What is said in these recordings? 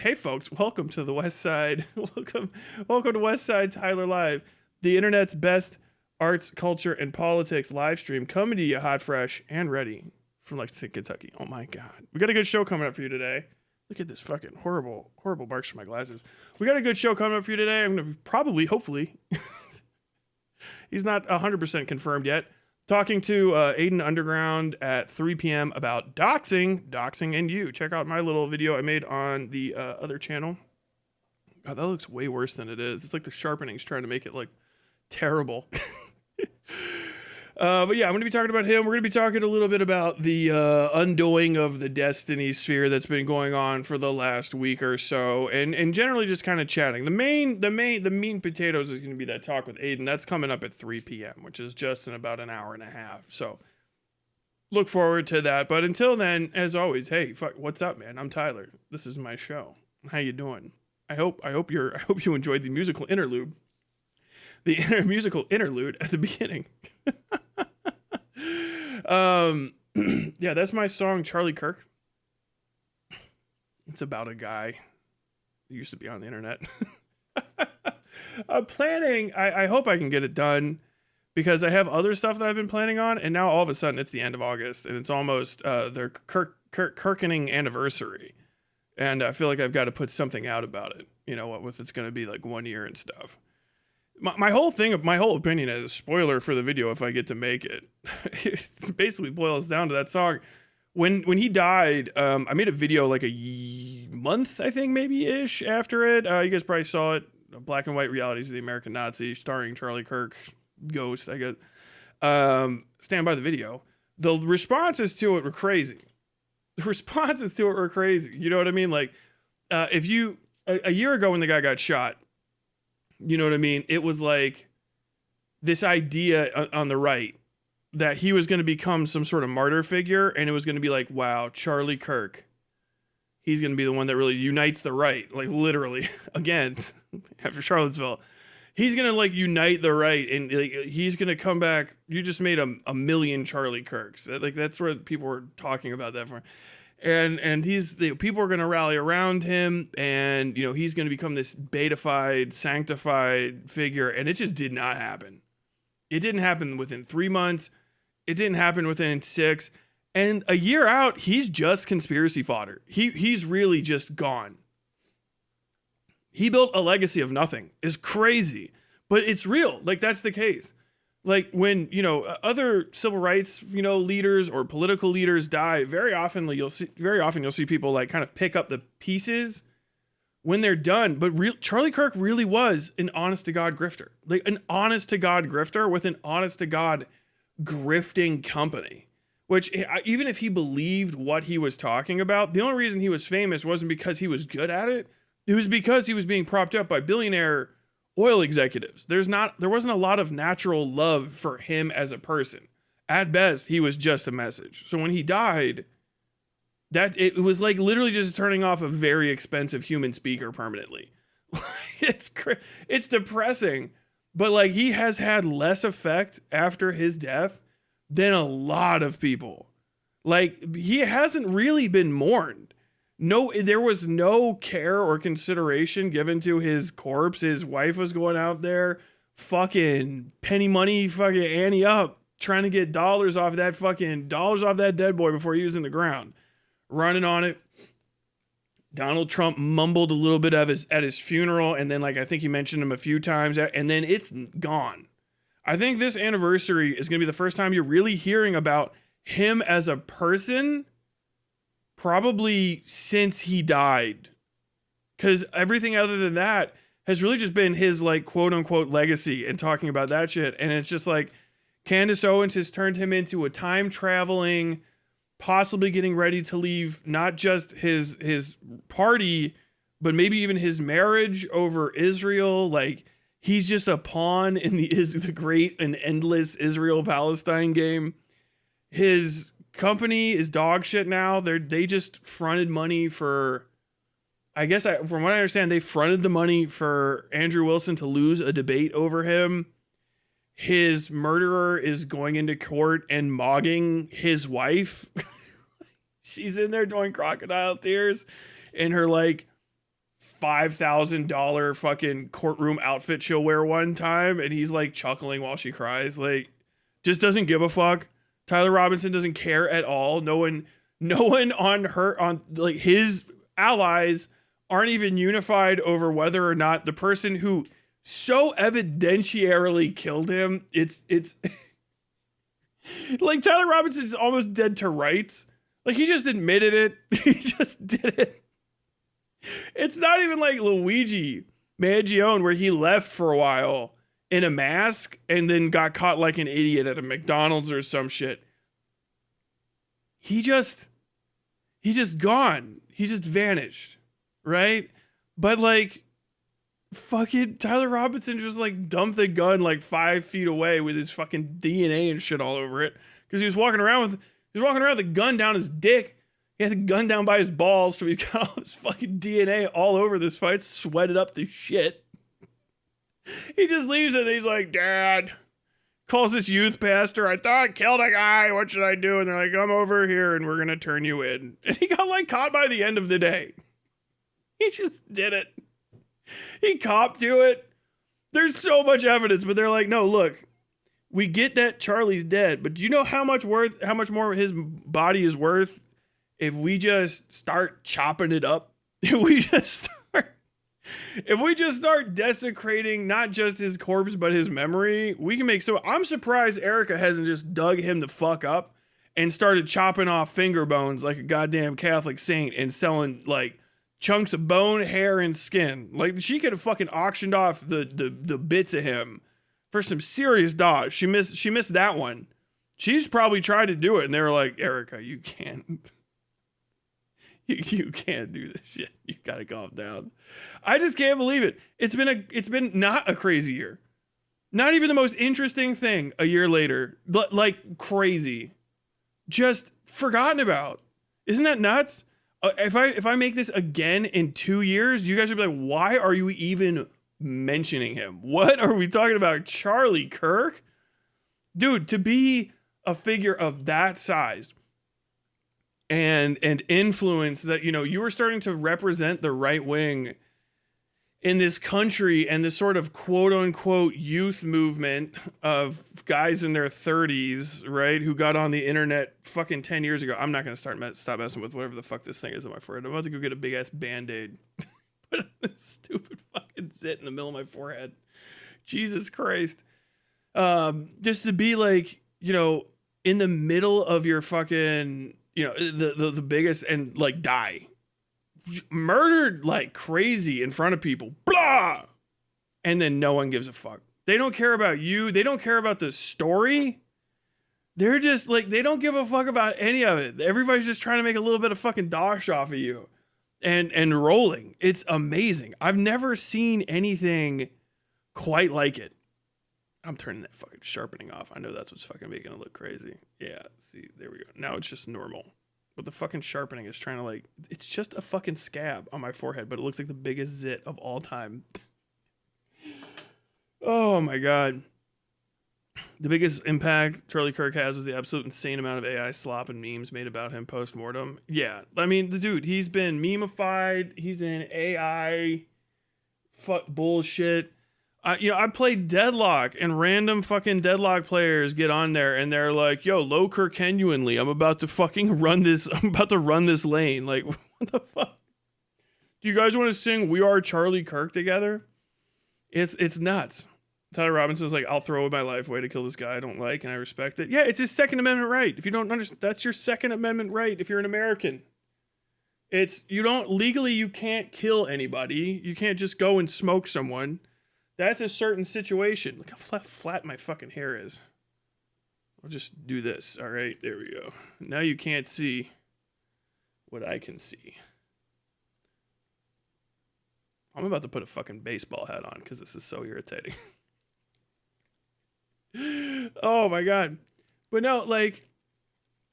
Hey folks, welcome to the West Side. welcome to West Side Tyler Live, the internet's best arts, culture, and politics live stream coming to you hot, fresh, and ready from Lexington, Kentucky. Oh my God, we got a good show coming up for you today. Look at this fucking horrible marks from my glasses. We got a good show coming up for you today. I'm gonna probably, hopefully, he's not 100% confirmed yet. Talking to AidenUnderground at 3 p.m. about doxing, and you. Check out my little video I made on the other channel. God, that looks way worse than it is. It's like the sharpening's trying to make it like terrible. But yeah, I'm going to be talking about him. We're going to be talking a little bit about the undoing of the Destiny sphere that's been going on for the last week or so, and generally just kind of chatting. The meat and potatoes is going to be that talk with Aiden. That's coming up at 3 p.m., which is just in about an hour and a half. So look forward to that. But until then, as always, hey, what's up, man? I'm Tyler. This is my show. How you doing? I hope you enjoyed the musical interlude. Musical interlude at the beginning. Yeah, that's my song, Charlie Kirk. It's about a guy who used to be on the internet. I'm planning, I hope I can get it done because I have other stuff that I've been planning on, and now all of a sudden it's the end of August and it's almost their Kirkening anniversary. And I feel like I've got to put something out about it. You know what, with it's going to be like 1 year and stuff. My whole opinion is spoiler for the video if I get to make it. It basically boils down to that song. When he died, I made a video like a month, I think maybe ish after it. You guys probably saw it. Black and White Realities of the American Nazi, starring Charlie Kirk, Ghost, I guess. Stand by the video. The responses to it were crazy. You know what I mean? Like, if you a year ago when the guy got shot. You know what I mean? It was like this idea on the right that he was going to become some sort of martyr figure. And it was going to be like, wow, Charlie Kirk. He's going to be the one that really unites the right. Like literally, again, after Charlottesville, he's going to like unite the right. And like, he's going to come back. You just made a million Charlie Kirks. Like that's where people were talking about that for. And people are going to rally around him, and he's going to become this beatified, sanctified figure, and it just did not happen. It didn't happen within 3 months. It didn't happen within 6, and a year out, he's just conspiracy fodder. He's really just gone. He built a legacy of nothing. It's crazy, but it's real. Like that's the case. Like when, other civil rights, leaders or political leaders die, very often you'll see people like kind of pick up the pieces when they're done. But Charlie Kirk really was an honest to God grifter, like an honest to God grifter with an honest to God grifting company, which even if he believed what he was talking about, the only reason he was famous wasn't because he was good at it. It was because he was being propped up by billionaire oil executives. There wasn't a lot of natural love for him as a person. At best, he was just a message. So when he died, that it was like literally just turning off a very expensive human speaker permanently. It's depressing, but like he has had less effect after his death than a lot of people. Like he hasn't really been mourned. No, there was no care or consideration given to his corpse. His wife was going out there, fucking penny money, fucking Annie up, trying to get dollars off that dead boy before he was in the ground, running on it. Donald Trump mumbled a little bit at his funeral, and then I think he mentioned him a few times, and then it's gone. I think this anniversary is going to be the first time you're really hearing about him as a person. Probably since he died, because everything other than that has really just been his quote unquote legacy and talking about that shit. And it's just like Candace Owens has turned him into a time traveling, possibly getting ready to leave not just his party, but maybe even his marriage over Israel. Like he's just a pawn in the great and endless Israel-Palestine game. His company is dog shit now. They just fronted money for, from what I understand, they fronted the money for Andrew Wilson to lose a debate over him. His murderer is going into court and mogging his wife. She's in there doing crocodile tears in her $5,000 fucking courtroom outfit she'll wear one time, and he's like chuckling while she cries. Like, just doesn't give a fuck. Tyler Robinson doesn't care at all. No one on like his allies aren't even unified over whether or not the person who so evidentiarily killed him, it's like Tyler Robinson's almost dead to rights. Like, he just admitted it. He just did it. It's not even like Luigi Mangione, where he left for a while in a mask and then got caught like an idiot at a McDonald's or some shit. He just gone. He just vanished. Right? But like, fucking Tyler Robinson just like dumped the gun like 5 feet away with his fucking DNA and shit all over it. Because he was walking around with the gun down his dick. He had the gun down by his balls, so he's got all this fucking DNA all over this fight, sweated up to shit. He just leaves it and he's like, Dad, calls this youth pastor, I thought I killed a guy, what should I do? And they're like, come over here and we're gonna turn you in. And he got like caught by the end of the day. He just did it. He copped to it. There's so much evidence, but they're like, no, look, we get that Charlie's dead, but do you know how much more his body is worth if we just start chopping it up? If we just start desecrating not just his corpse, but his memory, we can make so. I'm surprised Erica hasn't just dug him the fuck up and started chopping off finger bones like a goddamn Catholic saint and selling like chunks of bone, hair, and skin. Like, she could have fucking auctioned off the bits of him for some serious dollars. She missed that one. She's probably tried to do it, and they were like, Erica, you can't. You can't do this shit. You gotta calm down. I just can't believe it. It's been not a crazy year. Not even the most interesting thing a year later. But like crazy. Just forgotten about. Isn't that nuts? If I make this again in 2 years, you guys would be like, why are you even mentioning him? What are we talking about? Charlie Kirk? Dude, to be a figure of that size and influence that, you know, you were starting to represent the right wing in this country and this sort of quote unquote youth movement of guys in their 30s, right, who got on the internet fucking 10 years ago. I'm not going to stop messing with whatever the fuck this thing is on my forehead. I'm about to go get a big ass Band-Aid. Put on this stupid fucking zit in the middle of my forehead. Jesus Christ. Just to be like, you know, in the middle of your fucking, you know, the biggest, and like die. Murdered like crazy in front of people. Blah! And then no one gives a fuck. They don't care about you. They don't care about the story. They're just like, they don't give a fuck about any of it. Everybody's just trying to make a little bit of fucking dosh off of you. And rolling. It's amazing. I've never seen anything quite like it. I'm turning that fucking sharpening off. I know that's what's fucking making it look crazy. Yeah, see, there we go. Now it's just normal. But the fucking sharpening is trying to like, it's just a fucking scab on my forehead, but it looks like the biggest zit of all time. Oh my God. The biggest impact Charlie Kirk has is the absolute insane amount of AI slop and memes made about him post-mortem. Yeah, I mean, the dude, he's been memeified. He's in AI fuck bullshit. You know, I played Deadlock, and random fucking Deadlock players get on there, and they're like, "Yo, low Kirk-Kenuanly, I'm about to fucking run this. I'm about to run this lane. Like, what the fuck? Do you guys want to sing "We Are Charlie Kirk" together?" It's nuts. Tyler Robinson's like, I'll throw my life away to kill this guy I don't like, and I respect it. Yeah, it's his Second Amendment right. If you don't understand, that's your Second Amendment right if you're an American. It's, you don't, legally you can't kill anybody. You can't just go and smoke someone. That's a certain situation. Look how flat my fucking hair is. I'll just do this. All right, there we go. Now you can't see what I can see. I'm about to put a fucking baseball hat on because this is so irritating. Oh my God. But no, like,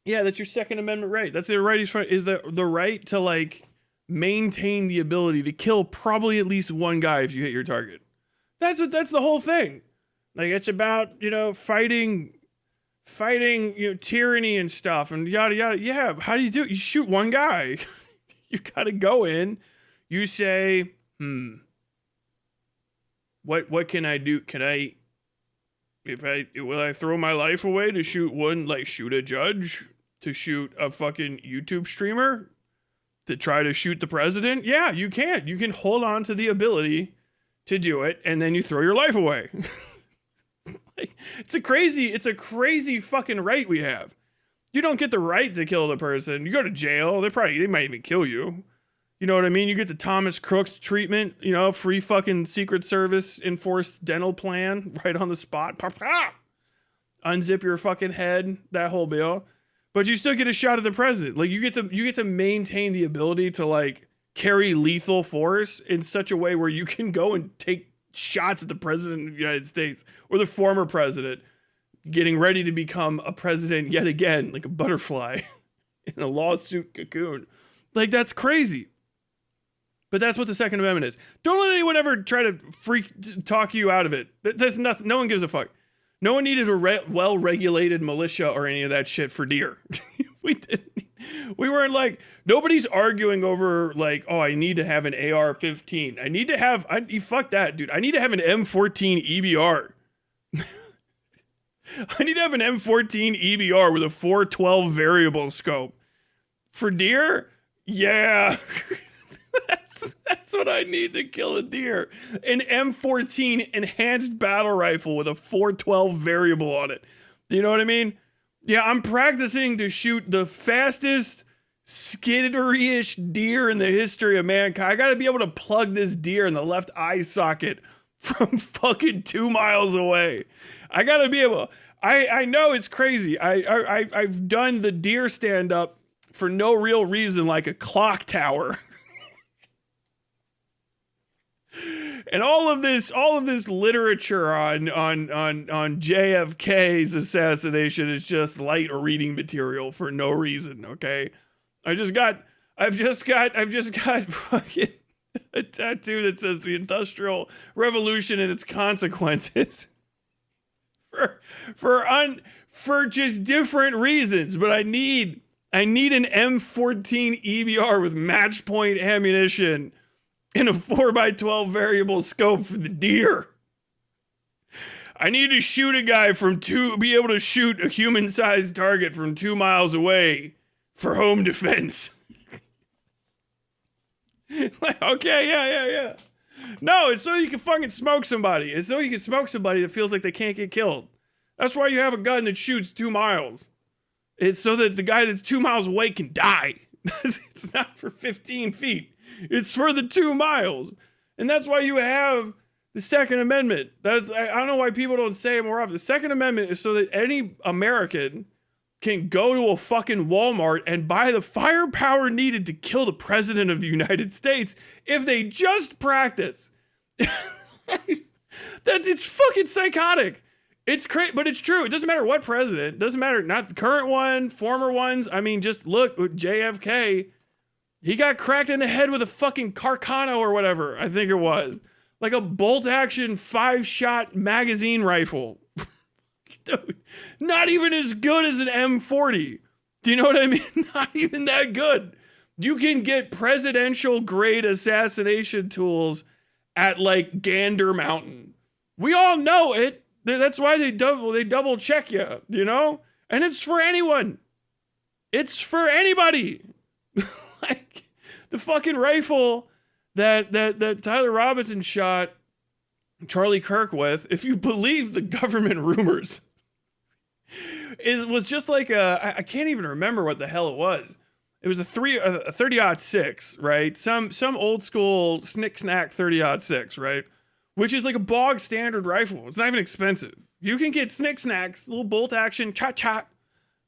yeah, that's your Second Amendment right. That's the right, is the right to like maintain the ability to kill probably at least one guy if you hit your target. That's the whole thing. Like, it's about, you know, fighting, you know, tyranny and stuff and yada yada. Yeah, how do you do it? You shoot one guy. You gotta go in, you say, What can I do? Will I throw my life away to shoot a judge, to shoot a fucking YouTube streamer, to try to shoot the president? Yeah, you can. You can hold on to the ability to do it, and then you throw your life away. Like, it's a crazy fucking right we have. You don't get the right to kill the person. You go to jail. They might even kill you. You know what I mean? You get the Thomas Crooks treatment, free fucking Secret Service enforced dental plan right on the spot. Unzip your fucking head, that whole deal. But you still get a shot at the president. Like, you get to maintain the ability to, like, carry lethal force in such a way where you can go and take shots at the president of the United States or the former president getting ready to become a president yet again, like a butterfly in a lawsuit cocoon. Like, that's crazy. But that's what the Second Amendment is. Don't let anyone ever try to talk you out of it. There's nothing. No one gives a fuck. No one needed a well-regulated militia or any of that shit for deer. We didn't. We weren't like, nobody's arguing over like, oh, I need to have an AR-15. Fuck that, dude. I need to have an M14 EBR. I need to have an M14 EBR with a 412 variable scope. For deer? Yeah. That's what I need to kill a deer. An M14 enhanced battle rifle with a 412 variable on it. Do you know what I mean? Yeah, I'm practicing to shoot the fastest skittery-ish deer in the history of mankind. I gotta be able to plug this deer in the left eye socket from fucking 2 miles away. I gotta be able. I know it's crazy. I've done the deer stand up for no real reason, like a clock tower. And all of this literature on JFK's assassination is just light reading material for no reason. Okay, I've just got fucking a tattoo that says the Industrial Revolution and its consequences for just different reasons. But I need an M14 EBR with match point ammunition and a 4x12 variable scope for the deer. I need to shoot a guy be able to shoot a human-sized target from 2 miles away for home defense. Like, okay, yeah. No, it's so you can fucking smoke somebody. It's so you can smoke somebody that feels like they can't get killed. That's why you have a gun that shoots 2 miles. It's so that the guy that's 2 miles away can die. It's not for 15 feet. It's for the 2 miles. And that's why you have the Second Amendment. I don't know why people don't say it more often. The Second Amendment is so that any American can go to a fucking Walmart and buy the firepower needed to kill the president of the United States if they just practice. It's fucking psychotic. It's crazy, but it's true. It doesn't matter what president. It doesn't matter, not the current one, former ones. I mean, just look with JFK. He got cracked in the head with a fucking Carcano or whatever, I think it was. Like a bolt-action 5-shot magazine rifle. Dude, not even as good as an M40. Do you know what I mean? Not even that good. You can get presidential-grade assassination tools at, like, Gander Mountain. We all know it. That's why they double check you, you know? And it's for anyone. It's for anybody. Like the fucking rifle that Tyler Robinson shot Charlie Kirk with, if you believe the government rumors, it was just like I can't even remember what the hell it was. It was a 30-06, right? Some old school snick-snack 30-06, right? Which is like a bog standard rifle. It's not even expensive. You can get snick-snacks, little bolt action, cha-cha,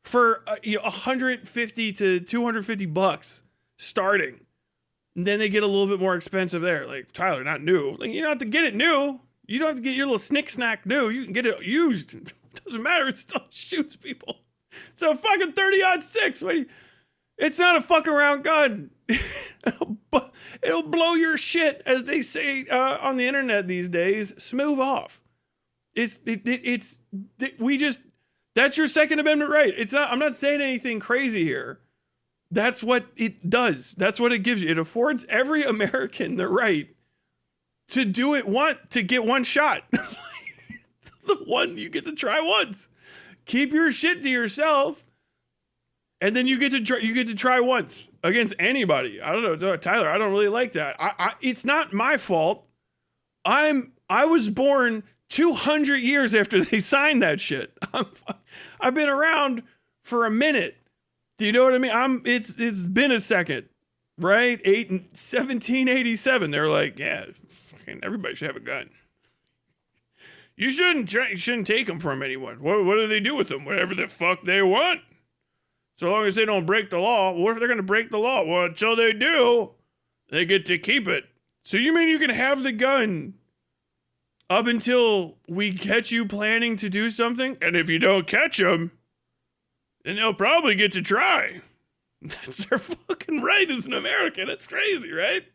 for $150 to $250 starting. And then they get a little bit more expensive there. Like, Tyler, not new. Like, you don't have to get it new. You don't have to get your little snick-snack new. You can get it used. It doesn't matter. It still shoots people. It's a fucking 30-06. It's not a fuck around gun. It'll blow your shit, as they say on the internet these days. Smooth off. That's your Second Amendment right. It's not. I'm not saying anything crazy here. That's what it does. That's what it gives you. It affords every American the right to get one shot. The one you get to try once. Keep your shit to yourself, and then you get to try once against anybody. I don't know, Tyler. I don't really like that. It's not my fault. I was born 200 years after they signed that shit. I've been around for a minute. Do you know what I mean? It's been a second, right? 1787. They're like, yeah, everybody should have a gun. You shouldn't take them from anyone. What do they do with them? Whatever the fuck they want. So long as they don't break the law. What if they're going to break the law? Well, until they do, they get to keep it. So you mean you can have the gun up until we catch you planning to do something? And if you don't catch them, then they'll probably get to try. That's their fucking right as an American. That's crazy, right?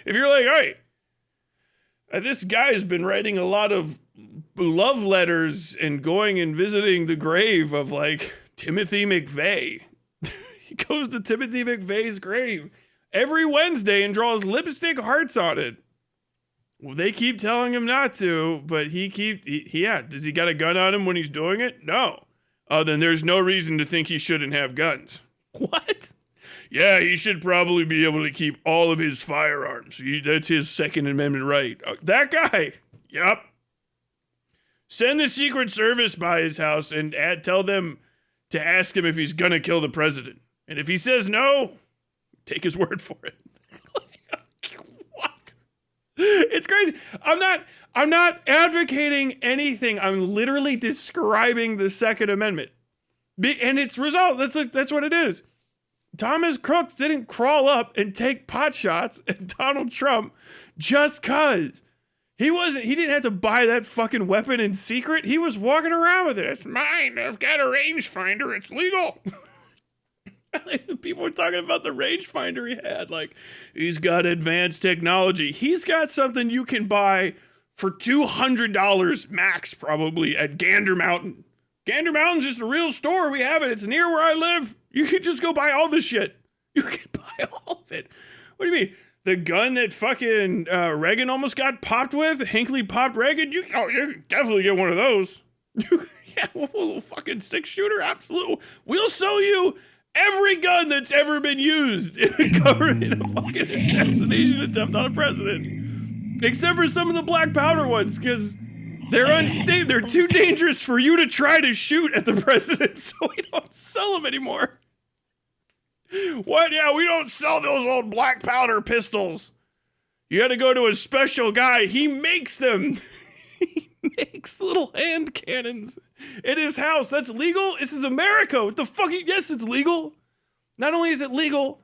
If you're like, all right, this guy's been writing a lot of love letters and going and visiting the grave of like Timothy McVeigh. He goes to Timothy McVeigh's grave every Wednesday and draws lipstick hearts on it. Well, they keep telling him not to, but does he got a gun on him when he's doing it? No. Then there's no reason to think he shouldn't have guns. What? Yeah, he should probably be able to keep all of his firearms. That's his Second Amendment right. That guy. Yep. Send the Secret Service by his house and tell them to ask him if he's gonna kill the president. And if he says no, take his word for it. What? It's crazy. I'm not advocating anything. I'm literally describing the Second Amendment. And its result, that's what it is. Thomas Crooks didn't crawl up and take pot shots at Donald Trump just cause. He didn't have to buy that fucking weapon in secret. He was walking around with it. It's mine. I've got a rangefinder. It's legal. People were talking about the rangefinder he had. Like, he's got advanced technology. He's got something you can buy for $200 max, probably, at Gander Mountain. Gander Mountain's just a real store. We have it. It's near where I live. You can just go buy all this shit. You can buy all of it. What do you mean? The gun that fucking Reagan almost got popped with? Hinckley popped Reagan? You can definitely get one of those. Yeah, a little fucking six shooter? Absolutely. We'll sell you every gun that's ever been used in a fucking assassination attempt on a president. Except for some of the black powder ones, because they're unstable. They're too dangerous for you to try to shoot at the president, so we don't sell them anymore. What? Yeah, we don't sell those old black powder pistols. You got to go to a special guy. He makes them. He makes little hand cannons in his house. That's legal? This is America. What the fuck? Yes, it's legal. Not only is it legal,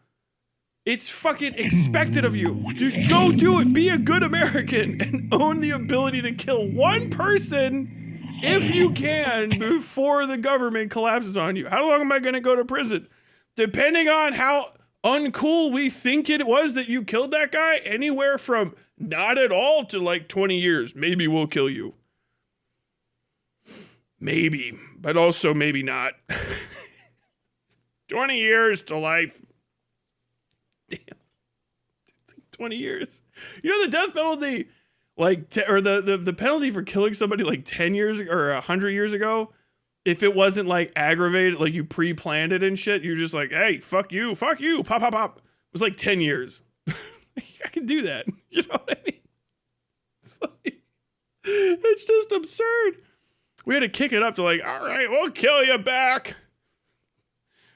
it's fucking expected of you. Dude, go do it. Be a good American and own the ability to kill one person if you can before the government collapses on you. How long am I going to go to prison? Depending on how uncool we think it was that you killed that guy, anywhere from not at all to like 20 years. Maybe we'll kill you. Maybe, but also maybe not. 20 years to life. Damn. 20 years. You know the death penalty, like, or the penalty for killing somebody like 10 years or 100 years ago, if it wasn't like aggravated, like you pre-planned it and shit, you're just like, hey, fuck you, pop, pop, pop. It was like 10 years. I can do that. You know what I mean? It's just absurd. We had to kick it up to like, all right, we'll kill you back.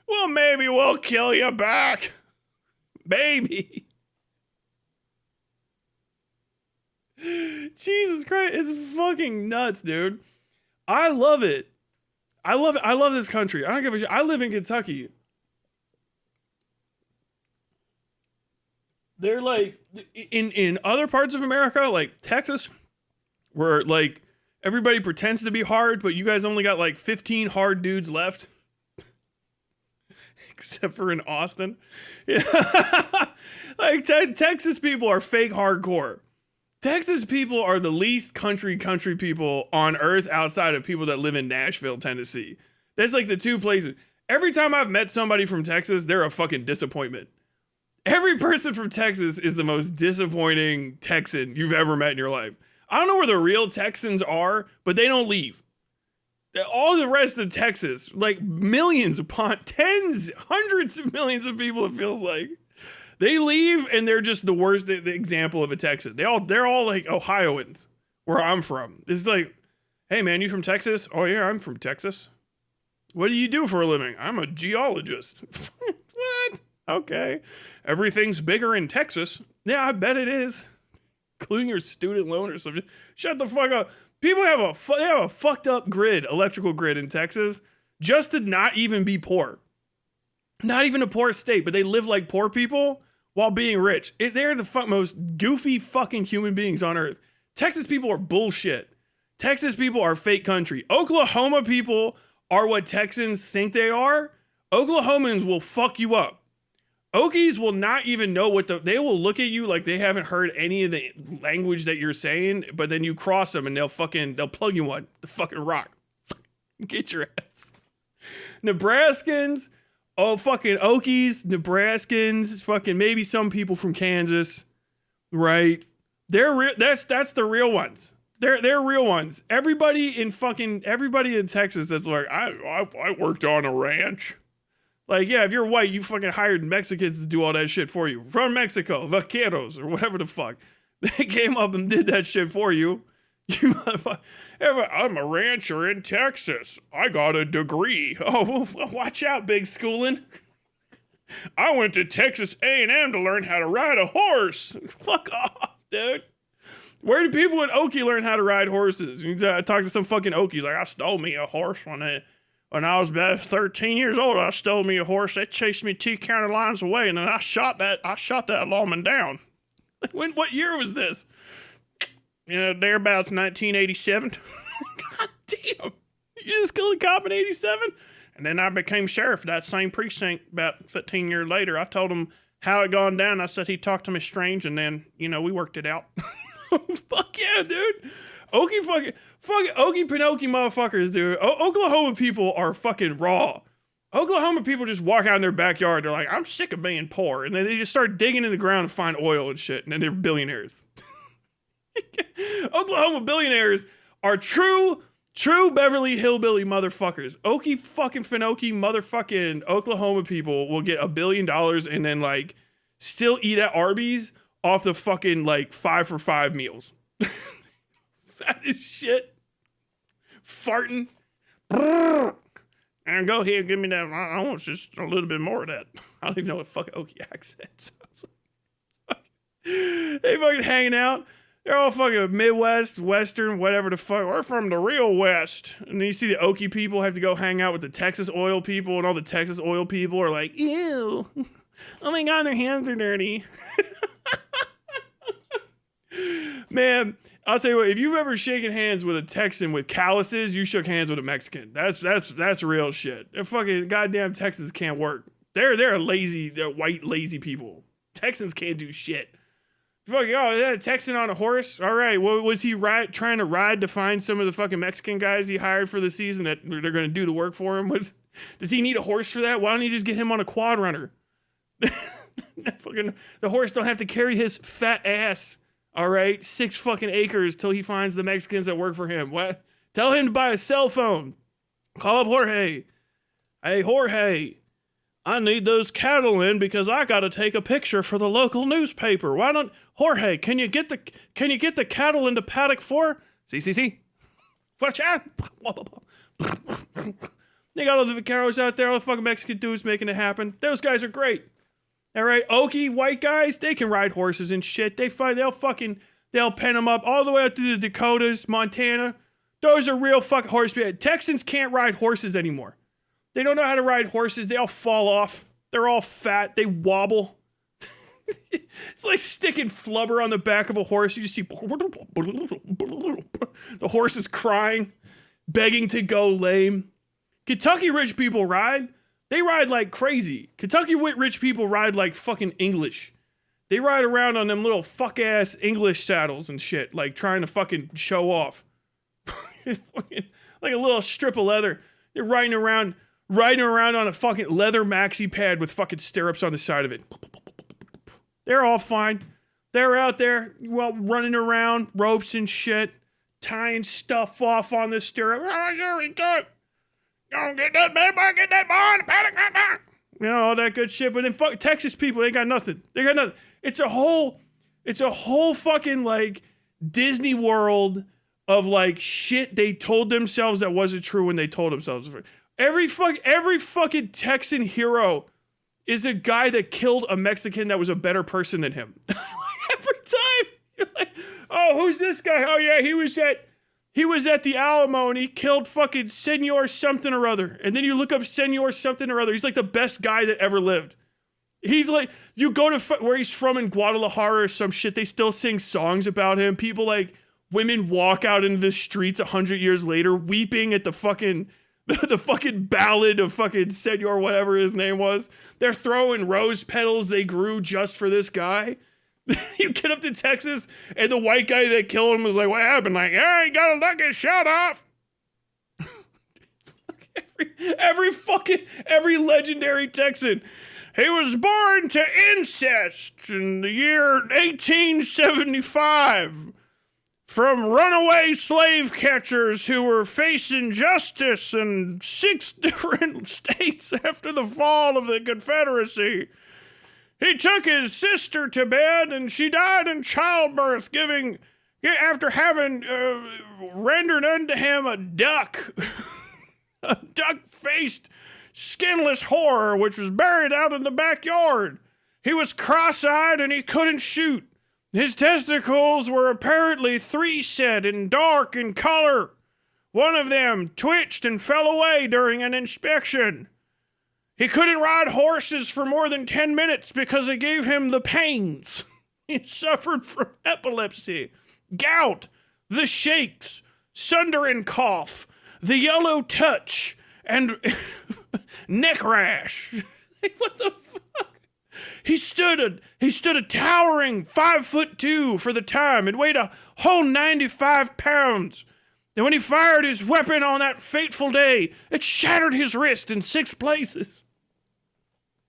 Well, maybe we'll kill you back. Baby. Jesus Christ, it's fucking nuts, dude. I love it. I love this country. I don't give a shit. I live in Kentucky. They're like in other parts of America, like Texas, where like everybody pretends to be hard, but you guys only got like 15 hard dudes left. Except for in Austin. Yeah. Like Texas people are fake hardcore. Texas people are the least country people on earth outside of people that live in Nashville, Tennessee. That's like the two places. Every time I've met somebody from Texas, they're a fucking disappointment. Every person from Texas is the most disappointing Texan you've ever met in your life. I don't know where the real Texans are, but they don't leave. All the rest of Texas, like millions upon tens, hundreds of millions of people, it feels like, they leave and they're just the worst example of a Texan. They're all like Ohioans, where I'm from. It's like, hey man, you from Texas? Oh yeah, I'm from Texas. What do you do for a living? I'm a geologist. What? Okay. Everything's bigger in Texas. Yeah, I bet it is. Including your student loan or something. Shut the fuck up. People have a fucked up electrical grid in Texas, just to not even be poor. Not even a poor state, but they live like poor people while being rich. They're the most goofy fucking human beings on earth. Texas people are bullshit. Texas people are fake country. Oklahoma people are what Texans think they are. Oklahomans will fuck you up. Okies will not even know they will look at you like they haven't heard any of the language that you're saying, but then you cross them and they'll plug you one, the fucking rock. Get your ass. Nebraskans, fucking Okies, Nebraskans, fucking maybe some people from Kansas, right? That's the real ones. They're real ones. Everybody in Texas that's like, I worked on a ranch. Like, yeah, if you're white, you fucking hired Mexicans to do all that shit for you. From Mexico, vaqueros, or whatever the fuck. They came up and did that shit for you. I'm a rancher in Texas. I got a degree. Oh, well, watch out, big schooling. I went to Texas A&M to learn how to ride a horse. Fuck off, dude. Where do people in Okie learn how to ride horses? You talk to some fucking Okies like, I stole me a horse when I was about 13 years old. I stole me a horse. They chased me 2 county lines away, and then I shot that lawman down. What year was this? Thereabouts 1987. God damn. You just killed a cop in 87? And then I became sheriff of that same precinct about 15 years later. I told him how it gone down. I said he talked to me strange, and then, we worked it out. Fuck yeah, dude. Okie Pinocchio motherfuckers, dude. Oklahoma people are fucking raw. Oklahoma people just walk out in their backyard. They're like, I'm sick of being poor. And then they just start digging in the ground to find oil and shit. And then they're billionaires. Oklahoma billionaires are true Beverly Hillbilly motherfuckers. Okie fucking Finocchi motherfucking Oklahoma people will get $1 billion and then like still eat at Arby's off the fucking like 5 for $5 meals. That is shit. Farting. And go ahead, give me that. I want just a little bit more of that. I don't even know what fucking Okie accent sounds like. They fucking hanging out. They're all fucking Midwest, Western, whatever the fuck. We're from the real West. And then you see the Okie people have to go hang out with the Texas oil people, and all the Texas oil people are like, ew. Oh my God, their hands are dirty. Man, I'll tell you what, if you've ever shaken hands with a Texan with calluses, you shook hands with a Mexican. That's real shit. They're fucking goddamn Texans can't work. They're white, lazy people. Texans can't do shit. Fucking, is that a Texan on a horse? All right, what was he trying to ride to find some of the fucking Mexican guys he hired for the season that they're going to do the work for him? Does he need a horse for that? Why don't you just get him on a quad runner? The horse don't have to carry his fat ass. All right, 6 fucking acres till he finds the Mexicans that work for him. What? Tell him to buy a cell phone. Call up Jorge. Hey, Jorge, I need those cattle in because I got to take a picture for the local newspaper. Why don't Jorge? Can you get the cattle into paddock 4? See. Watch out! They got all the vaqueros out there. All the fucking Mexican dudes making it happen. Those guys are great. All right, Okie white guys, they can ride horses and shit. They'll pen them up all the way up to the Dakotas, Montana. Those are real fucking horse people. Texans can't ride horses anymore. They don't know how to ride horses. They all fall off. They're all fat. They wobble. It's like sticking flubber on the back of a horse. You just see the horse is crying, begging to go lame. Kentucky rich people ride. They ride like crazy. Kentucky rich people ride like fucking English. They ride around on them little fuck ass English saddles and shit, like trying to fucking show off. Like a little strip of leather. They're riding around on a fucking leather maxi pad with fucking stirrups on the side of it. They're all fine. They're out there, well, running around, ropes and shit, tying stuff off on the stirrup. Oh, here we go. Don't get that bad boy, get that ball in the paddock. You know, all that good shit. But then fuck Texas people, they got nothing. They got nothing. It's a whole fucking like Disney World of like shit they told themselves that wasn't true when they told themselves. Every fucking Texan hero is a guy that killed a Mexican that was a better person than him. Every time you're like, oh, who's this guy? Oh yeah, he was at the Alamo and he killed fucking Senor something or other. And then you look up Senor something or other. He's like the best guy that ever lived. He's like, you go to where he's from in Guadalajara or some shit, they still sing songs about him. People like, women walk out into the streets 100 years later weeping at the fucking ballad of fucking Senor whatever his name was. They're throwing rose petals they grew just for this guy. You get up to Texas and the white guy that killed him was like, what happened? Like, yeah, he got a lucky shot off. every legendary Texan. He was born to incest in the year 1875 from runaway slave catchers who were facing justice in 6 different states after the fall of the Confederacy. He took his sister to bed and she died in childbirth, after having rendered unto him a duck, a duck-faced, skinless horror which was buried out in the backyard. He was cross-eyed and he couldn't shoot. His testicles were apparently 3-set and dark in color. One of them twitched and fell away during an inspection. He couldn't ride horses for more than 10 minutes because it gave him the pains. He suffered from epilepsy, gout, the shakes, sundering cough, the yellow touch, and neck rash. What the fuck? He stood a towering 5'2" for the time and weighed a whole 95 pounds. And when he fired his weapon on that fateful day, it shattered his wrist in 6 places.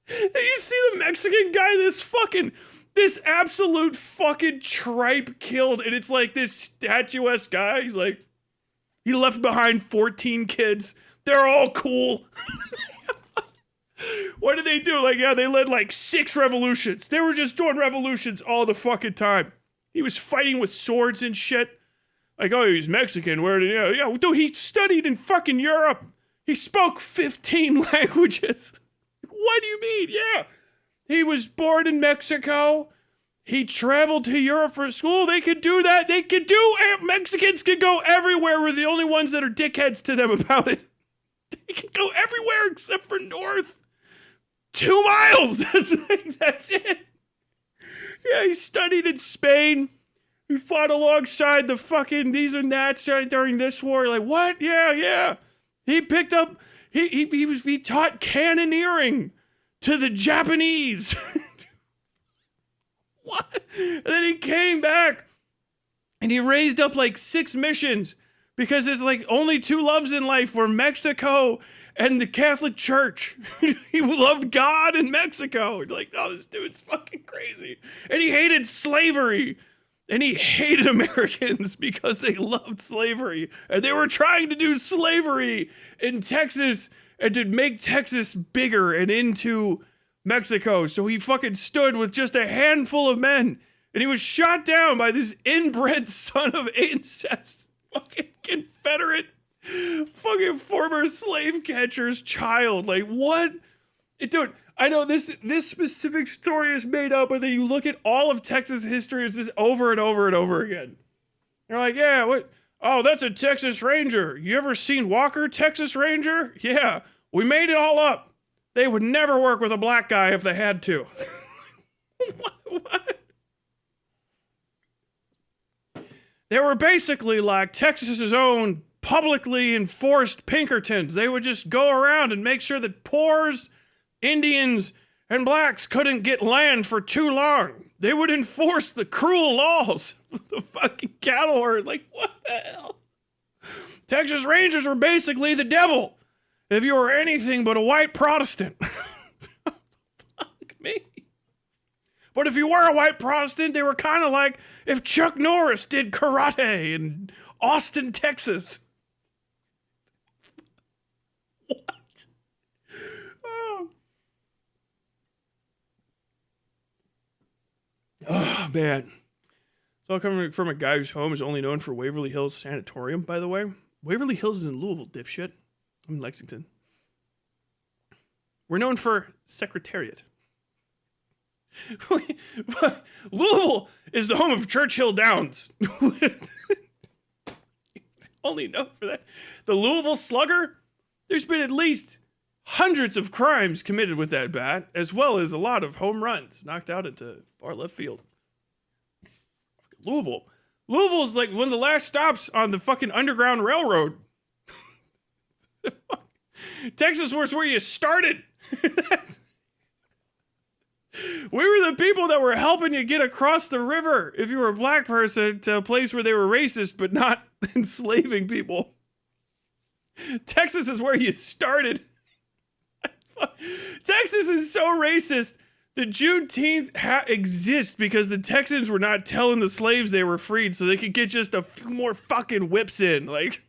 And you see the Mexican guy, this absolute fucking tripe killed, and it's like this statuesque guy. He's like, he left behind 14 kids. They're all cool. What did they do? Like, yeah, they led like 6 revolutions. They were just doing revolutions all the fucking time. He was fighting with swords and shit. Like, oh, he's Mexican. Where did he? Yeah, dude, he studied in fucking Europe. He spoke 15 languages. What do you mean? Yeah. He was born in Mexico. He traveled to Europe for school. They could do that. Mexicans can go everywhere. We're the only ones that are dickheads to them about it. They can go everywhere except for north. 2 miles. That's it. Yeah, he studied in Spain. He fought alongside the fucking these and that during this war. Like, what? Yeah. He picked up, he taught cannoneering to the Japanese. What? And then he came back and he raised up like 6 missions because there's like only 2 loves in life were Mexico and the Catholic Church. He loved God and Mexico. Like, oh, this dude's fucking crazy. And he hated slavery. And he hated Americans because they loved slavery. And they were trying to do slavery in Texas and to make Texas bigger and into Mexico. So he fucking stood with just a handful of men. And he was shot down by this inbred son of incest. Fucking Confederate, fucking former slave catcher's child. Like, what? Dude, I know this specific story is made up, but then you look at all of Texas history, it's just over and over and over again. You're like, yeah, what? Oh, that's a Texas Ranger. You ever seen Walker, Texas Ranger? Yeah, we made it all up. They would never work with a black guy if they had to. What? They were basically like Texas's own publicly enforced Pinkertons. They would just go around and make sure that poors, Indians, and blacks couldn't get land for too long. They would enforce the cruel laws of the fucking cattle herd. Like, what the hell? Texas Rangers were basically the devil if you were anything but a white Protestant. Fuck me. But if you were a white Protestant, they were kind of like if Chuck Norris did karate in Austin, Texas. What? Oh, man. It's all coming from a guy whose home is only known for Waverly Hills Sanatorium, by the way. Waverly Hills is in Louisville, dipshit. I'm in Lexington. We're known for Secretariat. Louisville is the home of Churchill Downs. Only known for that. The Louisville Slugger, there's been at least hundreds of crimes committed with that bat, as well as a lot of home runs knocked out into far left field. Louisville is like one of the last stops on the fucking Underground Railroad. Texas was where you started. We were the people that were helping you get across the river if you were a black person to a place where they were racist but not enslaving people. Texas is where you started. Texas is so racist that Juneteenth exists because the Texans were not telling the slaves they were freed so they could get just a few more fucking whips in. Like,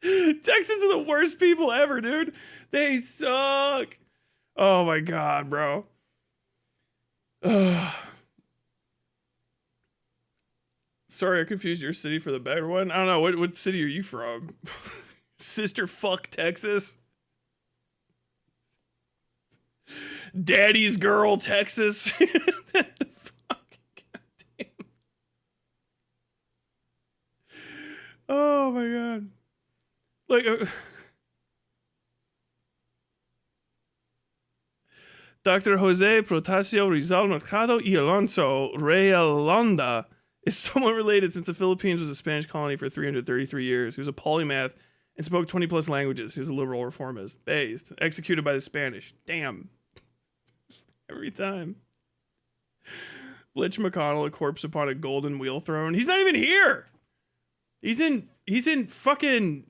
Texans are the worst people ever, dude. They suck. Oh my God, bro. Sorry, I confused your city for the better one. I don't know. What city are you from? Sister fuck Texas? Daddy's girl Texas? Fucking goddamn. Oh my God. Like, Dr. Jose Protasio Rizal Mercado y Alonso Realonda is somewhat related since the Philippines was a Spanish colony for 333 years. He was a polymath and spoke 20 plus languages. He was a liberal reformist. Based. Executed by the Spanish. Damn. Every time. Blitch McConnell, a corpse upon a golden wheel throne. He's not even here. He's in fucking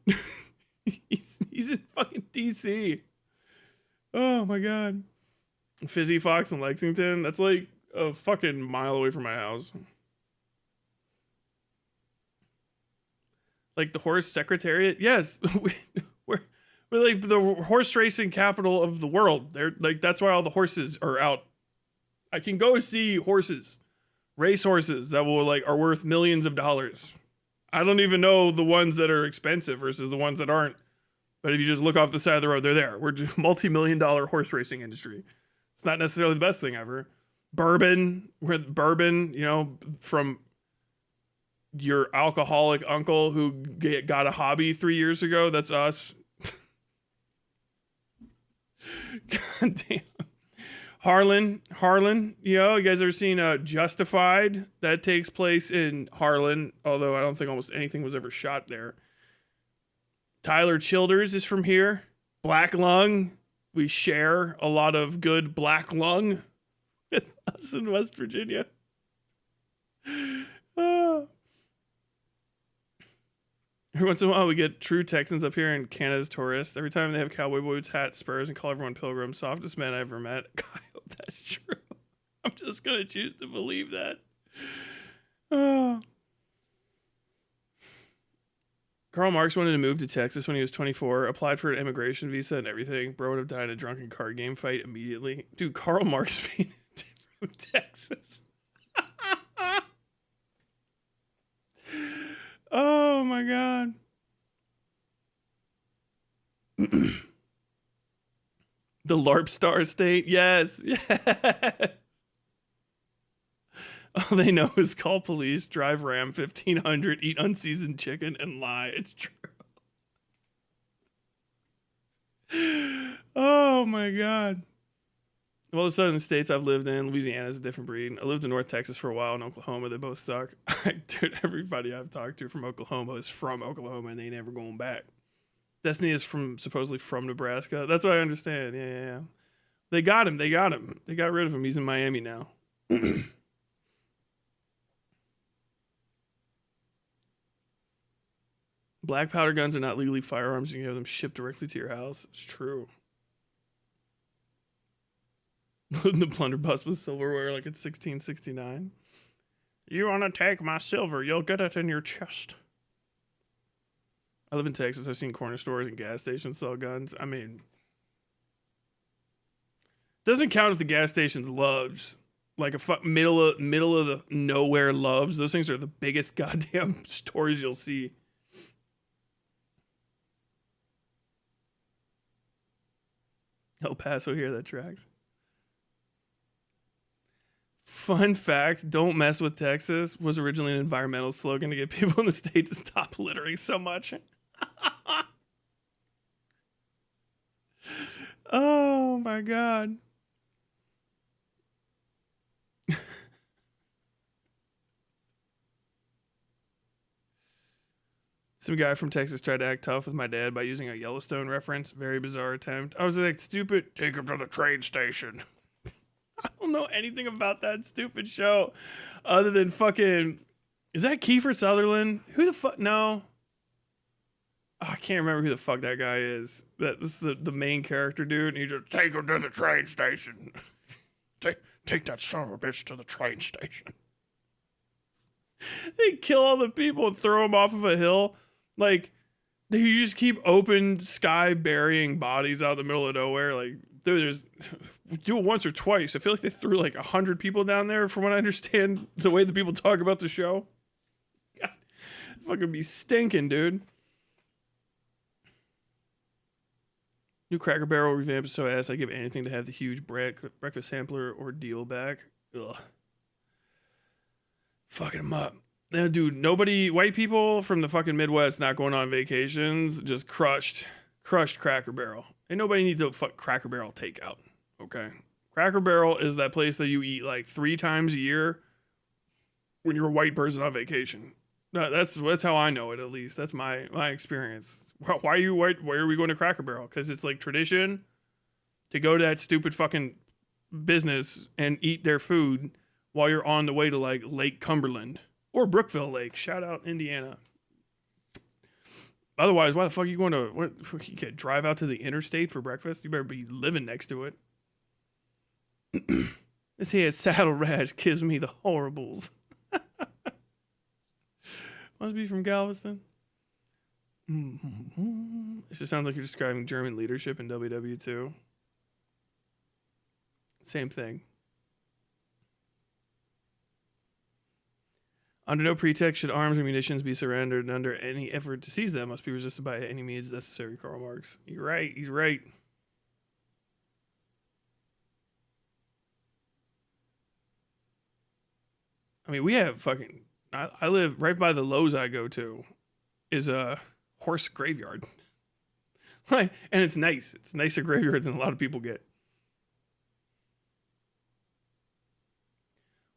he's in fucking DC. Oh my God. Fizzy Fox in Lexington. That's like a fucking mile away from my house. Like the horse secretariat. Yes. We're like the horse racing capital of the world. They're like, that's why all the horses are out. I can go see horses, race horses that are worth millions of dollars. I don't even know the ones that are expensive versus the ones that aren't. But if you just look off the side of the road, they're there. We're just multi-million-dollar horse racing industry. It's not necessarily the best thing ever. Bourbon, from your alcoholic uncle who got a hobby 3 years ago. That's us. God damn. Harlan, you guys ever seen Justified? That takes place in Harlan, although I don't think almost anything was ever shot there. Tyler Childers is from here. Black Lung. We share a lot of good Black Lung with us in West Virginia. Every once in a while, we get true Texans up here in Canada's tourists. Every time they have cowboy boots, hats, spurs, and call everyone pilgrims. Softest man I ever met. God, I hope that's true. I'm just going to choose to believe that. Karl Marx wanted to move to Texas when he was 24, applied for an immigration visa and everything. Bro would have died in a drunken card game fight immediately. Dude, Karl Marx being from Texas. Oh my God. The LARP Star State. Yes. All they know is call police, drive Ram 1500, eat unseasoned chicken, and lie. It's true. Oh my God. Well, the southern states I've lived in, Louisiana's a different breed. I lived in North Texas for a while, in Oklahoma. They both suck. Dude, everybody I've talked to from Oklahoma is from Oklahoma, and they ain't never going back. Destiny is supposedly from Nebraska. That's what I understand. Yeah. They got him. They got rid of him. He's in Miami now. Black powder guns are not legally firearms. You can have them shipped directly to your house. It's true. Loading the blunderbuss with silverware like it's 1669. You want to take my silver? You'll get it in your chest. I live in Texas. I've seen corner stores and gas stations sell guns. I mean, doesn't count if the gas station's Loves, like a middle of the nowhere Loves. Those things are the biggest goddamn stores you'll see. El Paso here, that tracks. Fun fact, don't mess with Texas was originally an environmental slogan to get people in the state to stop littering so much. Oh my God. Some guy from Texas tried to act tough with my dad by using a Yellowstone reference. Very bizarre attempt. I was like, stupid, take him to the train station. I don't know anything about that stupid show other than fucking, is that Kiefer Sutherland? Who the fuck? No. Oh, I can't remember who the fuck that guy is. This is the main character dude. And he just, take him to the train station. take that son of a bitch to the train station. They kill all the people and throw them off of a hill. Like, you just keep open sky burying bodies out in the middle of nowhere. Like, there's do it once or twice. I feel like they threw like 100 people down there from what I understand the way the people talk about the show. God, fucking be stinking, dude. New Cracker Barrel revamp is so ass. I give anything to have the huge breakfast sampler ordeal back. Ugh. Fucking them up. Now, dude, white people from the fucking Midwest not going on vacations just crushed Cracker Barrel. And nobody needs a Cracker Barrel takeout, okay? Cracker Barrel is that place that you eat like 3 times a year when you're a white person on vacation. That's how I know it, at least. That's my experience. Why are you white? Why are we going to Cracker Barrel? Because it's like tradition to go to that stupid fucking business and eat their food while you're on the way to like Lake Cumberland or Brookville Lake. Shout out Indiana. Otherwise, why the fuck are you going to, you can't drive out to the interstate for breakfast? You better be living next to it. This here saddle rash gives me the horribles. Must be from Galveston. It just sounds like you're describing German leadership in WW2. Same thing. Under no pretext should arms or munitions be surrendered, and under any effort to seize them must be resisted by any means necessary, Karl Marx. You're right. He's right. I mean, we have fucking... I live right by the Lowe's I go to is a horse graveyard. And it's nice. It's a nicer graveyard than a lot of people get.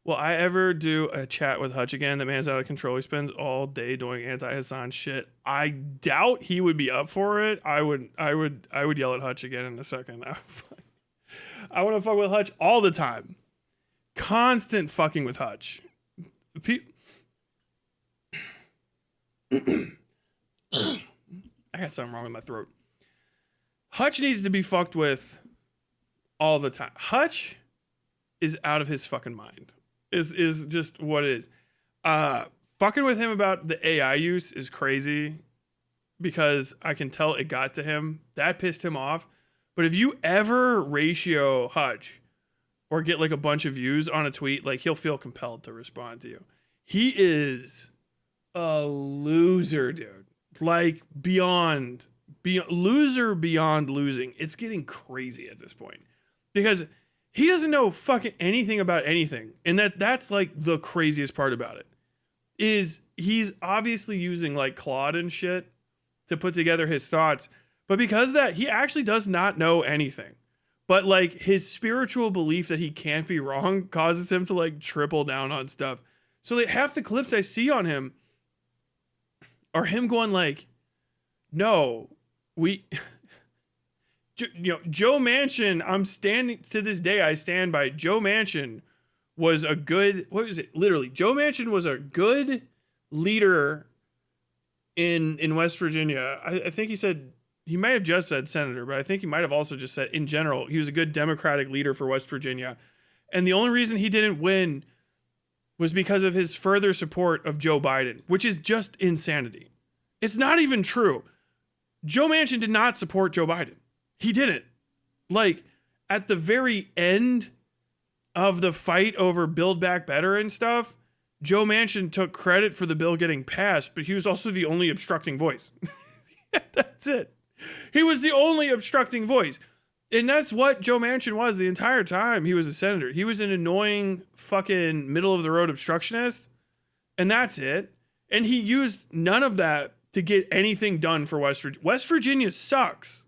Will I ever do a chat with Hutch again? That man's out of control. He spends all day doing anti-Hassan shit. I doubt he would be up for it. I would yell at Hutch again in a second. I want to fuck with Hutch all the time. Constant fucking with Hutch. I got something wrong with my throat. Hutch needs to be fucked with all the time. Hutch is out of his fucking mind. Is just what it is. Fucking with him about the AI use is crazy because I can tell it got to him. That pissed him off. But if you ever ratio Hutch or get like a bunch of views on a tweet, like he'll feel compelled to respond to you. He is a loser, dude. Like beyond loser beyond losing. It's getting crazy at this point because he doesn't know fucking anything about anything. And that's like the craziest part about it is he's obviously using like Claude and shit to put together his thoughts. But because of that, he actually does not know anything. But like his spiritual belief that he can't be wrong causes him to like triple down on stuff. So like half the clips I see on him are him going like, no, Joe Manchin, I'm standing to this day. I stand by Joe Manchin was a good, what was it? Literally, Joe Manchin was a good leader in West Virginia. I think he said he may have just said senator, but I think he might have also just said in general, he was a good Democratic leader for West Virginia. And the only reason he didn't win was because of his further support of Joe Biden, which is just insanity. It's not even true. Joe Manchin did not support Joe Biden. He didn't. Like, at the very end of the fight over Build Back Better and stuff, Joe Manchin took credit for the bill getting passed, but he was also the only obstructing voice. That's it. He was the only obstructing voice. And that's what Joe Manchin was the entire time he was a senator. He was an annoying fucking middle-of-the-road obstructionist, and that's it. And he used none of that to get anything done for West Virginia. West Virginia sucks.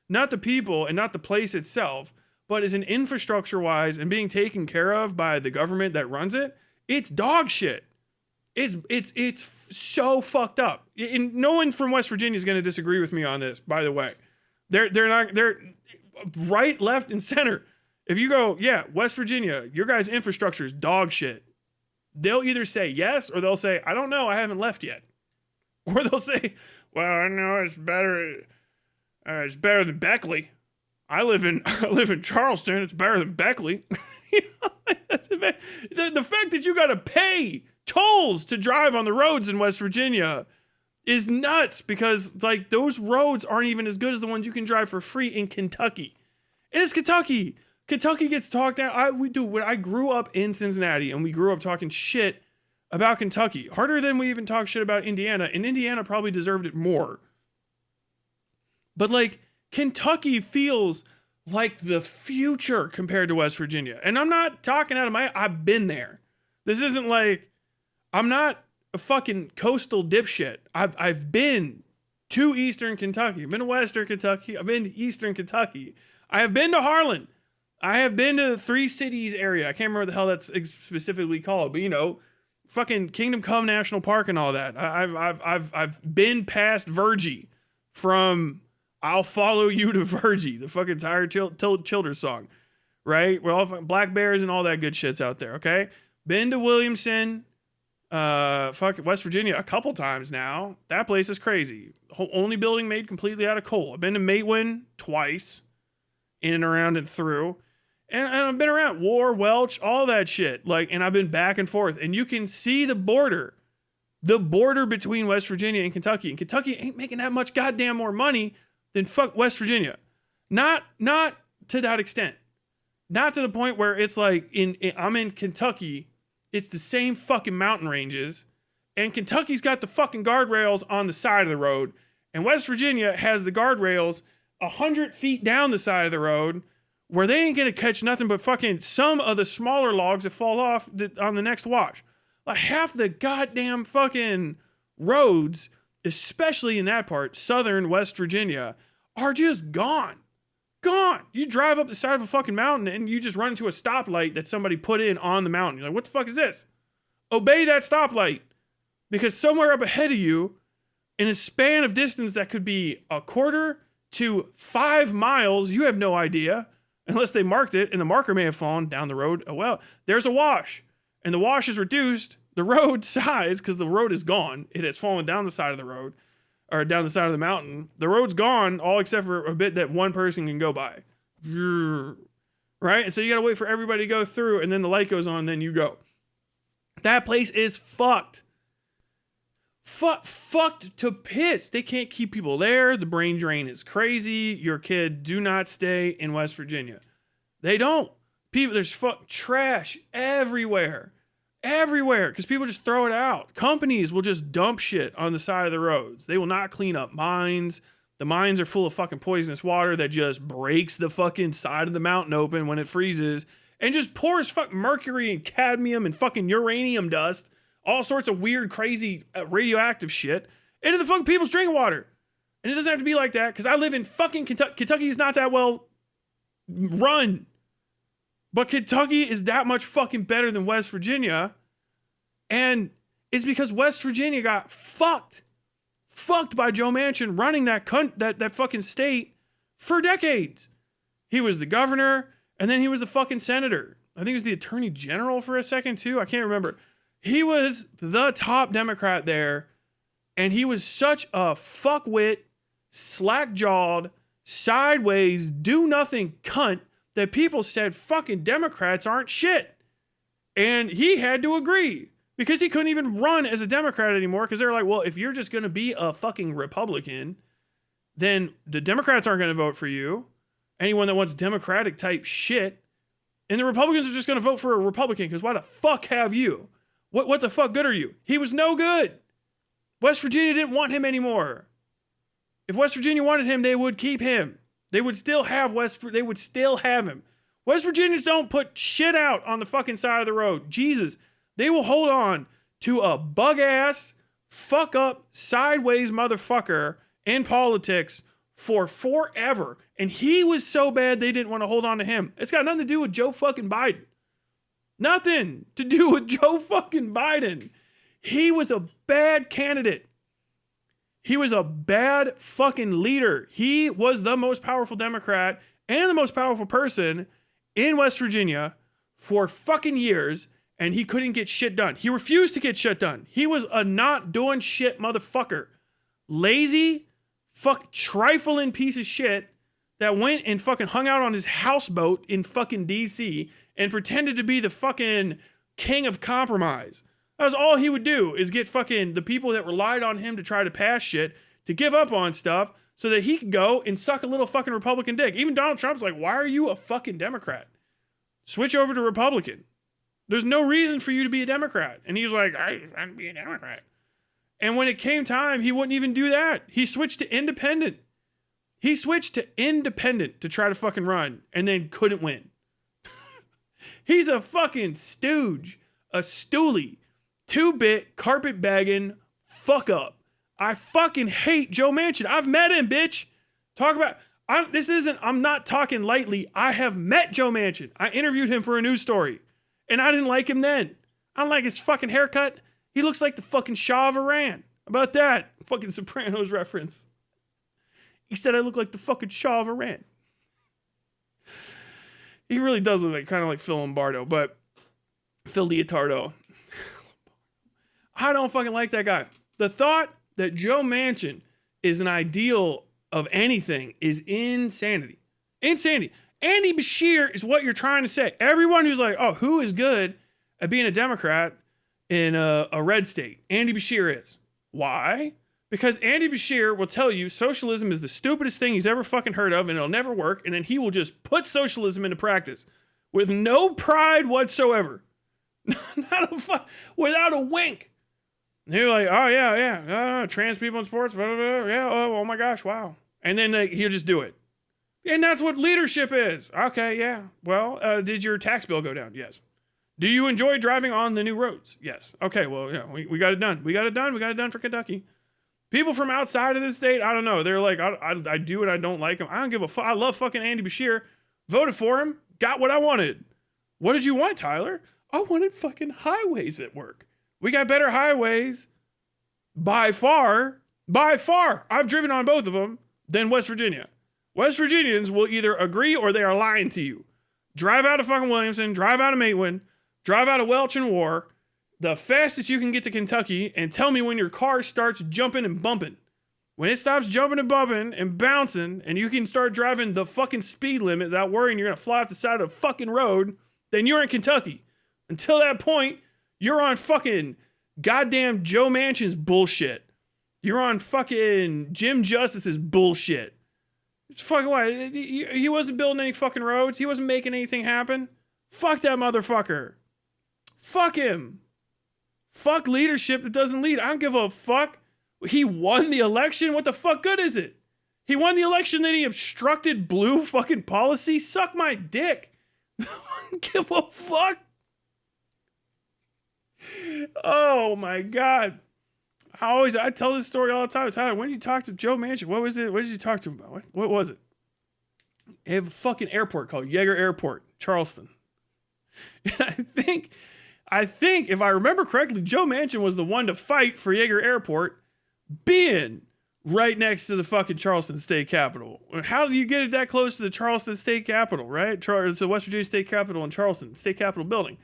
Not the people and not the place itself, but as an infrastructure-wise and being taken care of by the government that runs it, it's dog shit. It's so fucked up. And no one from West Virginia is going to disagree with me on this, by the way. They're right, left, and center. If you go, yeah, West Virginia, your guys' infrastructure is dog shit, they'll either say yes or they'll say, I don't know, I haven't left yet. Or they'll say, well, I know it's better than Beckley. I live in Charleston. It's better than Beckley. The fact that you got to pay tolls to drive on the roads in West Virginia is nuts, because like those roads aren't even as good as the ones you can drive for free in Kentucky. And it's Kentucky. Kentucky gets talked down. I grew up in Cincinnati and we grew up talking shit about Kentucky. Harder than we even talk shit about Indiana. And Indiana probably deserved it more. But like Kentucky feels like the future compared to West Virginia. And I'm not talking out of I've been there. This isn't like, I'm not a fucking coastal dipshit. I've been to Eastern Kentucky. I've been to Western Kentucky. I've been to Eastern Kentucky. I have been to Harlan. I have been to the Three Cities area. I can't remember the hell that's specifically called, but you know, fucking Kingdom Come National Park and all that. I've been past Virgie from I'll Follow You to Virgie, the fucking Tired Childers song, right? We're all Black Bears and all that good shit's out there, okay? Been to Williamson, West Virginia a couple times now. That place is crazy. Only building made completely out of coal. I've been to Matewan twice, in and around and through. And I've been around War, Welch, all that shit. Like, and I've been back and forth. And you can see the border between West Virginia and Kentucky. And Kentucky ain't making that much goddamn more money than fuck West Virginia. Not to that extent. Not to the point where it's like I'm in Kentucky. It's the same fucking mountain ranges. And Kentucky's got the fucking guardrails on the side of the road. And West Virginia has the guardrails 100 feet down the side of the road, where they ain't gonna catch nothing but fucking some of the smaller logs that fall off on the next wash. Like half the goddamn fucking roads, especially in that part, southern West Virginia, are just gone. Gone. You drive up the side of a fucking mountain and you just run into a stoplight that somebody put in on the mountain. You're like, what the fuck is this? Obey that stoplight. Because somewhere up ahead of you, in a span of distance that could be a quarter to 5 miles, you have no idea, unless they marked it, and the marker may have fallen down the road. Oh, well, there's a wash, and the wash has reduced the road size because the road is gone. It has fallen down the side of the road, or down the side of the mountain. The road's gone, all except for a bit that one person can go by. Right? And so you got to wait for everybody to go through, and then the light goes on, and then you go. That place is fucked. Fucked to piss. They can't keep people there. The brain drain is crazy. Your kid do not stay in West Virginia. They don't. People, there's trash everywhere. Everywhere. Because people just throw it out. Companies will just dump shit on the side of the roads. They will not clean up mines. The mines are full of fucking poisonous water that just breaks the fucking side of the mountain open when it freezes and just pours fucking mercury and cadmium and fucking uranium dust, all sorts of weird, crazy, radioactive shit into the fucking people's drinking water. And it doesn't have to be like that, because I live in fucking Kentucky. Kentucky is not that well run. But Kentucky is that much fucking better than West Virginia. And it's because West Virginia got fucked by Joe Manchin running that fucking state for decades. He was the governor, and then he was the fucking senator. I think he was the attorney general for a second, too. I can't remember. He was the top Democrat there, and he was such a fuckwit slack-jawed, sideways, do-nothing cunt that people said fucking Democrats aren't shit. And he had to agree because he couldn't even run as a Democrat anymore because they're like, well, if you're just going to be a fucking Republican, then the Democrats aren't going to vote for you. Anyone that wants Democratic type shit. And the Republicans are just going to vote for a Republican because why the fuck have you? What the fuck good are you? He was no good. West Virginia didn't want him anymore. If West Virginia wanted him, they would keep him. They would still have him. West Virginians don't put shit out on the fucking side of the road. Jesus. They will hold on to a bug-ass, fuck-up, sideways motherfucker in politics for forever. And he was so bad they didn't want to hold on to him. It's got nothing to do with Joe fucking Biden. Nothing to do with Joe fucking Biden. He was a bad candidate. He was a bad fucking leader. He was the most powerful Democrat and the most powerful person in West Virginia for fucking years, and he couldn't get shit done. He refused to get shit done. He was a not doing shit motherfucker. Lazy, trifling piece of shit that went and fucking hung out on his houseboat in fucking DC and pretended to be the fucking king of compromise. That was all he would do, is get fucking the people that relied on him to try to pass shit to give up on stuff so that he could go and suck a little fucking Republican dick. Even Donald Trump's like, why are you a fucking Democrat? Switch over to Republican. There's no reason for you to be a Democrat. And he was like, I just want to be a Democrat. And when it came time, he wouldn't even do that. He switched to independent. He switched to independent to try to fucking run and then couldn't win. He's a fucking stooge, a stoolie, 2-bit carpet bagging fuck up. I fucking hate Joe Manchin. I've met him, bitch. Talk about, I'm not talking lightly. I have met Joe Manchin. I interviewed him for a news story and I didn't like him then. I don't like his fucking haircut. He looks like the fucking Shah of Iran. How about that? Fucking Sopranos reference. He said I look like the fucking Shah of Iran. He really does look like kind of like Phil Lombardo, but Phil Leotardo. I don't fucking like that guy. The thought that Joe Manchin is an ideal of anything is insanity. Insanity. Andy Beshear is what you're trying to say. Everyone who's like, oh, who is good at being a Democrat in a red state? Andy Beshear is. Why? Because Andy Beshear will tell you socialism is the stupidest thing he's ever fucking heard of and it'll never work. And then he will just put socialism into practice with no pride whatsoever. Without a wink. And you're like, oh, yeah. Trans people in sports. Blah, blah, blah. Yeah. Oh, my gosh. Wow. And then he'll just do it. And that's what leadership is. Okay. Yeah. Well, did your tax bill go down? Yes. Do you enjoy driving on the new roads? Yes. Okay. Well, yeah, we got it done. We got it done for Kentucky. People from outside of the state, I don't know. They're like, I do and I don't like him. I don't give a fuck. I love fucking Andy Beshear. Voted for him. Got what I wanted. What did you want, Tyler? I wanted fucking highways at work. We got better highways by far. I've driven on both of them than West Virginia. West Virginians will either agree or they are lying to you. Drive out of fucking Williamson. Drive out of Matewan. Drive out of Welch and War. The fastest you can get to Kentucky and tell me when your car starts jumping and bumping. When it stops jumping and bumping and bouncing and you can start driving the fucking speed limit without worrying you're going to fly off the side of the fucking road, then you're in Kentucky. Until that point, you're on fucking goddamn Joe Manchin's bullshit. You're on fucking Jim Justice's bullshit. It's fucking what? He wasn't building any fucking roads. He wasn't making anything happen. Fuck that motherfucker. Fuck him. Fuck leadership that doesn't lead. I don't give a fuck. He won the election. What the fuck good is it? He won the election, then he obstructed blue fucking policy. Suck my dick. I don't give a fuck. Oh my God. I tell this story all the time. Tyler, when did you talk to Joe Manchin? What was it? What did you talk to him about? What was it? They have a fucking airport called Yeager Airport, Charleston. And I think, if I remember correctly, Joe Manchin was the one to fight for Yeager Airport being right next to the fucking Charleston State Capitol. How do you get it that close to the Charleston State Capitol, right? It's the West Virginia State Capitol in Charleston, State Capitol building.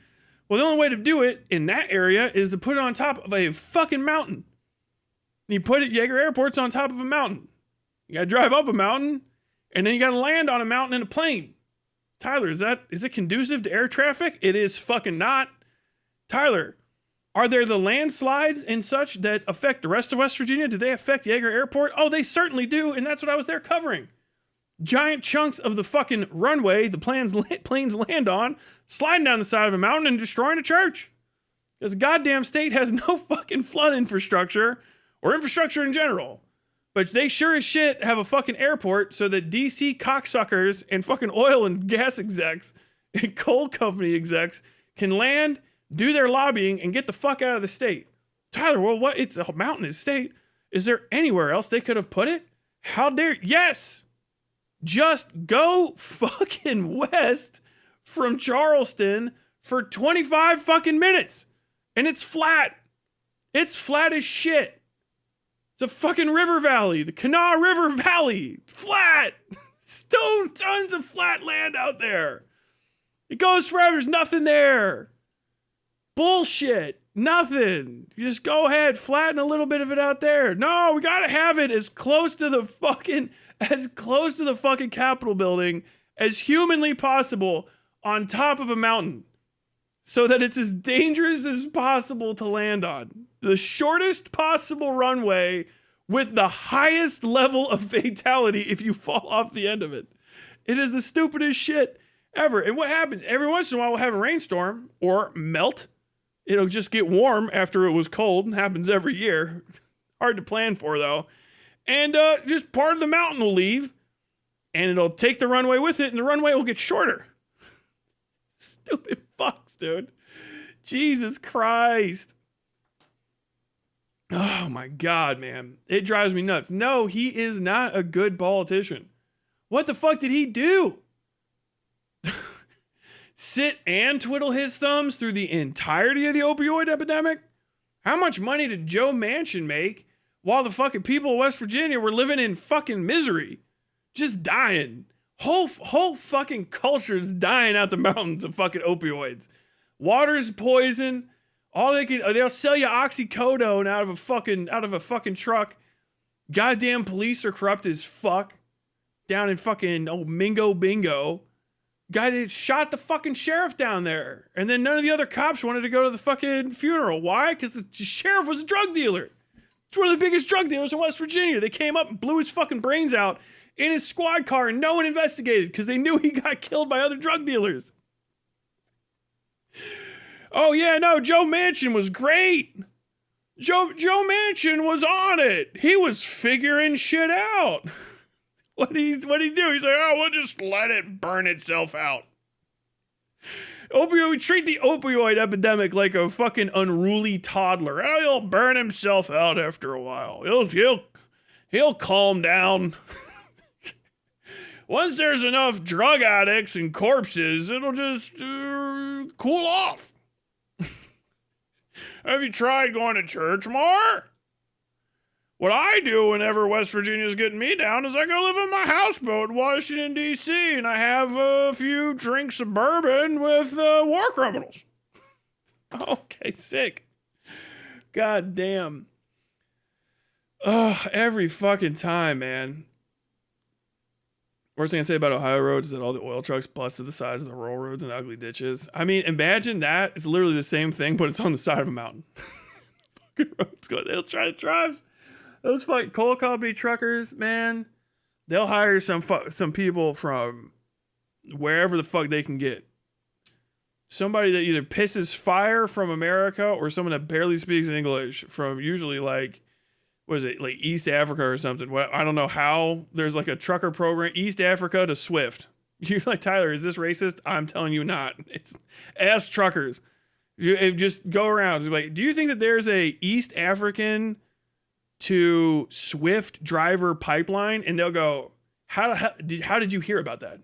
Well, the only way to do it in that area is to put it on top of a fucking mountain. You put it, Yeager Airport's on top of a mountain. You got to drive up a mountain, and then you got to land on a mountain in a plane. Tyler, is it conducive to air traffic? It is fucking not. Tyler, are there the landslides and such that affect the rest of West Virginia? Do they affect Yeager Airport? Oh, they certainly do, and that's what I was there covering. Giant chunks of the fucking runway the planes land on, sliding down the side of a mountain and destroying a church. Because the goddamn state has no fucking flood infrastructure, or infrastructure in general. But they sure as shit have a fucking airport so that DC cocksuckers and fucking oil and gas execs and coal company execs can land, do their lobbying, and get the fuck out of the state. Tyler, well, what? It's a mountainous state. Is there anywhere else they could have put it? How dare? Yes! Just go fucking west from Charleston for 25 fucking minutes. And it's flat. It's flat as shit. It's a fucking river valley. The Kanawha River Valley. Flat. Tons of flat land out there. It goes forever. There's nothing there. Bullshit. Nothing. You just go ahead, flatten a little bit of it out there. No, we gotta have it as close to the fucking Capitol building as humanly possible on top of a mountain so that it's as dangerous as possible to land on. The shortest possible runway with the highest level of fatality if you fall off the end of it. It is the stupidest shit ever. And what happens? Every once in a while we'll have a rainstorm or melt. It'll just get warm after it was cold. It happens every year. Hard to plan for though. And just part of the mountain will leave and it'll take the runway with it and the runway will get shorter. Stupid fucks, dude. Jesus Christ. Oh my God, man. It drives me nuts. No, he is not a good politician. What the fuck did he do? Sit and twiddle his thumbs through the entirety of the opioid epidemic? How much money did Joe Manchin make while the fucking people of West Virginia were living in fucking misery? Just dying. Whole fucking cultures dying out the mountains of fucking opioids. Water's poison. They'll sell you oxycodone out of a fucking truck. Goddamn police are corrupt as fuck. Down in fucking Mingo Bingo. Guy that shot the fucking sheriff down there. And then none of the other cops wanted to go to the fucking funeral. Why? Because the sheriff was a drug dealer. It's one of the biggest drug dealers in West Virginia. They came up and blew his fucking brains out in his squad car and no one investigated because they knew he got killed by other drug dealers. Oh yeah, no, Joe Manchin was great. Joe Manchin was on it. He was figuring shit out. What'd he do? He's like, oh, we'll just let it burn itself out. We treat the opioid epidemic like a fucking unruly toddler. Oh, he'll burn himself out after a while. He'll calm down. Once there's enough drug addicts and corpses, it'll just cool off. Have you tried going to church more? What I do whenever West Virginia's getting me down is I go live in my houseboat in Washington, D.C., and I have a few drinks of bourbon with war criminals. Okay, sick. God damn. Every fucking time, man. Worst thing I can say about Ohio roads is that all the oil trucks busted the sides of the rural roads and ugly ditches. I mean, imagine that. It's literally the same thing, but it's on the side of a mountain. They'll try to drive. Those fucking coal company truckers, man, they'll hire some people from wherever the fuck they can get. Somebody that either pisses fire from America or someone that barely speaks English from usually like East Africa or something. Well, I don't know how. There's like a trucker program, East Africa to Swift. You're like, Tyler, is this racist? I'm telling you not. It's ask truckers. You just go around. It's like, do you think that there's a East African to Swift driver pipeline? And they'll go, how did you hear about that?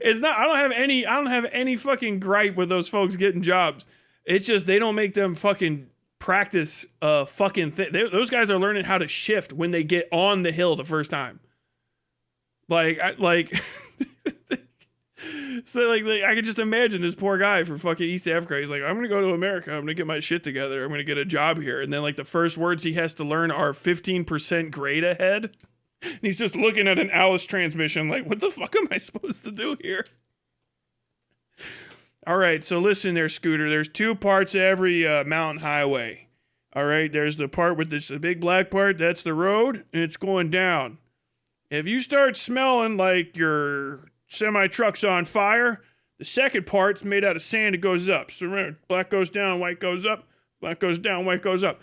It's not, I don't have any fucking gripe with those folks getting jobs. It's just, they don't make them fucking practice fucking thing. Those guys are learning how to shift when they get on the hill the first time. So like I could just imagine this poor guy from fucking East Africa. He's like, I'm gonna go to America. I'm gonna get my shit together. I'm gonna get a job here. And then like the first words he has to learn are 15% grade ahead. And he's just looking at an Alice transmission like, what the fuck am I supposed to do here? All right, so listen there, Scooter. There's two parts of every mountain highway. All right, there's the part with the big black part. That's the road, and it's going down. If you start smelling like your semi-truck's on fire, the second part's made out of sand. It goes up. So remember, black goes down, white goes up. Black goes down, white goes up.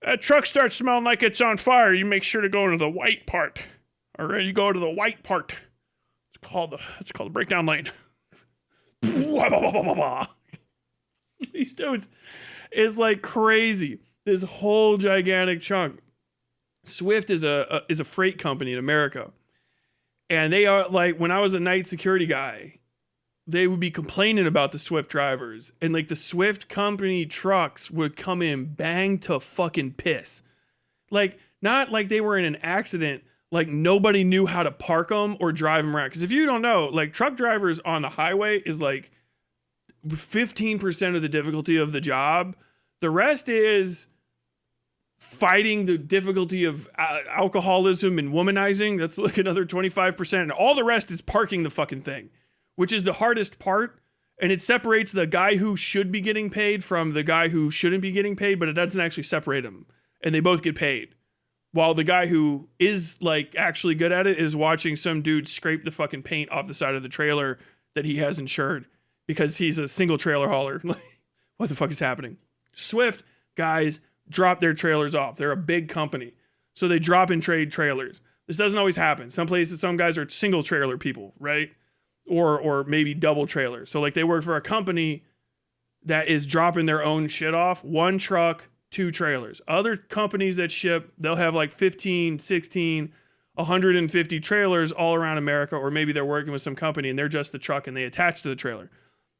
That truck starts smelling like it's on fire. You make sure to go into the white part. All right, you go to the white part. It's called the breakdown lane. These dudes is like crazy. This whole gigantic chunk. Swift is a freight company in America, and they are like, when I was a night security guy, they would be complaining about the Swift drivers, and like the Swift company trucks would come in bang to fucking piss, like not like they were in an accident. Like nobody knew how to park them or drive them around. Because if you don't know, like truck drivers on the highway is like 15% of the difficulty of the job. The rest is fighting the difficulty of alcoholism and womanizing. That's like another 25%. And all the rest is parking the fucking thing, which is the hardest part. And it separates the guy who should be getting paid from the guy who shouldn't be getting paid, but it doesn't actually separate them. And they both get paid. While the guy who is like actually good at it is watching some dude scrape the fucking paint off the side of the trailer that he has insured because he's a single trailer hauler. What the fuck is happening? Swift guys drop their trailers off. They're a big company. So they drop and trade trailers. This doesn't always happen. Some places, some guys are single trailer people, right? Or maybe double trailer. So like they work for a company that is dropping their own shit off. One truck, 2 trailers. Other companies that ship, they'll have like 15, 16, 150 trailers all around America, or maybe they're working with some company and they're just the truck and they attach to the trailer.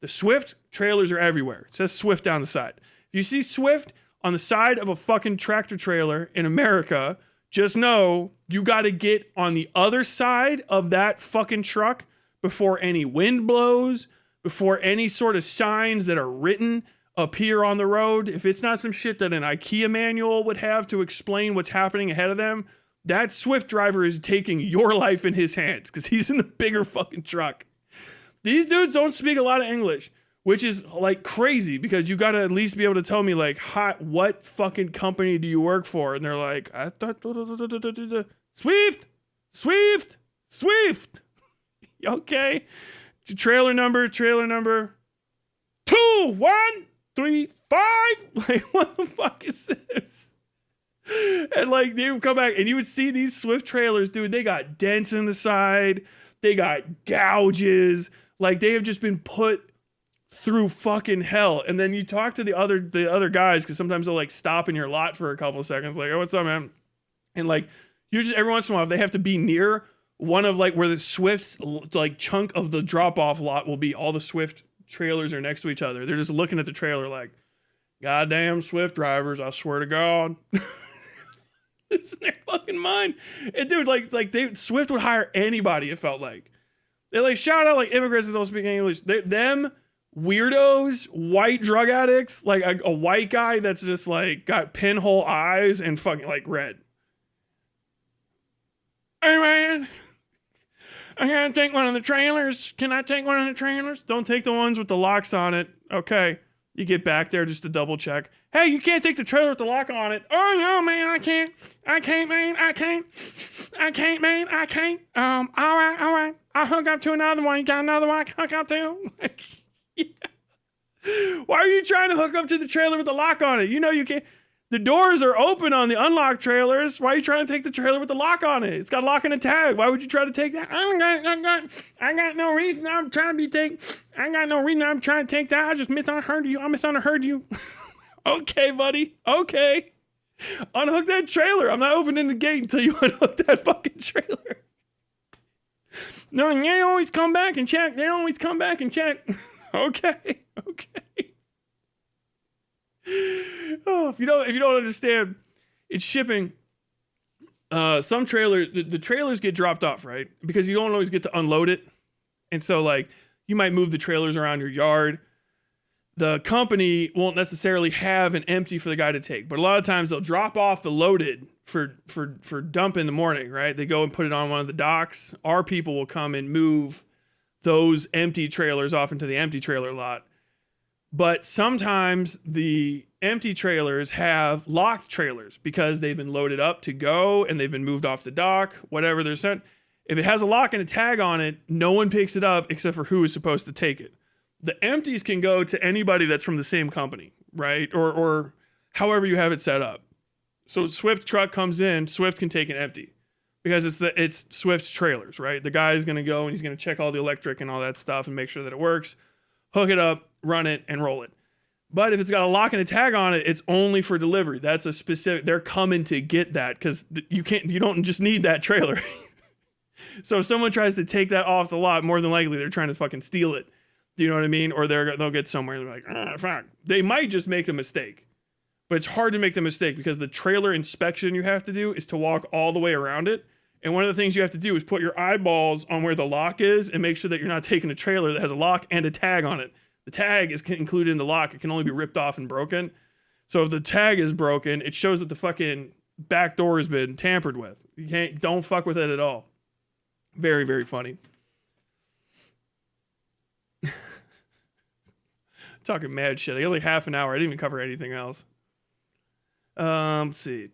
The Swift trailers are everywhere. It says Swift down the side. If you see Swift on the side of a fucking tractor trailer in America, just know you got to get on the other side of that fucking truck before any wind blows, before any sort of signs that are written appear on the road. If it's not some shit that an IKEA manual would have to explain what's happening ahead of them, that Swift driver is taking your life in his hands because he's in the bigger fucking truck. These dudes don't speak a lot of English, which is like crazy because you got to at least be able to tell me like, what fucking company do you work for? And they're like, I thought Swift. Okay. Trailer number 2135. Like, what the fuck is this? And like they would come back and you would see these Swift trailers, dude. They got dents in the side, they got gouges, like they have just been put through fucking hell. And then you talk to the other guys, because sometimes they'll like stop in your lot for a couple of seconds, like, oh, what's up, man? And like you just every once in a while they have to be near one of like where the Swift's like chunk of the drop-off lot will be. All the Swift trailers are next to each other. They're just looking at the trailer like, goddamn Swift drivers, I swear to God. It's in their fucking mind. And dude, like Swift would hire anybody, it felt like. They like shout out like immigrants that don't speak English. Them weirdos, white drug addicts, like a white guy that's just like got pinhole eyes and fucking like red. Hey man, I gotta take one of the trailers. Can I take one of the trailers? Don't take the ones with the locks on it. Okay. You get back there just to double check. Hey, you can't take the trailer with the lock on it. Oh no, man, I can't, man, I can't. All right. I'll hook up to another one. You got another one I can hook up to? Yeah. Why are you trying to hook up to the trailer with the lock on it? You know you can't. The doors are open on the unlocked trailers. Why are you trying to take the trailer with the lock on it? It's got a lock and a tag. Why would you try to take that? I got no reason I'm trying to take that. I just misunderstood you. Okay, buddy. Okay. Unhook that trailer. I'm not opening the gate until you unhook that fucking trailer. No, they always come back and check. Okay. Oh, if you don't understand, it's shipping. Some trailer, the trailers get dropped off, right? Because you don't always get to unload it. And so like You might move the trailers around your yard. The company won't necessarily have an empty for the guy to take, but a lot of times they'll drop off the loaded for dump in the morning, right? They go and put it on one of the docks. Our people will come and move those empty trailers off into the empty trailer lot. But sometimes the empty trailers have locked trailers because they've been loaded up to go and they've been moved off the dock, whatever. If it has a lock and a tag on it, no one picks it up except for who is supposed to take it. The empties can go to anybody that's from the same company, right? Or however you have it set up. So Swift truck comes in, Swift can take an empty because it's Swift's trailers, right? The guy is going to go and he's going to check all the electric and all that stuff and make sure that it works, hook it up, run it, and roll it. But if it's got a lock and a tag on it, it's only for delivery. That's a specific, they're coming to get that because you don't just need that trailer. So if someone tries to take that off the lot, more than likely they're trying to fucking steal it. Do you know what I mean? Or they'll get somewhere and they're like, fuck. They might just make the mistake. But it's hard to make the mistake because the trailer inspection you have to do is to walk all the way around it. And one of the things you have to do is put your eyeballs on where the lock is and make sure that you're not taking a trailer that has a lock and a tag on it. The tag is included in the lock. It can only be ripped off and broken. So if the tag is broken, it shows that the fucking back door has been tampered with. Don't fuck with it at all. Very, very funny. Talking mad shit. I only half an hour. I didn't even cover anything else. Let's see.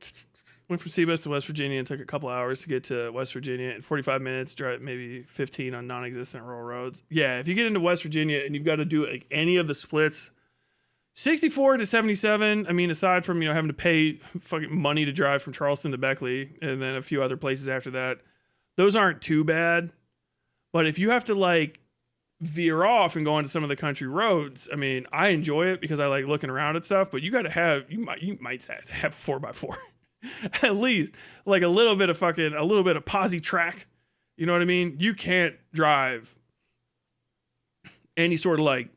Went from Seabus to West Virginia and took a couple hours to get to West Virginia. In 45 minutes, drive maybe 15 on non-existent rural roads. Yeah, if you get into West Virginia and you've got to do like any of the splits, 64 to 77. I mean, aside from having to pay fucking money to drive from Charleston to Beckley and then a few other places after that, those aren't too bad. But if you have to like veer off and go onto some of the country roads, I mean, I enjoy it because I like looking around at stuff, but you might have to have a 4x4 at least, like a little bit of posi track. You know what I mean? You can't drive any sort of like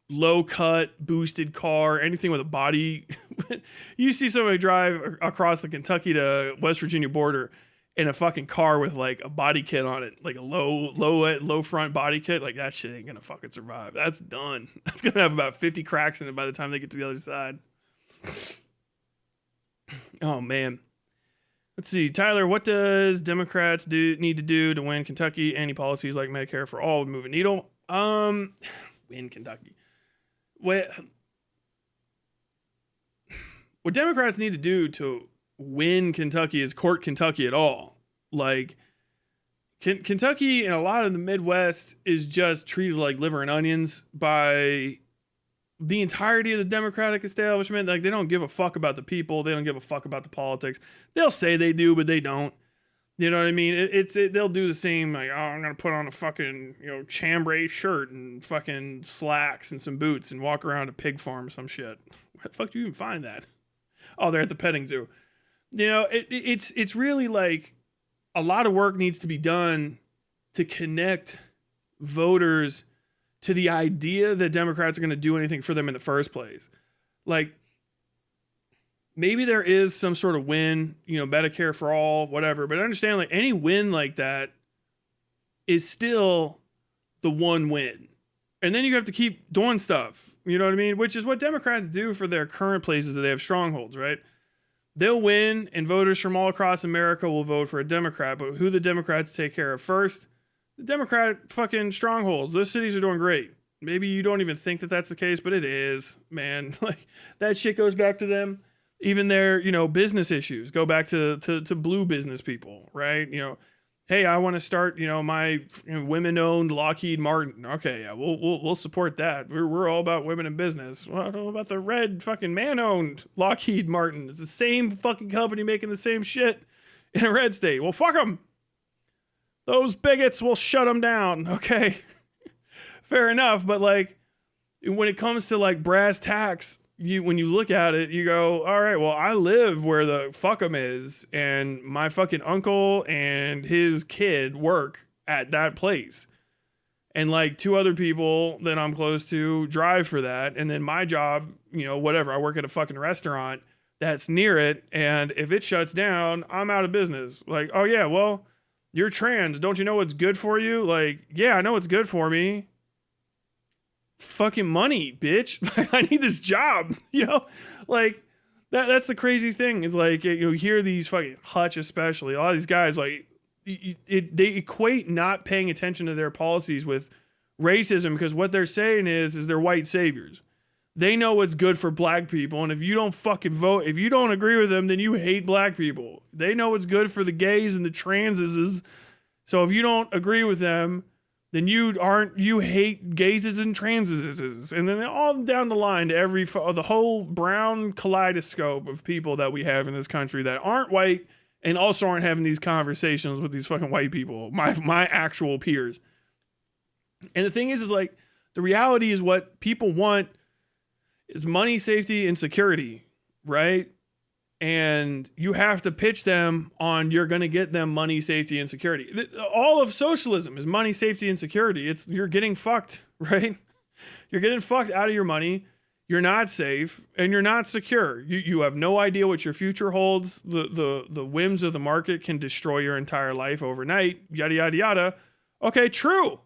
low cut boosted car, anything with a body. You see somebody drive across the Kentucky to West Virginia border in a fucking car with like a body kit on it, like a low front body kit, like that shit ain't gonna fucking survive. That's done. That's gonna have about 50 cracks in it by the time they get to the other side. Oh man. Let's see, Tyler, what does Democrats need to do to win Kentucky? Any policies like Medicare for all would move a needle? Win Kentucky. What Democrats need to do to win Kentucky is court Kentucky at all. Like Kentucky and a lot of the Midwest is just treated like liver and onions by the entirety of the Democratic establishment. Like they don't give a fuck about the people. They don't give a fuck about the politics. They'll say they do, but they don't. You know what I mean? They'll do the same. Like, oh, I'm gonna put on a fucking chambray shirt and fucking slacks and some boots and walk around a pig farm or some shit. Where the fuck do you even find that? Oh, they're at the petting zoo. It's really like a lot of work needs to be done to connect voters to the idea that Democrats are going to do anything for them in the first place. Like maybe there is some sort of win, Medicare for all, whatever, but I understand like any win like that is still the one win. And then you have to keep doing stuff, you know what I mean? Which is what Democrats do for their current places that they have strongholds, right? They'll win, and voters from all across America will vote for a Democrat. But who the Democrats take care of first? The Democrat fucking strongholds. Those cities are doing great. Maybe you don't even think that that's the case, but it is, man. Like that shit goes back to them. Even their, business issues go back to blue business people, right? Hey, I want to start, my women-owned Lockheed Martin. Okay, yeah, we'll support that. We're all about women in business. What about the red fucking man-owned Lockheed Martin? It's the same fucking company making the same shit in a red state. Well, fuck them. Those bigots will shut them down. Okay, fair enough. But like, when it comes to like brass tacks, when you look at it, you go, all right, well, I live where the fuck 'em is, and my fucking uncle and his kid work at that place. And like two other people that I'm close to drive for that. And then my job, whatever, I work at a fucking restaurant that's near it. And if it shuts down, I'm out of business. Like, oh yeah, well, you're trans. Don't you know what's good for you? Like, yeah, I know what's good for me. fucking money, bitch. I need this job, you know? Like, that's the crazy thing is like, you hear these fucking Hutch, especially, a lot of these guys, like, they equate not paying attention to their policies with racism because what they're saying is they're white saviors. They know what's good for black people, and if you don't fucking vote, if you don't agree with them, then you hate black people. They know what's good for the gays and the transes. So if you don't agree with them, then you hate gays and transes. And then all down the line to the whole brown kaleidoscope of people that we have in this country that aren't white and also aren't having these conversations with these fucking white people, my actual peers. And the thing is like, the reality is what people want is money, safety, and security, right? And you have to pitch them on you're going to get them money, safety, and security. All of socialism is money, safety, and security. You're getting fucked, right? You're getting fucked out of your money. You're not safe, and you're not secure. You have no idea what your future holds. The whims of the market can destroy your entire life overnight, yada, yada, yada. Okay, true.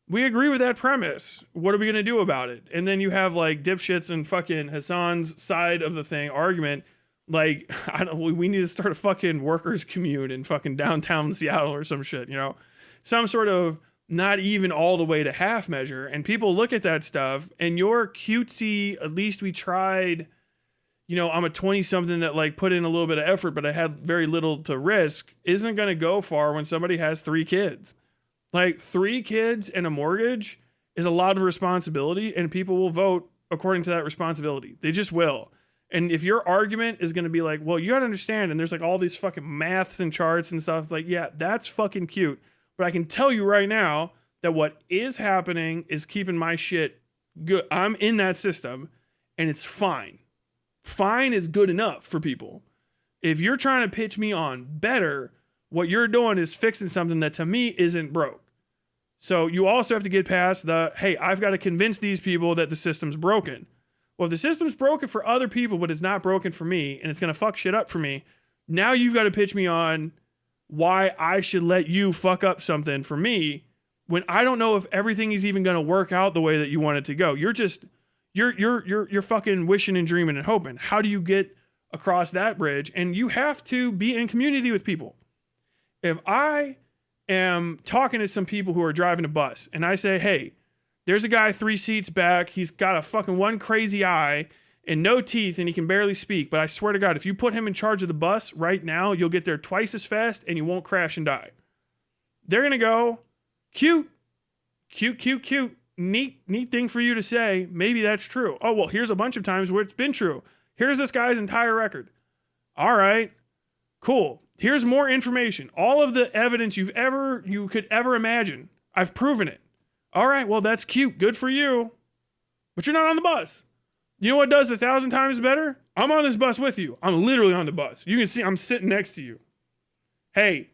We agree with that premise. What are we going to do about it? And then you have like dipshits and fucking Hassan's side of the thing argument. Like, we need to start a fucking workers commune in fucking downtown Seattle or some shit, you know? Some sort of not even all the way to half measure. And people look at that stuff and your cutesy, at least we tried, you know, I'm a 20 something that like put in a little bit of effort, but I had very little to risk, isn't going to go far when somebody has 3 kids. Like 3 kids and a mortgage is a lot of responsibility, and people will vote according to that responsibility. They just will. And if your argument is going to be like, well, you got to understand, and there's like all these fucking maths and charts and stuff, it's like, yeah, that's fucking cute. But I can tell you right now that what is happening is keeping my shit good. I'm in that system, and it's fine. Fine is good enough for people. If you're trying to pitch me on better, what you're doing is fixing something that to me isn't broke. So you also have to get past hey, I've got to convince these people that the system's broken. Well, if the system's broken for other people, but it's not broken for me, and it's going to fuck shit up for me, now you've got to pitch me on why I should let you fuck up something for me when I don't know if everything is even going to work out the way that you want it to go. You're fucking wishing and dreaming and hoping. How do you get across that bridge? And you have to be in community with people. If I am talking to some people who are driving a bus and I say, hey, there's a guy 3 seats back. He's got a fucking one crazy eye and no teeth and he can barely speak. But I swear to God, if you put him in charge of the bus right now, you'll get there twice as fast and you won't crash and die. They're going to go, cute, cute, cute, cute. Neat thing for you to say. Maybe that's true. Oh, well, here's a bunch of times where it's been true. Here's this guy's entire record. All right, cool. Here's more information. All of the evidence you could ever imagine. I've proven it. All right, well, that's cute. Good for you. But you're not on the bus. You know what does 1,000 times better? I'm on this bus with you. I'm literally on the bus. You can see I'm sitting next to you. Hey,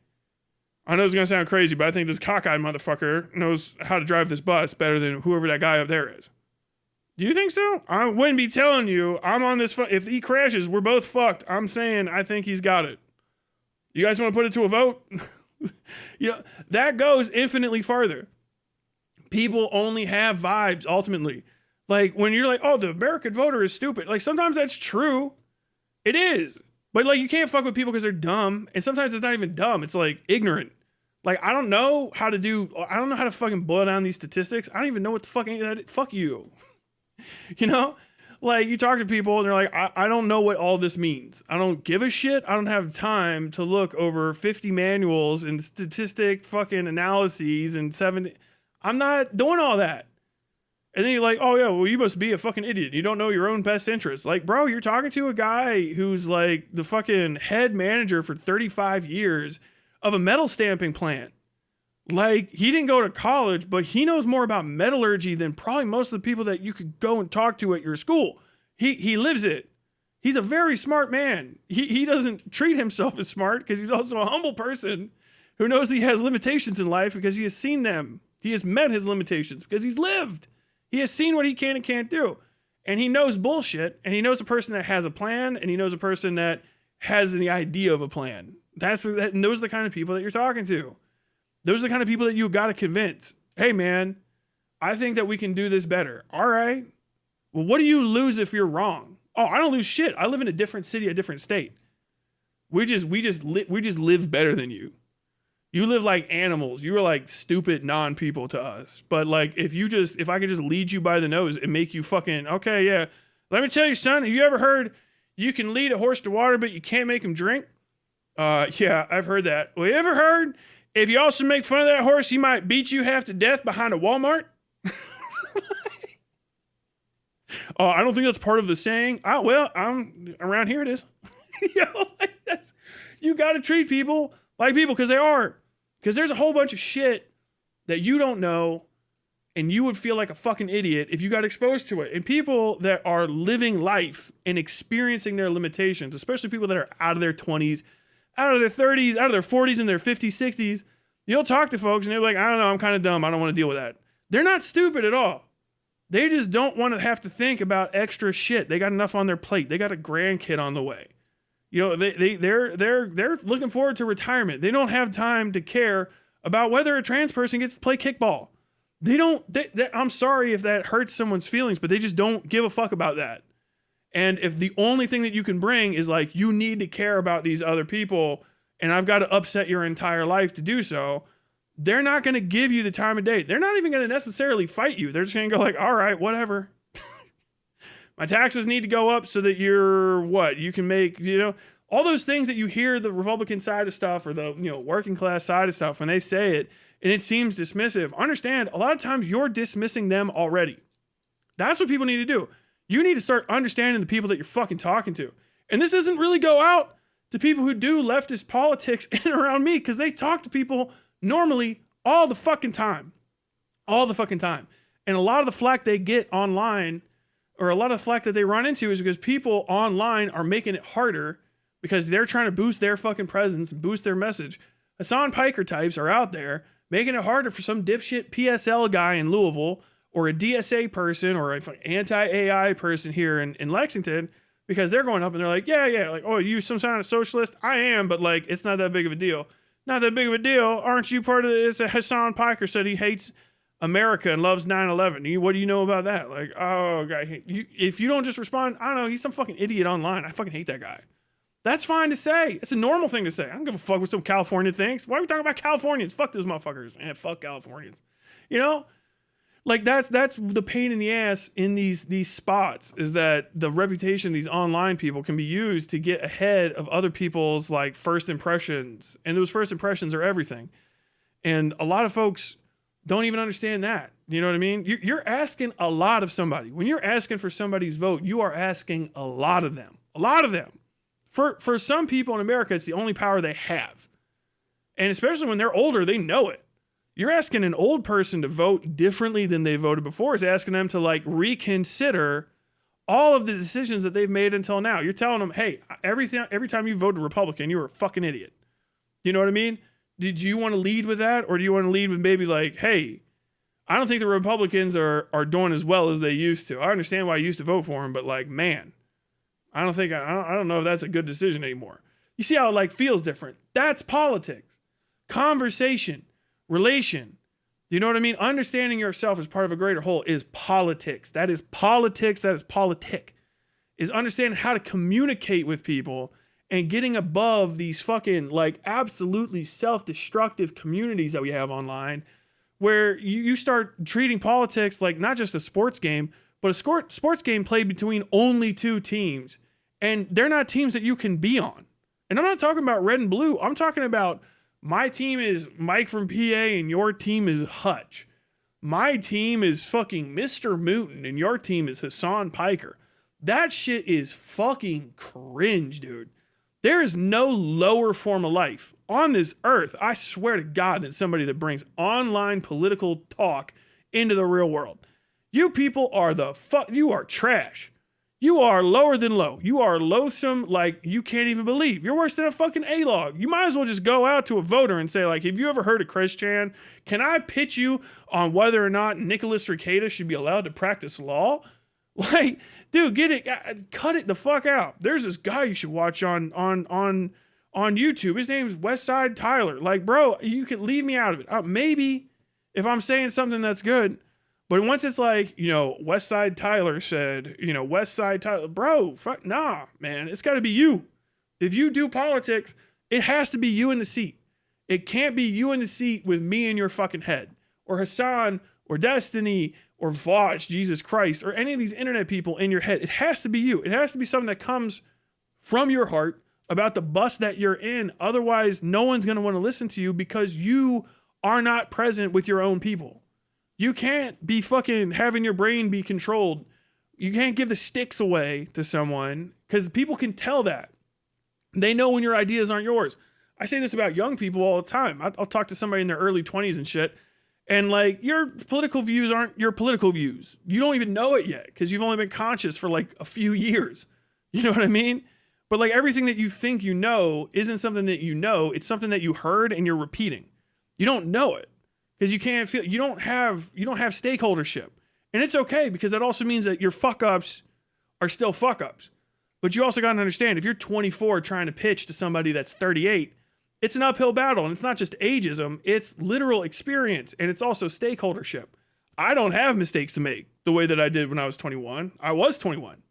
I know it's going to sound crazy, but I think this cockeyed motherfucker knows how to drive this bus better than whoever that guy up there is. Do you think so? I wouldn't be telling you I'm on this. If he crashes, we're both fucked. I'm saying I think he's got it. You guys want to put it to a vote? You know, that goes infinitely farther. People only have vibes ultimately. Like when you're like, oh, the American voter is stupid. Like sometimes that's true. It is. But like you can't fuck with people because they're dumb. And sometimes it's not even dumb. It's like ignorant. Like I don't know how to fucking boil down these statistics. I don't even know what the fuck you. You know? Like you talk to people and they're like, I don't know what all this means. I don't give a shit. I don't have time to look over 50 manuals and statistic fucking analyses and 70. I'm not doing all that. And then you're like, oh yeah, well you must be a fucking idiot. You don't know your own best interests. Like, bro, you're talking to a guy who's like the fucking head manager for 35 years of a metal stamping plant. Like, he didn't go to college, but he knows more about metallurgy than probably most of the people that you could go and talk to at your school. He lives it. He's a very smart man. He doesn't treat himself as smart because he's also a humble person who knows he has limitations in life because he has seen them. He has met his limitations because he's lived. He has seen what he can and can't do. And he knows bullshit, and he knows a person that has a plan, and he knows a person that has the idea of a plan. And those are the kind of people that you're talking to. Those are the kind of people that you got to convince. Hey, man, I think that we can do this better. All right. Well, what do you lose if you're wrong? Oh, I don't lose shit. I live in a different city, a different state. We just live better than you. You live like animals. You are like stupid non-people to us. But like, if I could just lead you by the nose and make you fucking, okay, yeah. Let me tell you, son, have you ever heard you can lead a horse to water, but you can't make him drink? Yeah, I've heard that. Well, you ever heard if you also make fun of that horse, he might beat you half to death behind a Walmart? I don't think that's part of the saying. I'm around here. It is. You got to treat people like people because they are. Because there's a whole bunch of shit that you don't know, and you would feel like a fucking idiot if you got exposed to it. And people that are living life and experiencing their limitations, especially people that are out of their 20s, out of their 30s, out of their 40s, and their 50s, 60s, you'll talk to folks and they're like, I don't know, I'm kind of dumb. I don't want to deal with that. They're not stupid at all. They just don't want to have to think about extra shit. They got enough on their plate. They got a grandkid on the way. You know, they're looking forward to retirement. They don't have time to care about whether a trans person gets to play kickball. I'm sorry if that hurts someone's feelings, but they just don't give a fuck about that. And if the only thing that you can bring is like, you need to care about these other people, and I've got to upset your entire life to do so, they're not going to give you the time of day. They're not even going to necessarily fight you. They're just going to go like, all right, whatever. My taxes need to go up so that you can make, all those things that you hear the Republican side of stuff or the, working class side of stuff when they say it, and it seems dismissive. Understand, a lot of times you're dismissing them already. That's what people need to do. You need to start understanding the people that you're fucking talking to. And this doesn't really go out to people who do leftist politics in and around me, because they talk to people normally all the fucking time. All the fucking time. And a lot of the flack they get online, or a lot of the flack that they run into, is because people online are making it harder because they're trying to boost their fucking presence and boost their message. Hassan Piker types are out there making it harder for some dipshit PSL guy in Louisville or a DSA person or an anti-AI person here in Lexington, because they're going up and they're like, yeah, like, oh, you some kind of socialist? I am, but like, it's not that big of a deal. Not that big of a deal. Aren't you part of it? It's a Hassan Piker said he hates America and loves 9/11. What do you know about that? Like, oh, guy, if you don't just respond, I don't know, he's some fucking idiot online. I fucking hate that guy. That's fine to say. It's a normal thing to say. I don't give a fuck what some California thinks. Why are we talking about Californians? Fuck those motherfuckers. Man, fuck Californians. Like that's the pain in the ass in these spots, is that the reputation of these online people can be used to get ahead of other people's like first impressions. And those first impressions are everything. And a lot of folks don't even understand that. You know what I mean? You're asking a lot of somebody. When you're asking for somebody's vote, you are asking a lot of them. A lot of them. For some people in America, it's the only power they have. And especially when they're older, they know it. You're asking an old person to vote differently than they voted before. Is asking them to like reconsider all of the decisions that they've made until now. You're telling them, hey, every time you voted Republican, you were a fucking idiot. You know what I mean? Did you want to lead with that? Or do you want to lead with maybe like, hey, I don't think the Republicans are doing as well as they used to. I understand why you used to vote for them, but like, man, I don't know if that's a good decision anymore. You see how it like feels different. That's politics. Conversation. Relation. Do you know what I mean? Understanding yourself as part of a greater whole is politics. That is politics. That is politic. Is understanding how to communicate with people and getting above these fucking like absolutely self-destructive communities that we have online, where you start treating politics like not just a sports game, but a sports game played between only two teams. And they're not teams that you can be on. And I'm not talking about red and blue. I'm talking about my team is Mike from PA and your team is Hutch. My team is fucking Mr. Mooten and your team is Hassan Piker. That shit is fucking cringe, dude. There is no lower form of life on this earth, I swear to God, than somebody that brings online political talk into the real world. You people are you are trash. You are lower than low. You are loathsome like you can't even believe. You're worse than a fucking A-log. You might as well just go out to a voter and say, like, have you ever heard of Chris Chan? Can I pitch you on whether or not Nicholas Rekieta should be allowed to practice law? Like, dude, get it, cut it the fuck out. There's this guy you should watch on YouTube. His name's Westside Tyler. Like, bro, you can leave me out of it. Maybe if I'm saying something that's good, But once it's like, West Side Tyler said, West Side Tyler, bro, fuck, nah, man, it's got to be you. If you do politics, it has to be you in the seat. It can't be you in the seat with me in your fucking head, or Hassan, or Destiny, or Vosh, Jesus Christ, or any of these internet people in your head. It has to be you. It has to be something that comes from your heart about the bus that you're in. Otherwise, no one's going to want to listen to you because you are not present with your own people. You can't be fucking having your brain be controlled. You can't give the sticks away to someone because people can tell that. They know when your ideas aren't yours. I say this about young people all the time. I'll talk to somebody in their early 20s and shit. And like, your political views aren't your political views. You don't even know it yet because you've only been conscious for like a few years. You know what I mean? But like, everything that you think you know isn't something that you know. It's something that you heard and you're repeating. You don't know it because you can't feel, you don't have stakeholdership. And it's okay because that also means that your fuck ups are still fuck ups. But you also got to understand, if you're 24 trying to pitch to somebody that's 38, it's an uphill battle. And it's not just ageism, it's literal experience. And it's also stakeholdership. I don't have mistakes to make the way that I did when I was 21. I was 21.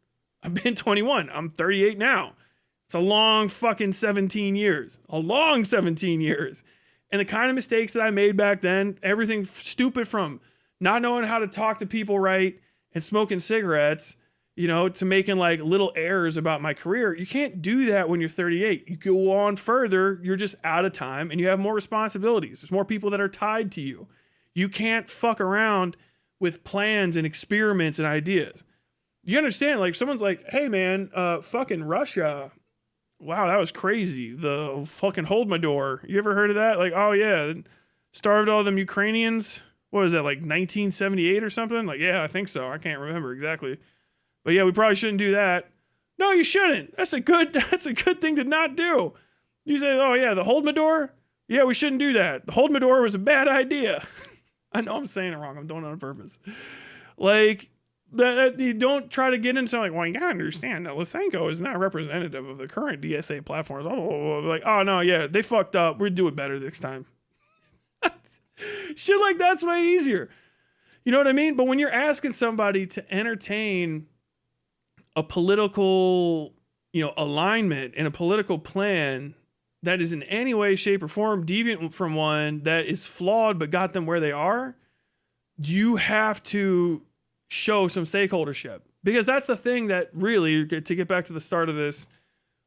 I've been 21. I'm 38 now. It's a long fucking 17 years. A long 17 years. And the kind of mistakes that I made back then, everything stupid from not knowing how to talk to people right and smoking cigarettes, to making like little errors about my career. You can't do that when you're 38. You go on further, you're just out of time and you have more responsibilities. There's more people that are tied to you. You can't fuck around with plans and experiments and ideas. You understand? Like, someone's like, hey man, fucking Russia. Wow, that was crazy. The fucking hold my door. You ever heard of that? Like, oh yeah, starved all them Ukrainians. What was that, like 1978 or something? Like, yeah, I think so. I can't remember exactly. But yeah, we probably shouldn't do that. No, you shouldn't. That's a good thing to not do. You say, oh yeah, the hold my door? Yeah, we shouldn't do that. The hold my door was a bad idea. I know I'm saying it wrong. I'm doing it on purpose. Like, that you don't try to get into something like, well, you gotta understand that Lysenko is not representative of the current DSA platforms. Oh, like, oh no, yeah, they fucked up. We'll do it better next time. Shit like that's way easier. You know what I mean? But when you're asking somebody to entertain a political, alignment and a political plan that is in any way, shape, or form deviant from one that is flawed but got them where they are, you have to show some stakeholdership. Because that's the thing that really, to get back to the start of this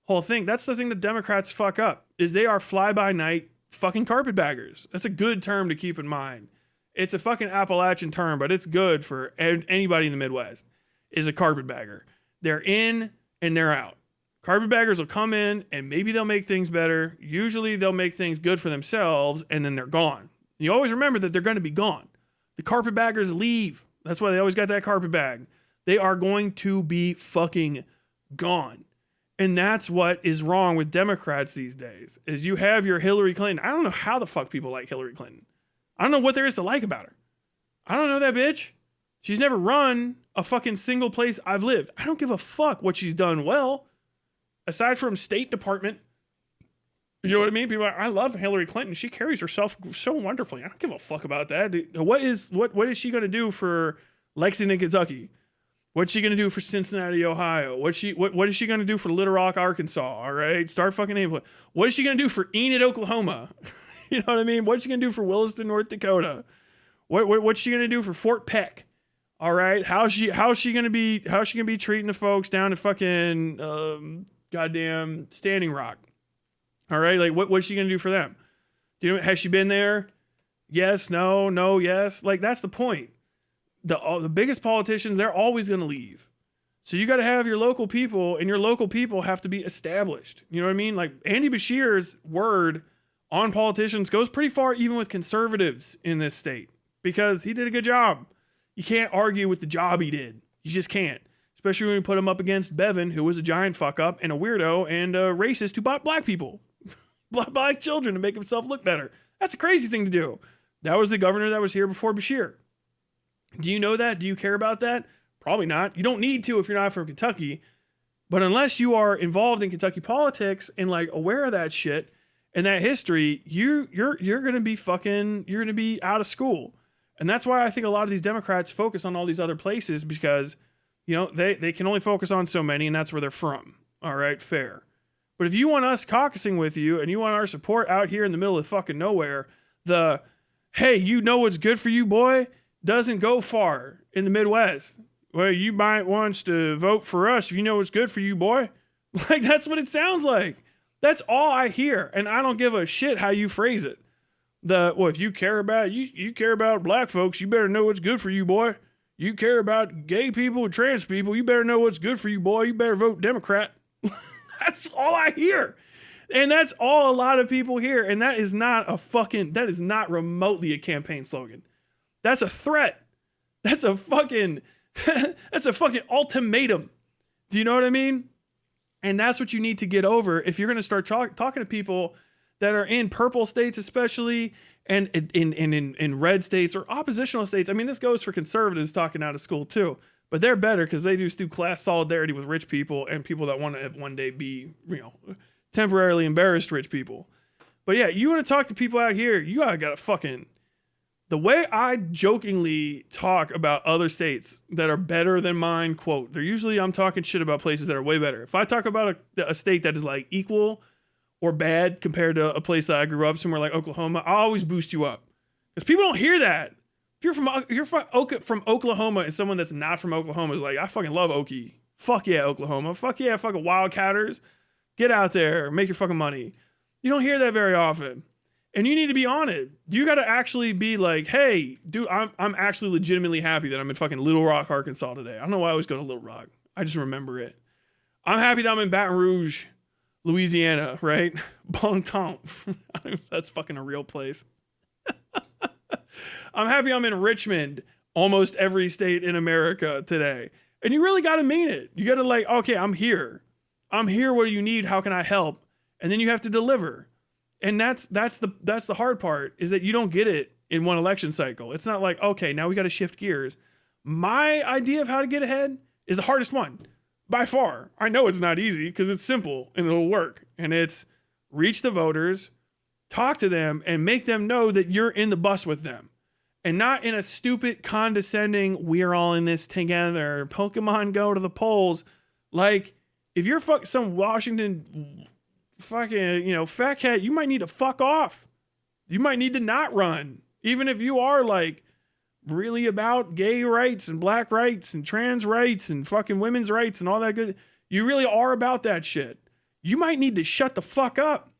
whole thing, that's the thing that Democrats fuck up, is they are fly-by-night fucking carpetbaggers. That's a good term to keep in mind. It's a fucking Appalachian term, but it's good for anybody in the Midwest, is a carpetbagger. They're in and they're out. Carpetbaggers will come in and maybe they'll make things better. Usually they'll make things good for themselves and then they're gone. You always remember that they're going to be gone. The carpetbaggers leave. That's why they always got that carpet bag. They are going to be fucking gone. And that's what is wrong with Democrats these days, is you have your Hillary Clinton. I don't know how the fuck people like Hillary Clinton. I don't know what there is to like about her. I don't know that bitch. She's never run a fucking single place I've lived. I don't give a fuck what she's done well, aside from State Department. You know what I mean? People are like, I love Hillary Clinton. She carries herself so wonderfully. I don't give a fuck about that. What is she going to do for Lexington, Kentucky? What's she going to do for Cincinnati, Ohio? What is she going to do for Little Rock, Arkansas? All right, start fucking naming. What is she going to do for Enid, Oklahoma? You know what I mean? What's she going to do for Williston, North Dakota? What's she going to do for Fort Peck? All right, how's she going to be treating the folks down at fucking goddamn Standing Rock? All right, like what's she going to do for them? Has she been there? Yes, no, yes. Like, that's the point. The biggest politicians, they're always going to leave. So you got to have your local people, and your local people have to be established. You know what I mean? Like, Andy Bashir's word on politicians goes pretty far even with conservatives in this state, because he did a good job. You can't argue with the job he did. You just can't. Especially when you put him up against Bevin, who was a giant fuck up and a weirdo and a racist who bought black people, black children to make himself look better. That's a crazy thing to do. That was the governor that was here before Bashir. Do you know that? Do you care about that? Probably not. You don't need to if you're not from Kentucky. But unless you are involved in Kentucky politics and like aware of that shit and that history, you're gonna be out of school. And that's why I think a lot of these Democrats focus on all these other places because, you know, they can only focus on so many and that's where they're from. All right, fair. But if you want us caucusing with you and you want our support out here in the middle of fucking nowhere, hey, you know what's good for you, boy, doesn't go far in the Midwest. Well, you might want to vote for us if you know what's good for you, boy. Like, that's what it sounds like. That's all I hear. And I don't give a shit how you phrase it. If you care about, you care about black folks, you better know what's good for you, boy. You care about gay people and trans people, you better know what's good for you, boy. You better vote Democrat. That's all I hear. And that's all a lot of people hear. And that is not remotely a campaign slogan. That's a threat. That's a fucking ultimatum. Do you know what I mean? And that's what you need to get over if you're going to start talking to people that are in purple states, especially, and in red states or oppositional states. I mean, this goes for conservatives talking out of school too, but they're better because they do class solidarity with rich people and people that want to one day be, you know, temporarily embarrassed rich people. But yeah, you want to talk to people out here, you gotta fucking, the way I jokingly talk about other states that are better than mine, quote, I'm talking shit about places that are way better. If I talk about a state that is like equal or bad compared to a place that I grew up, somewhere like Oklahoma, I always boost you up. Because people don't hear that. If you're from Oklahoma and someone that's not from Oklahoma is like, I fucking love Okie. Fuck yeah, Oklahoma. Fuck yeah, fucking Wildcatters. Get out there, make your fucking money. You don't hear that very often. And you need to be on it. You got to actually be like, hey, dude, I'm actually legitimately happy that I'm in fucking Little Rock, Arkansas today. I don't know why I always go to Little Rock. I just remember it. I'm happy that I'm in Baton Rouge, Louisiana, right? Bon temps. That's fucking a real place. I'm happy I'm in Richmond, almost every state in America today. And you really got to mean it. You got to like, okay, I'm here. I'm here where you need. How can I help? And then you have to deliver. And that's the hard part is that you don't get it in one election cycle. It's not like, okay, now we got to shift gears. My idea of how to get ahead is the hardest one by far. I know it's not easy because it's simple and it'll work. And it's reach the voters, talk to them, and make them know that you're in the bus with them. And not in a stupid, condescending, we're all in this together, Pokemon go to the polls. Like, if you're some Washington fucking, you know, fat cat, you might need to fuck off. You might need to not run. Even if you are like really about gay rights and black rights and trans rights and fucking women's rights and all that good. You really are about that shit. You might need to shut the fuck up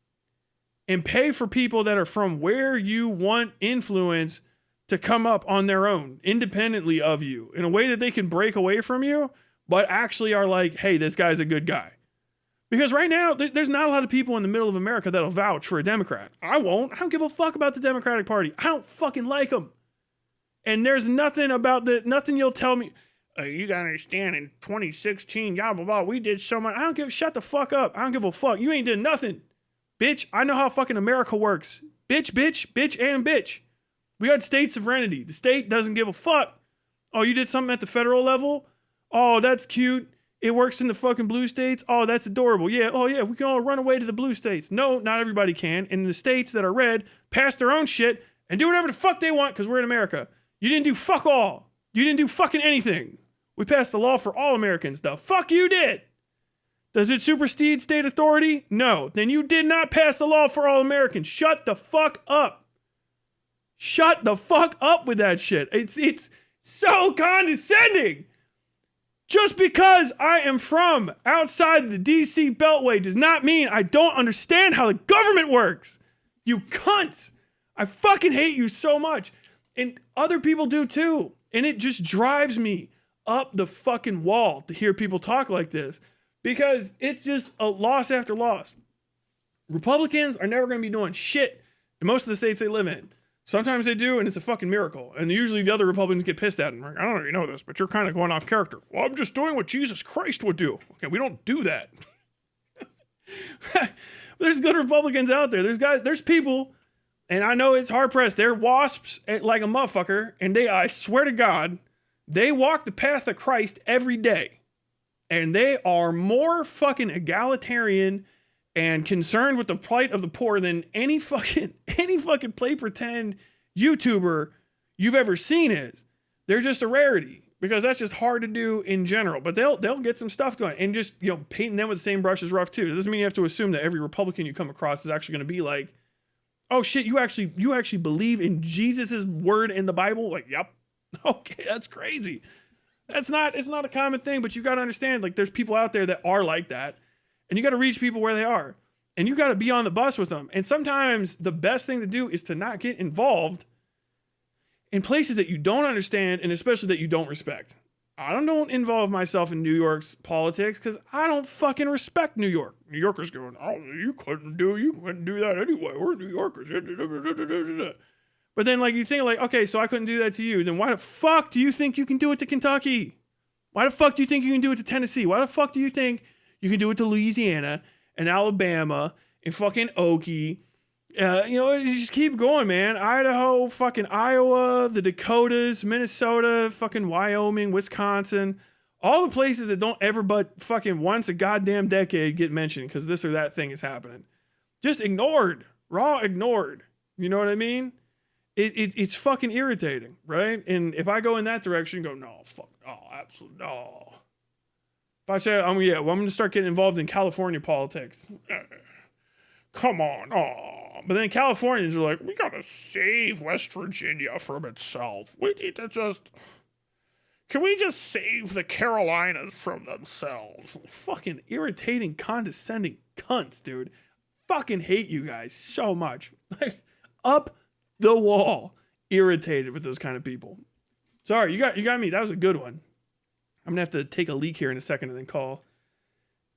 and pay for people that are from where you want influence to come up on their own, independently of you, in a way that they can break away from you, but actually are like, hey, this guy's a good guy. Because right now, there's not a lot of people in the middle of America that'll vouch for a Democrat. I won't. I don't give a fuck about the Democratic Party. I don't fucking like them. And there's nothing nothing you'll tell me. You gotta understand, in 2016, blah, blah, blah, we did so much. Shut the fuck up. I don't give a fuck. You ain't did nothing. Bitch, I know how fucking America works. Bitch, and bitch. We got state sovereignty. The state doesn't give a fuck. Oh, you did something at the federal level? Oh, that's cute. It works in the fucking blue states. Oh, that's adorable. Yeah. Oh, yeah. We can all run away to the blue states. No, not everybody can. And the states that are red pass their own shit and do whatever the fuck they want because we're in America. You didn't do fuck all. You didn't do fucking anything. We passed the law for all Americans. The fuck you did. Does it supersede state authority? No. Then you did not pass the law for all Americans. Shut the fuck up. Shut the fuck up with that shit. It's so condescending. Just because I am from outside the DC Beltway does not mean I don't understand how the government works. You cunt. I fucking hate you so much. And other people do too. And it just drives me up the fucking wall to hear people talk like this because it's just a loss after loss. Republicans are never going to be doing shit in most of the states they live in. Sometimes they do, and it's a fucking miracle. And usually the other Republicans get pissed at them. Like, I don't know if you know this, but you're kind of going off character. Well, I'm just doing what Jesus Christ would do. Okay, we don't do that. There's good Republicans out there. There's people, and I know it's hard pressed. They're wasps like a motherfucker, and I swear to God, they walk the path of Christ every day. And they are more fucking egalitarian and concerned with the plight of the poor than any fucking play pretend YouTuber you've ever seen is. They're just a rarity because that's just hard to do in general. But they'll get some stuff going, and just, you know, painting them with the same brush is rough too. It doesn't mean you have to assume that every Republican you come across is actually going to be like, oh shit, you actually believe in Jesus's word in the Bible? Like, yep. Okay, that's crazy. It's not a common thing, but you got to understand, like, there's people out there that are like that, and you got to reach people where they are, and you got to be on the bus with them. And sometimes the best thing to do is to not get involved in places that you don't understand, and especially that you don't respect. I don't involve myself in New York's politics because I don't fucking respect New York. New Yorkers going, oh, you couldn't do that anyway. We're New Yorkers. But then, like, you think, like, okay, so I couldn't do that to you. Then why the fuck do you think you can do it to Kentucky? Why the fuck do you think you can do it to Tennessee? Why the fuck do you think you can do it to Louisiana and Alabama and fucking Okie? You know, you just keep going, man. Idaho, fucking Iowa, the Dakotas, Minnesota, fucking Wyoming, Wisconsin. All the places that don't ever but fucking once a goddamn decade get mentioned because this or that thing is happening. Just ignored. Raw ignored. You know what I mean? It's fucking irritating, right? And if I go in that direction, go, no, fuck, no, absolutely, no. If I say, well, I'm going to start getting involved in California politics. Come on, oh. But then Californians are like, we got to save West Virginia from itself. We need to can we just save the Carolinas from themselves? Fucking irritating, condescending cunts, dude. Fucking hate you guys so much. Like, up the wall, irritated with those kind of people. Sorry, you got me. That was a good one. I'm gonna have to take a leak here in a second and then call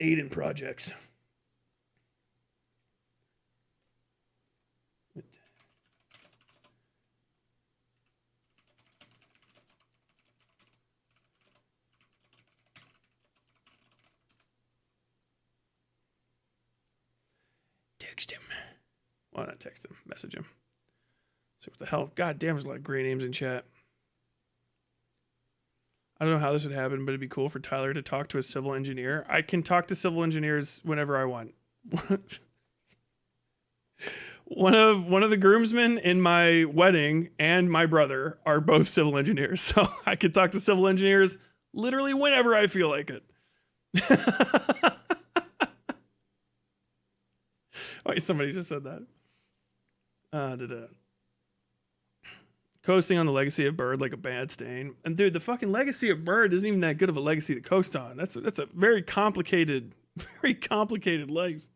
Aiden Projects. Text him. Why not text him? Message him. See what the hell? God damn, there's a lot of great names in chat. I don't know how this would happen, but it'd be cool for Tyler to talk to a civil engineer. I can talk to civil engineers whenever I want. One of the groomsmen in my wedding and my brother are both civil engineers, so I can talk to civil engineers literally whenever I feel like it. Wait, somebody just said that. Coasting on the legacy of Bird like a bad stain. And dude, the fucking legacy of Bird isn't even that good of a legacy to coast on. That's a very complicated life.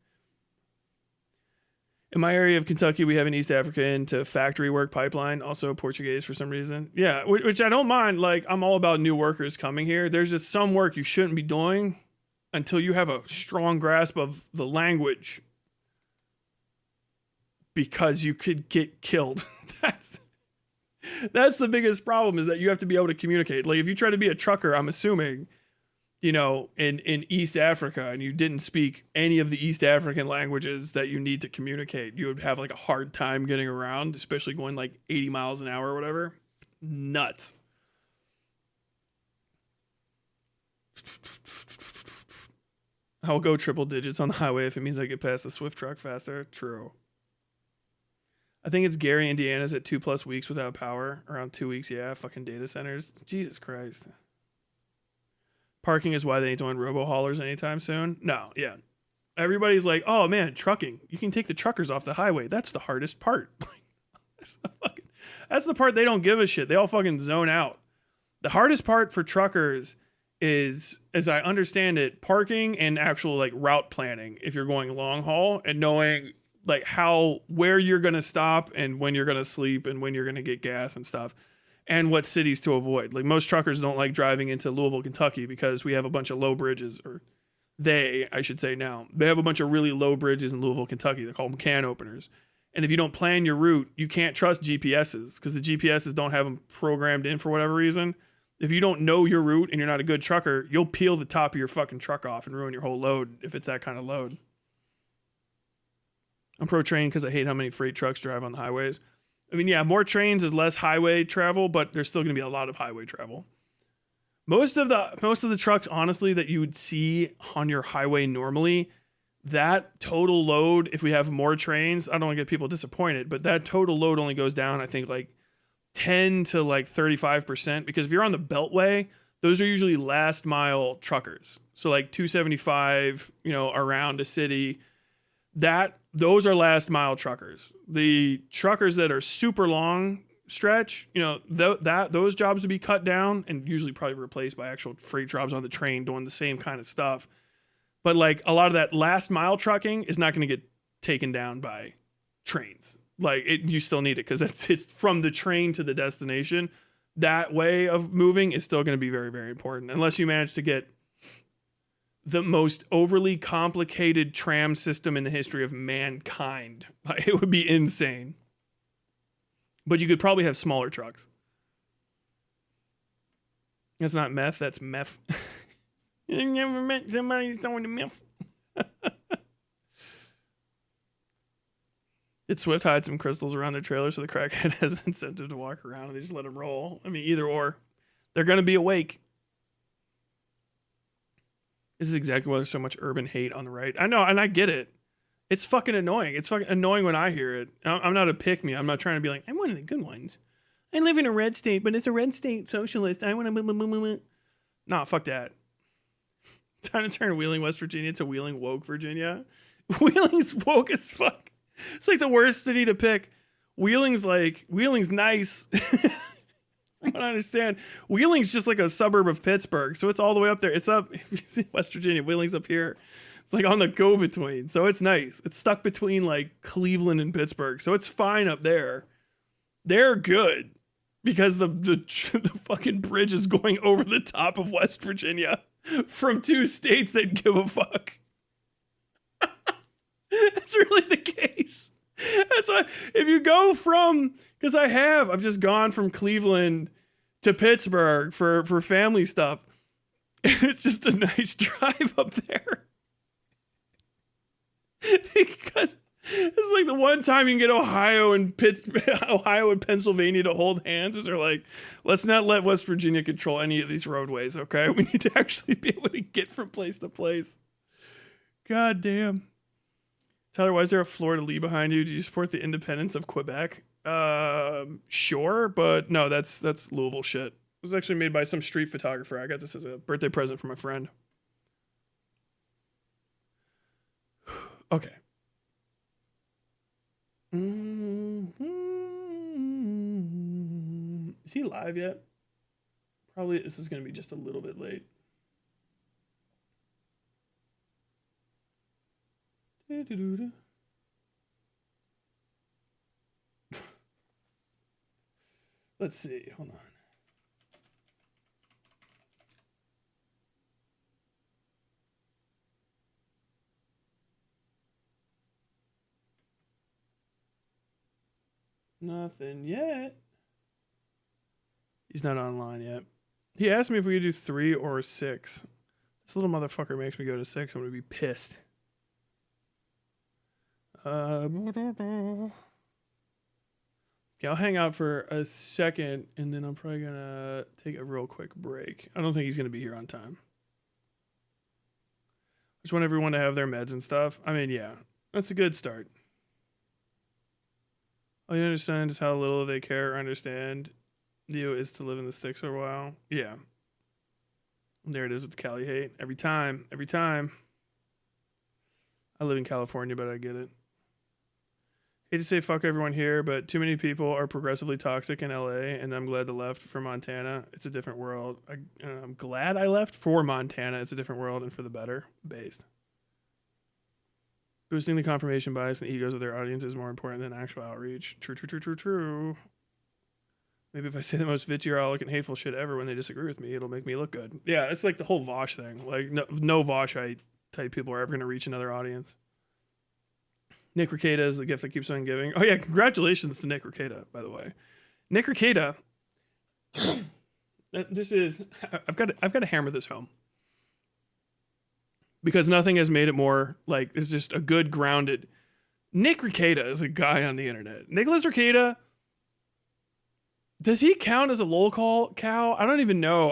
In my area of Kentucky, we have an East African to factory work pipeline, also Portuguese for some reason. Yeah, which I don't mind. Like, I'm all about new workers coming here. There's just some work you shouldn't be doing until you have a strong grasp of the language, because you could get killed. That's the biggest problem, is that you have to be able to communicate. Like, if you try to be a trucker, I'm assuming, you know, in East Africa, and you didn't speak any of the East African languages that you need to communicate, you would have like a hard time getting around, especially going like 80 miles an hour or whatever. Nuts. I'll go triple digits on the highway if it means I get past the Swift truck faster. True. I think it's Gary, Indiana's at 2+ weeks without power. Around 2 weeks, yeah. Fucking data centers. Jesus Christ. Parking is why they ain't doing robo-haulers anytime soon. No, yeah. Everybody's like, oh man, trucking. You can take the truckers off the highway. That's the hardest part. That's the part they don't give a shit. They all fucking zone out. The hardest part for truckers is, as I understand it, parking and actual like route planning if you're going long haul, and knowing like where you're going to stop and when you're going to sleep and when you're going to get gas and stuff, and what cities to avoid. Like, most truckers don't like driving into Louisville, Kentucky, because we have a bunch of low bridges, or I should say now, they have a bunch of really low bridges in Louisville, Kentucky. They call them can openers. And if you don't plan your route, you can't trust GPSs, because the GPSs don't have them programmed in for whatever reason. If you don't know your route and you're not a good trucker, you'll peel the top of your fucking truck off and ruin your whole load if it's that kind of load. I'm pro train because I hate how many freight trucks drive on the highways. I mean, yeah, more trains is less highway travel, but there's still going to be a lot of highway travel. Most of the trucks, honestly, that you would see on your highway normally, that total load, if we have more trains, I don't want to get people disappointed, but that total load only goes down, I think, like 10 to like 35%, because if you're on the Beltway, those are usually last mile truckers. So like 275, around a city, those are last mile truckers. The truckers that are super long stretch, those jobs would be cut down and usually probably replaced by actual freight jobs on the train doing the same kind of stuff. But like a lot of that last mile trucking is not going to get taken down by trains. Like you still need it because it's from the train to the destination. That way of moving is still going to be very, very important, unless you manage to get the most overly complicated tram system in the history of mankind. Like, it would be insane. But you could probably have smaller trucks. That's not meth, that's meth. You never met somebody throwing meth. Did Swift hide some crystals around their trailer so the crackhead has an incentive to walk around and they just let him roll? I mean, either or. They're going to be awake. This is exactly why there's so much urban hate on the right. I know, and I get it. It's fucking annoying. It's fucking annoying when I hear it. I'm not a pick-me. I'm not trying to be like, I'm one of the good ones. I live in a red state, but it's a red state socialist. I want to... Nah, fuck that. Time to turn Wheeling, West Virginia to Wheeling, woke Virginia. Wheeling's woke as fuck. It's like the worst city to pick. Wheeling's nice. From what I understand, Wheeling's just like a suburb of Pittsburgh. So it's all the way up there. It's up, if you see West Virginia, Wheeling's up here. It's like on the go-between. So it's nice. It's stuck between like Cleveland and Pittsburgh. So it's fine up there. They're good because the fucking bridge is going over the top of West Virginia from two states that give a fuck. That's really the case. That's why if you go from, because I've just gone from Cleveland to Pittsburgh for family stuff. It's just a nice drive up there. Because it's like the one time you can get Ohio and Pennsylvania to hold hands is they're like, let's not let West Virginia control any of these roadways, okay? We need to actually be able to get from place to place. God damn. Tyler, why is there a Florida Lee behind you? Do you support the independence of Quebec? Sure, but no, that's Louisville shit. This was actually made by some street photographer. I got this as a birthday present from my friend. Okay. Is he live yet? Probably this is going to be just a little bit late. Let's see. Hold on. Nothing yet. He's not online yet. He asked me if we could do 3 or 6. This little motherfucker makes me go to 6. I'm going to be pissed. Okay, I'll hang out for a second, and then I'm probably going to take a real quick break. I don't think he's going to be here on time. I just want everyone to have their meds and stuff. I mean, yeah, that's a good start. All you understand is how little they care or understand you is to live in the sticks for a while. Yeah. There it is with the Cali hate. Every time. I live in California, but I get it. Hate to say fuck everyone here, but too many people are progressively toxic in LA, and I'm glad I left for Montana. It's a different world. I'm glad I left for Montana. It's a different world and for the better. Based. Boosting the confirmation bias and egos of their audience is more important than actual outreach. True. Maybe if I say the most vitriolic and hateful shit ever when they disagree with me, it'll make me look good. Yeah, it's like the whole Vosh thing. Like, no Voshite type people are ever going to reach another audience. Nick Rekieta is the gift that keeps on giving. Oh yeah, congratulations to Nick Rekieta, by the way. Nick Rekieta. This is. I've got to hammer this home. Because nothing has made it more like it's just a good grounded. Nick Rekieta is a guy on the internet. Nicholas Rekieta. Does he count as a lol cow? I don't even know.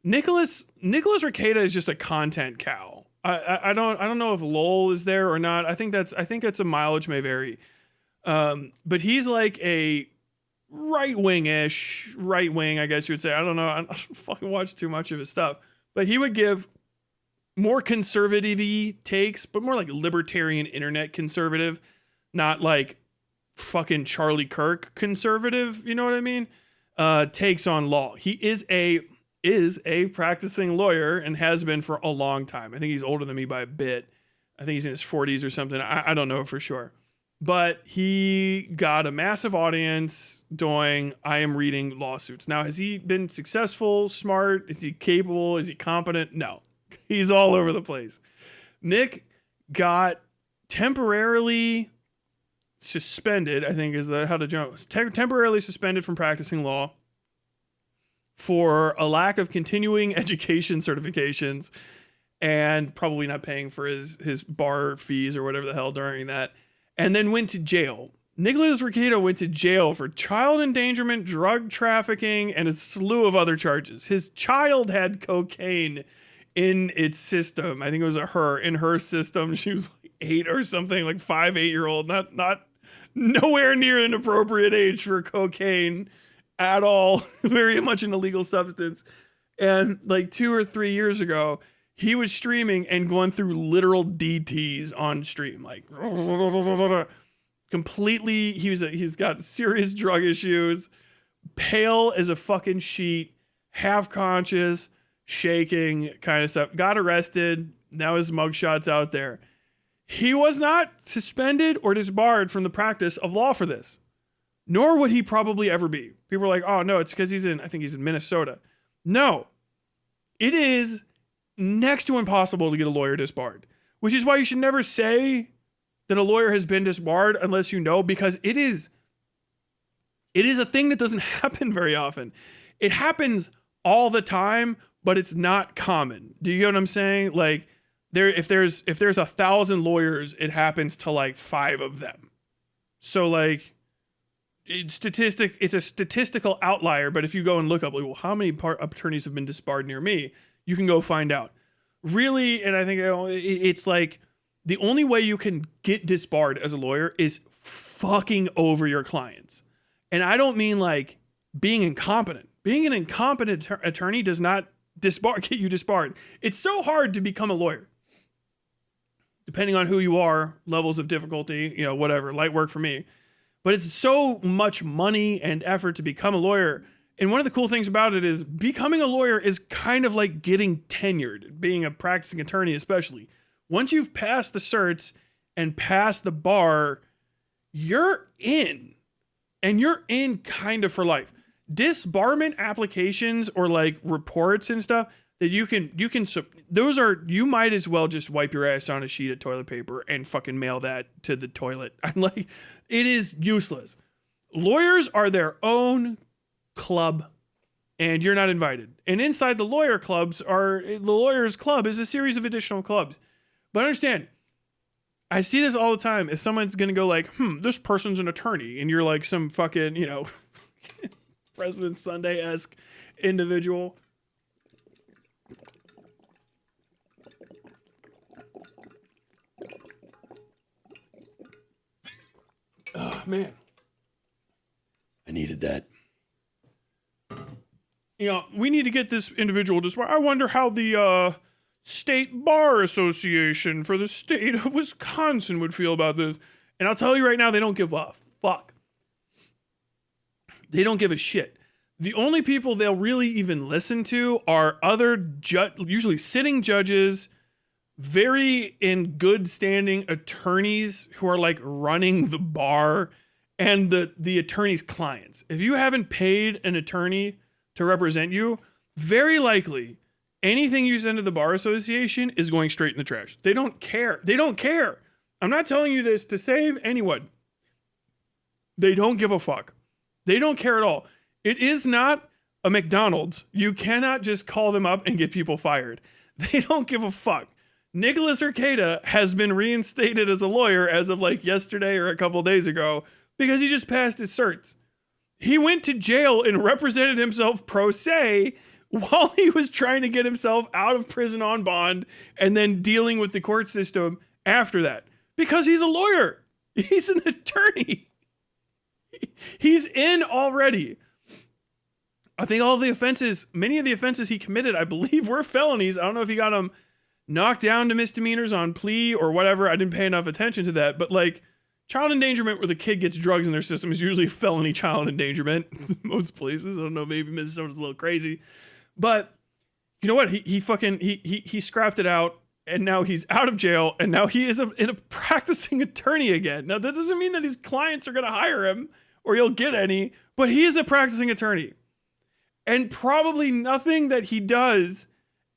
Nicholas Rekieta is just a content cow. I don't know if lol is there or not. I think that's a mileage may vary. But he's like right wing, I guess you would say. I don't know. I don't fucking watch too much of his stuff, but he would give more conservative-y takes, but more like libertarian internet conservative, not like fucking Charlie Kirk conservative. You know what I mean? Takes on law. He is a practicing lawyer and has been for a long time. I think he's older than me by a bit. I think he's in his 40s or something. I don't know for sure. But he got a massive audience doing I am reading lawsuits. Now, has he been successful, smart? Is he capable? Is he competent? No. He's all over the place. Nick got temporarily suspended, I think is how to jump. Temporarily suspended from practicing law for a lack of continuing education certifications and probably not paying for his bar fees or whatever the hell during that, and then went to jail. Nicholas Rekieta went to jail for child endangerment, drug trafficking, and a slew of other charges. His child had cocaine in its system. I think it was in her system. She was like 8 or something, like 8-year-old, not nowhere near an appropriate age for cocaine at all. Very much an illegal substance. And like 2 or 3 years ago, he was streaming and going through literal DTs on stream, like completely. He's got serious drug issues, pale as a fucking sheet, half conscious, shaking kind of stuff. Got arrested. Now his mugshot's out there. He was not suspended or disbarred from the practice of law for this, nor would he probably ever be. People are like, oh no, it's because I think he's in Minnesota. No, it is next to impossible to get a lawyer disbarred, which is why you should never say that a lawyer has been disbarred unless you know, because it is a thing that doesn't happen very often. It happens all the time, but it's not common. Do you get what I'm saying? Like if there's 1,000 lawyers, it happens to like 5 of them. So like it's a statistical outlier, but if you go and look up, like, well, how many attorneys have been disbarred near me? You can go find out. Really, and I think it's like the only way you can get disbarred as a lawyer is fucking over your clients. And I don't mean like being incompetent. Being an incompetent attorney does not get you disbarred. It's so hard to become a lawyer. Depending on who you are, levels of difficulty, whatever, light work for me. But it's so much money and effort to become a lawyer. And one of the cool things about it is becoming a lawyer is kind of like getting tenured, being a practicing attorney especially. Once you've passed the certs and passed the bar, you're in. And you're in kind of for life. Disbarment applications or like reports and stuff that you might as well just wipe your ass on a sheet of toilet paper and fucking mail that to the toilet. I'm like, it is useless. Lawyers are their own club and you're not invited. And inside the lawyers club is a series of additional clubs. But understand, I see this all the time. If someone's going to go like, this person's an attorney, and you're like some fucking, President Sunday-esque individual. Oh, man. I needed that. We need to get this individual disbarred. I wonder how the State Bar Association for the state of Wisconsin would feel about this. And I'll tell you right now, they don't give a fuck. They don't give a shit. The only people they'll really even listen to are other usually sitting judges, very in good standing attorneys who are like running the bar, and the attorney's clients. If you haven't paid an attorney to represent you, very likely anything you send to the Bar Association is going straight in the trash. They don't care. They don't care. I'm not telling you this to save anyone. They don't give a fuck. They don't care at all. It is not a McDonald's. You cannot just call them up and get people fired. They don't give a fuck. Nicholas Rekieta has been reinstated as a lawyer as of like yesterday or a couple days ago because he just passed his certs. He went to jail and represented himself pro se while he was trying to get himself out of prison on bond and then dealing with the court system after that because he's a lawyer. He's an attorney. He's in already. I think many of the offenses he committed, I believe, were felonies. I don't know if he got them knocked down to misdemeanors on plea or whatever. I didn't pay enough attention to that. But like child endangerment where the kid gets drugs in their system is usually felony child endangerment. Most places. I don't know, maybe Minnesota's a little crazy. But you know what? He scrapped it out and now he's out of jail and now he is a practicing attorney again. Now that doesn't mean that his clients are going to hire him or he'll get any, but he is a practicing attorney. And probably nothing that he does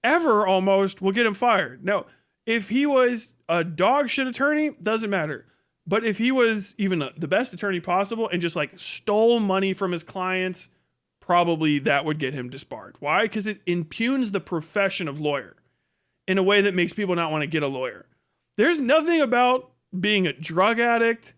ever almost will get him fired. Now, if he was a dog shit attorney, doesn't matter. But if he was even the best attorney possible and just like stole money from his clients, probably that would get him disbarred. Why? Because it impugns the profession of lawyer in a way that makes people not want to get a lawyer. There's nothing about being a drug addict,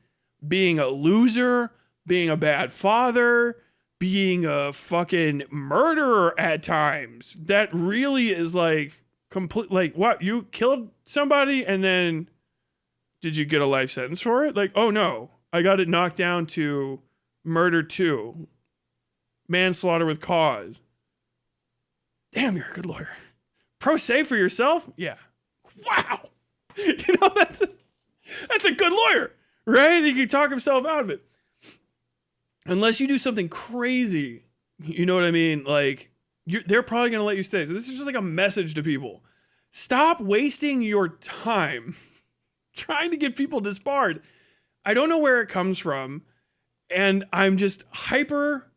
being a loser, being a bad father, being a fucking murderer at times that really is like complete. Like, what, you killed somebody and then did you get a life sentence for it? Like, oh no, I got it knocked down to murder 2, manslaughter with cause. Damn, you're a good lawyer. Pro se for yourself? Yeah. Wow. You know, that's a good lawyer, right? He can talk himself out of it. Unless you do something crazy, you know what I mean? Like, they're probably going to let you stay. So this is just like a message to people. Stop wasting your time trying to get people disbarred. I don't know where it comes from. And I'm just hyper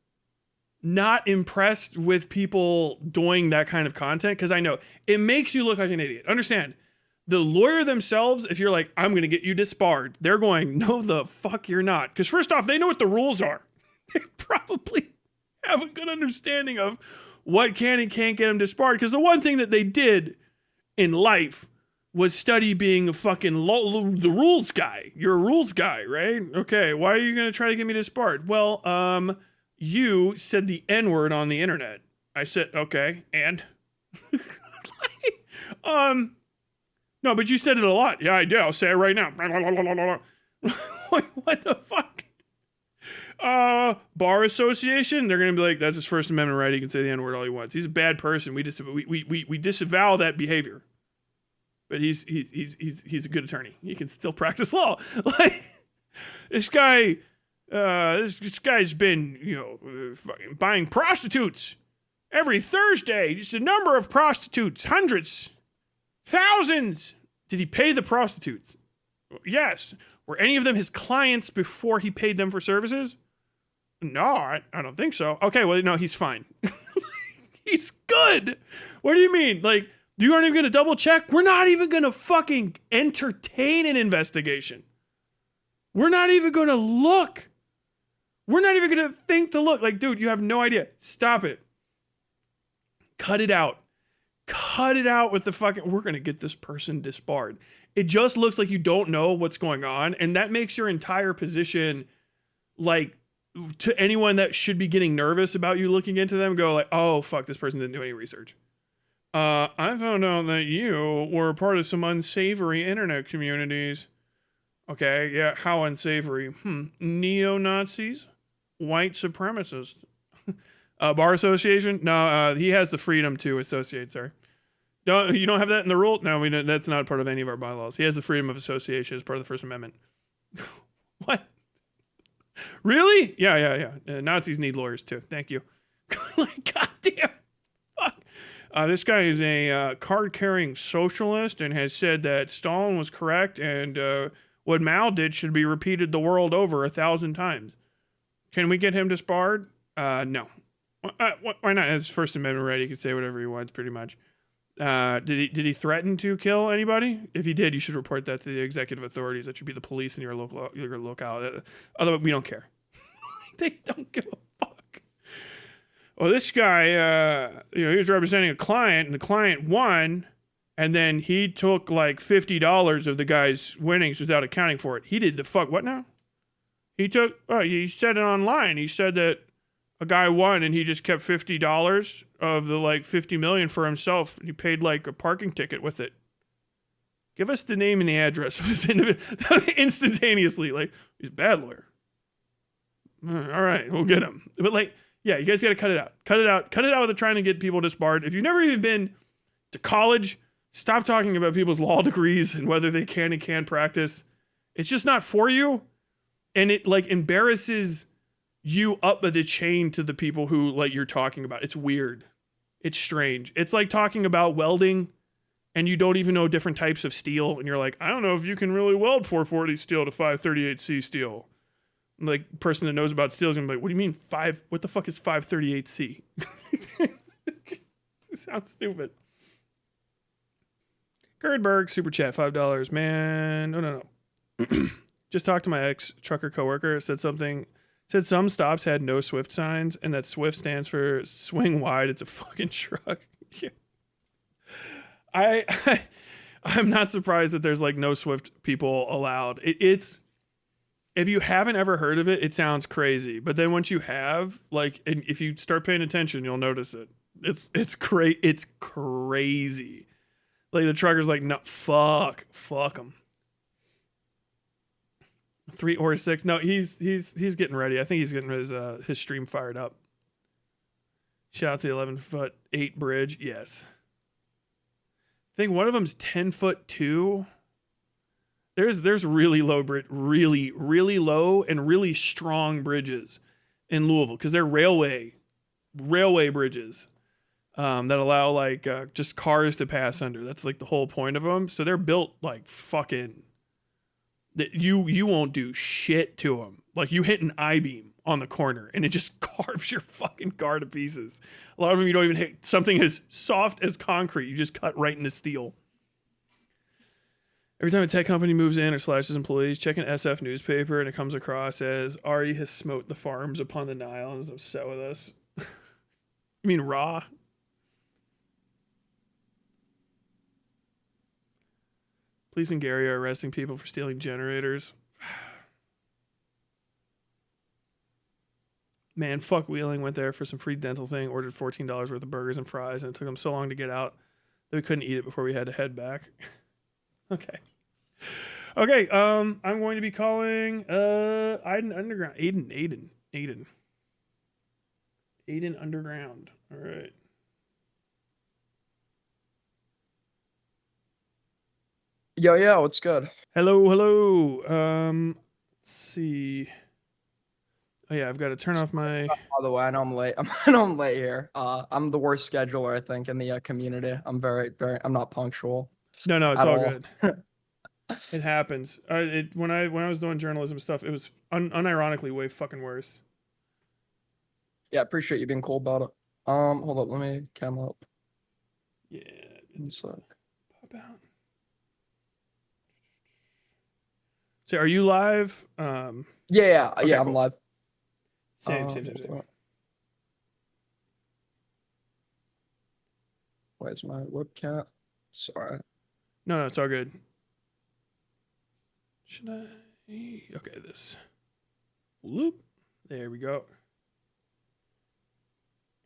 not impressed with people doing that kind of content. Because I know it makes you look like an idiot. Understand, the lawyer themselves, if you're like, I'm going to get you disbarred, they're going, no, the fuck you're not. Because first off, they know what the rules are. They probably have a good understanding of what can and can't get them disbarred. Because the one thing that they did in life was study being a fucking the rules guy. You're a rules guy, right? Okay, why are you going to try to get me disbarred? Well, you said the N-word on the internet. I said, okay, and? No, but you said it a lot. Yeah, I did. I'll say it right now. What the fuck? Bar association, they're gonna be like, that's his First Amendment right, he can say the N-word all he wants. He's a bad person. We disavow that behavior. But he's a good attorney. He can still practice law. Like, this guy, this guy's been, fucking buying prostitutes every Thursday. Just a number of prostitutes, hundreds, thousands. Did he pay the prostitutes? Yes. Were any of them his clients before he paid them for services? No, I don't think so. Okay, well, no, he's fine. He's good. What do you mean? Like, you aren't even going to double check? We're not even going to fucking entertain an investigation. We're not even going to look. We're not even going to think to look. Like, dude, you have no idea. Stop it. Cut it out. Cut it out with the fucking, we're going to get this person disbarred. It just looks like you don't know what's going on. And that makes your entire position, like, to anyone that should be getting nervous about you looking into them, go like, oh, fuck, this person didn't do any research. I found out that you were part of some unsavory internet communities. Okay, yeah, how unsavory? Neo-Nazis? White supremacists? Bar association? No, he has the freedom to associate, sorry. You don't have that in the rule? No, that's not part of any of our bylaws. He has the freedom of association as part of the First Amendment. What? Really? Yeah. Nazis need lawyers too. Thank you. Like, goddamn. Fuck. This guy is a card-carrying socialist and has said that Stalin was correct and what Mao did should be repeated the world over 1,000 times. Can we get him disbarred? No. Why not? As First Amendment right, he can say whatever he wants, pretty much. Did he threaten to kill anybody? If he did, you should report that to the executive authorities. That should be the police in your locale. Otherwise, we don't care. They don't give a fuck. Well, this guy, he was representing a client, and the client won, and then he took like $50 of the guy's winnings without accounting for it. He did the fuck what now? He said it online. He said that a guy won and he just kept $50 of the like 50 million for himself. He paid like a parking ticket with it. Give us the name and the address of this individual instantaneously. Like, he's a bad lawyer. All right, we'll get him. But like, yeah, you guys got to cut it out. Cut it out. Cut it out with trying to get people disbarred. If you've never even been to college, stop talking about people's law degrees and whether they can and can't practice. It's just not for you. And it like embarrasses you up the chain to the people who like you're talking about. It's weird. It's strange. It's like talking about welding and you don't even know different types of steel. And you're like, I don't know if you can really weld 440 steel to 538C steel. And like person that knows about steel is gonna be like, what do you mean what the fuck is 538C? It sounds stupid. Gerdberg, super chat, $5. Man, no. Just talked to my ex-trucker coworker. Said some stops had no Swift signs, and that Swift stands for swing wide. It's a fucking truck. Yeah. I'm not surprised that there's like no Swift people allowed. It's if you haven't ever heard of it, it sounds crazy. But then once you have, like, and if you start paying attention, you'll notice it. It's crazy. Like the trucker's like, no, fuck them. 3 or 6. No, he's getting ready. I think he's getting his stream fired up. Shout out to the 11'8" bridge. Yes. I think one of them's 10'2". There's really low really low and really strong bridges in Louisville because they're railway bridges that allow like just cars to pass under. That's like the whole point of them. So they're built like fucking that you won't do shit to them. Like you hit an I-beam on the corner and it just carves your fucking car to pieces. A lot of them you don't even hit something as soft as concrete. You just cut right into steel. Every time a tech company moves in or slashes employees, check an SF newspaper and it comes across as Ari has smote the farms upon the Nile and is upset with us. You mean Raw? Police in Gary are arresting people for stealing generators. Man, fuck Wheeling. Went there for some free dental thing, ordered $14 worth of burgers and fries, and it took them so long to get out that we couldn't eat it before we had to head back. Okay. I'm going to be calling AidenUnderground. AidenUnderground. All right. Yo, what's good? Hello. Let's see. Oh yeah, I've got to turn off my. By the way, I know I'm late. I know I'm late here. I'm the worst scheduler, I think, in the community. I'm I'm not punctual. No, it's all good. It happens. When I was doing journalism stuff, it was unironically way fucking worse. Yeah, appreciate you being cool about it. Hold up, let me cam up. Yeah. One sec. Pop out. So, are you live? Yeah, okay, I'm live. Same. Where's my webcam? Sorry. No, it's all good. Should I? Okay, this. Whoop. There we go.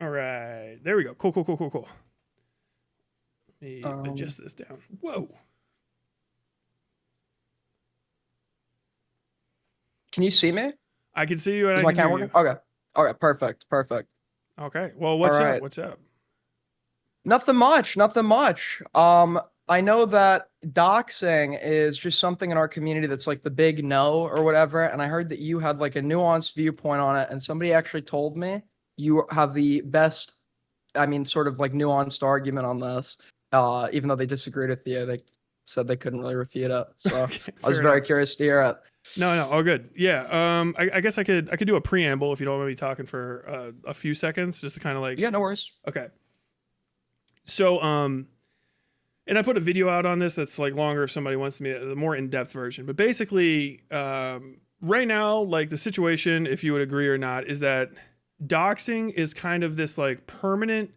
All right. There we go. Cool. Let me adjust this down. Whoa. Can you see me? I can see you and Is I my can hear camera working? Okay, perfect. Okay. Well, what's All up? right. What's up? Nothing much. I know that doxing is just something in our community that's like the big no or whatever. And I heard that you had like a nuanced viewpoint on it. And somebody actually told me you have the best, sort of like nuanced argument on this. Even though they disagreed with you, they said they couldn't really refute it. So Okay, I was very curious to hear it. No, all good. Yeah. I guess I could do a preamble if you don't want me talking for a few seconds, just to kind of like. Yeah, no worries. Okay. So, and I put a video out on this that's like longer if somebody wants me the more in-depth version. But basically, right now, like the situation, if you would agree or not, is that doxing is kind of this like permanent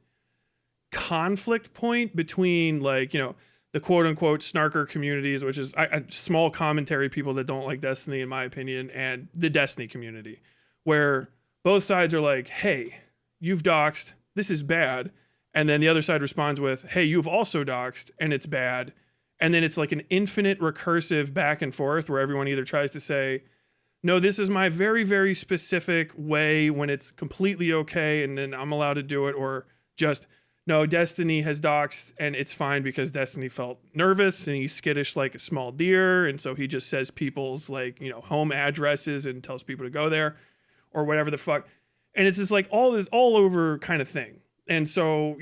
conflict point between like, the quote unquote snarker communities, which is small commentary people that don't like Destiny, in my opinion, and the Destiny community, where both sides are like, hey, you've doxed, this is bad. And then the other side responds with, hey, you've also doxed and it's bad. And then it's like an infinite recursive back and forth where everyone either tries to say no, this is my very, very specific way when it's completely okay and then I'm allowed to do it, or just, no, Destiny has doxed and it's fine because Destiny felt nervous and he's skittish like a small deer. And so he just says people's like, home addresses and tells people to go there or whatever the fuck. And it's just like this all over kind of thing. And so,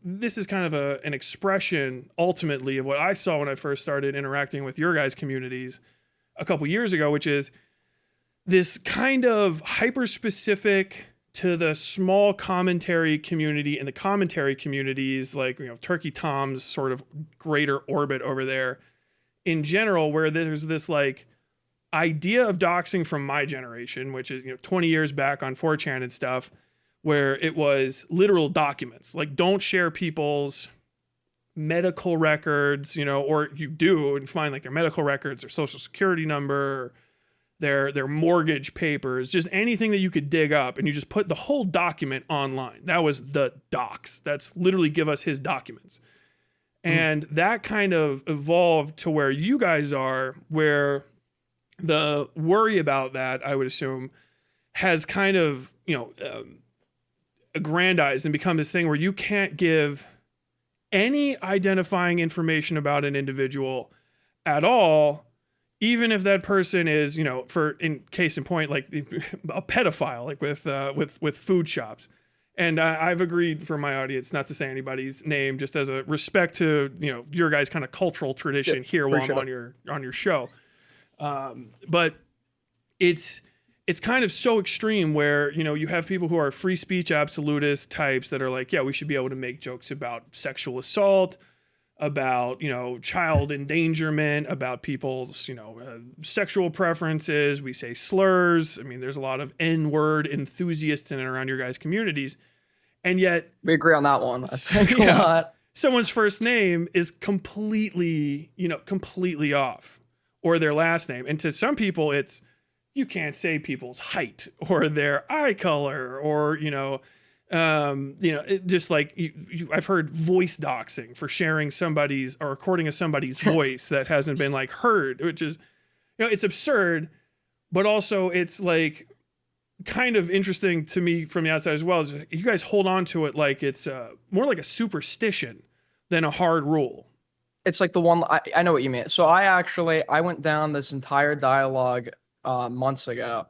this is kind of an expression ultimately of what I saw when I first started interacting with your guys' communities a couple years ago, which is this kind of hyper specific to the small commentary community and the commentary communities, like, Turkey Tom's sort of greater orbit over there in general, where there's this like idea of doxing from my generation, which is, 20 years back on 4chan and stuff, where it was literal documents, like don't share people's medical records, or you do and find like their medical records, their social security number, their mortgage papers, just anything that you could dig up, and you just put the whole document online. That was the docs. That's literally give us his documents. And that kind of evolved to where you guys are, where the worry about that, I would assume, has kind of, aggrandized and become this thing where you can't give any identifying information about an individual at all, even if that person is, for in case in point, like a pedophile, like with food shops. And I've agreed for my audience not to say anybody's name, just as a respect to, your guys' kind of cultural tradition here while I'm on your show. But it's kind of so extreme where, you have people who are free speech absolutist types that are like, yeah, we should be able to make jokes about sexual assault, about, child endangerment, about people's, sexual preferences. We say slurs. I mean, there's a lot of N-word enthusiasts in and around your guys' communities. And yet we agree on that one. I think a lot. Someone's first name is completely off, or their last name. And to some people, it's, you can't say people's height or their eye color, or, just like I've heard voice doxing for sharing somebody's or recording of somebody's voice that hasn't been like heard, which is, it's absurd, but also it's like kind of interesting to me from the outside as well. You guys hold on to it like it's more like a superstition than a hard rule. It's like the one, I know what you mean. So I went down this entire dialogue months ago,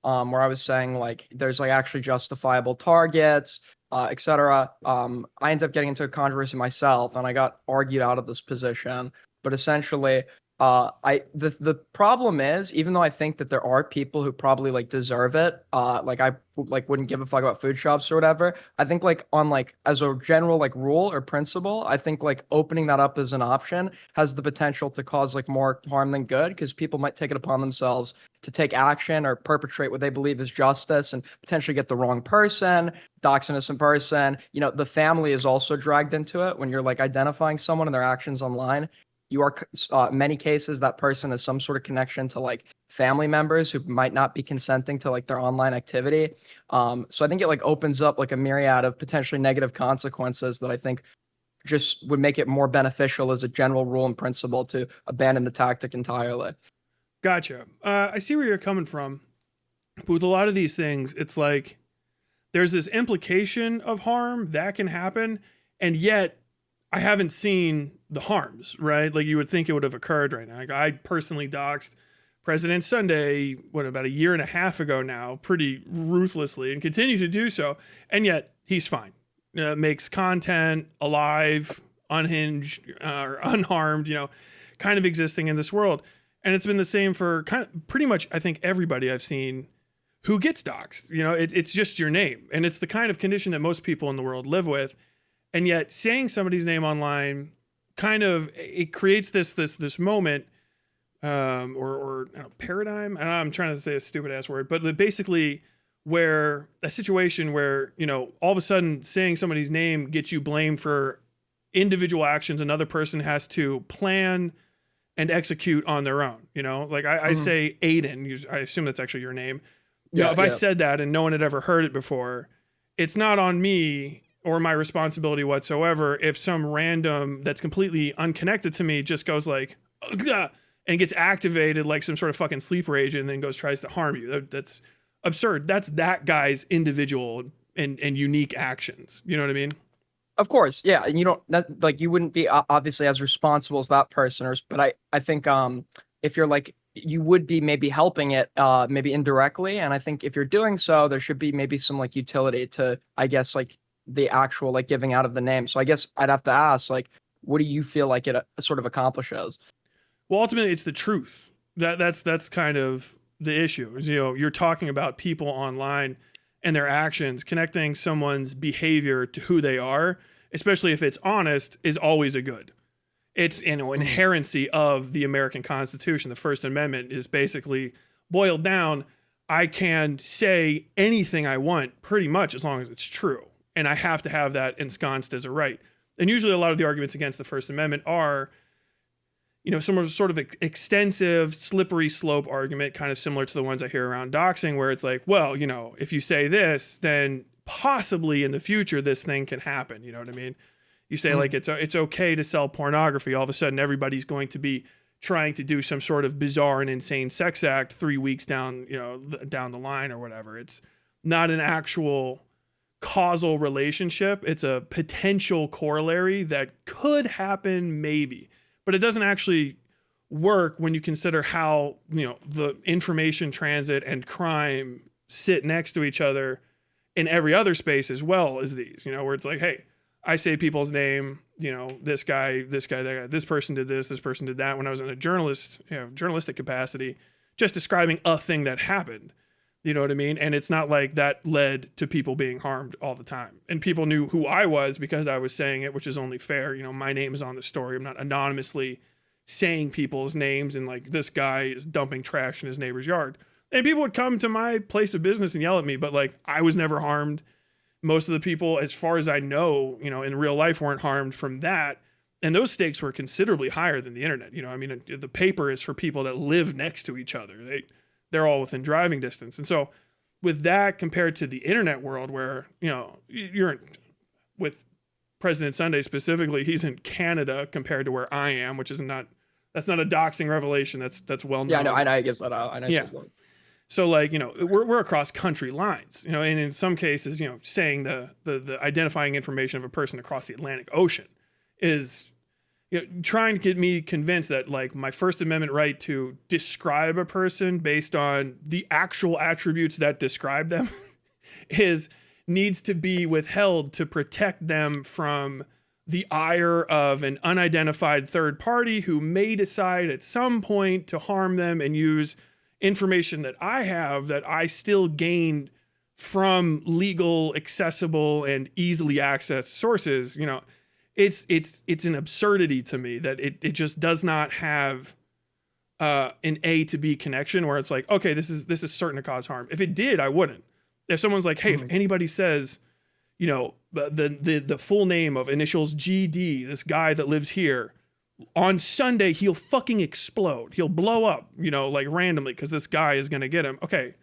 where I was saying like there's like actually justifiable targets, etc. I ended up getting into a controversy myself, and I got argued out of this position. But essentially, the problem is, even though I think that there are people who probably like deserve it, like I like wouldn't give a fuck about food shops or whatever. I think like on like as a general like rule or principle, I think like opening that up as an option has the potential to cause like more harm than good, because people might take it upon themselves to take action or perpetrate what they believe is justice and potentially get the wrong person, dox an innocent person. The family is also dragged into it when you're like identifying someone and their actions online. You are many cases that person has some sort of connection to like family members who might not be consenting to like their online activity. So I think it like opens up like a myriad of potentially negative consequences that I think just would make it more beneficial as a general rule and principle to abandon the tactic entirely. Gotcha. I see where you're coming from. But with a lot of these things, it's like there's this implication of harm that can happen, and yet I haven't seen the harms, right? Like you would think it would have occurred right now. Like I personally doxed President Sunday, about a year and a half ago now, pretty ruthlessly, and continue to do so. And yet he's fine. Makes content, alive, unhinged, or unharmed, kind of existing in this world. And it's been the same for kind of pretty much, I think, everybody I've seen who gets doxed. It's just your name. And it's the kind of condition that most people in the world live with. And yet saying somebody's name online kind of, it creates this moment or paradigm. I'm trying to say a stupid ass word, but basically where a situation where, all of a sudden saying somebody's name gets you blamed for individual actions another person has to plan and execute on their own. Like I say Aiden, I assume that's actually your name. If I said that and no one had ever heard it before, it's not on me or my responsibility whatsoever if some random that's completely unconnected to me just goes like, ugh, and gets activated like some sort of fucking sleeper agent and then tries to harm you. That's absurd. That's that guy's individual and unique actions. You know what I mean? Of course, yeah, and you don't like you wouldn't be obviously as responsible as that person, but I think if you're like you would be maybe helping it maybe indirectly, and I think if you're doing so, there should be maybe some like utility to I guess like the actual like giving out of the name. So I guess I'd have to ask like, what do you feel like it sort of accomplishes? Well, ultimately, it's the truth. That's kind of the issue. Is, you're talking about people online and their actions, connecting someone's behavior to who they are, especially if it's honest, is always a good. It's inherency of the American Constitution. The First Amendment is basically boiled down. I can say anything I want pretty much as long as it's true. And I have to have that ensconced as a right. And usually a lot of the arguments against the First Amendment are, some sort of extensive, slippery slope argument, kind of similar to the ones I hear around doxing, where it's like, well, if you say this, then possibly in the future this thing can happen. You know what I mean? You say like it's okay to sell pornography. All of a sudden, everybody's going to be trying to do some sort of bizarre and insane sex act 3 weeks down the line or whatever. It's not an actual causal relationship. It's a potential corollary that could happen, maybe. But it doesn't actually work when you consider how, the information transit and crime sit next to each other in every other space as well as these, where it's like, hey, I say people's name, this guy, that guy, this person did this person did that when I was in a journalistic capacity, just describing a thing that happened. You know what I mean? And it's not like that led to people being harmed all the time. And people knew who I was because I was saying it, which is only fair. My name is on the story. I'm not anonymously saying people's names and like this guy is dumping trash in his neighbor's yard. And people would come to my place of business and yell at me, but like I was never harmed. Most of the people, as far as I know, in real life weren't harmed from that. And those stakes were considerably higher than the internet. The paper is for people that live next to each other. They're all within driving distance. And so with that compared to the internet world where, you're with President Sunday specifically, he's in Canada compared to where I am, which is that's not a doxing revelation. That's well known. Yeah, I know. I guess that I know. Yeah. So like, we're across country lines, and in some cases, saying the identifying information of a person across the Atlantic Ocean is, trying to get me convinced that like my First Amendment right to describe a person based on the actual attributes that describe them needs to be withheld to protect them from the ire of an unidentified third party who may decide at some point to harm them and use information that I have that I still gained from legal, accessible, and easily accessed sources. It's an absurdity to me that it just does not have an A to B connection where it's like, okay, this is certain to cause harm. If it did, I wouldn't. If someone's like, hey, if anybody says, the full name of initials GD, this guy that lives here, on Sunday he'll fucking explode. He'll blow up, like randomly because this guy is gonna get him. Okay,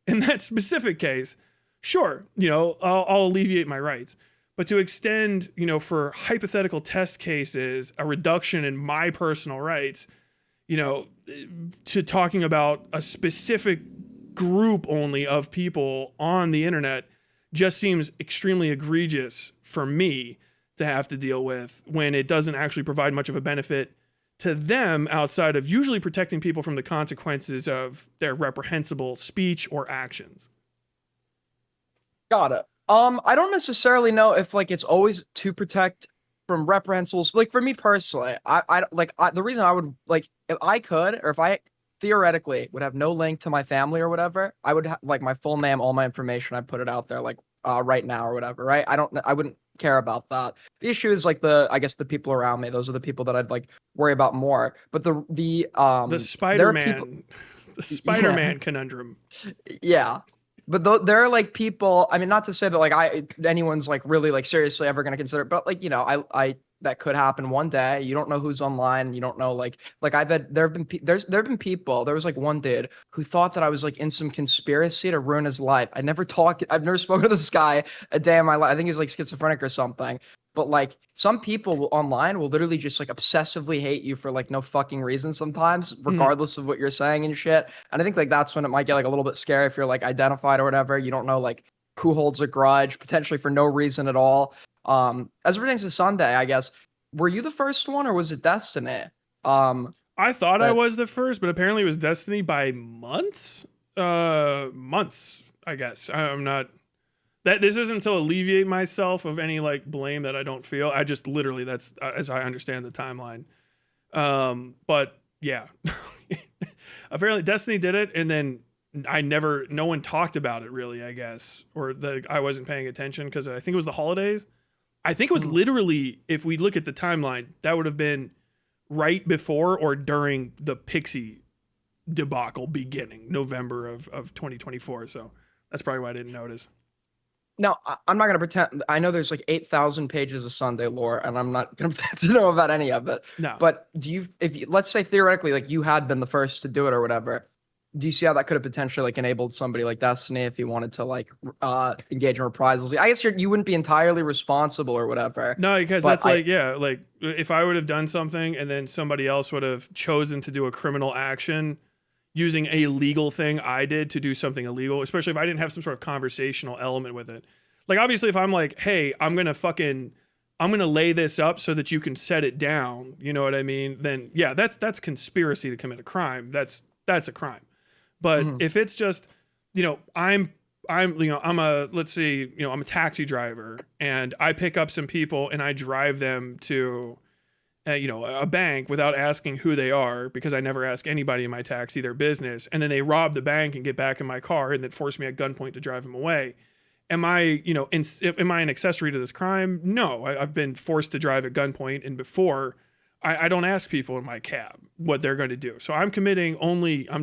in that specific case, sure, I'll alleviate my rights. But to extend, for hypothetical test cases, a reduction in my personal rights, to talking about a specific group only of people on the internet just seems extremely egregious for me to have to deal with when it doesn't actually provide much of a benefit to them outside of usually protecting people from the consequences of their reprehensible speech or actions. Got it. I don't necessarily know if like it's always to protect from reprehensibles. Like for me personally, the reason I would like if I could or if I theoretically would have no link to my family or whatever, I would like my full name, all my information. I put it out there like right now or whatever. Right? I wouldn't care about that. The issue is like I guess the people around me. Those are the people that I'd like worry about more. But the Spider-Man, the Spider-Man conundrum. Yeah. But there are like people, I mean, not to say that like anyone's like really like seriously ever going to consider it, but like, I that could happen one day. You don't know who's online. You don't know like there have been people, there was like one dude who thought that I was like in some conspiracy to ruin his life. I've never spoken to this guy a day in my life. I think he's like schizophrenic or something. but like some people online will literally just like obsessively hate you for like no fucking reason sometimes, Mhm. regardless of what you're saying and shit. And I think like that's when it might get like a little bit scary if you're like identified or whatever. You don't know like who holds a grudge potentially for no reason at all. As it pertains to Sunday, I guess, were you the first one or was it Destiny? I thought I That was the first, but apparently it was Destiny by months. Months, I guess. I'm not. That this isn't to alleviate myself of any like blame that I don't feel. I just literally that's as I understand the timeline. But yeah, apparently Destiny did it, and then no one talked about it really. I guess, or I wasn't paying attention because I think it was the holidays. I think it was Mhm. literally, if we look at the timeline, that would have been right before or during the Pixie debacle beginning, November of 2024. So that's probably why I didn't notice. Now, I'm not gonna pretend. I know there's like 8,000 pages of Sunday lore, and I'm not gonna pretend to know about any of it. No. But if you, let's say theoretically, like you had been the first to do it or whatever, do you see how that could have potentially like enabled somebody like Destiny if he wanted to like engage in reprisals? I guess you wouldn't be entirely responsible or whatever, No, because but that's like, yeah, like if I would have done something and then somebody else would have chosen to do a criminal action using a legal thing I did to do something illegal, especially if I didn't have some sort of conversational element with it. Like, obviously, if I'm like, hey, I'm gonna lay this up so that you can set it down, you know what I mean? Then yeah, that's conspiracy to commit a crime. That's a crime. But Mhm. if it's just, I'm a, let's see, I'm a taxi driver and I pick up some people and I drive them to a bank without asking who they are because I never ask anybody in my taxi their business, and then they rob the bank and get back in my car and then force me at gunpoint to drive them away. Am I, am I an accessory to this crime? No, I've been forced to drive at gunpoint, and before, I don't ask people in my cab what they're going to do. So I'm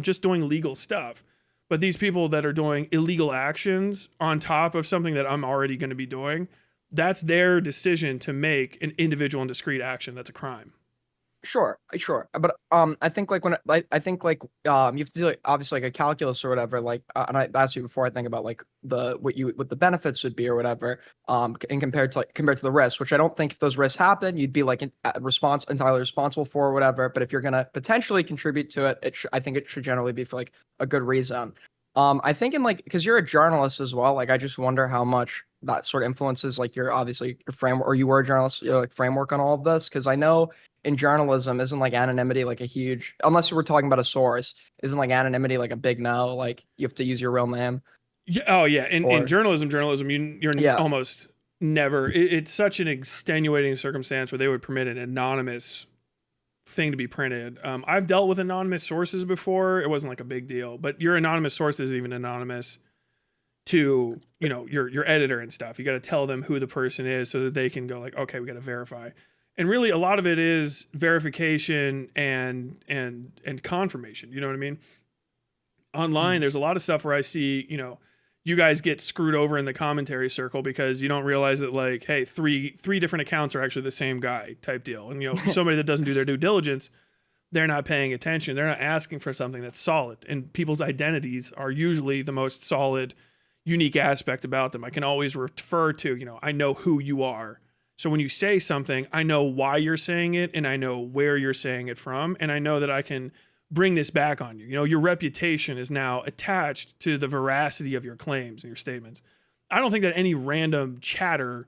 just doing legal stuff. But these people that are doing illegal actions on top of something that I'm already going to be doing, that's their decision to make an individual and discrete action. That's a crime. Sure, sure. But I think like I think like you have to do like obviously like a calculus or whatever. Like, and I asked you before. I think about like what the benefits would be or whatever. And compared to the risks, which I don't think if those risks happen, you'd be like entirely responsible for or whatever. But if you're gonna potentially contribute to it, I think it should generally be for like a good reason. I think in like because you're a journalist as well. Like, I just wonder how much that sort of influences like your obviously your framework, or you were a journalist, your like framework on all of this. Because I know in journalism, isn't like anonymity like a huge, unless you were talking about a source, isn't like anonymity like a big no? Like you have to use your real name Yeah. Oh, yeah. In or journalism, you're yeah, almost never. It's such an extenuating circumstance where they would permit an anonymous thing to be printed. I've dealt with anonymous sources before. It wasn't like a big deal, but your anonymous source isn't even anonymous to your editor and stuff. You got to tell them who the person is so that they can go like, okay, we got to verify. And really, a lot of it is verification and confirmation. You know what I mean? Online, Mhm. there's a lot of stuff where I see, you guys get screwed over in the commentary circle because you don't realize that like, hey, three different accounts are actually the same guy type deal. And somebody that doesn't do their due diligence, they're not paying attention. They're not asking for something that's solid. And people's identities are usually the most solid, unique aspect about them. I can always refer to, I know who you are. So when you say something, I know why you're saying it and I know where you're saying it from. And I know that I can bring this back on you. Your reputation is now attached to the veracity of your claims and your statements. I don't think that any random chatter,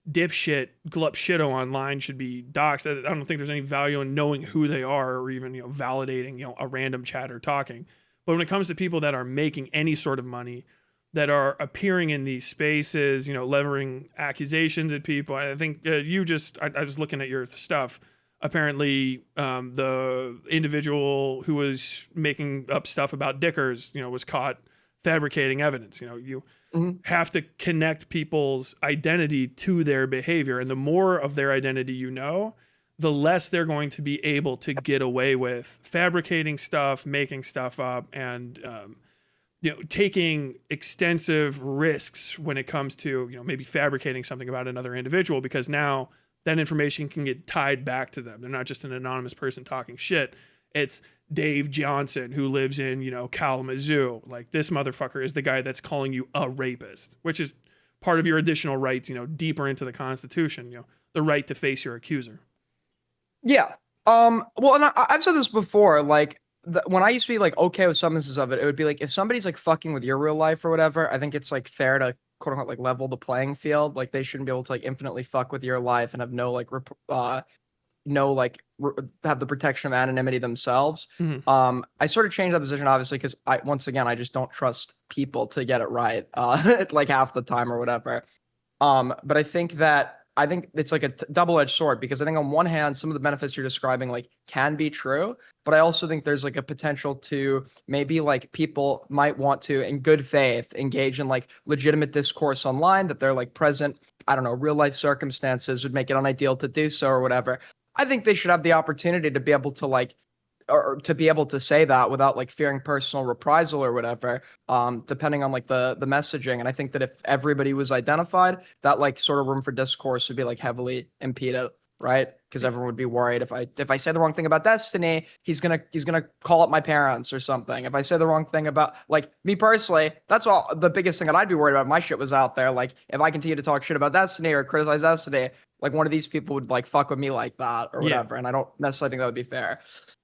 dipshit, glup shitto online should be doxxed. I don't think there's any value in knowing who they are or even, validating, a random chatter talking. But when it comes to people that are making any sort of money, that are appearing in these spaces, levering accusations at people, I think I was looking at your stuff. Apparently, the individual who was making up stuff about Dickers, was caught fabricating evidence. You Mhm. have to connect people's identity to their behavior, and the more of their identity the less they're going to be able to get away with fabricating stuff, making stuff up, and taking extensive risks when it comes to maybe fabricating something about another individual, because now that information can get tied back to them. They're not just an anonymous person talking shit. It's Dave Johnson who lives in Kalamazoo. Like, this motherfucker is the guy that's calling you a rapist, which is part of your additional rights deeper into the Constitution. the right to face your accuser. Yeah. Well, and I've said this before, like when I used to be like okay with some instances of it, it would be like if somebody's like fucking with your real life or whatever, I think it's like fair to quote unquote like level the playing field. Like they shouldn't be able to like infinitely fuck with your life and have no like no like have the protection of anonymity themselves. Mm-hmm. I sort of changed that position obviously because once again I just don't trust people to get it right like half the time or whatever. But I think it's like a double-edged sword because I think on one hand, some of the benefits you're describing like can be true, but I also think there's like a potential to maybe like people might want to, in good faith, engage in like legitimate discourse online that they're like present. I don't know, real life circumstances would make it unideal to do so or whatever. I think they should have the opportunity to be able to like or to be able to say that without like fearing personal reprisal or whatever, depending on like the messaging. And I think that if everybody was identified, that like sort of room for discourse would be like heavily impeded, right? Because everyone would be worried if I say the wrong thing about Destiny, he's gonna call up my parents or something. If I say the wrong thing about like me personally, that's all the biggest thing that I'd be worried about. If my shit was out there. Like if I continue to talk shit about Destiny or criticize Destiny, like one of these people would like fuck with me like that or whatever. And I don't necessarily think that would be fair.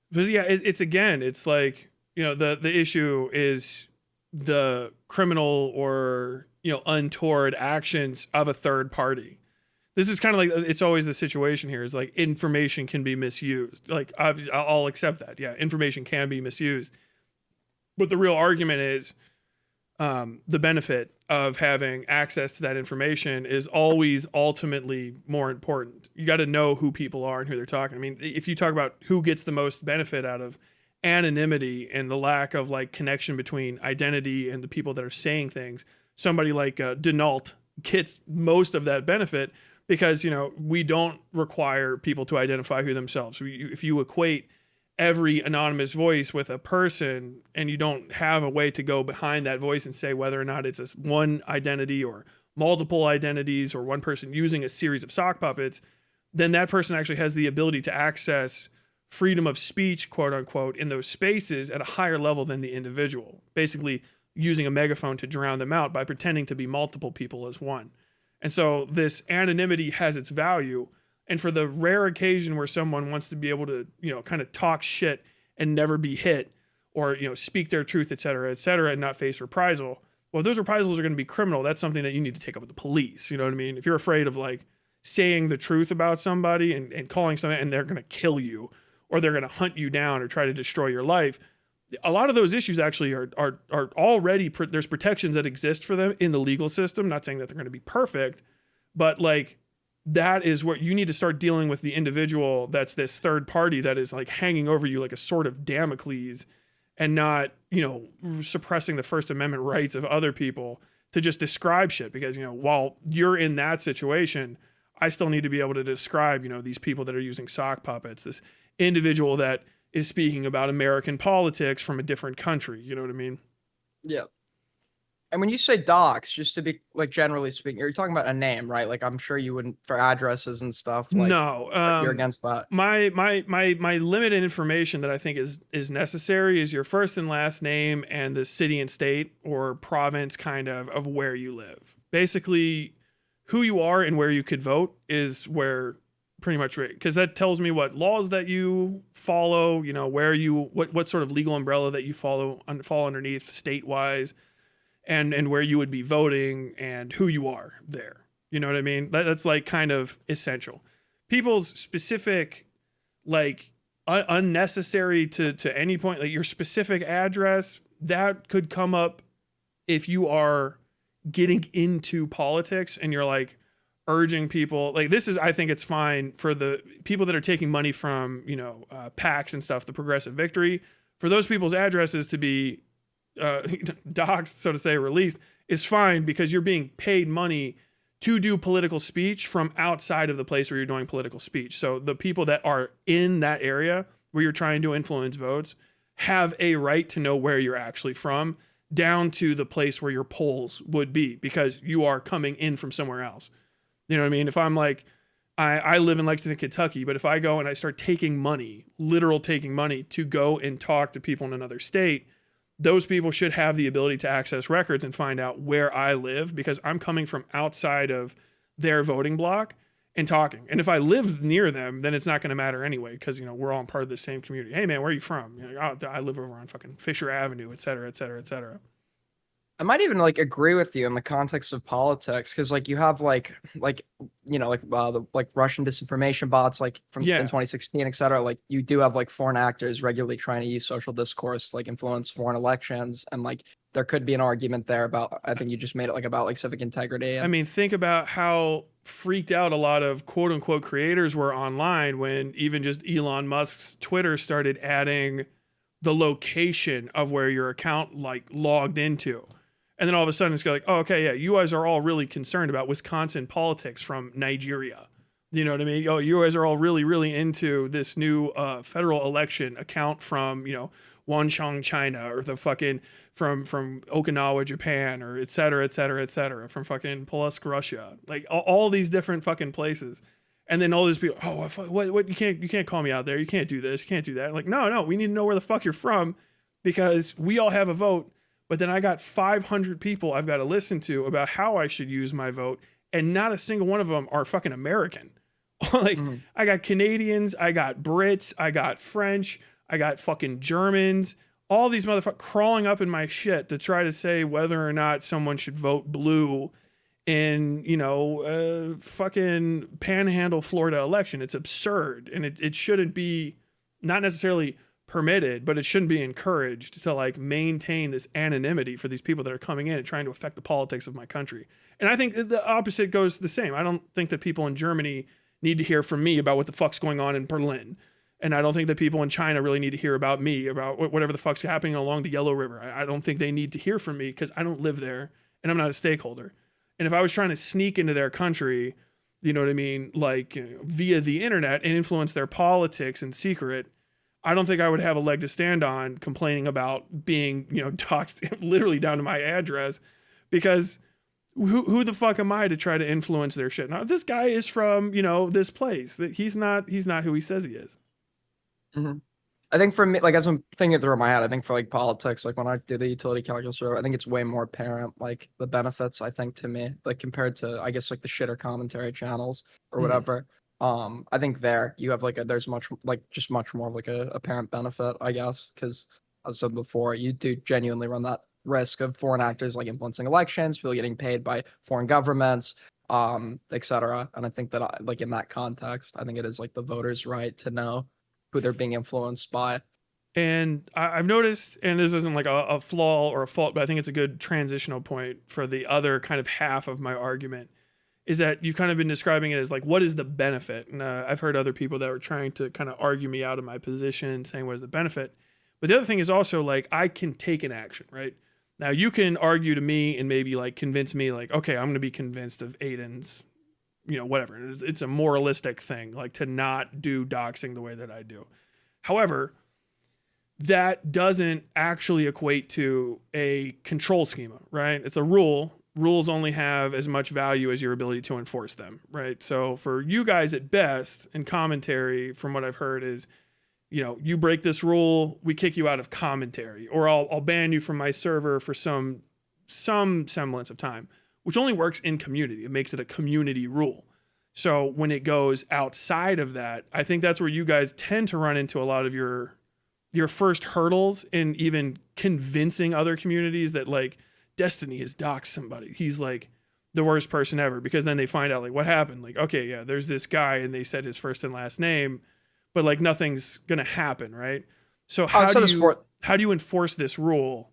But yeah, it's like, the issue is the criminal or, untoward actions of a third party. This is kind of like, it's always the situation here is like information can be misused. Like I'll accept that. Yeah, information can be misused. But the real argument is the benefit of having access to that information is always ultimately more important. You got to know who people are and who they're talking. I mean, if you talk about who gets the most benefit out of anonymity and the lack of like connection between identity and the people that are saying things, somebody like Denault gets most of that benefit because, we don't require people to identify who themselves. If you equate every anonymous voice with a person and you don't have a way to go behind that voice and say whether or not it's one identity or multiple identities or one person using a series of sock puppets, then that person actually has the ability to access freedom of speech, quote unquote, in those spaces at a higher level than the individual, basically using a megaphone to drown them out by pretending to be multiple people as one. And so this anonymity has its value. And for the rare occasion where someone wants to be able to, kind of talk shit and never be hit or, speak their truth, et cetera, and not face reprisal, well, if those reprisals are going to be criminal, that's something that you need to take up with the police. You know what I mean? If you're afraid of like saying the truth about somebody and calling somebody and they're going to kill you or they're going to hunt you down or try to destroy your life, a lot of those issues actually are already, there's protections that exist for them in the legal system. Not saying that they're going to be perfect, but like, that is what you need to start dealing with the individual that's this third party that is like hanging over you like a sword of Damocles and not, suppressing the First Amendment rights of other people to just describe shit. Because, while you're in that situation, I still need to be able to describe, these people that are using sock puppets, this individual that is speaking about American politics from a different country. You know what I mean? Yeah. And when you say docs, just to be like generally speaking, you're talking about a name, right? Like I'm sure you wouldn't for addresses and stuff. Like, no, you're against that. My limited information that I think is necessary is your first and last name and the city and state or province kind of where you live. Basically, who you are and where you could vote is where pretty much, because that tells me what laws that you follow. Where you what sort of legal umbrella that you fall underneath state wise. And where you would be voting and who you are there. You know what I mean? That's like kind of essential. People's specific, like unnecessary to any point, like your specific address, that could come up if you are getting into politics and you're like urging people. Like this is, I think it's fine for the people that are taking money from, PACs and stuff, the Progressive Victory, for those people's addresses to be doxed, so to say, released is fine because you're being paid money to do political speech from outside of the place where you're doing political speech. So the people that are in that area where you're trying to influence votes have a right to know where you're actually from, down to the place where your polls would be, because you are coming in from somewhere else. You know what I mean? If I'm like, I live in Lexington, Kentucky, but if I go and I start taking money, literal taking money to go and talk to people in another state, those people should have the ability to access records and find out where I live because I'm coming from outside of their voting block. and talking. And if I live near them, then it's not going to matter anyway, because, we're all part of the same community. Hey, man, where are you from? Oh, I live over on fucking Fisher Avenue, et cetera, et cetera, et cetera. I might even like agree with you in the context of politics because like you have the like Russian disinformation bots like from in Yeah. 2016, et cetera. Like you do have like foreign actors regularly trying to use social discourse to like influence foreign elections, and like there could be an argument there about I think you just made it like about like civic integrity I and mean, think about how freaked out a lot of quote unquote creators were online when even just Elon Musk's Twitter started adding the location of where your account like logged into. And then all of a sudden it's like, oh, okay, yeah, you guys are all really concerned about Wisconsin politics from Nigeria. You know what I mean? Oh, you guys are all really, really into this new federal election account from, Wanchong, China, or the fucking from Okinawa, Japan, or et cetera, et cetera, et cetera, from fucking Polosk, Russia, like all these different fucking places. And then all these people, oh, what, you can't call me out there. You can't do this. You can't do that. Like, no, we need to know where the fuck you're from because we all have a vote. But then I got 500 people I've got to listen to about how I should use my vote. And not a single one of them are fucking American. Like, I got Canadians, I got Brits, I got French, I got fucking Germans, all these motherfuckers crawling up in my shit to try to say whether or not someone should vote blue in, fucking Panhandle, Florida election. It's absurd. And it shouldn't be not necessarily permitted, but it shouldn't be encouraged to like maintain this anonymity for these people that are coming in and trying to affect the politics of my country. And I think the opposite goes the same. I don't think that people in Germany need to hear from me about what the fuck's going on in Berlin. And I don't think that people in China really need to hear about me, about whatever the fuck's happening along the Yellow River. I don't think they need to hear from me because I don't live there and I'm not a stakeholder. And if I was trying to sneak into their country, you know what I mean, like via the internet and influence their politics in secret, I don't think I would have a leg to stand on complaining about being, doxxed literally down to my address because who the fuck am I to try to influence their shit? Now, this guy is from, this place. He's not who he says he is. Mm-hmm. I think for me, like as I'm thinking through my head, I think for like politics, like when I do the utility calculus, I think it's way more apparent, like the benefits, I think to me, like compared to, I guess like the shitter commentary channels or whatever. I think there you have like there's much more of like a apparent benefit, I guess, because as I said before, you do genuinely run that risk of foreign actors like influencing elections, people getting paid by foreign governments, etc. And I think that like in that context, I think it is like the voters' right to know who they're being influenced by. And I've noticed, and this isn't like a flaw or a fault, but I think it's a good transitional point for the other kind of half of my argument, is that you've kind of been describing it as like, what is the benefit? And I've heard other people that were trying to kind of argue me out of my position, saying, what is the benefit? But the other thing is also like, I can take an action, right? Now you can argue to me and maybe like convince me like, okay, I'm going to be convinced of Aiden's, whatever. It's a moralistic thing, like to not do doxing the way that I do. However, that doesn't actually equate to a control schema, right? It's a rule. Rules only have as much value as your ability to enforce them, right? So for you guys at best, in commentary, from what I've heard is, you break this rule, we kick you out of commentary, or I'll ban you from my server for some semblance of time, which only works in community. It makes it a community rule. So when it goes outside of that, I think that's where you guys tend to run into a lot of your first hurdles in even convincing other communities that like Destiny has doxed somebody. He's like the worst person ever, because then they find out like what happened. Like, okay, yeah, there's this guy and they said his first and last name, but like nothing's going to happen. Right. So how do you enforce this rule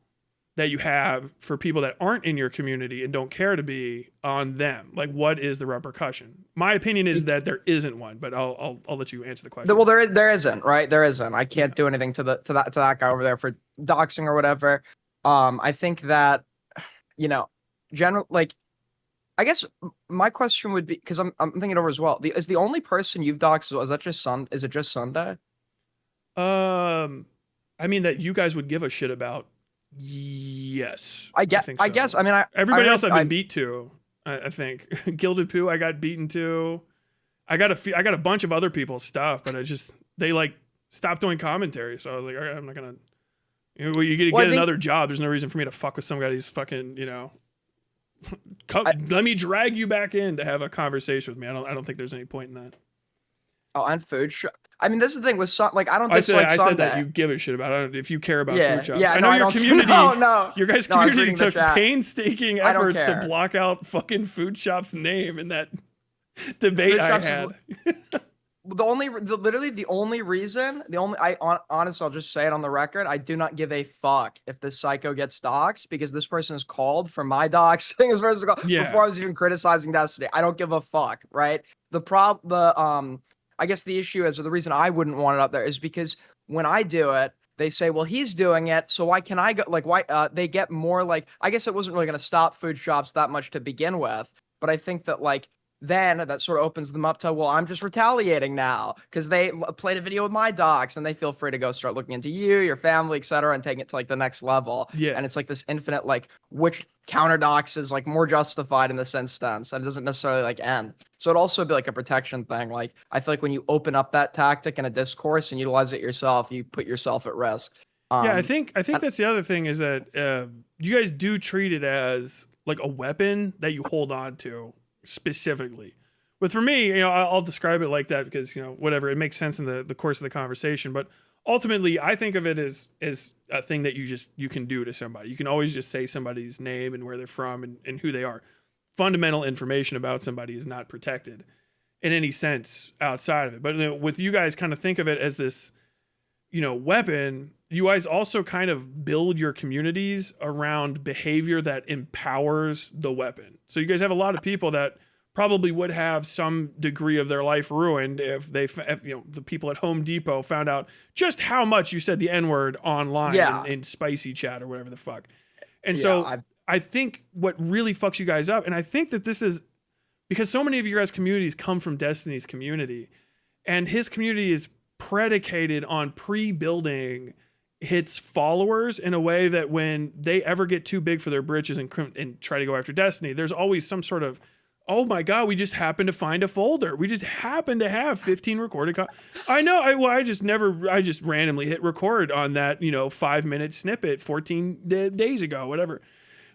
that you have for people that aren't in your community and don't care to be on them? Like, what is the repercussion? My opinion is that there isn't one, but I'll let you answer the question. Well, there isn't, right? There isn't. I can't do anything to that guy over there for doxing or whatever. I think that, like, I guess my question would be, because I'm thinking over as well. Is the only person you've doxed, is it just Sunday? I mean, that you guys would give a shit about. Yes, I guess. I mean, everybody else I've been beat to. I think Gilded Poo, I got beaten to. I got a bunch of other people's stuff, but they like stopped doing commentary. So I was like, all right, I'm not gonna. You get another job. There's no reason for me to fuck with some guy who's fucking let me drag you back in to have a conversation with me. I don't think there's any point in that. Oh, and food shop. I mean, this is the thing with like I don't I said dislike that Sunday. you give a shit about. I don't, if you care about food Yeah, shops. yeah. I No, know I your don't. community. No. Your guys' No, I was community reading the took chat. painstaking I don't efforts to care. block out fucking food shop's name in that debate Food I shops had. literally the only reason, honestly, I'll just say it on the record. I do not give a fuck if this psycho gets doxxed because this person is called for my doxing. This person is called Yeah. before I was even criticizing Destiny. I don't give a fuck, right? I guess the issue is, or the reason I wouldn't want it up there is because when I do it, they say, well, he's doing it, so why can I go? Like, why? They get more like, I guess it wasn't really going to stop food shops that much to begin with, but I think that like then that sort of opens them up to, well, I'm just retaliating now because they played a video with my docs, and they feel free to go start looking into you, your family, etc., and taking it to like the next level. Yeah. And it's like this infinite like which counter dox is like more justified in this instance, and it doesn't necessarily like end. So it'd also be like a protection thing. Like I feel like when you open up that tactic in a discourse and utilize it yourself, you put yourself at risk. Yeah, I think that's the other thing is that you guys do treat it as like a weapon that you hold on to specifically. But for me, you know, I'll describe it like that because, you know, whatever, it makes sense in the course of the conversation. But ultimately, I think of it as a thing that you can do to somebody. You can always just say somebody's name and where they're from and who they are. Fundamental information about somebody is not protected in any sense outside of it. But, you know, with you guys kind of think of it as this, you know, weapon, you guys also kind of build your communities around behavior that empowers the weapon. So you guys have a lot of people that probably would have some degree of their life ruined if you know, the people at Home Depot found out just how much you said the N-word online in spicy chat or whatever the fuck. And I think what really fucks you guys up, and I think that this is because so many of your guys' communities come from Destiny's community, and his community is predicated on pre-building its followers in a way that when they ever get too big for their britches and try to go after Destiny, there's always some sort of, oh my God, we just happened to find a folder. We just happen to have 15 recorded. I know. I just randomly hit record on that, you know, 5-minute snippet 14 days ago, whatever,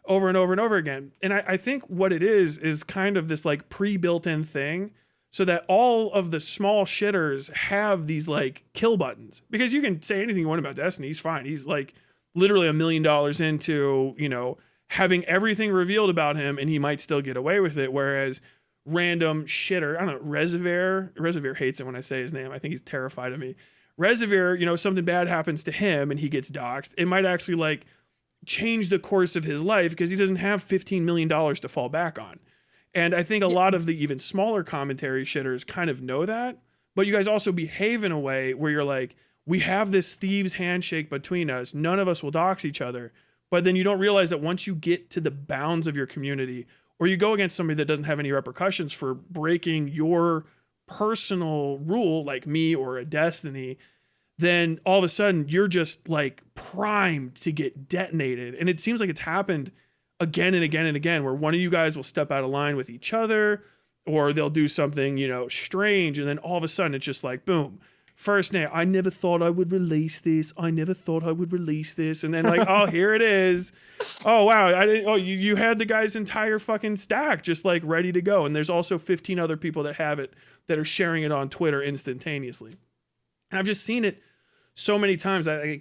over and over and over again. And I think what it is kind of this like pre-built in thing so that all of the small shitters have these like kill buttons, because you can say anything you want about Destiny. He's fine. He's like literally $1 million into, you know, having everything revealed about him, and he might still get away with it. Whereas random shitter, I don't know, Reservoir hates it when I say his name. I think he's terrified of me. Reservoir, you know, something bad happens to him and he gets doxxed. It might actually like change the course of his life because he doesn't have $15 million to fall back on. And I think a lot of the even smaller commentary shitters kind of know that, but you guys also behave in a way where you're like, we have this thieves handshake between us. None of us will dox each other. But then you don't realize that once you get to the bounds of your community, or you go against somebody that doesn't have any repercussions for breaking your personal rule, like me or a Destiny, then all of a sudden you're just like primed to get detonated. And it seems like it's happened again and again and again, where one of you guys will step out of line with each other, or they'll do something, you know, strange. And then all of a sudden it's just like, boom. First name, I never thought I would release this. I never thought I would release this. And then like, oh, here it is. Oh, wow. I didn't. Oh, you had the guy's entire fucking stack just like ready to go. And there's also 15 other people that have it that are sharing it on Twitter instantaneously. And I've just seen it so many times. I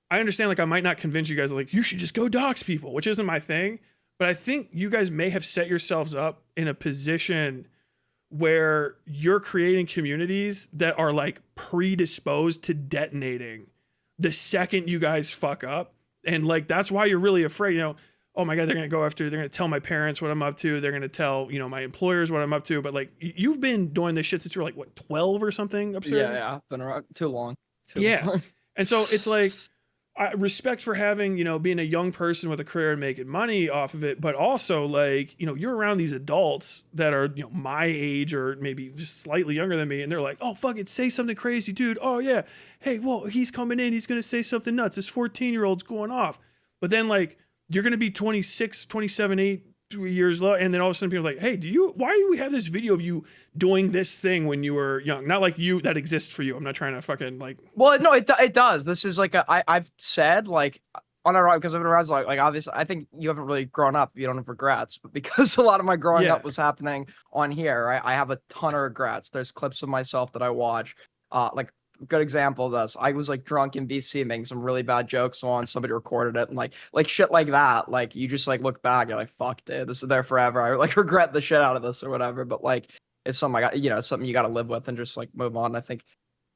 understand, like, I might not convince you guys, like, you should just go dox people, which isn't my thing. But I think you guys may have set yourselves up in a position where you're creating communities that are like predisposed to detonating the second you guys fuck up. And like, that's why you're really afraid, you know, oh my God, they're going to tell my parents what I'm up to. They're going to tell, you know, my employers what I'm up to. But like, you've been doing this shit since you were like, what, 12 or something? Absurd? Yeah. Been around too long. And so it's like, respect for having, you know, being a young person with a career and making money off of it, but also like, you know, you're around these adults that are, you know, my age or maybe just slightly younger than me, and they're like, oh, fuck it, say something crazy, dude. Oh yeah, hey, well, he's coming in, he's gonna say something nuts, this 14-year-old's going off. But then like, you're gonna be 26, 27, 8 years low, and then all of a sudden people are like, hey, why do we have this video of you doing this thing when you were young? Not like you, that exists for you. I'm not trying to fucking like, well, no, it does. This is like I've said, like, On our because I've been around like obviously I think you haven't really grown up. You don't have regrets, but because a lot of my growing Yeah. up was happening on here, right? I have a ton of regrets. There's clips of myself that I watch. Like good example of this. I was like drunk in BC making some really bad jokes on. Somebody recorded it and like shit like that. Like you just like look back, you're like, fuck, dude, this is there forever. I like regret the shit out of this or whatever. But like it's something I got, it's something you got to live with and just like move on. I think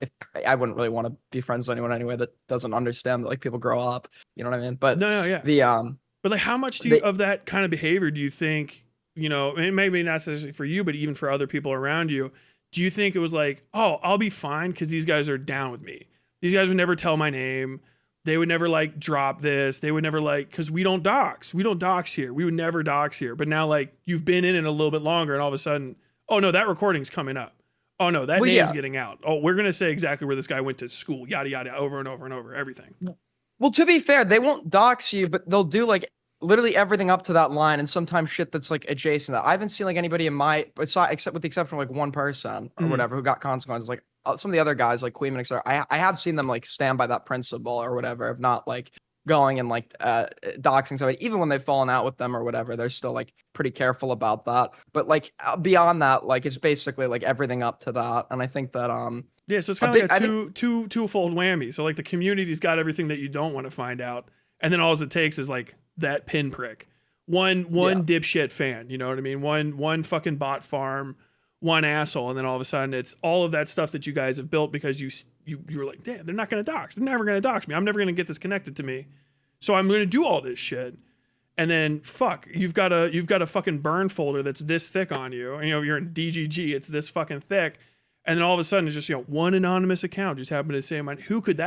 if I wouldn't really want to be friends with anyone anyway that doesn't understand that like people grow up. You know what I mean? But No, no, yeah. the But like, how much the of that kind of behavior do you think, and maybe not necessarily for you, but even for other people around you, do you think it was like, oh, I'll be fine because these guys are down with me. These guys would never tell my name. They would never like drop this. They would never like, because we don't dox. We don't dox here. We would never dox here. But now like you've been in it a little bit longer and all of a sudden, oh no, that recording's coming up. Oh no, that well, name's yeah. getting out. Oh, we're gonna say exactly where this guy went to school, yada yada, over and over and over, everything. Well, to be fair, they won't dox you, but they'll do like literally everything up to that line, and sometimes shit that's like adjacent. I haven't seen like anybody in my except with the exception of like one person or Mhm. whatever who got consequences. Like some of the other guys, like Queeman, etc. I have seen them like stand by that principle or whatever, if not like going and like doxing somebody. Even when they've fallen out with them or whatever, they're still like pretty careful about that. But like beyond that, like it's basically like everything up to that, and I think that Yeah, so it's a kind of big like I a think twofold whammy. So like the community's got everything that you don't want to find out, and then all it takes is like that pinprick, one yeah. dipshit fan. You know what I mean? One fucking bot farm, one asshole, and then all of a sudden it's all of that stuff that you guys have built because you were like, damn, they're not gonna dox. They're never gonna dox me. I'm never gonna get this connected to me, so I'm gonna do all this shit. And then fuck, you've got a fucking burn folder that's this thick on you. And, you're in DGG, it's this fucking thick. And then all of a sudden it's just, one anonymous account just happened to say, who could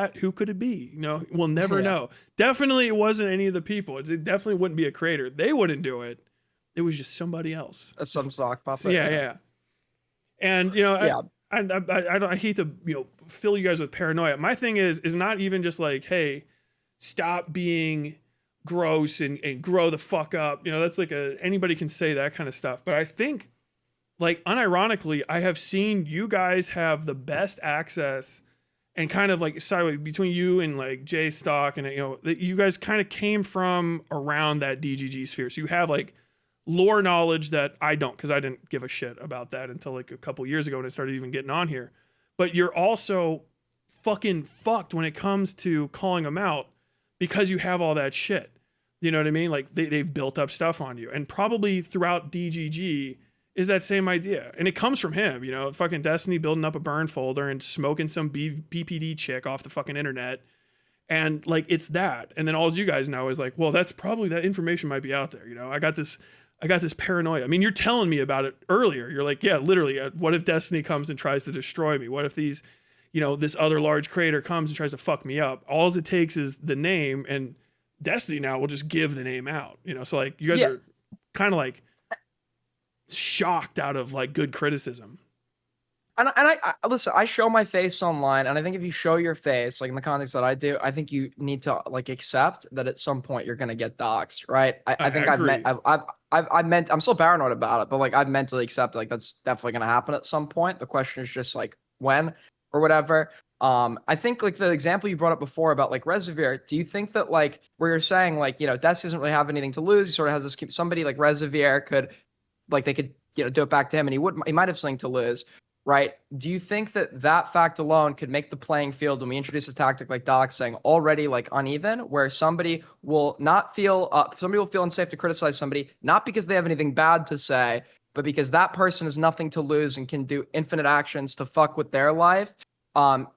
it be? We'll never Yeah. know. Definitely it wasn't any of the people. It definitely wouldn't be a creator. They wouldn't do it. It was just somebody else. Some sock So, puppet. yeah. And, Yeah. I hate to, fill you guys with paranoia. My thing is not even just like, hey, stop being gross and grow the fuck up. That's like anybody can say that kind of stuff. But I think, like, unironically, I have seen you guys have the best access and kind of like sideways between you and like Jay Stock and that you guys kind of came from around that DGG sphere. So you have like lore knowledge that I don't, because I didn't give a shit about that until like a couple years ago when I started even getting on here. But you're also fucking fucked when it comes to calling them out because you have all that shit. You know what I mean? Like they've built up stuff on you, and probably throughout DGG is that same idea. And it comes from him, fucking Destiny building up a burn folder and smoking some BPD chick off the fucking internet. And like, it's that. And then all you guys know is like, well, that's probably, that information might be out there. I got this paranoia. I mean, you're telling me about it earlier. You're like, yeah, literally, what if Destiny comes and tries to destroy me? What if these, this other large creator comes and tries to fuck me up? All it takes is the name, and Destiny now will just give the name out. So like, you guys Yeah. are kind of like shocked out of like good criticism. And I listen, I show my face online, and I think if you show your face, like in the context that I do, I think you need to like accept that at some point you're gonna get doxxed, right? I think agree. I'm still paranoid about it, but like I've mentally accepted like that's definitely gonna happen at some point. The question is just like when or whatever. I think like the example you brought up before about like Reservoir, do you think that like where you're saying like, Des doesn't really have anything to lose, he sort of has this somebody like Reservoir could like they could do it back to him, and he might have something to lose, right? Do you think that that fact alone could make the playing field when we introduce a tactic like doxing already like uneven, where somebody will feel unsafe to criticize somebody, not because they have anything bad to say, but because that person has nothing to lose and can do infinite actions to fuck with their life,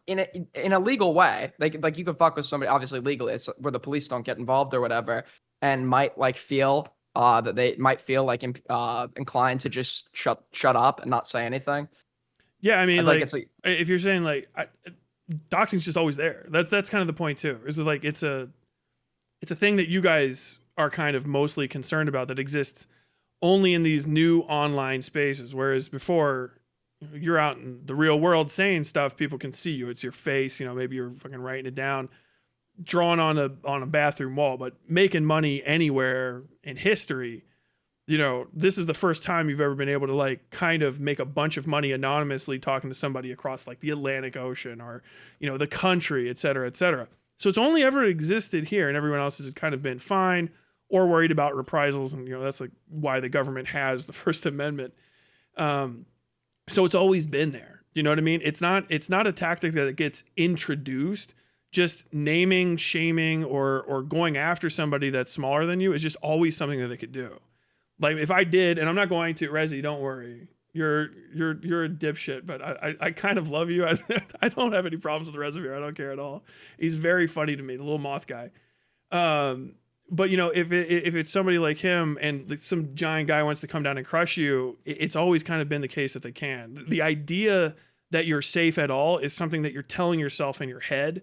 in a legal way. Like you could fuck with somebody obviously legally, it's where the police don't get involved or whatever, and might like feel that they might feel like inclined to just shut up and not say anything. Yeah, I mean, Like like, it's like if you're saying like doxing's just always there. That's kind of the point too. Is like it's a thing that you guys are kind of mostly concerned about that exists only in these new online spaces, whereas before you're out in the real world saying stuff, people can see you. It's your face, maybe you're fucking writing it down, drawn on a bathroom wall, but making money anywhere in history. This is the first time you've ever been able to like kind of make a bunch of money anonymously talking to somebody across like the Atlantic Ocean or, the country, et cetera, et cetera. So it's only ever existed here, and everyone else has kind of been fine or worried about reprisals, and that's like why the government has the First Amendment. So it's always been there. You know what I mean? It's not a tactic that gets introduced. Just naming, shaming, or going after somebody that's smaller than you is just always something that they could do. Like if I did, and I'm not going to, Rezi, don't worry. You're a dipshit, but I kind of love you. I don't have any problems with the Reservoir. I don't care at all. He's very funny to me, the little moth guy. But if it's somebody like him and some giant guy wants to come down and crush you, it's always kind of been the case that they can. The idea that you're safe at all is something that you're telling yourself in your head,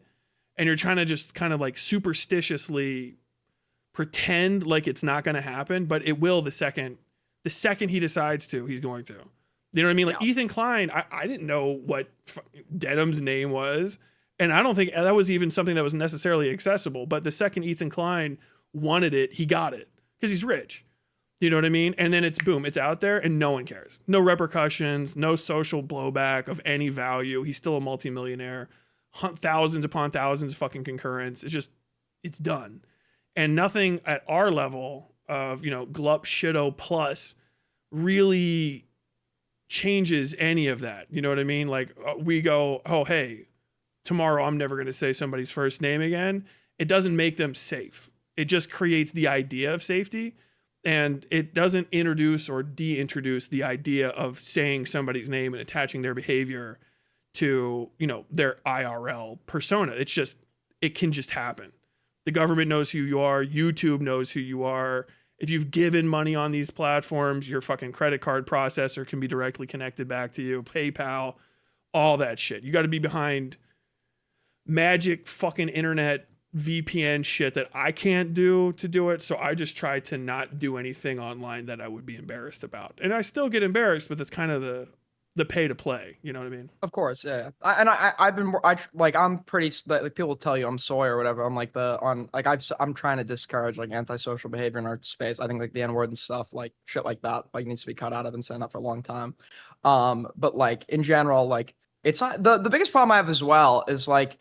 and you're trying to just kind of like superstitiously pretend like it's not going to happen, but it will the second he decides to. He's going to. You know what I mean? Like Ethan Klein, I didn't know what Dedham's name was, and I don't think that was even something that was necessarily accessible. But the second Ethan Klein wanted it, he got it because he's rich. You know what I mean? And then it's boom, it's out there, and no one cares. No repercussions, no social blowback of any value. He's still a multimillionaire. Thousands upon thousands of fucking concurrents. It's done. And nothing at our level of, Glup Shitto Plus really changes any of that. You know what I mean? Like we go, oh, hey, tomorrow I'm never going to say somebody's first name again. It doesn't make them safe. It just creates the idea of safety, and it doesn't introduce or de-introduce the idea of saying somebody's name and attaching their behavior to, their IRL persona. It can just happen. The government knows who you are. YouTube knows who you are. If you've given money on these platforms, your fucking credit card processor can be directly connected back to you. PayPal, all that shit. You got to be behind magic fucking internet VPN shit that I can't do to do it. So I just try to not do anything online that I would be embarrassed about. And I still get embarrassed, but that's kind of the pay to play. You know what I mean? Of course, yeah. I'm pretty like people tell you I'm soy or whatever. I'm like I'm trying to discourage like antisocial behavior in our space. I think like the N-word and stuff, like shit like that, like needs to be cut out. I've been saying that for a long time. But like in general, like it's not the biggest problem I have as well is like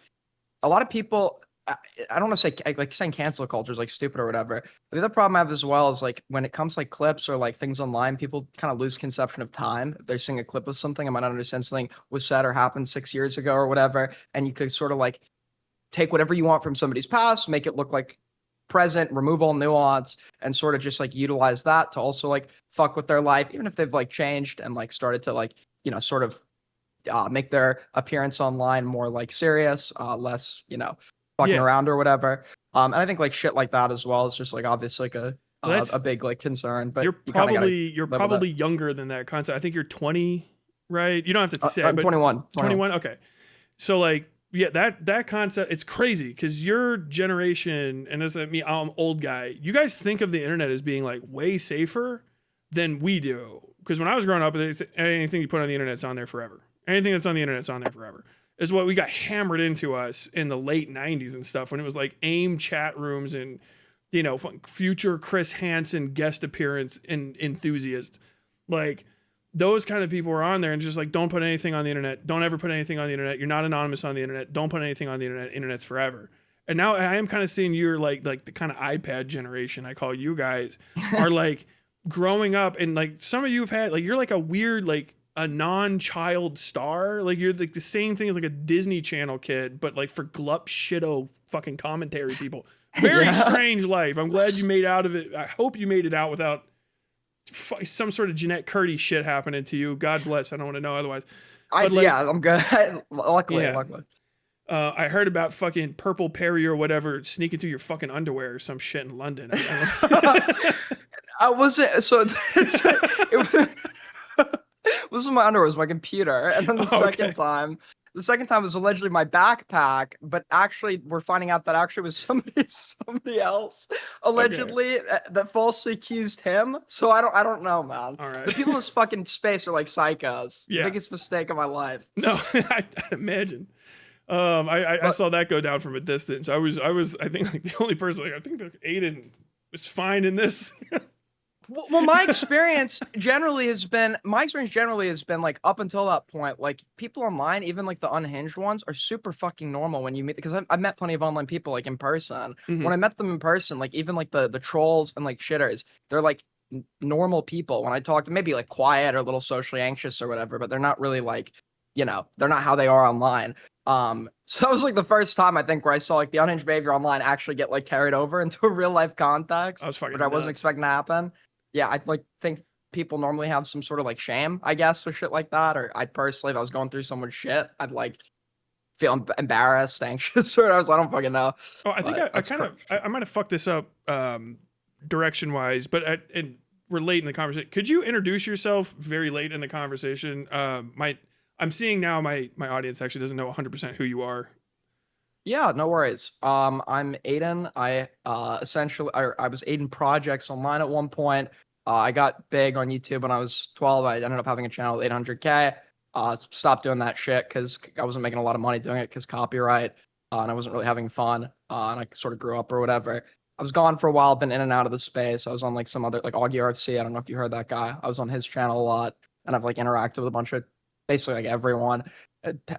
a lot of people. I don't want to say like saying cancel culture is like stupid or whatever. But the other problem I have as well is like when it comes to like clips or like things online, people kind of lose conception of time. If they're seeing a clip of something, I might not understand something was said or happened 6 years ago or whatever. And you could sort of like take whatever you want from somebody's past, make it look like present, remove all nuance, and sort of just like utilize that to also like fuck with their life, even if they've like changed and like started to like, sort of make their appearance online more like serious, less, fucking around or whatever. And I think like shit like that as well is just like obviously like a big like concern. But you're probably younger than that concept. I think you're 20, right? You don't have to say. I'm 21. 21. Okay. So like that concept, it's crazy because your generation, and as me, I'm an old guy. You guys think of the internet as being like way safer than we do. Because when I was growing up, anything you put on the internet's on there forever. Anything that's on the internet's on there forever. Is what we got hammered into us in the late 90s and stuff when it was like AIM chat rooms and, future Chris Hansen guest appearance and enthusiasts. Like those kind of people were on there and just like, don't put anything on the internet. Don't ever put anything on the internet. You're not anonymous on the internet. Don't put anything on the internet. Internet's forever. And now I am kind of seeing you're like the kind of iPad generation, I call you guys, are like growing up, and like some of you have had like, you're like a weird, like, a non-child star. Like you're like the same thing as like a Disney Channel kid, but like for Glup Shitto fucking commentary people. Very strange life. I'm glad you made out of it. I hope you made it out without some sort of Jeanette Curdy shit happening to you. God bless. I don't want to know otherwise. I'm good. Luckily. I heard about fucking Purple Perry or whatever sneaking through your fucking underwear or some shit in London. I wasn't. So it was. Wasn't my underwear, it was my computer. And then the second time was allegedly my backpack, but actually we're finding out that actually was somebody else allegedly that falsely accused him. So I don't know, man. All right. The people in this fucking space are like psychos. Yeah. Biggest mistake of my life. No, I imagine. I saw that go down from a distance. I think like the only person, like, I think Aiden was fine in this. Well, my experience generally has been like up until that point, like people online, even like the unhinged ones, are super fucking normal when you meet because I've met plenty of online people like in person. Hmm. When I met them in person, like even like the trolls and like shitters, they're like normal people. When I talk to maybe like quiet or a little socially anxious or whatever, but they're not really like, they're not how they are online. So that was like the first time I think where I saw like the unhinged behavior online actually get like carried over into a real life I context, was which I fucking wasn't nuts. expecting to happen. Yeah, I like think people normally have some sort of like shame, I guess, with shit like that. Or I personally, if I was going through someone's shit, I'd like feel embarrassed, anxious, or I don't fucking know. Oh, I think But I that's kind of crazy. I might have fucked this up direction wise, but and we're late in the conversation. Could you introduce yourself very late in the conversation? I'm seeing now my audience actually doesn't know 100% who you are. Yeah, no worries. I'm Aiden. I was Aiden Projects online at one point. I got big on YouTube when I was 12. I ended up having a channel with 800K. Stopped doing that shit because I wasn't making a lot of money doing it because copyright, and I wasn't really having fun. And I sort of grew up or whatever. I was gone for a while, been in and out of the space. I was on like some other like Augie RFC. I don't know if you heard that guy. I was on his channel a lot, and I've like interacted with a bunch of basically like everyone.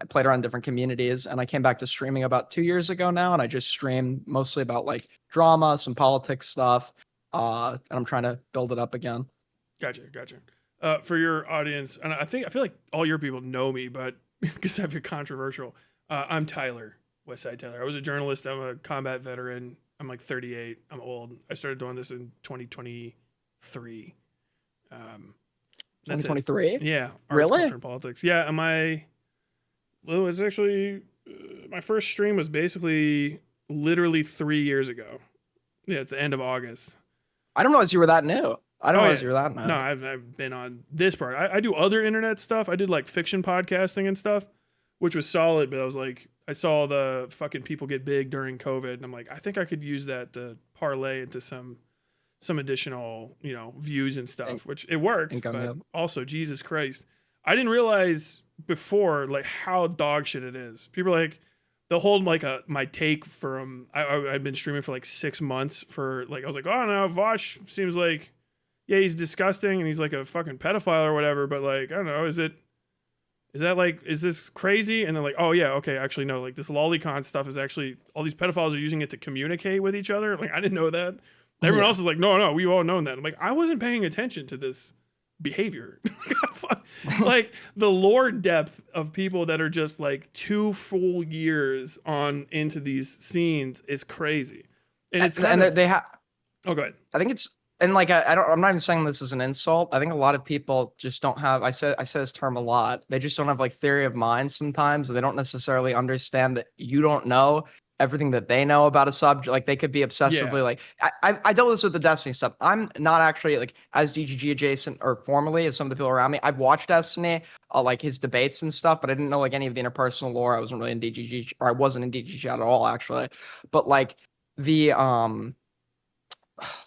Played around different communities, and I came back to streaming about 2 years ago now, and I just stream mostly about like drama, some politics stuff, and I'm trying to build it up again. Gotcha. For your audience, and I feel like all your people know me, but because I've been controversial, I'm Tyler, Westside Tyler. I was a journalist. I'm a combat veteran. I'm like 38. I'm old. I started doing this in 2023. That's it. 2023? Yeah, arts, Really? culture, and politics. Yeah, well, it's actually my first stream was basically literally 3 years ago. Yeah, at the end of August. I don't know as you were that new. I don't Oh know yeah, as you were that no, new. I've been on this part. I do other internet stuff. I did like fiction podcasting and stuff, which was solid. But I was like, I saw the fucking people get big during COVID, and I'm like, I think I could use that to parlay into some additional views and In- stuff, which it worked. Income, But yep. also, Jesus Christ, I didn't realize before like how dog shit it is. People are like they'll hold like my take from I've been streaming for like 6 months for like I was like, oh no, Vosh seems like, yeah, he's disgusting and he's like a fucking pedophile or whatever, but like I don't know, is this crazy? And then like, oh yeah, okay, actually no, like this lolicon stuff is actually all these pedophiles are using it to communicate with each other. Like I didn't know that. Everyone Yeah. else is like, no, we've all known that. I'm like, I wasn't paying attention to this behavior. Like the lore depth of people that are just like 2 full years on into these scenes is crazy. And it's And, kind and of, they have. oh, go ahead. I think it's and like I don't. I'm not even saying this as an insult. I think a lot of people just don't have. I say this term a lot. They just don't have like theory of mind sometimes. They don't necessarily understand that you don't know everything that they know about a subject. Like they could be Yeah. obsessively like I dealt with this with the Destiny stuff. I'm not actually like as DGG adjacent or formally as some of the people around me. I've watched Destiny, like his debates and stuff, but I didn't know like any of the interpersonal lore. I wasn't really in DGG or I wasn't in DGG at all actually. But like the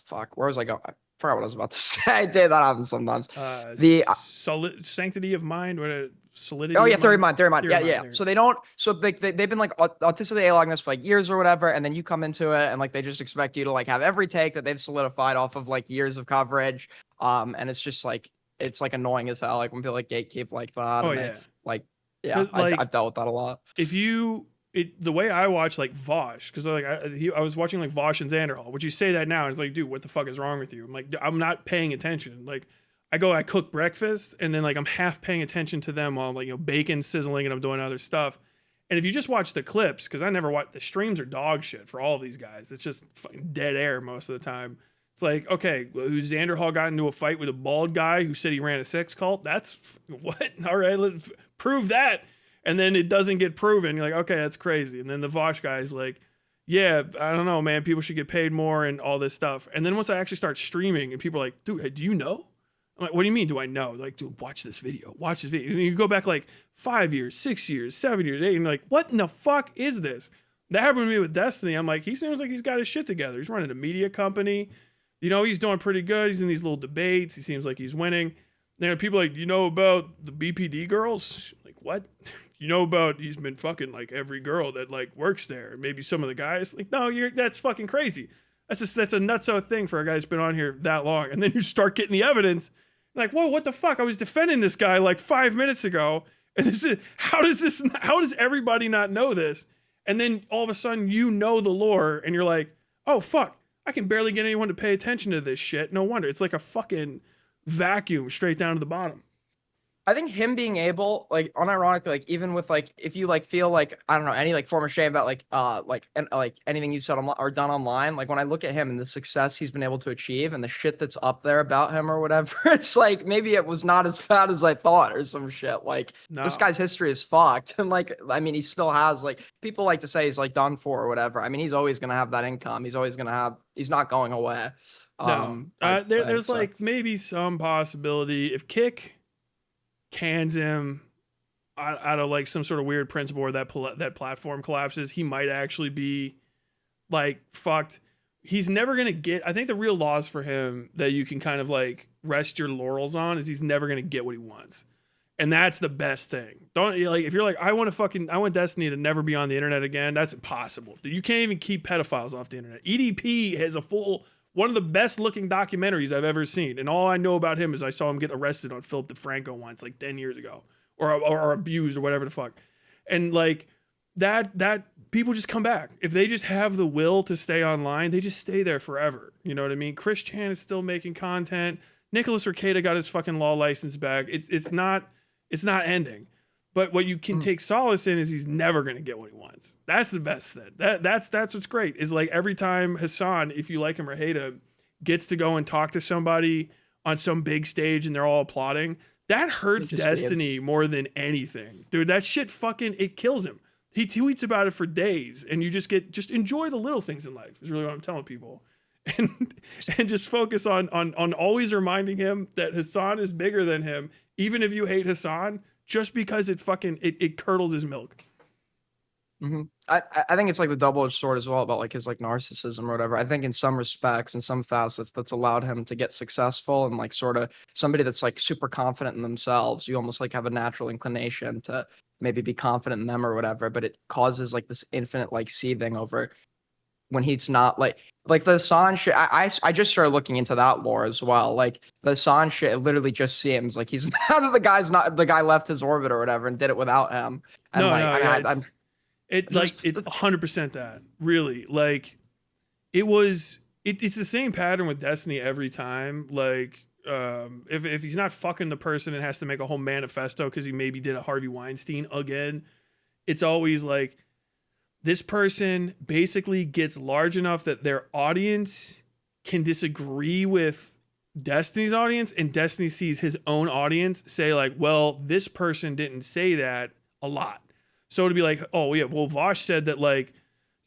fuck, where was I going? I forgot what I was about to say. Dude, that happens sometimes. The Solid sanctity of mind, what Oh solidity yeah, of mind, theory of mind. theory Yeah, of mind yeah. there. So they don't. So they've been like autistically along this for like years or whatever, and then you come into it and like they just expect you to like have every take that they've solidified off of like years of coverage. And it's just like it's like annoying as hell. Like when people like gatekeep like that, Oh and they yeah. like yeah, 'Cause, like I've dealt with that a lot. if you the way I watch like Vosh, because like I was watching like Vosh and Xanderhall, which you say that now, and it's like, dude, what the fuck is wrong with you? I'm like, I'm not paying attention. Like, I cook breakfast, and then like I'm half paying attention to them while I'm like bacon sizzling and I'm doing other stuff. And if you just watch the clips, because I never watch the streams are dog shit for all of these guys. It's just fucking dead air most of the time. It's like, okay, well, who Xanderhall got into a fight with a bald guy who said he ran a sex cult? That's what? All right, let's prove that. And then it doesn't get proven. You're like, okay, that's crazy. And then the Vosh guy's like, yeah, I don't know, man. People should get paid more and all this stuff. And then once I actually start streaming and people are like, dude, do you know? I'm like, what do you mean, do I know? Like, dude, watch this video. Watch this video. And you go back like 5 years, 6 years, 7 years, 8, and you're like, what in the fuck is this? That happened to me with Destiny. I'm like, he seems like he's got his shit together. He's running a media company. He's doing pretty good. He's in these little debates. He seems like he's winning. There are people like, about the BPD girls? Like, what? About he's been fucking like every girl that like works there, maybe some of the guys. Like, no, that's fucking crazy. That's a nutso thing for a guy who's been on here that long. And then you start getting the evidence, like, whoa, what the fuck? I was defending this guy like 5 minutes ago, and how does everybody not know this? And then all of a sudden you know the lore, and you're like, oh fuck, I can barely get anyone to pay attention to this shit. No wonder it's like a fucking vacuum straight down to the bottom. I think him being able, like, unironically, like, even with like, if you like feel like, I don't know, any like form of shame about like anything you said or done online, like when I look at him and the success he's been able to achieve and the shit that's up there about him or whatever, it's like maybe it was not as bad as I thought or some shit. Like No. this guy's history is fucked, and like, I mean, he still has, like, people like to say he's like done for or whatever. I mean, he's always gonna have that income. He's always gonna have. He's not going away. No, there's like maybe some possibility if Kick cans him out of like some sort of weird principle or that platform collapses, he might actually be like fucked. He's never gonna get. I think the real loss for him that you can kind of like rest your laurels on is he's never gonna get what he wants, and that's the best thing. Don't like if you're like I want Destiny to never be on the internet again. That's impossible. You can't even keep pedophiles off the internet. EDP has one of the best looking documentaries I've ever seen. And all I know about him is I saw him get arrested on Philip DeFranco once, like 10 years ago, or abused or whatever the fuck. And like that people just come back. If they just have the will to stay online, they just stay there forever. You know what I mean? Chris Chan is still making content. Nicholas Requeta got his fucking law license back. It's not ending. But what you can take solace in is he's never going to get what he wants. That's the best thing. That's what's great is like every time Hassan, if you like him or hate him, gets to go and talk to somebody on some big stage and they're all applauding, that hurts Destiny more than anything. Dude, that shit fucking, it kills him. He tweets about it for days, and you just enjoy the little things in life is really what I'm telling people. And just focus on always reminding him that Hassan is bigger than him, even if you hate Hassan, just because it curdles his milk. Mm-hmm. I think it's like the double-edged sword as well about like his like narcissism or whatever. I think in some respects, in some facets, that's allowed him to get successful, and like sort of somebody that's like super confident in themselves. You almost like have a natural inclination to maybe be confident in them or whatever, but it causes like this infinite like seething over when he's not like the Hassan shit. I just started looking into that lore as well. Like the Hassan shit, it literally just seems like he's mad that the guy left his orbit or whatever and did it without him. And it's 100% that really like it's the same pattern with Destiny every time. Like if he's not fucking the person and has to make a whole manifesto because he maybe did a Harvey Weinstein again, it's always like this person basically gets large enough that their audience can disagree with Destiny's audience, and Destiny sees his own audience say like, well, this person didn't say that a lot. So to be like, oh yeah, well, Vosh said that like,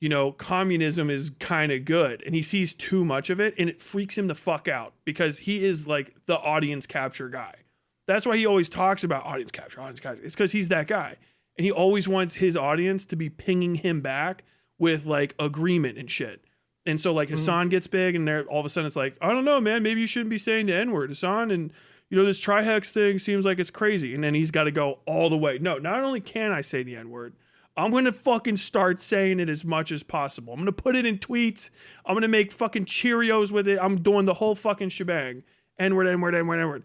you know, communism is kind of good, and he sees too much of it and it freaks him the fuck out because he is like the audience capture guy. That's why he always talks about audience capture. It's because he's that guy. And he always wants his audience to be pinging him back with like agreement and shit. And so like Hassan gets big and there all of a sudden it's like, I don't know, man, maybe you shouldn't be saying the N-word, Hassan. And you know, this Trihex thing seems like it's crazy. And then he's got to go all the way. No, not only can I say the N-word, I'm going to fucking start saying it as much as possible. I'm going to put it in tweets. I'm going to make fucking Cheerios with it. I'm doing the whole fucking shebang. N-word, N-word, N-word, N-word.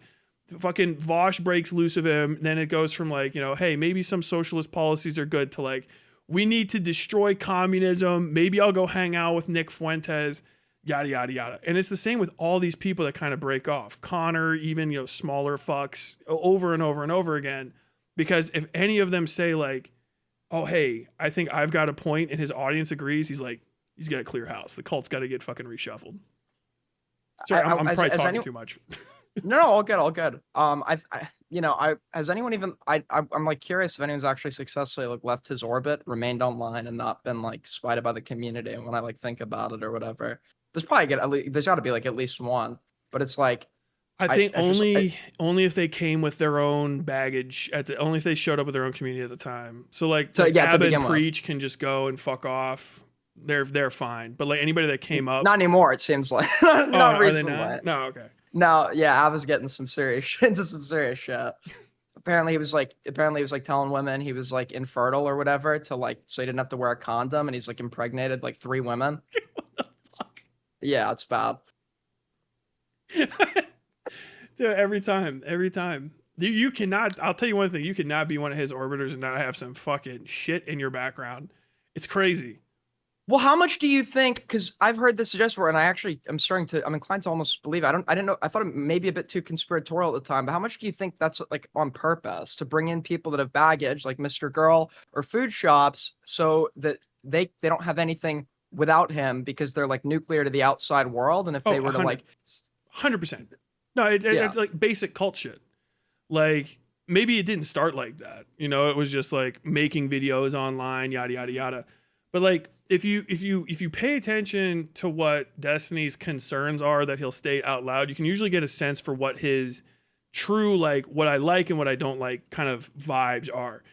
Fucking Vosh breaks loose of him. Then it goes from like, you know, hey, maybe some socialist policies are good to like, we need to destroy communism. Maybe I'll go hang out with Nick Fuentes, yada, yada, yada. And it's the same with all these people that kind of break off. Connor, even, you know, smaller fucks over and over and over again. Because if any of them say like, oh, hey, I think I've got a point and his audience agrees, he's like, he's got a clear house. The cult's got to get fucking reshuffled. Sorry, I'm probably talking too much. No, all good. Has anyone even? I'm like curious if anyone's actually successfully like left his orbit, remained online, and not been like spied by the community. And when I like think about it or whatever, there's got to be like at least one. But it's like, I think only if they came with their own baggage only if they showed up with their own community at the time. So like Abba and Preach can just go and fuck off. They're fine. But like anybody that came up, not anymore. It seems like not recently. No, okay. No, yeah, I was getting some serious shit into some serious shit. Apparently he was like telling women he was like infertile or whatever to like so he didn't have to wear a condom, and he's like impregnated like 3 women. What the fuck? Yeah, it's bad. Dude, every time. You cannot. I'll tell you one thing. You cannot be one of his orbiters and not have some fucking shit in your background. It's crazy. Well, how much do you think? Because I've heard this suggested before, and I'm inclined to almost believe it. I didn't know. I thought it may be a bit too conspiratorial at the time. But how much do you think that's like on purpose to bring in people that have baggage, like Mr. Girl or food shops, so that they don't have anything without him because they're like nuclear to the outside world, and if Oh, they were to like, 100%. No, yeah, it's like basic cult shit. Like maybe it didn't start like that. It was just like making videos online, yada yada yada. But like if you pay attention to what Destiny's concerns are that he'll state out loud, you can usually get a sense for what his true like what I like and what I don't like kind of vibes are.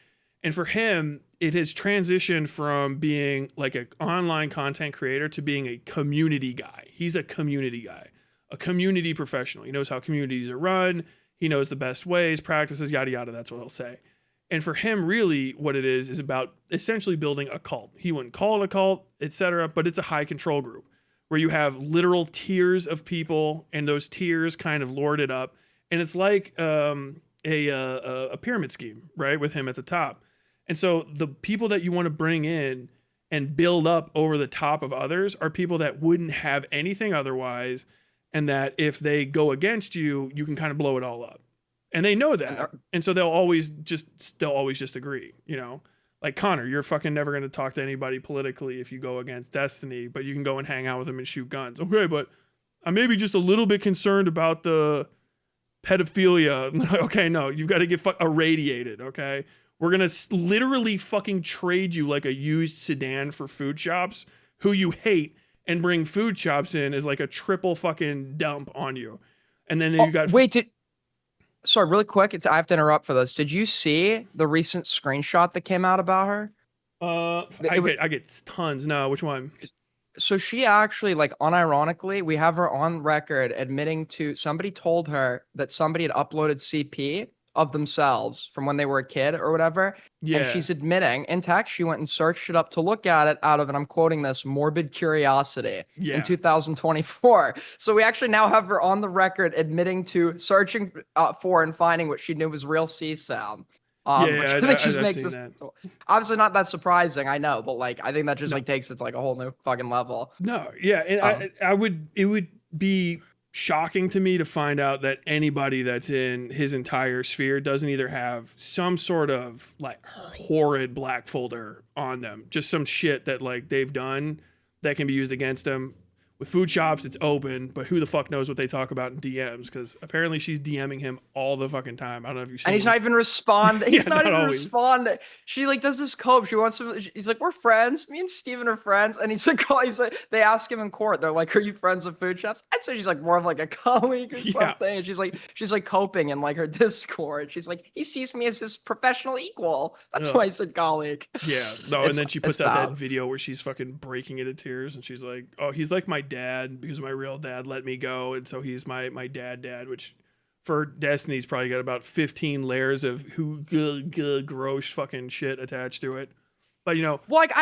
And for him, it has transitioned from being like an online content creator to being a community guy. He's a community guy, a community professional. He knows how communities are run. He knows the best ways, practices, yada yada. That's what he'll say. And for him, really, what it is about essentially building a cult. He wouldn't call it a cult, etc., but it's a high control group where you have literal tiers of people, and those tiers kind of lord it up. And it's like a pyramid scheme, right, with him at the top. And so the people that you want to bring in and build up over the top of others are people that wouldn't have anything otherwise, and that if they go against you, you can kind of blow it all up. And they know that. And so they'll always just agree. Like Connor, you're fucking never going to talk to anybody politically if you go against Destiny, but you can go and hang out with them and shoot guns. Okay, but I'm maybe just a little bit concerned about the pedophilia. Okay, no, you've got to get irradiated, okay? We're going to literally fucking trade you like a used sedan for food shops who you hate and bring food shops in as like a triple fucking dump on you. And then you got... Sorry, really quick. I have to interrupt for this. Did you see the recent screenshot that came out about her? I get tons. No, which one? So she actually, like, unironically, we have her on record admitting to somebody told her that somebody had uploaded CP of themselves from when they were a kid or whatever. Yeah. And she's admitting in text, she went and searched it up to look at it out of, and I'm quoting this, morbid curiosity in 2024. So we actually now have her on the record admitting to searching for and finding what she knew was real CSAM. Which I think just makes this obviously not that surprising, I know, but like I think that just like takes it to like a whole new fucking level. No, yeah, and it would be shocking to me to find out that anybody that's in his entire sphere doesn't either have some sort of like horrid black folder on them, just some shit that like they've done that can be used against them. With food shops, it's open, but who the fuck knows what they talk about in DMs? Because apparently she's DMing him all the fucking time. I don't know if you've seen. And he's not even responding. He's not even responding. She like does this cope. She wants to. He's like, we're friends. Me and Steven are friends. And he's like, they ask him in court. They're like, are you friends with food shops? I'd say she's like more of like a colleague or something. And she's like coping in like her Discord. She's like, he sees me as his professional equal. That's why I said colleague. Yeah. No. And then she puts out that video where she's fucking breaking into tears, and she's like, oh, he's like my dad because my real dad let me go, and so he's my dad, which for Destiny's probably got about 15 layers of gross fucking shit attached to it. But well, like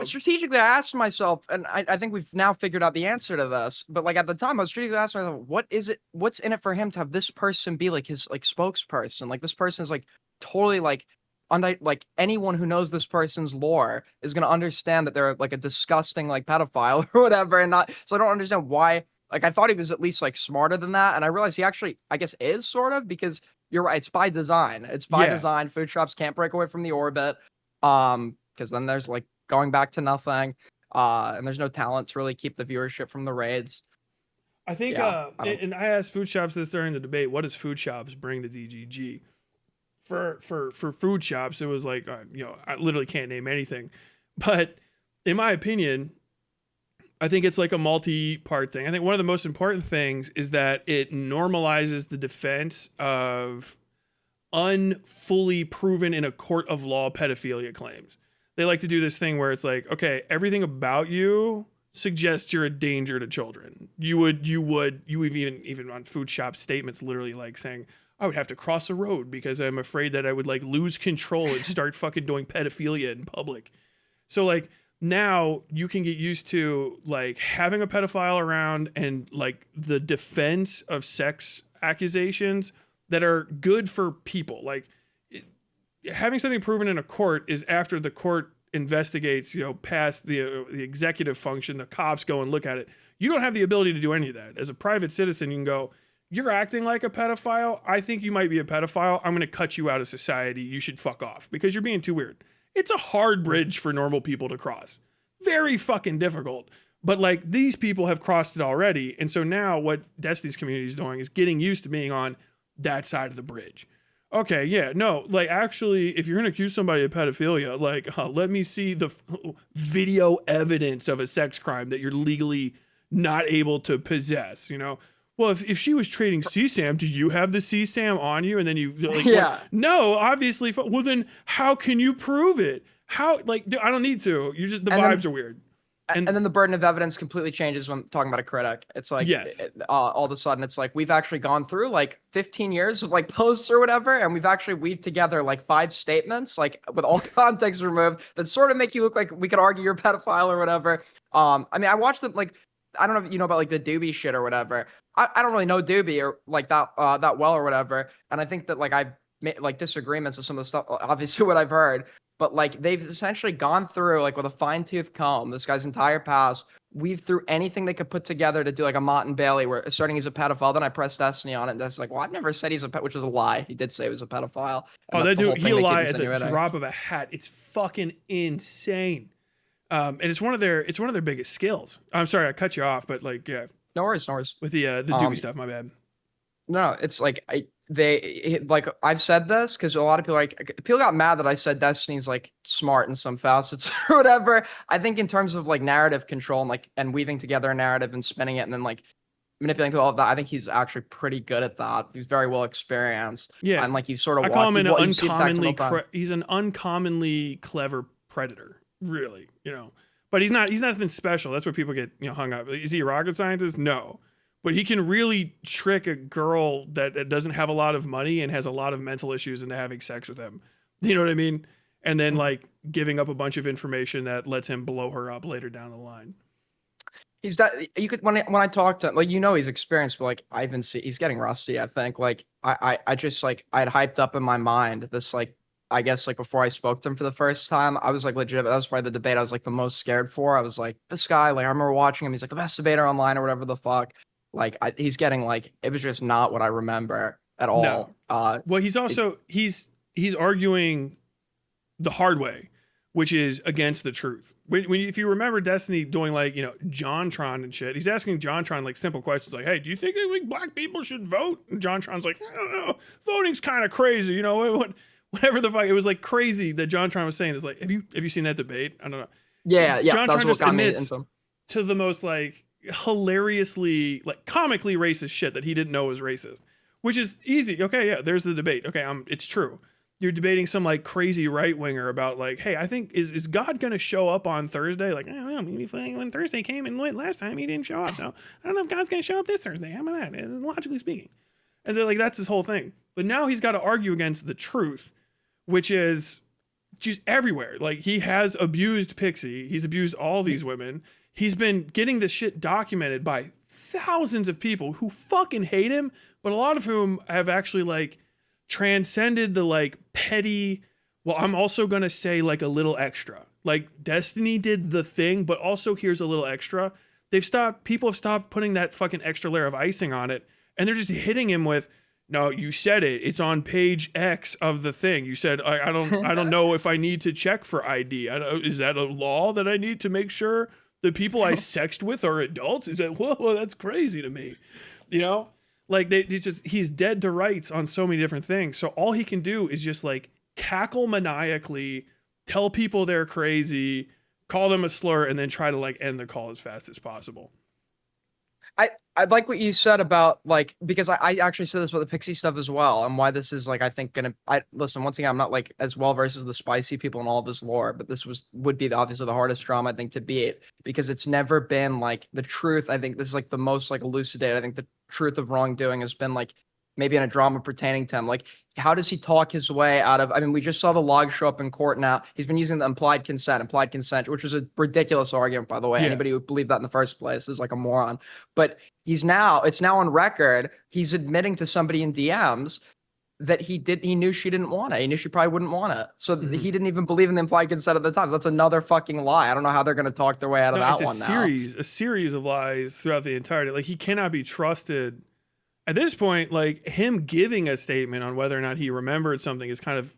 strategically I asked myself, and I think we've now figured out the answer to this, but like at the time I was strategically asking myself, what's in it for him to have this person be like his like spokesperson? Like this person is like totally like like anyone who knows this person's lore is going to understand that they're like a disgusting like pedophile or whatever, and not. So I don't understand why. Like I thought he was at least like smarter than that, and I realized he actually, I guess, is sort of, because you're right. It's by design. It's by design. Food shops can't break away from the orbit, because then there's like going back to nothing, and there's no talent to really keep the viewership from the raids. I think, and I asked food shops this during the debate. What does food shops bring to DGG? For food shops, it was like, I literally can't name anything. But in my opinion, I think it's like a multi-part thing. I think one of the most important things is that it normalizes the defense of unfully proven in a court of law pedophilia claims. They like to do this thing where it's like, okay, everything about you suggests you're a danger to children. You even on food shop statements literally like saying, I would have to cross a road because I'm afraid that I would like lose control and start fucking doing pedophilia in public. So like now you can get used to like having a pedophile around and like the defense of sex accusations that are good for people. Like it, having something proven in a court is after the court investigates, past the executive function, the cops go and look at it. You don't have the ability to do any of that. As a private citizen, you can go, you're acting like a pedophile. I think you might be a pedophile. I'm going to cut you out of society. You should fuck off because you're being too weird. It's a hard bridge for normal people to cross. Very fucking difficult. But like these people have crossed it already. And so now what Destiny's community is doing is getting used to being on that side of the bridge. Okay, yeah, no, like actually, if you're going to accuse somebody of pedophilia, like let me see the video evidence of a sex crime that you're legally not able to possess, Well, if she was trading CSAM, do you have the CSAM on you? And then you like, Yeah. no, obviously. Well, then how can you prove it? How, like, dude, I don't need to. You just, the And vibes then- are weird. And then the burden of evidence completely changes when talking about a critic. It's like, Yes. all of a sudden, it's like we've actually gone through like 15 years of like posts or whatever, and we've actually weaved together like 5 statements, like with all context removed, that sort of make you look like we could argue you're a pedophile or whatever. I mean, I watched them like, I don't know if you know about like the Doobie shit or whatever. I don't really know Doobie or like that well or whatever, and I think that like I've made like disagreements with some of the stuff, obviously what I've heard. But like they've essentially gone through like with a fine-tooth comb this guy's entire past, weave through anything they could put together to do like a Mott and Bailey where asserting he's a pedophile. Then I pressed Destiny on it, and that's like, well, I've never said he's a pet, which was a lie. He did say he was a pedophile. Oh, that dude, he'll lie at the insinuating. drop of a hat. It's fucking insane. And it's one of their biggest skills. I'm sorry, I cut you off, but like, yeah, No worries, no worries. with the Doobie stuff, my bad. No, it's like like I've said this because a lot of people got mad that I said Destiny's like smart in some facets or whatever. I think in terms of like narrative control and like and weaving together a narrative and spinning it and then like manipulating all of that, I think he's actually pretty good at that. He's very well experienced. Yeah, and like you sort of I call him an he's an uncommonly clever predator, really, But he's nothing special. That's where people get hung up. Is he a rocket scientist? No. But he can really trick a girl that doesn't have a lot of money and has a lot of mental issues into having sex with him. You know what I mean? And then like giving up a bunch of information that lets him blow her up later down the line. He's that you could when I talk to him, like he's experienced, but like I even see he's getting rusty. I think like I just like I'd hyped up in my mind this like I guess like before I spoke to him for the first time, I was like legit. That was probably the debate I was like the most scared for. I was like, this guy, like I remember watching him. He's like the best debater online or whatever the fuck. Like he's getting like it was just not what I remember at all. No. Well, he's also he's arguing the hard way, which is against the truth. If you remember Destiny doing like JonTron and shit, he's asking JonTron like simple questions like, "Hey, do you think that like black people should vote?" And JonTron's like, "I don't know, voting's kind of crazy, whatever the fuck." It was like crazy that JonTron was saying this. Like, have you seen that debate? I don't know. Yeah. JonTron That's what got me admits into him. to the most like hilariously like comically racist shit that he didn't know was racist, which is easy. Okay, yeah, there's the debate. Okay, it's true. You're debating some like crazy right winger about like, hey, I think is God gonna show up on Thursday? Like, I don't know, maybe when Thursday came and went last time, he didn't show up. So I don't know if God's gonna show up this Thursday. How about that? Logically speaking. And they're like, that's his whole thing. But now he's got to argue against the truth, which is just everywhere. Like he has abused Pixie. He's abused all these women. He's been getting this shit documented by thousands of people who fucking hate him, but a lot of whom have actually like transcended the like petty, well, I'm also going to say like a little extra. Like Destiny did the thing, but also here's a little extra. People have stopped putting that fucking extra layer of icing on it, and they're just hitting him with, no, you said it. It's on page X of the thing. You said, I don't know if I need to check for ID. Is that a law that I need to make sure the people I sexed with are adults? Is that, whoa, that's crazy to me. Like he's dead to rights on so many different things. So all he can do is just like cackle maniacally, tell people they're crazy, call them a slur, and then try to like end the call as fast as possible. I like what you said about like, because I actually said this about the Pixie stuff as well, and why this is like, I think listen, once again, I'm not like as well versed as the spicy people in all of his lore, but this would be obviously the hardest drama I think to beat, because it's never been like the truth. I think this is like the most like elucidated. I think the truth of wrongdoing has been like maybe in a drama pertaining to him. Like, how does he talk his way out of? I mean, we just saw the log show up in court now. He's been using the implied consent, which was a ridiculous argument, by the way. Yeah. Anybody who believed that in the first place is like a moron. But it's now on record. He's admitting to somebody in DMs that he knew she didn't want it. He knew she probably wouldn't want it. So he didn't even believe in the implied consent at the time. So that's another fucking lie. I don't know how they're going to talk their way out of that one now. A series of lies throughout the entirety. Like, he cannot be trusted. At this point, like, him giving a statement on whether or not he remembered something is kind of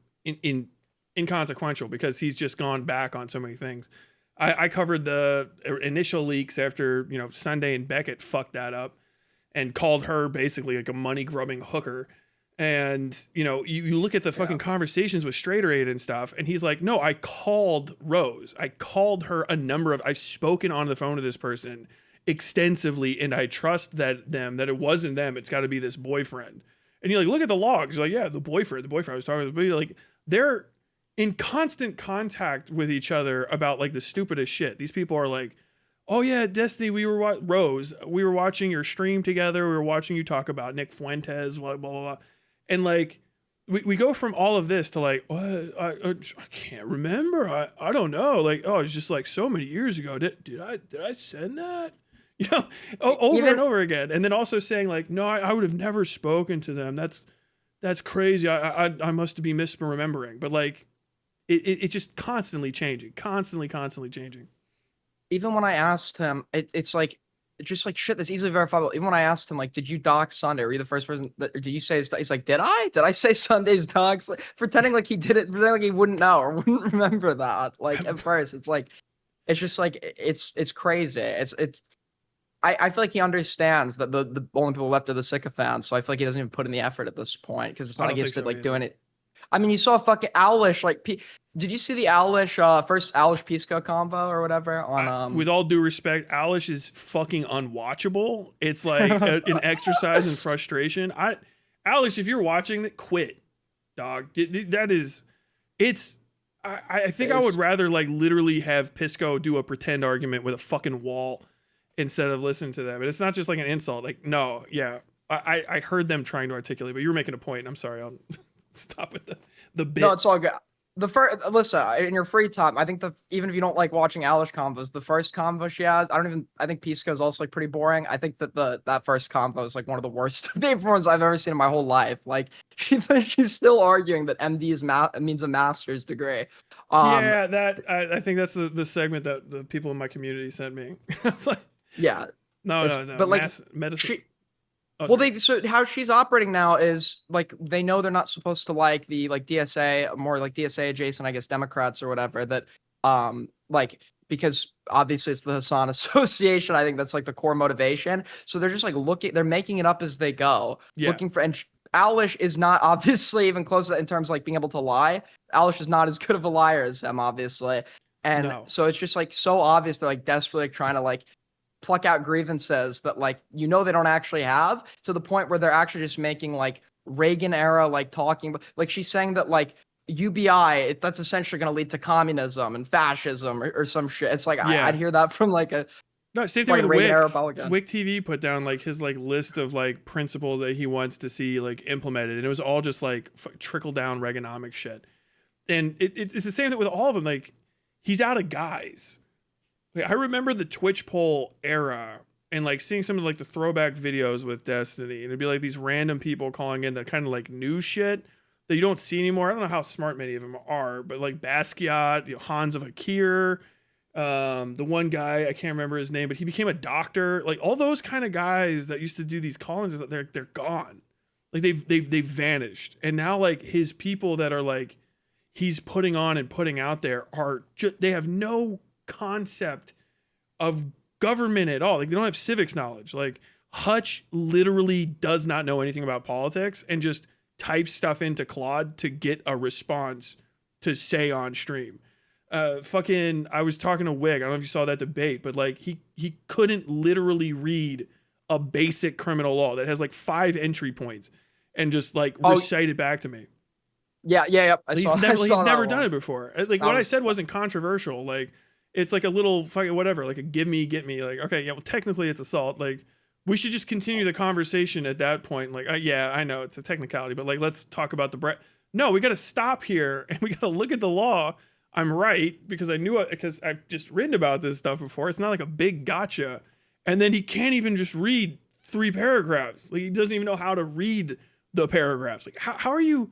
inconsequential, because he's just gone back on so many things. I covered the initial leaks after, Sunday and Beckett fucked that up and called her basically like a money grubbing hooker. And, you look at the fucking conversations with Straighter Aid and stuff, and he's like, no, I called Rose. I called her I've spoken on the phone to this person extensively, and I trust that it wasn't them. It's got to be this boyfriend. And you're like, look at the logs. You're like, yeah, the boyfriend I was talking to. But like, they're in constant contact with each other about like the stupidest shit. These people are like, oh yeah, Destiny, Rose, we were watching your stream together. We were watching you talk about Nick Fuentes, blah, blah, blah. And like, we go from all of this to like, what? I can't remember. I don't know. Like, oh, it's just like so many years ago. Did I send that? Over and over again. And then also saying like, no, I would have never spoken to them. That's crazy. I must be misremembering. But like, it's just constantly changing, constantly changing. Even when I asked him, it's like, just like shit that's easily verifiable. Even when I asked him, like, did you dox Sunday? Were you the first person that, or did you say he's like, did I say Sunday's dox? Like, pretending like he did it, pretending like he wouldn't know or wouldn't remember that. Like, at first, it's like, it's just like, it's crazy. I feel like he understands that the only people left are the sycophants. So I feel like he doesn't even put in the effort at this point, because it's not like he's like doing it. I mean, you saw fucking Owlish, like, did you see the Owlish, first Owlish Pisco combo or whatever on, with all due respect, Owlish is fucking unwatchable. It's like an exercise in frustration. Owlish, if you're watching that, quit, dog. I think I would rather like literally have Pisco do a pretend argument with a fucking wall instead of listening to them. But it's not just like an insult. Like, no, yeah. I heard them trying to articulate, but you were making a point. I'm sorry. I'll stop with the bit. No, it's all good. Listen, in your free time, I think even if you don't like watching Alish combos, the first combo she has, I think Pisco is also like pretty boring. I think that that first combo is like one of the worst performances I've ever seen in my whole life. Like, she's still arguing that MD means a master's degree. Yeah, I think that's the segment that the people in my community sent me. It's like, yeah, no. But like, medicine. So how she's operating now is like, they know they're not supposed to like the like DSA, more like DSA adjacent, I guess, Democrats or whatever, that like, because obviously it's the Hassan Association. I think that's like the core motivation. So they're just like they're making it up as they go, looking for, and Owlish is not obviously even close to that in terms of like being able to lie. Owlish is not as good of a liar as him, obviously. And so it's just like so obvious they're like desperately trying to like pluck out grievances that like, they don't actually have, to the point where they're actually just making like Reagan era like talking, like she's saying that like UBI, that's essentially going to lead to communism and fascism or some shit. It's like, I'd hear that from like a same thing like with Reagan era Wick. Republican. Wick TV put down like his like list of like principles that he wants to see like implemented, and it was all just like trickle down Reaganomic shit. And it's the same thing with all of them. Like, he's out of guys. Like, I remember the Twitch poll era and like seeing some of like the throwback videos with Destiny, and it'd be like these random people calling in that kind of like new shit that you don't see anymore. I don't know how smart many of them are, but like Basquiat, Hans of Akir, the one guy, I can't remember his name, but he became a doctor. Like, all those kind of guys that used to do these call-ins, they're gone. Like, they've vanished. And now like his people that are like he's putting on and putting out there are they have no concept of government at all. Like, they don't have civics knowledge. Like, Hutch literally does not know anything about politics and just types stuff into Claude to get a response to say on stream. I was talking to Wig. I don't know if you saw that debate, but like he couldn't literally read a basic criminal law that has like 5 entry points and just like recite it back to me. Yeah. He's never done it before. Like, what I said wasn't controversial. Like, it's like a little fucking whatever, like a give me, get me. Like, okay, yeah, well, technically it's assault. Like, we should just continue the conversation at that point. Like, yeah, I know it's a technicality, but like, let's talk about the No, we got to stop here and we got to look at the law. I'm right because I knew it because I've just written about this stuff before. It's not like a big gotcha. And then he can't even just read 3 paragraphs. Like he doesn't even know how to read the paragraphs. Like how do you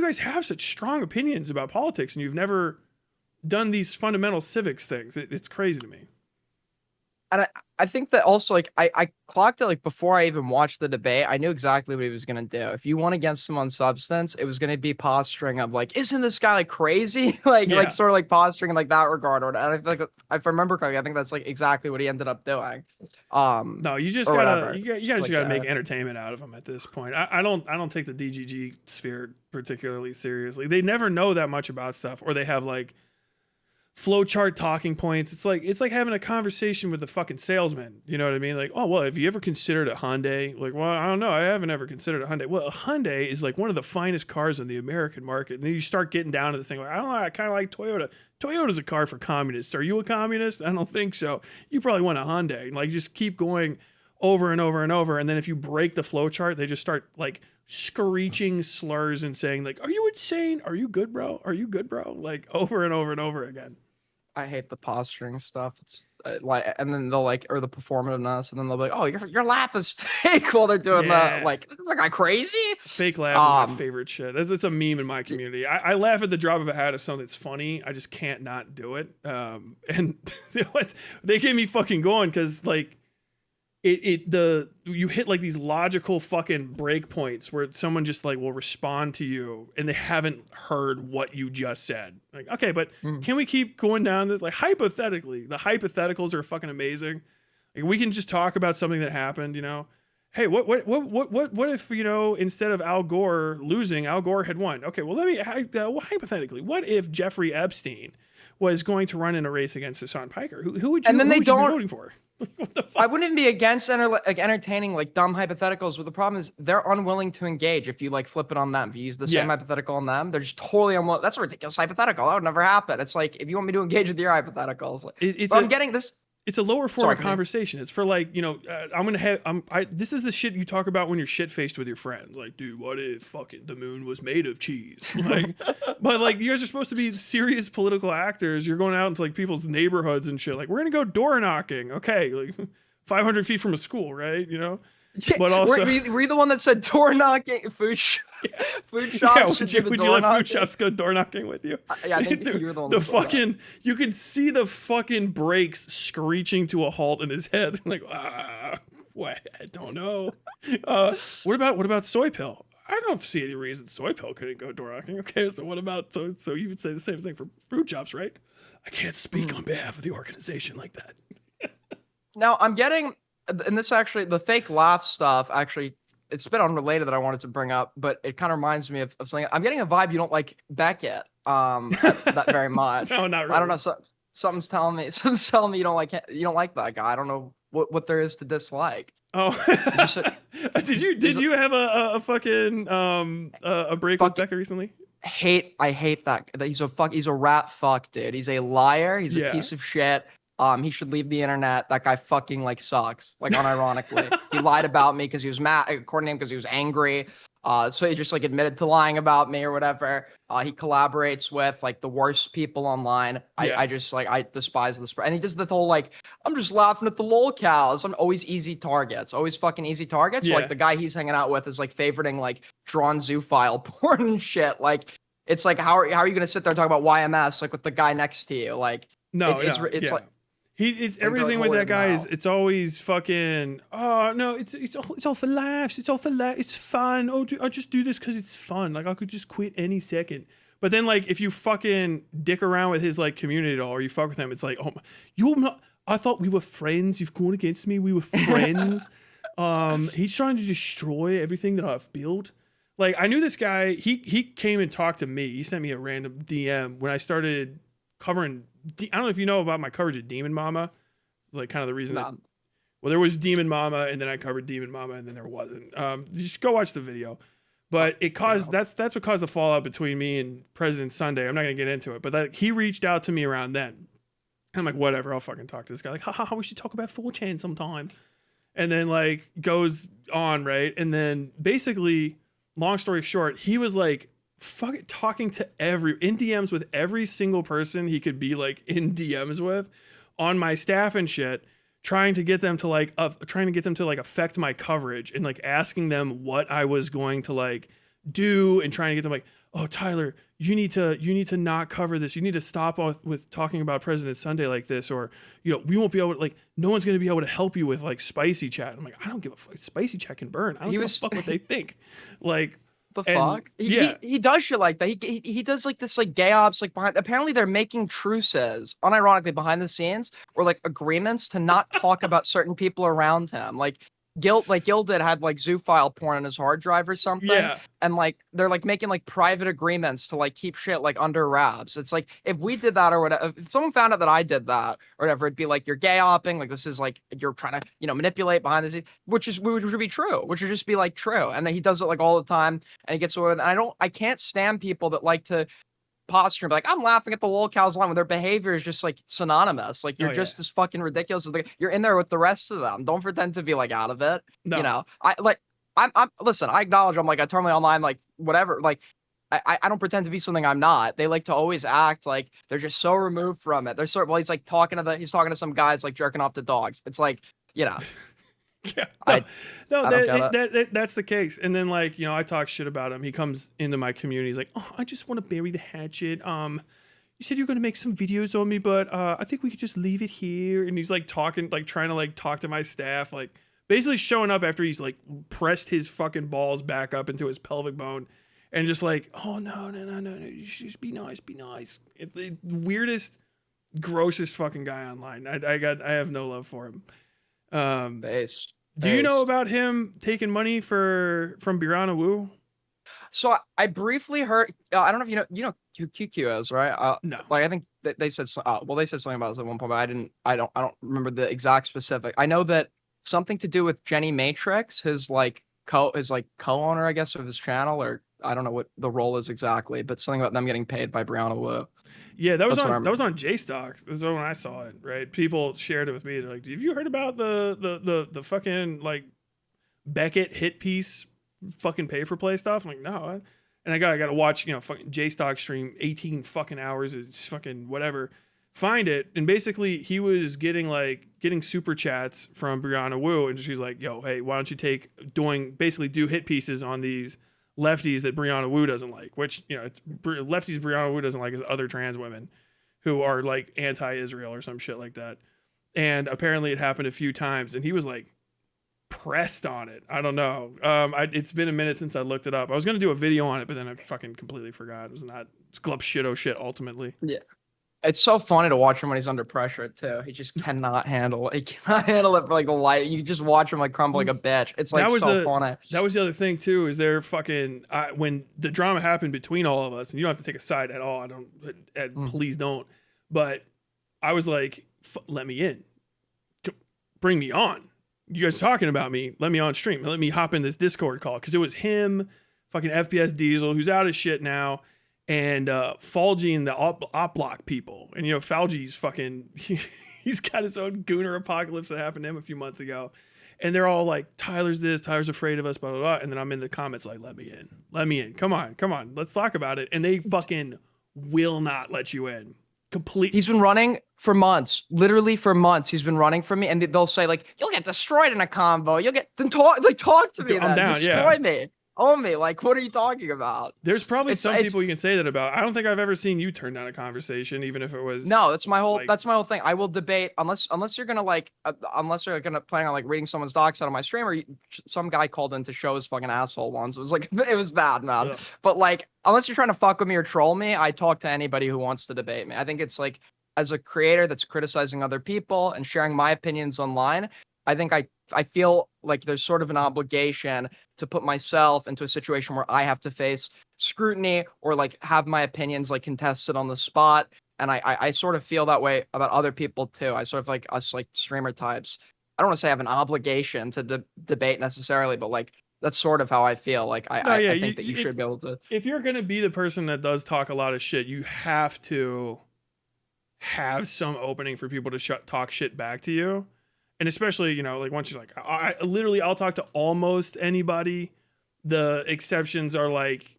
guys have such strong opinions about politics and you've never done these fundamental civics things? It's crazy to me. And I think that also, like, I clocked it, like, before I even watched the debate. I knew exactly what he was going to do. If you won against him on substance, it was going to be posturing of, like, isn't this guy, like, crazy? Like, sort of, like, posturing in, like, that regard. And I feel like, if I remember correctly, I think that's, like, exactly what he ended up doing. No, you just gotta, you guys just gotta make entertainment out of him at this point. I don't take the DGG sphere particularly seriously. They never know that much about stuff, or they have, like, flowchart talking points. It's like having a conversation with the fucking salesman. You know what I mean? Like, oh, well, have you ever considered a Hyundai? Like, well, I don't know. I haven't ever considered a Hyundai. Well, a Hyundai is like one of the finest cars in the American market. And then you start getting down to the thing like, I don't know, I kind of like Toyota. Toyota's a car for communists. Are you a communist? I don't think so. You probably want a Hyundai. And like, just keep going over and over and over. And then if you break the flowchart, they just start like screeching slurs and saying like, are you insane? Are you good, bro? Are you good, bro? Like over and over and over again. I hate the posturing stuff. It's like, and then they'll like, or the performativeness, and then they'll be like, "Oh, your laugh is fake," while they're doing the like, "Is that guy crazy?" Fake laugh is my favorite shit. It's a meme in my community. I laugh at the drop of a hat if something that's funny. I just can't not do it. And they get me fucking going because like you hit like these logical fucking break points where someone just like will respond to you and they haven't heard what you just said. Like, okay, but can we keep going down this? Like hypothetically, the hypotheticals are fucking amazing. Like we can just talk about something that happened, you know. Hey, what if, you know, instead of Al Gore losing, Al Gore had won? Okay, well, hypothetically, what if Jeffrey Epstein was going to run in a race against Hassan Piker? Who would you, and then be voting for? I wouldn't be against entertaining like dumb hypotheticals, but the problem is they're unwilling to engage. If you like flip it on them, if you use the same hypothetical on them, they're just totally unwilling. That's a ridiculous hypothetical. That would never happen. It's like if you want me to engage with your hypotheticals, I'm getting this. It's a lower form of conversation. It's for like, you know, this is the shit you talk about when you're shit faced with your friends. Like, dude, what if fucking the moon was made of cheese? Like, but like, you guys are supposed to be serious political actors. You're going out into like people's neighborhoods and shit. Like, we're gonna go door knocking. Okay, like 500 feet from a school, right? You know. But also, were you the one that said door knocking, food shops? Yeah, would you let food shops go door knocking with you? Yeah, I think you were the one. The fucking, you could see the fucking brakes screeching to a halt in his head. Like, what? I don't know. What about soy pill? I don't see any reason soy pill couldn't go door knocking. Okay, so what about so you would say the same thing for fruit shops, right? I can't speak on behalf of the organization like that. Now I'm getting. And this actually, the fake laugh stuff, actually, it's a bit unrelated that I wanted to bring up, but it kind of reminds me of something. I'm getting a vibe you don't like Beckett that very much. No, not really. I don't know. Something's telling me you don't like that guy. I don't know what there is to dislike. Oh, did you have a fucking a break with Beckett recently? I hate that. He's a rat fuck, dude. He's a liar. He's a piece of shit. He should leave the internet. That guy fucking like sucks. Like unironically, he lied about me because he was mad. According to him, because he was angry. So he just like admitted to lying about me or whatever. He collaborates with like the worst people online. I despise this. And he does the whole like, I'm just laughing at the lol cows. I'm always easy targets. Always fucking easy targets. Yeah. Like the guy he's hanging out with is like favoriting like drawn zoophile porn and shit. Like it's like how are you gonna sit there and talk about YMS like with the guy next to you? Like it's like. It's everything with that guy is it's always fucking it's all for laughs, it's fun. I just do this because it's fun. Like I could just quit any second. But then like if you fucking dick around with his like community at all or you fuck with him, it's like, oh, you're not. I thought we were friends. You've gone against me. We were friends. He's trying to destroy everything that I've built. Like I knew this guy. He came and talked to me. He sent me a random DM when I started covering. I don't know if you know about my coverage of Demon Mama. It's like kind of the reason that. Well, there was Demon Mama, and then I covered Demon Mama, and then there wasn't. You should go watch the video. But it caused that's what caused the fallout between me and President Sunday. I'm not gonna get into it, but he reached out to me around then. I'm like, whatever, I'll fucking talk to this guy. Like, we should talk about 4chan sometime. and then like goes on, right? And then basically, long story short, he was like fucking talking to in DMs with every single person he could be like in DMs with on my staff and shit, trying to get them to like affect my coverage and like asking them what I was going to like do and trying to get them like, oh Tyler, you need to not cover this. You need to stop with talking about President Sunday like this, or we won't be able to, like, no one's gonna be able to help you with like spicy chat. I'm like, I don't give a fuck. Spicy chat can burn. I don't give a fuck what they think. Like, the fuck? He does shit like that. He does like this like gay ops like behind. Apparently they're making truces, unironically behind the scenes, or like agreements to not talk about certain people around him. Like Gilded had like zoophile porn on his hard drive or something. Yeah. And like they're like making like private agreements to like keep shit like under wraps. It's like if we did that or whatever, if someone found out that I did that or whatever, it'd be like you're gay opping, like this is like you're trying to, manipulate behind the scenes, which would be true, which would just be like true. And then he does it like all the time and he gets away with it. And I can't stand people that like to posture and be like, I'm laughing at the lolcows line when their behavior is just like synonymous. Like you're just as fucking ridiculous. You're in there with the rest of them. Don't pretend to be like out of it. No. I'm listen, I acknowledge I'm like eternally online, like whatever. Like I don't pretend to be something I'm not. They like to always act like they're just so removed from it. They're he's like talking to some guys like jerking off to dogs. It's like, Yeah, that's the case. And then like, I talk shit about him. He comes into my community. He's like, oh, I just want to bury the hatchet. You said you're going to make some videos on me, but I think we could just leave it here. And he's like talking, like trying to like talk to my staff, like basically showing up after he's like pressed his fucking balls back up into his pelvic bone and just like, oh no, you should just be nice. It's the weirdest, grossest fucking guy online. I have no love for him. Based. Do you know about him taking money from Brianna Wu? So I briefly heard. I don't know if you know who QQ is, right? No. Like I think they said. They said something about this at one point, but I don't remember the exact specific. I know that something to do with Jenny Matrix, his co-owner, I guess, of his channel, or I don't know what the role is exactly, but something about them getting paid by Brianna Wu. Yeah, that was on JStock. That's when I saw it, right? People shared it with me. They're like, have you heard about the fucking like Beckett hit piece fucking pay for play stuff? I'm like, no. And I gotta watch, fucking JStock stream 18 fucking hours. It's fucking whatever. Find it. And basically he was getting super chats from Brianna Wu, and she's like, yo, hey, why don't you do hit pieces on these lefties that Brianna Wu doesn't like, which, it's lefties Brianna Wu doesn't like is other trans women who are like anti-Israel or some shit like that. And apparently it happened a few times, and he was like pressed on it. I don't know. It's been a minute since I looked it up. I was going to do a video on it, but then I fucking completely forgot. It's glup shit shit ultimately. Yeah. It's so funny to watch him when he's under pressure too. He just cannot handle it. He cannot handle it for like the life. You just watch him like crumble like a bitch. It's like so funny. That was the other thing too. Is there fucking when the drama happened between all of us, and you don't have to take a side at all. Please don't. But I was like, let me in. Bring me on. You guys talking about me? Let me on stream. Let me hop in this Discord call, because it was him, fucking FPS Diesel, who's out of shit now, and Falgi and the op block people. And Falgi's fucking he's got his own Gooner apocalypse that happened to him a few months ago. And they're all like, Tyler's this, Tyler's afraid of us, blah, blah, blah. And then I'm in the comments like, let me in. Come on. Let's talk about it. And they fucking will not let you in. Completely. He's been running for months, literally for months. He's been running from me, and they'll say like, you'll get destroyed in a combo. Talk to me. I'm down, destroy me. Own me. Like, what are you talking about? There's probably some people you can say that about. I don't think I've ever seen you turn down a conversation, even if it was. No, that's my whole thing. I will debate unless you're gonna plan on like reading someone's docs out of my stream, or some guy called in to show his fucking asshole once. It was like it was bad, man. Yeah. But like, unless you're trying to fuck with me or troll me, I talk to anybody who wants to debate me. I think it's like, as a creator that's criticizing other people and sharing my opinions online, I think I feel like there's sort of an obligation to put myself into a situation where I have to face scrutiny or like have my opinions like contested on the spot. And I sort of feel that way about other people too. I sort of like us like streamer types. I don't want to say I have an obligation to debate necessarily, but like that's sort of how I feel. Like I think that you should be able to. If you're gonna be the person that does talk a lot of shit, you have to have some opening for people to talk shit back to you. and especially, you know, like once you're like, I literally, I'll talk to almost anybody. The exceptions are like,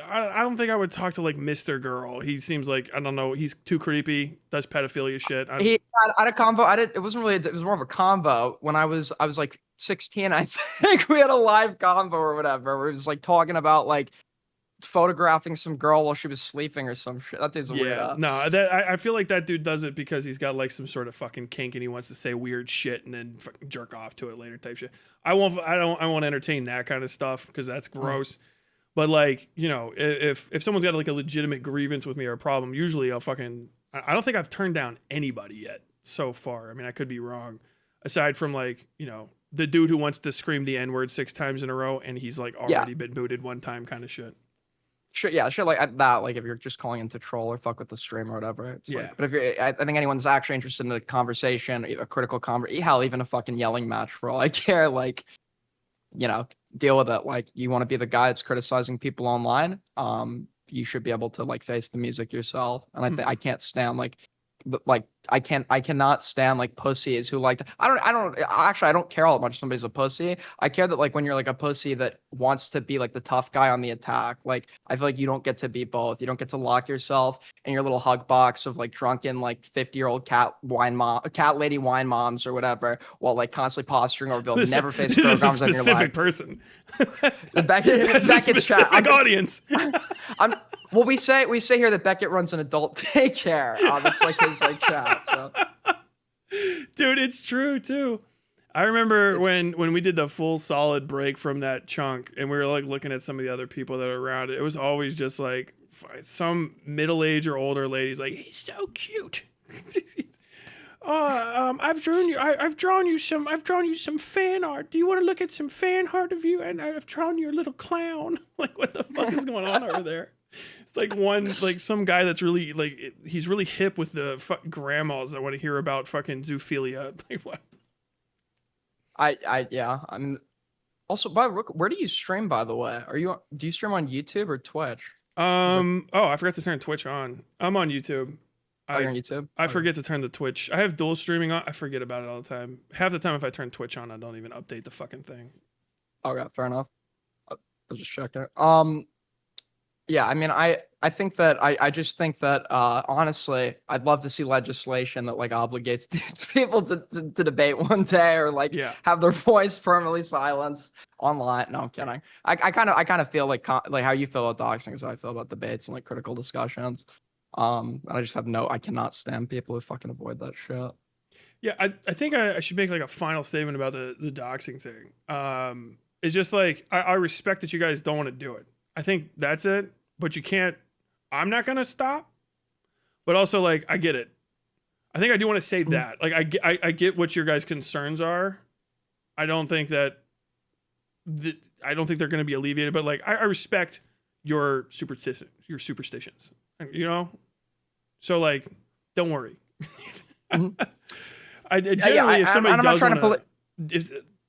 I don't think I would talk to like Mr. Girl. He seems like, I don't know, he's too creepy, does pedophilia shit. He had a convo. It wasn't really. It was more of a convo when I was like 16. I think we had a live convo or whatever. Where it was like talking about like photographing some girl while she was sleeping or some shit. That dude's a weirdo. No, that I feel like that dude does it because he's got like some sort of fucking kink and he wants to say weird shit and then fucking jerk off to it later type shit. I won't entertain that kind of stuff because that's gross. But like, you know, if someone's got like a legitimate grievance with me or a problem, usually I'll fucking, I don't think I've turned down anybody yet so far. I mean, I could be wrong. Aside from like, you know, the dude who wants to scream the N-word 6 times in a row and he's like already been booted one time kind of shit. Shit, yeah, shit like that. Like if you're just calling in to troll or fuck with the stream or whatever. It's like, but if you're, I think anyone's actually interested in a conversation, a critical conversation, hell, even a fucking yelling match for all I care, like, you know, deal with it. Like you want to be the guy that's criticizing people online. You should be able to like face the music yourself. And I think I can't stand like I cannot stand like pussies who like to, I don't care all that much if somebody's a pussy. I care that like when you're like a pussy that wants to be like the tough guy on the attack, like I feel like you don't get to be both. You don't get to lock yourself in your little hug box of like drunken like 50-year-old cat lady wine moms or whatever, while like constantly posturing over they'll never face programs in your life. Person. Beckett's chat. Audience. Well, we say here that Beckett runs an adult daycare. It's like his like chat. So. Dude, it's true too. I remember when we did the full solid break from that chunk, and we were like looking at some of the other people that are around it. It was always just like some middle-aged or older ladies like, he's so cute. I've drawn you some fan art. Do you want to look at some fan art of you? And I've drawn you a little clown. Like, what the fuck is going on over there? Like some guy that's really like, he's really hip with the grandmas that want to hear about fucking zoophilia. Like what? Yeah. I mean, also, where do you stream, by the way? Do you stream on YouTube or Twitch? I forgot to turn Twitch on. I'm on YouTube. You're on YouTube? I forget to turn the Twitch. I have dual streaming on. I forget about it all the time. Half the time, if I turn Twitch on, I don't even update the fucking thing. Okay, fair enough. I'll just check it. Yeah, I mean, I think that I just think that honestly, I'd love to see legislation that like obligates these people to debate one day or like have their voice permanently silenced online. No, I'm kidding. I kind of feel like how you feel about doxing is how I feel about debates and like critical discussions. I just I cannot stand people who fucking avoid that shit. Yeah, I think I should make like a final statement about the doxing thing. It's just like I respect that you guys don't want to do it. I think that's it, but you can't. I'm not gonna stop, but also like I get it. I think I do want to say that. Like I get what your guys' concerns are. I don't think that. I don't think they're gonna be alleviated, but like I respect your superstitions. You know, so like don't worry.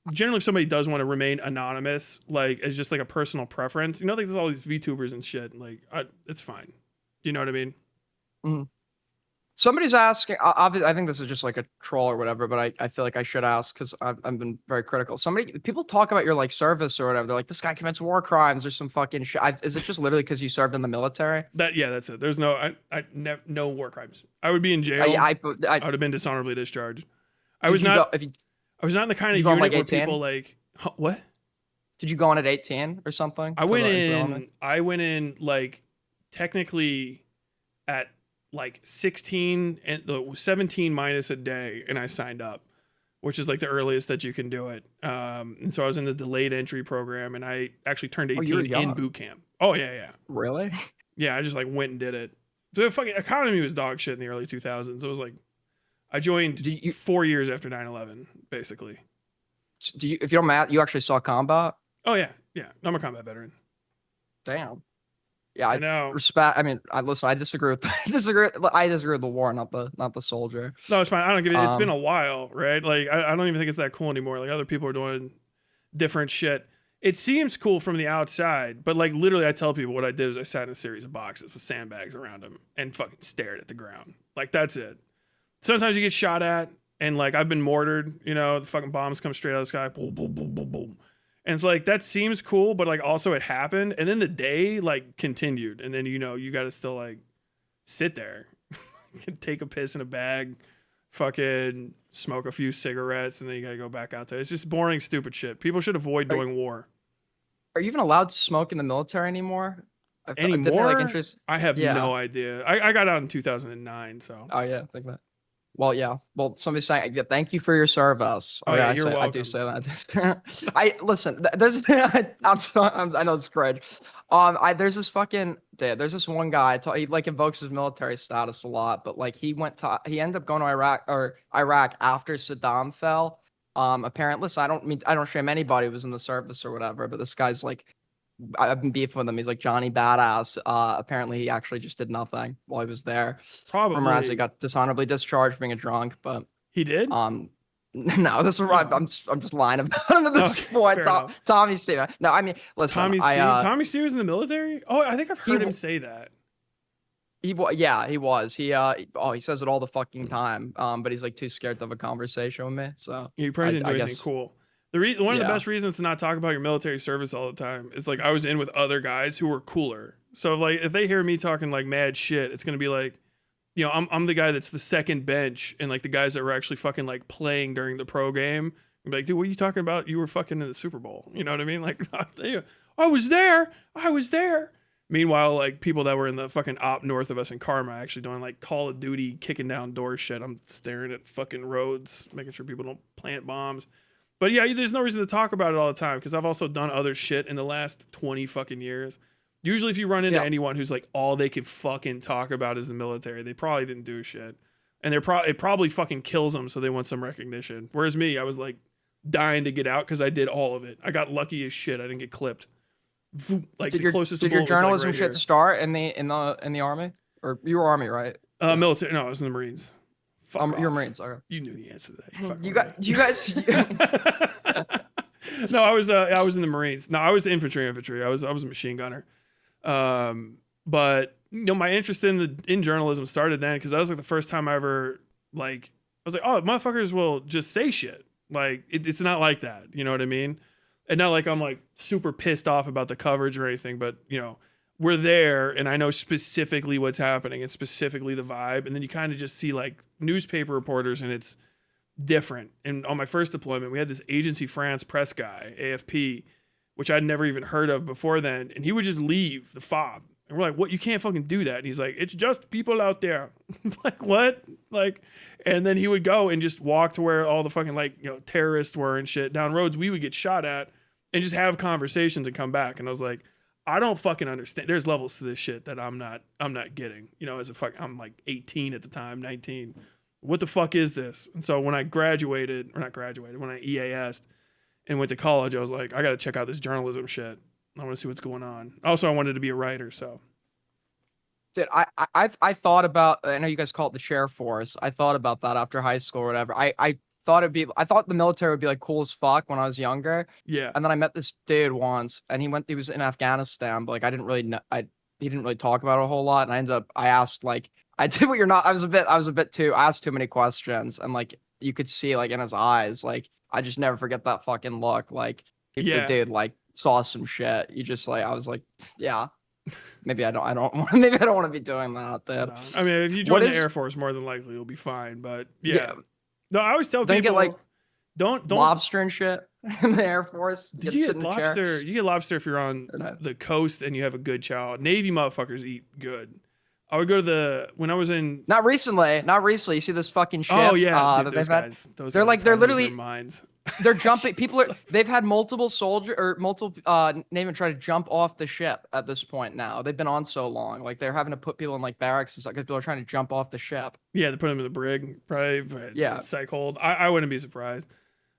If somebody does want to remain anonymous, like it's just like a personal preference, you know, like there's all these VTubers and shit, like it's fine. Do you know what I mean? Mm-hmm. Somebody's asking, obviously, I think this is just like a troll or whatever, but I feel like I should ask because I've been very critical. People talk about your like service or whatever. They're like, this guy commits war crimes or some fucking shit. Is it just literally because you served in the military? That's it. There's no war crimes. I would be in jail. I would have been dishonorably discharged. I was not in the kind of unit like where people like, what? Did you go on at 18 or something? I went in like technically at like 16 and 17 minus a day, and I signed up, which is like the earliest that you can do it. And so I was in the delayed entry program, and I actually turned 18 in boot camp. Oh yeah. Really? Yeah, I just like went and did it. The fucking economy was dog shit in the early 2000s. It was like I joined 4 years after 9/11, basically. If you don't matter, you actually saw combat? Oh yeah. I'm a combat veteran. Damn. Yeah, I know. Respect. I mean, I disagree with I disagree with the war, not the soldier. No, it's fine. I don't give it. It's been a while, right? Like I don't even think it's that cool anymore. Like other people are doing different shit. It seems cool from the outside, but like literally, I tell people what I did is I sat in a series of boxes with sandbags around them and fucking stared at the ground. Like that's it. Sometimes you get shot at. And like I've been mortared, you know, the fucking bombs come straight out of the sky, boom, boom, boom, boom, boom. And it's like that seems cool, but like also it happened, and then the day like continued, and then you know you got to still like sit there, take a piss in a bag, fucking smoke a few cigarettes, and then you got to go back out there. It's just boring, stupid shit. People should avoid doing war. Are you even allowed to smoke in the military anymore? Didn't they, Anymore? like, interest? I have Yeah. no idea. I got out in 2009, so. Oh yeah, I think that. Well, yeah. Well, somebody's saying, yeah, thank you for your service. Oh, Okay, yeah, I you're say, I do welcome. say that. I listen. There's, I know it's cringe. There's this fucking dude. There's this one guy. He like invokes his military status a lot, but like he ended up going to Iraq after Saddam fell. Apparently, listen, I don't shame anybody who was in the service or whatever, but this guy's like, I've been beefing with him. He's like Johnny Badass. Apparently he actually just did nothing while he was there. Rumor has it he Probably. got dishonorably discharged for being a drunk, but He did? no, this is right. I'm just lying about him at this Okay, point. fair enough. Tommy C. No, I mean, listen, Tommy C. Tommy C was in the military? Oh, I think I've heard him say that. Yeah, he was. He says it all the fucking time. But he's like too scared to have a conversation with me. So He probably didn't do anything guess cool. One of the yeah. best reasons to not talk about your military service all the time is like I was in with other guys who were cooler. So like if they hear me talking like mad shit, it's gonna be like, you know, I'm the guy that's the second bench, and like the guys that were actually fucking like playing during the pro game. I'm like, dude, what are you talking about? You were fucking in the Super Bowl. You know what I mean? Like, I was there. I was there. Meanwhile, like people that were in the fucking op north of us in Karma actually doing like Call of Duty, kicking down door shit. I'm staring at fucking roads, making sure people don't plant bombs. But yeah, there's no reason to talk about it all the time because I've also done other shit in the last 20 fucking years. Usually if you run into anyone who's like all they can fucking talk about is the military, they probably didn't do shit. And it probably fucking kills them, so they want some recognition. Whereas me, I was like dying to get out because I did all of it. I got lucky as shit. I didn't get clipped. Like did the closest your journalism like right shit start in the army? Or you were army, right? Military. No, I was in the Marines. You're Marines. Okay. You knew the answer to that. You guys. No, I was in the Marines. No, I was infantry. I was a machine gunner. But you know, my interest in journalism started then because that was like the first time I ever like I was like, oh, motherfuckers will just say shit. Like it's not like that. You know what I mean? And not like I'm like super pissed off about the coverage or anything, but you know, we're there and I know specifically what's happening and specifically the vibe. And then you kind of just see like newspaper reporters and it's different. And on my first deployment, we had this Agency France press guy, AFP, which I'd never even heard of before then. And he would just leave the fob. And we're like, what? You can't fucking do that. And he's like, it's just people out there. Like, what? Like, and then he would go and just walk to where all the fucking like, you know, terrorists were and shit down roads we would get shot at and just have conversations and come back. And I was like, I don't fucking understand. There's levels to this shit that I'm not getting, you know, I'm like 18 at the time, 19. What the fuck is this? And so when I when I EAS'd and went to college, I was like, I got to check out this journalism shit. I want to see what's going on. Also, I wanted to be a writer, so. Dude, I thought about. I know you guys call it the Share Force. I thought about that after high school or whatever. I thought the military would be like cool as fuck when I was younger. Yeah. And then I met this dude once, and he was in Afghanistan, but like I didn't really know. He didn't really talk about it a whole lot, and I asked like I did what you're not. I was a bit too. I asked too many questions, and like you could see like in his eyes, like I just never forget that fucking look. Like if the dude like saw some shit, you just like I was like, yeah. Maybe I don't want to be doing that. Then. No. I mean, if you join the Air Force, more than likely you'll be fine. But yeah. No, I always tell people get like don't lobster and shit in the Air Force. You get lobster. You get lobster if you're on the coast and you have a good chow. Navy motherfuckers eat good. I would go to when I was in not recently. You see this fucking shit. Oh yeah, dude, those guys. They're literally minds. They're jumping. They've had multiple Navy try to jump off the ship at this point now. They've been on so long. Like they're having to put people in like barracks and stuff because people are trying to jump off the ship. Yeah, they put them in the brig, probably. Yeah, psych hold. I wouldn't be surprised.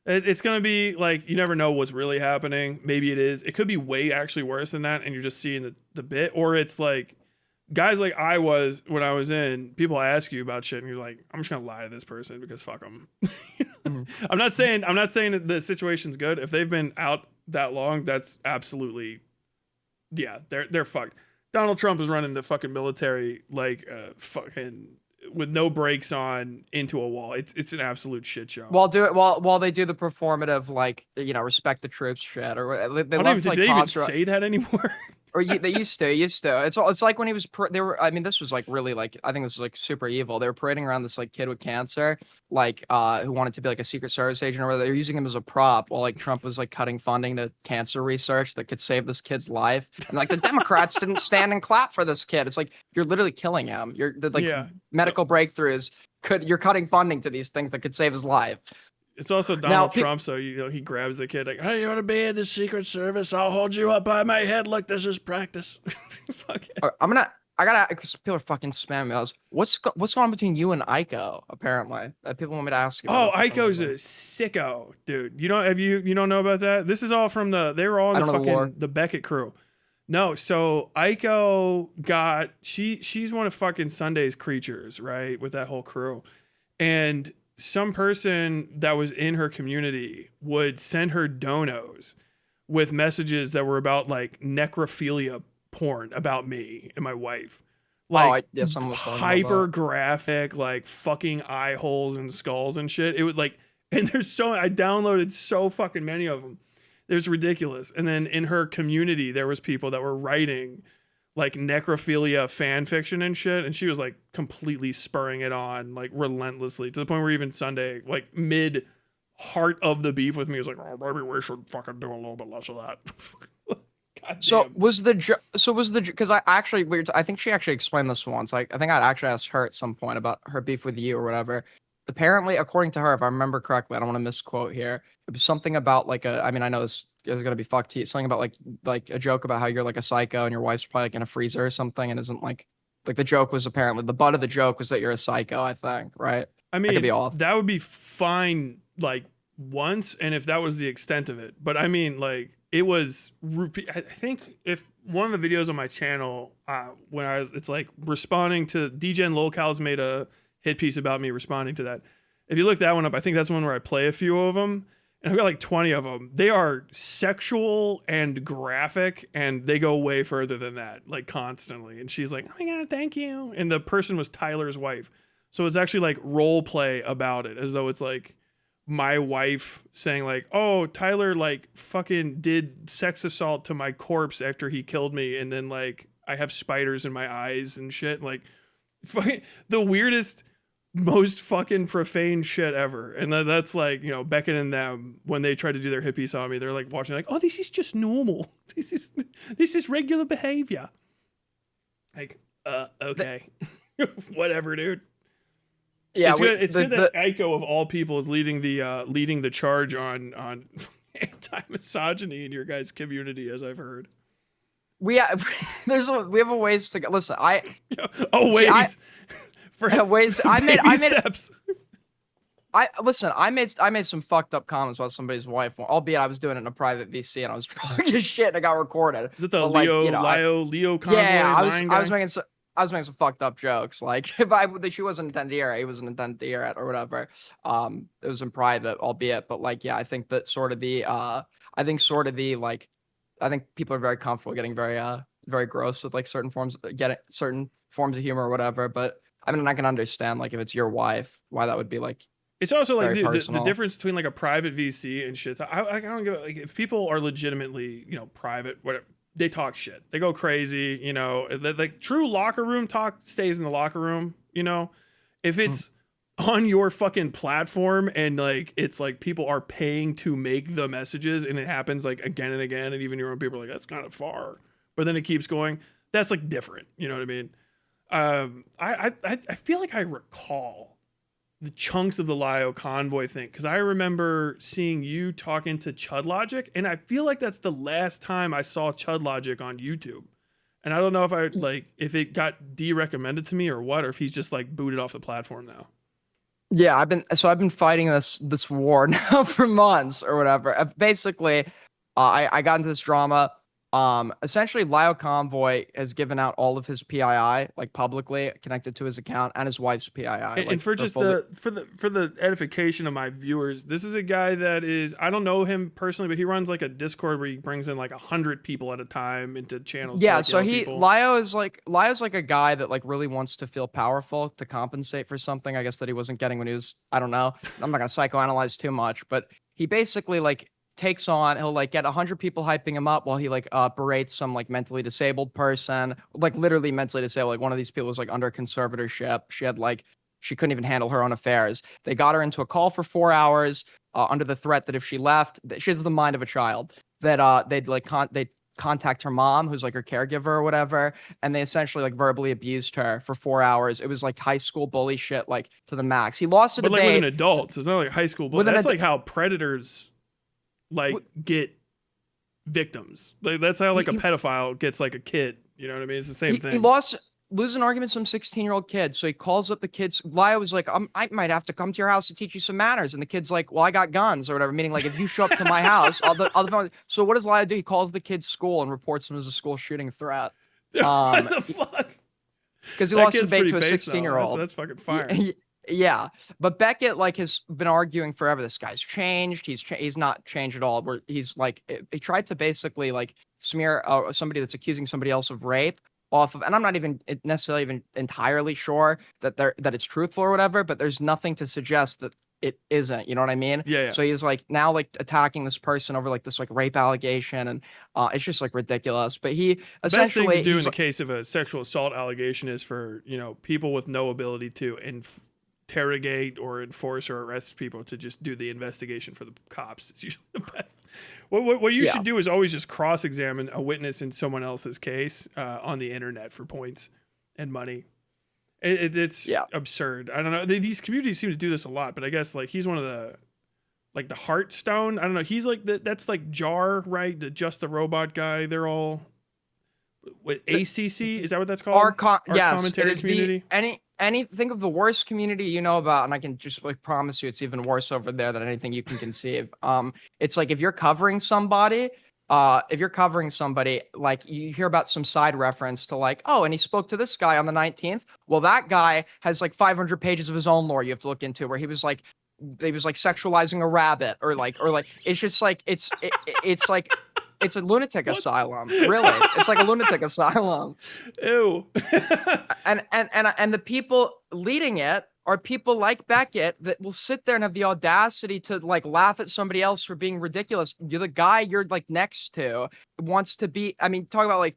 It's gonna be like you never know what's really happening. Maybe it is. It could be way actually worse than that, and you're just seeing the bit, or it's like guys like I was when I was in. People ask you about shit, and you're like, I'm just gonna lie to this person because fuck them. I'm not saying that the situation's good. If they've been out that long, that's absolutely, yeah, they're fucked. Donald Trump is running the fucking military like fucking with no brakes on into a wall. It's an absolute shit show. While they do the performative, like, respect the troops shit, or they I don't love even to did like they even posture. say that anymore? They used to. It's like when he was they were. I mean, this was like really like, I think this was like super evil. They were parading around this like kid with cancer, like who wanted to be like a Secret Service agent or whatever. They were using him as a prop while like Trump was like cutting funding to cancer research that could save this kid's life. And like the Democrats didn't stand and clap for this kid. It's like you're literally killing him. You're the like Yeah. medical breakthroughs you're cutting funding to these things that could save his life. It's also Now, Donald Trump, so he grabs the kid like, "Hey, you want to be in the Secret Service? I'll hold you up by my head. Look, this is practice." Fuck it. I gotta, because people are fucking spamming me. What's going on between you and Aiko? Apparently, people want me to ask you. Oh, About it for some Aiko's a reason. sicko, dude. You don't know about that? This is all from they were all I in don't know the lore. the Beckett crew. No, so Aiko got she's one of fucking Sunday's creatures, right? With that whole crew. And some person that was in her community would send her donos with messages that were about like necrophilia porn about me and my wife. Like Yeah, someone was talking about hyper that. graphic, like fucking eye holes and skulls and shit. It would like, and I downloaded so fucking many of them. It was ridiculous. And then in her community, there was people that were writing like necrophilia fan fiction and shit, and she was like completely spurring it on like relentlessly to the point where even Sunday, like mid heart of the beef with me, was like, "Oh, maybe we should fucking do a little bit less of that." God So damn. was because I think she actually explained this once. Like I think I'd actually asked her at some point about her beef with you or whatever. Apparently, according to her, if I remember correctly, I don't want to misquote here. It was something about like I mean, I know this is gonna be fucked to you. Something about like a joke about how you're like a psycho and your wife's probably like in a freezer or something, and isn't like the joke was apparently the butt of the joke was that you're a psycho. I think, right? I I could be mean, off. that would be fine like once, and if that was the extent of it. But I mean, like it was. I think if one of the videos on my channel, it's like responding to DGen Locals made a hit piece about me responding to that. If you look that one up, I think that's one where I play a few of them, and I've got like 20 of them. They are sexual and graphic, and they go way further than that, like constantly. And she's like, "Oh my god, thank you." And the person was Tyler's wife. So it's actually like role play about it, as though it's like my wife saying like, "Oh, Tyler like fucking did sex assault to my corpse after he killed me, and then like I have spiders in my eyes and shit." Like, fucking the weirdest, most fucking profane shit ever. And that's like, Beckett and them, when they try to do their hippies on me, they're like watching like, "Oh, this is just normal. This is regular behavior." Like, okay, whatever, dude. Yeah, It's good that Aiko of all people is leading the charge on anti-misogyny in your guys' community, as I've heard. we we have a ways to go. Listen, Oh see, wait, for ways baby steps. I made some fucked up comments about somebody's wife, albeit I was doing it in a private VC and I was drunk as shit and it got recorded. Is it the But, like, Leo convoy? yeah, I I was making some fucked up jokes. Like, she wasn't intended to hear it, he wasn't intended to hear it or whatever. It was in private, albeit, but like, yeah, I think that sort of I think people are very comfortable getting very gross with like certain forms of humor or whatever. But I mean, I can understand like if it's your wife, why that would be like It's also like very the personal. difference between like a private VC and shit. I don't give like if people are legitimately private, whatever, they talk shit, they go crazy, like true locker room talk stays in the locker room. If it's on your fucking platform and like it's like people are paying to make the messages and it happens like again and again, and even your own people are like, that's kind of far, but then it keeps going. That's like different. You know what I mean? I feel like I recall the chunks of the Lio convoy thing, because I remember seeing you talking to Chud Logic, and I feel like that's the last time I saw Chud Logic on YouTube. And I don't know if it got de-recommended to me or what, or if he's just like booted off the platform now. Yeah, I've been fighting this war now for months or whatever. Basically, I got into this drama. Essentially, Lyle Convoy has given out all of his PII like publicly connected to his account and his wife's PII. And Like for they're just fully. the edification of my viewers, this is a guy that is, I don't know him personally, but he runs like a Discord where he brings in like 100 people at a time into channels to Yeah, like so yell at he people. Lyo's like a guy that like really wants to feel powerful to compensate for something I guess that he wasn't getting when he was, I don't know. I'm not gonna psychoanalyze too much, but he basically like he'll like get 100 people hyping him up while he like berates some like mentally disabled person, like literally mentally disabled. Like one of these people was like under conservatorship. She couldn't even handle her own affairs. They got her into a call for 4 hours under the threat that if she left, that she has the mind of a child. That they'd contact her mom, who's like her caregiver or whatever, and they essentially like verbally abused her for 4 hours. It was like high school bully shit, like to the max. He lost a But like with an debate adult, so it's not like high school, but with an that's ad- like how predators like w- get victims. Like that's how like a he, pedophile gets like a kid. You know what I mean? It's the same he thing. lost losing argument some 16-year-old kid. So he calls up the kids. Lyle was like, I might have to come to your house to teach you some manners. And the kid's like, well, I got guns or whatever. Meaning like if you show up to my house, I'll phone. So what does Lyle do? He calls the kid's school and reports him as a school shooting threat. What the fuck? Because he That lost a kid's debate pretty to a base, though. 16-year-old. That's fucking fire. Yeah, but Beckett like has been arguing forever. This guy's changed. He's not changed at all. Where he's like he tried to basically like smear somebody that's accusing somebody else of rape off of, and I'm not even necessarily even entirely sure that it's truthful or whatever. But there's nothing to suggest that it isn't. You know what I mean? Yeah. So he's like now like attacking this person over like this like rape allegation, and it's just like ridiculous. But he The best thing to essentially do in the case of a sexual assault allegation is for, people with no ability to interrogate or enforce or arrest people to just do the investigation for the cops. It's usually the best. What you should do is always just cross-examine a witness in someone else's case on the internet for points and money. It's absurd. I don't know. These communities seem to do this a lot, but I guess like he's one of the like the Hearthstone. I don't know. He's like that's like Jar, right? The Just the Robot guy. They're all what ACC, is that what that's called? Our yes, commentary it is community. Think of the worst community you know about, and I can just like promise you it's even worse over there than anything you can conceive. It's like if you're covering somebody, like you hear about some side reference to like, oh, and he spoke to this guy on the 19th. Well, that guy has like 500 pages of his own lore you have to look into, where he was like sexualizing a rabbit, or like it's just like it's like it's a lunatic asylum, really. It's like a lunatic asylum. Ew. and the people leading it are people like Beckett that will sit there and have the audacity to like laugh at somebody else for being ridiculous. You're the guy you're like next to wants to be. I mean, talk about like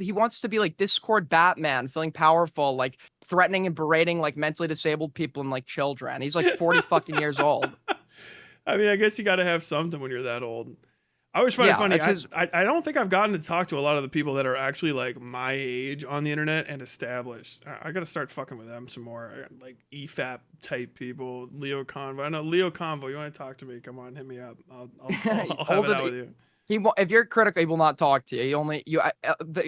he wants to be like Discord Batman, feeling powerful, like threatening and berating like mentally disabled people and like children. He's like 40 fucking years old. I mean, I guess you got to have something when you're that old. I always find it funny. I don't think I've gotten to talk to a lot of the people that are actually like my age on the internet and established. I got to start fucking with them some more. I got, like EFAP type people, Leo Convoy. I know Leo Convoy. You want to talk to me? Come on, hit me up. I'll have it out with you. If you're critical, he will not talk to you.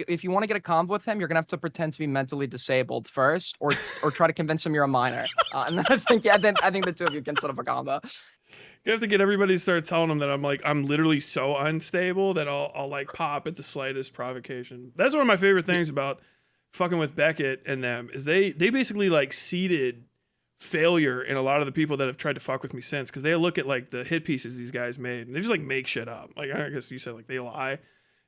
If you want to get a convo with him, you're gonna have to pretend to be mentally disabled first, or try to convince him you're a minor. And then I think the two of you can set up a combo. You have to get everybody to start telling them that I'm literally so unstable that I'll like pop at the slightest provocation. That's one of my favorite things about fucking with Beckett and them is they basically like seeded failure in a lot of the people that have tried to fuck with me since, because they look at like the hit pieces these guys made and they just like make shit up. Like I guess you said like they lie,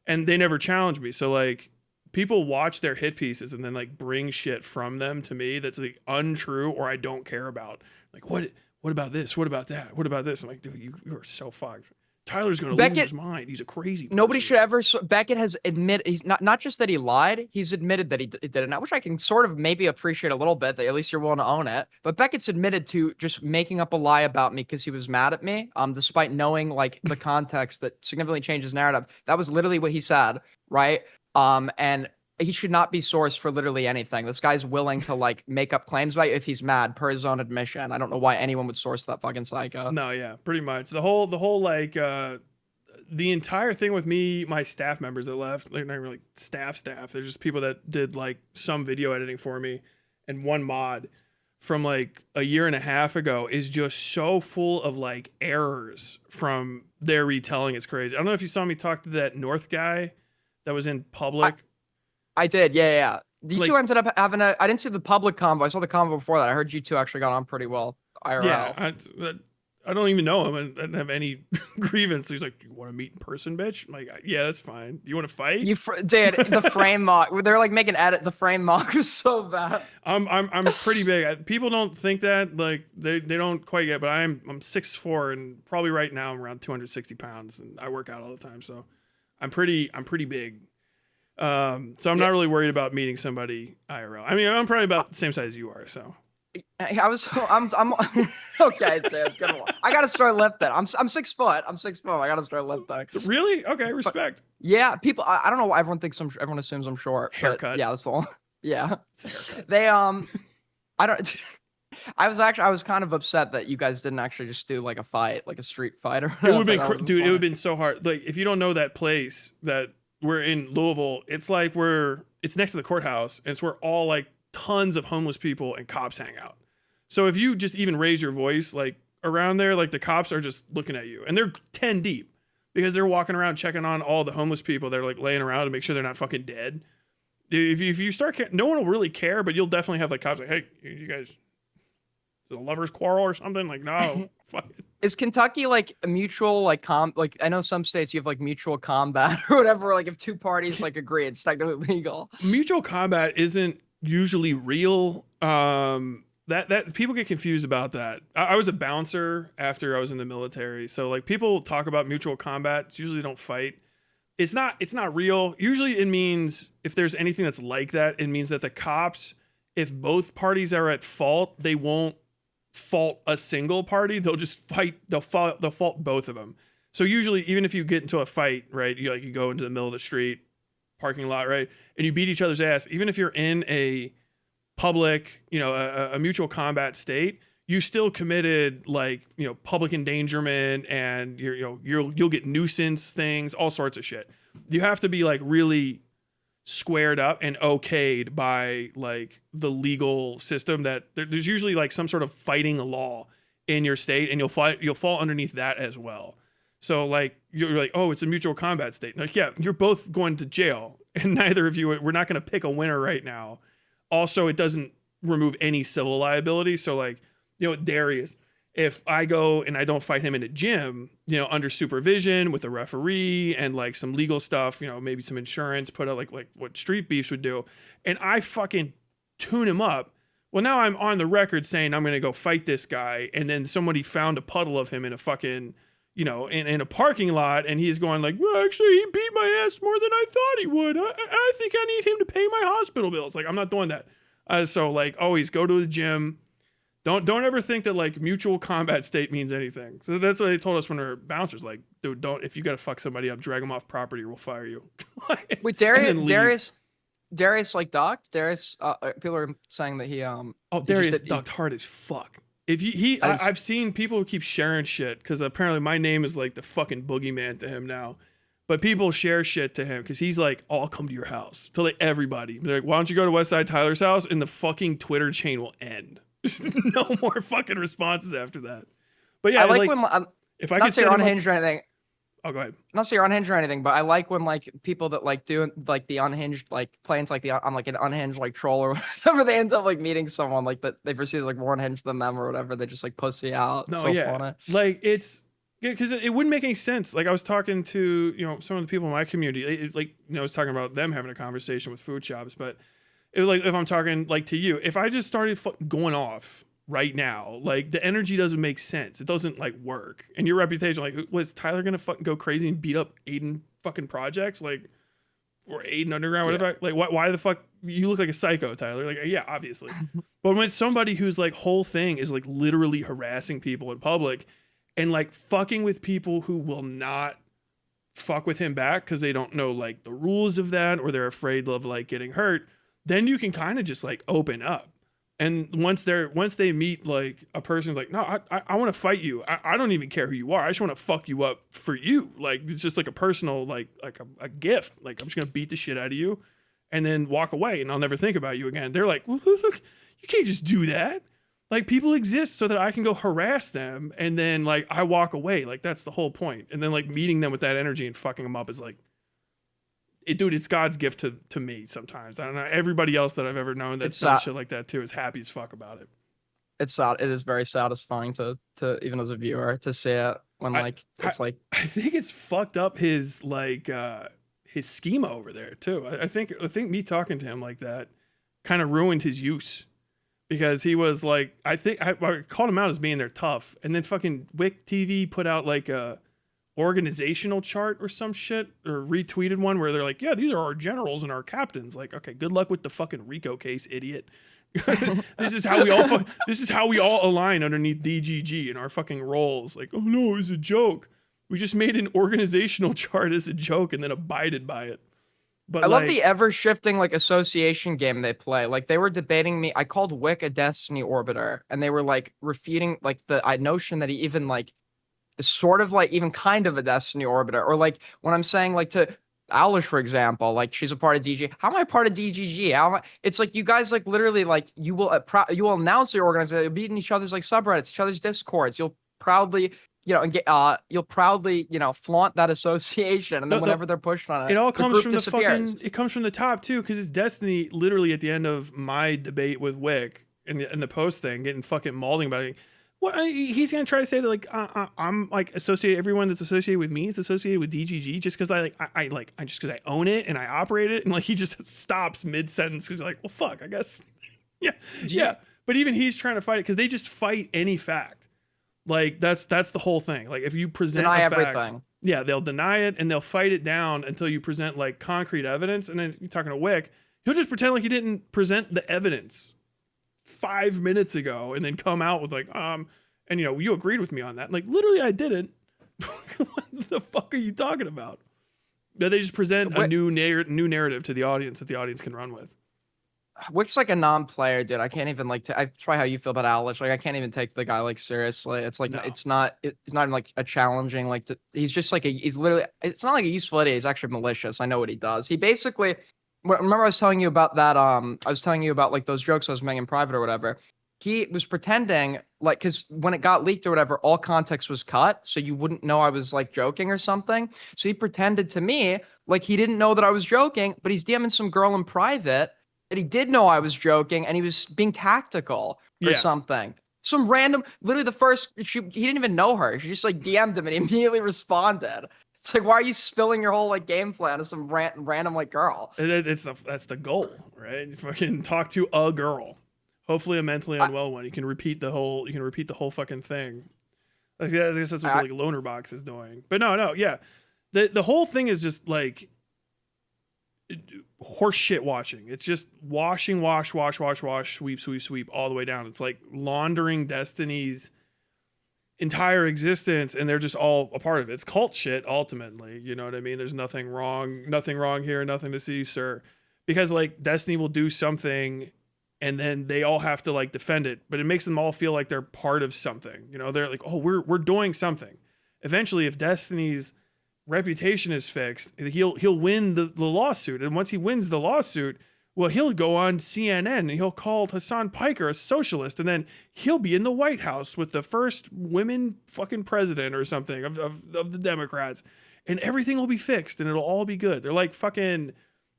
and they never challenge me. So like people watch their hit pieces and then like bring shit from them to me that's like untrue or I don't care about. Like what about this? What about that? What about this? I'm like, dude, you are so fucked. Tyler's going to lose his mind. He's a crazy person. Nobody should ever. Beckett has admitted he's not just that he lied. He's admitted that he did it. Now, which I can sort of maybe appreciate a little bit. That at least you're willing to own it. But Beckett's admitted to just making up a lie about me because he was mad at me. Despite knowing like the context that significantly changed his narrative. That was literally what he said, right? And he should not be sourced for literally anything. This guy's willing to like make up claims about you if he's mad, per his own admission. I don't know why anyone would source that fucking psycho. No, yeah, pretty much. The whole like the entire thing with me, my staff members that left, like not really staff. They're just people that did like some video editing for me, and one mod from like a year and a half ago is just so full of like errors from their retelling. It's crazy. I don't know if you saw me talk to that North guy that was in I, public. I did. Yeah, yeah, yeah. You two Like, ended up having a. I didn't see the public convo. I saw the convo before that. I heard you two actually got on pretty well yeah, IRL. I don't even know him. I didn't have any grievance. He's like, "Do you want to meet in person, bitch?" I'm like, "Yeah, that's fine. Do you want to fight?" Dude, the frame mock. They're like making edit. The frame mock is so bad. I'm pretty big. People don't think that, like, they don't quite get, but I'm 6'4" and probably right now I'm around 260 pounds, and I work out all the time, so I'm pretty big. So I'm Yeah. not really worried about meeting somebody IRL. I mean, I'm probably about the same size as you are, so. I'm okay, dude. Good one. I gotta start lifting. I'm 6 foot. I'm 6 foot. I gotta start lifting. Really? Okay, respect. Yeah, people. I don't know why everyone thinks everyone assumes I'm short. But Haircut. yeah, that's the one. Yeah. It's a haircut. They I don't. I was kind of upset that you guys didn't actually just do like a fight, like a street fight or It would have whatever. been, dude. It would have been so hard. Like, if you don't know that place that we're in Louisville, it's like it's next to the courthouse, and it's where all like tons of homeless people and cops hang out. So if you just even raise your voice like around there, like the cops are just looking at you, and they're 10 deep because they're walking around checking on all the homeless people that are like laying around to make sure they're not fucking dead. If you start, no one will really care, but you'll definitely have like cops like, "Hey, you guys, is it a lover's quarrel or something?" Like, no, fuck it. Is Kentucky like a mutual like I know some states you have like mutual combat or whatever. Like if two parties like agree, it's technically legal. Mutual combat isn't usually real. That people get confused about that. I was a bouncer after I was in the military, so like people talk about mutual combat. Usually don't fight. It's not real. Usually it means if there's anything that's like that, it means that the cops, if both parties are at fault, they won't fault a single party. They'll just fight. They'll fault both of them. So usually, even if you get into a fight, right, you go into the middle of the street, parking lot, right, and you beat each other's ass. Even if you're in a public, a mutual combat state, you still committed like, public endangerment, and you'll get nuisance things, all sorts of shit. You have to be like really squared up and okayed by like the legal system that there's usually like some sort of fighting law in your state, and you'll fall underneath that as well. So like you're like, oh, it's a mutual combat state. Like, yeah, you're both going to jail, and neither of you, we're not going to pick a winner right now. Also, it doesn't remove any civil liability. So like, Darius, if I go and I don't fight him in a gym, under supervision with a referee and like some legal stuff, maybe some insurance, put out like what street beefs would do, and I fucking tune him up. Well, now I'm on the record saying I'm going to go fight this guy, and then somebody found a puddle of him in a fucking, in a parking lot, and he's going like, well, actually, he beat my ass more than I thought he would. I think I need him to pay my hospital bills. Like, I'm not doing that. So like, always go to the gym. Don't ever think that like mutual combat state means anything. So that's what they told us when we were bouncers. Like, dude, if you got to fuck somebody up, drag them off property, or we'll fire you. Wait, Darius like docked? Darius, people are saying that he Darius ducked hard as fuck. If I've seen people who keep sharing shit because apparently my name is like the fucking boogeyman to him now. But people share shit to him because he's like, "Oh, I'll come to your house." To like everybody, they're like, "Why don't you go to Westside Tyler's house?" And the fucking Twitter chain will end. No more fucking responses after that. But yeah, I like when if I not could say you're unhinged or anything. Oh, go ahead. Not say you're unhinged or anything, but I like when like people that like do like the unhinged like planes like on like an unhinged like troll or whatever, they end up like meeting someone like that they perceive like more unhinged than them or whatever. They just like pussy out. No, so yeah, funny. like it's because it wouldn't make any sense. Like I was talking to some of the people in my community, I was talking about them having a conversation with food shops, but it was like if I'm talking like to you, if I just started going off right now, like the energy doesn't make sense. It doesn't like work. And your reputation, like, was Tyler gonna fucking go crazy and beat up Aiden fucking projects, like, or AidenUnderground, whatever? Yeah. Like, why the fuck you look like a psycho, Tyler? Like, yeah, obviously. But when somebody whose like whole thing is like literally harassing people in public and like fucking with people who will not fuck with him back because they don't know like the rules of that, or they're afraid of like getting hurt, then you can kind of just like open up. And once they meet like a person who's like, no, I want to fight you. I don't even care who you are. I just want to fuck you up for you. Like, it's just like a personal, like a gift. Like, I'm just going to beat the shit out of you and then walk away and I'll never think about you again. They're like, well, look, you can't just do that. Like, people exist so that I can go harass them and then like I walk away. Like, that's the whole point. And then like meeting them with that energy and fucking them up is like, dude, it's God's gift to me sometimes. I don't know. Everybody else that I've ever known that's done shit like that too is happy as fuck about it. It's sad. It is very satisfying to even as a viewer to see it when I, like I it's like I think it's fucked up his schema over there too. I think me talking to him like that kind of ruined his use because he was like, I called him out as being there tough, and then fucking Wick TV put out like a organizational chart or some shit, or retweeted one where they're like, yeah, these are our generals and our captains. Like, okay, good luck with the fucking Rico case, idiot. This is how we all align underneath DGG in our fucking roles. Like, oh no, it's a joke. We just made an organizational chart as a joke and then abided by it. But I love the ever shifting like association game they play. Like they were debating me. I called Wick a Destiny orbiter, and they were like refuting like the notion that he even like is sort of like even kind of a Destiny orbiter. Or like when I'm saying like to Alish, for example, like she's a part of DG. How am I part of DGG? How am I? It's like you guys like literally like you will announce your organization. You'll be in each other's like subreddits, each other's discords. You'll proudly you'll proudly flaunt that association, and then whenever they're pushed on it, it all comes from disappears. it comes from the top too, because it's Destiny. Literally at the end of my debate with Wick and the post thing, getting fucking mauling about it. What he's gonna try to say that like I'm like everyone that's associated with me is associated with DGG just because I just because I own it and I operate it, and like he just stops mid sentence because like, well fuck, I guess yeah. But even he's trying to fight it because they just fight any fact. Like that's the whole thing. Like if you present deny a fact, everything. Yeah, they'll deny it and they'll fight it down until you present like concrete evidence. And then you're talking to Wick, he'll just pretend like he didn't present the evidence 5 minutes ago and then come out with like, and you agreed with me on that. Like literally I didn't. What the fuck are you talking about? But they just present a new narrative to the audience that the audience can run with. Wick's like a non-player, dude. I can't even like. I try how you feel about Alish. Like I can't even take the guy like seriously. It's like it's not even like a challenging like. He's just like he's literally. It's not like a useful idiot. He's actually malicious. I know what he does. He basically. Remember I was telling you about that. I was telling you about like those jokes I was making in private or whatever. He was pretending like because when it got leaked or whatever, all context was cut, so you wouldn't know I was like joking or something. So he pretended to me like he didn't know that I was joking, but he's DMing some girl in private that he did know I was joking, and he was being tactical or something. Some random, literally the first, he didn't even know her. She just like DM'd him and he immediately responded. It's like, why are you spilling your whole like game plan to some random like girl? That's the goal, right? You fucking talk to a girl, hopefully a mentally unwell one. You can repeat the whole fucking thing. I guess that's what like Loner Box is doing. But no, yeah, the whole thing is just like horse shit washing. It's just wash, sweep all the way down. It's like laundering Destiny's entire existence, and they're just all a part of it. It's cult shit ultimately, you know what I mean? There's nothing wrong here, nothing to see, sir. Because like Destiny will do something and then they all have to like defend it, but it makes them all feel like they're part of something. You know, they're like, oh, we're doing something. Eventually, if Destiny's reputation is fixed, he'll win the lawsuit, and once he wins the lawsuit, well, he'll go on CNN and he'll call Hassan Piker a socialist, and then he'll be in the White House with the first women fucking president or something of the Democrats, and everything will be fixed and it'll all be good. They're like fucking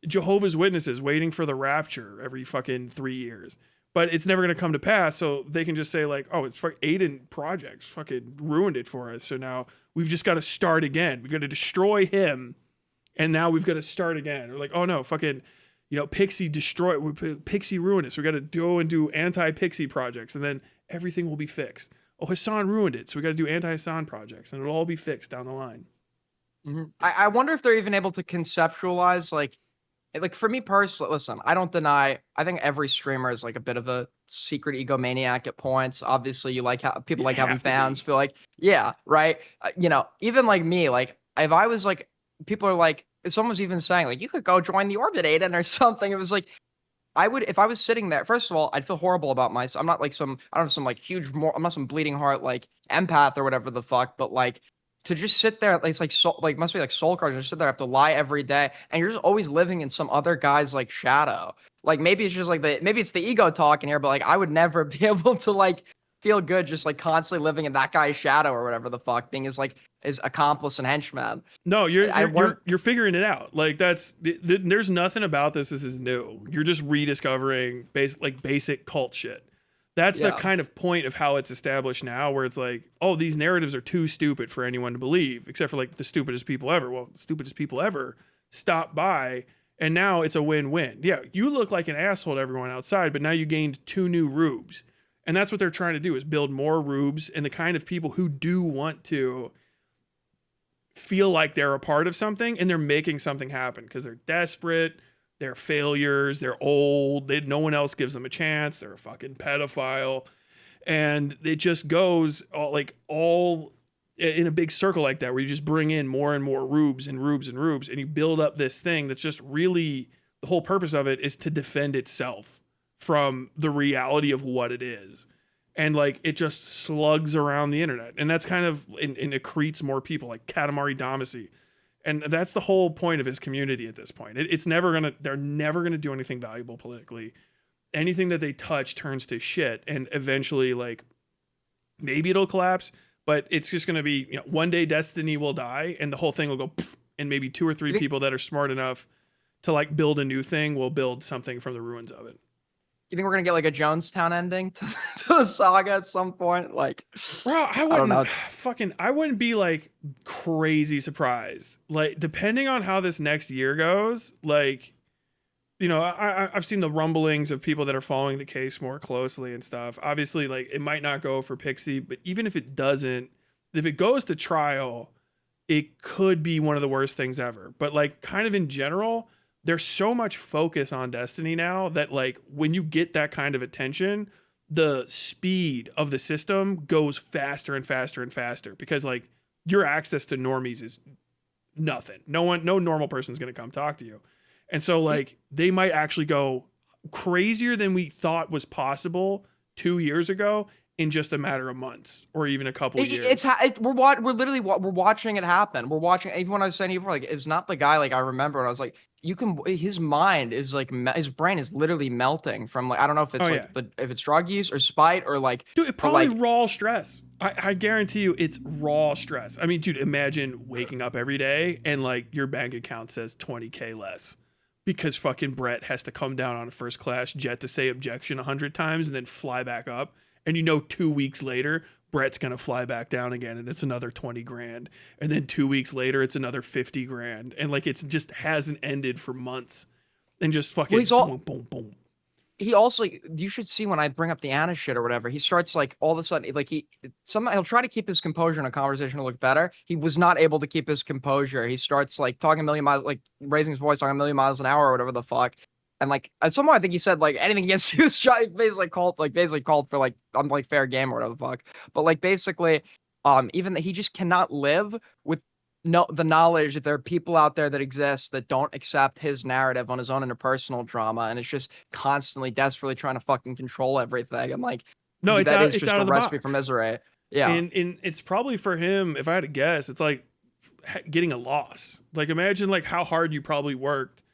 Jehovah's Witnesses waiting for the rapture every fucking 3 years. But it's never going to come to pass, so they can just say like, oh, it's Aiden Projects fucking ruined it for us, so now we've just got to start again. We've got to destroy him, and now we've got to start again. Or like, oh no, fucking, Pixie ruined us. We got to go and do anti-Pixie projects, and then everything will be fixed. Oh, Hassan ruined it, so we got to do anti-Hassan projects, and it'll all be fixed down the line. Mm-hmm. I wonder if they're even able to conceptualize like for me personally, listen, I don't deny, I think every streamer is like a bit of a secret egomaniac at points. Obviously, you like how people like having fans feel like, yeah, right. Even like me, like if I was like, people are like, someone's even saying like, you could go join the Orbit Aiden or something. It was like, I would, if I was sitting there, first of all, I'd feel horrible about myself. I'm not like I don't have some like I'm not some bleeding heart, like empath or whatever the fuck, but like, to just sit there, it's like must be like soul crushing. Just sit there, have to lie every day, and you're just always living in some other guy's like shadow. Like maybe it's just like maybe it's the ego talking here, but like I would never be able to like feel good just like constantly living in that guy's shadow or whatever the fuck, being his accomplice and henchman. No, you're I you're weren't. you're, you're figuring it out. Like there's nothing about this is new. You're just rediscovering basic cult shit. That's the Yeah. kind of point of how it's established now, where it's like, oh, these narratives are too stupid for anyone to believe, except for like the stupidest people ever. Well, stupidest people ever stopped by, and now it's a win-win. Yeah, you look like an asshole to everyone outside, but now you gained 2 new rubes. And that's what they're trying to do, is build more rubes and the kind of people who do want to feel like they're a part of something, and they're making something happen because they're desperate, they're failures, they're old, no one else gives them a chance, they're a fucking pedophile. And it just goes all in a big circle like that, where you just bring in more and more rubes and rubes and rubes, and you build up this thing that's just really, the whole purpose of it is to defend itself from the reality of what it is. And like it just slugs around the internet, and that's kind of and it accretes more people, like Katamari Damacy. And that's the whole point of his community at this point. They're never gonna do anything valuable politically. Anything that they touch turns to shit, and eventually, like, maybe it'll collapse, but it's just gonna be, one day Destiny will die, and the whole thing will go poof, and maybe 2 or 3 people that are smart enough to like build a new thing will build something from the ruins of it. You think we're gonna get like a Jonestown ending to the saga at some point? Like, Bro, I don't know. I wouldn't be like crazy surprised. Like, depending on how this next year goes, like, I've seen the rumblings of people that are following the case more closely and stuff. Obviously, like, it might not go for Pixie, but even if it doesn't, if it goes to trial, it could be one of the worst things ever. But like, kind of in general, there's so much focus on Destiny now that like when you get that kind of attention, the speed of the system goes faster and faster and faster, because like your access to normies is nothing. No normal person's going to come talk to you. And so like they might actually go crazier than we thought was possible 2 years ago in just a matter of months or even a couple of years. We're watching it happen. We're watching. Even when I was saying before, like, it's not the guy like I remember when I was like, his mind is like, his brain is literally melting from like, I don't know if it's if it's drug use or spite or like, dude, it probably raw stress. I guarantee you it's raw stress. I mean, dude, imagine waking up every day and like your bank account says 20K less because fucking Brett has to come down on a first class jet to say objection 100 times and then fly back up. And 2 weeks later, Brett's going to fly back down again, and it's another 20 grand. And then 2 weeks later, it's another 50 grand. And like, it's just hasn't ended for months. And just fucking boom, boom, boom. He also, you should see when I bring up the Anna shit or whatever, he starts like all of a sudden, like he'll try to keep his composure in a conversation to look better. He was not able to keep his composure. He starts like talking a million miles, like raising his voice, talking a million miles an hour or whatever the fuck. And like at some point, I think he said like anything against you is basically called for like unlike fair game or whatever the fuck. But like basically, even that he just cannot live with the knowledge that there are people out there that exist that don't accept his narrative on his own interpersonal drama, and it's just constantly desperately trying to fucking control everything. I'm like, no, it's just out a of the recipe box. for misery. Yeah, and it's probably for him. If I had to guess, it's like getting a loss. Like, imagine like how hard you probably worked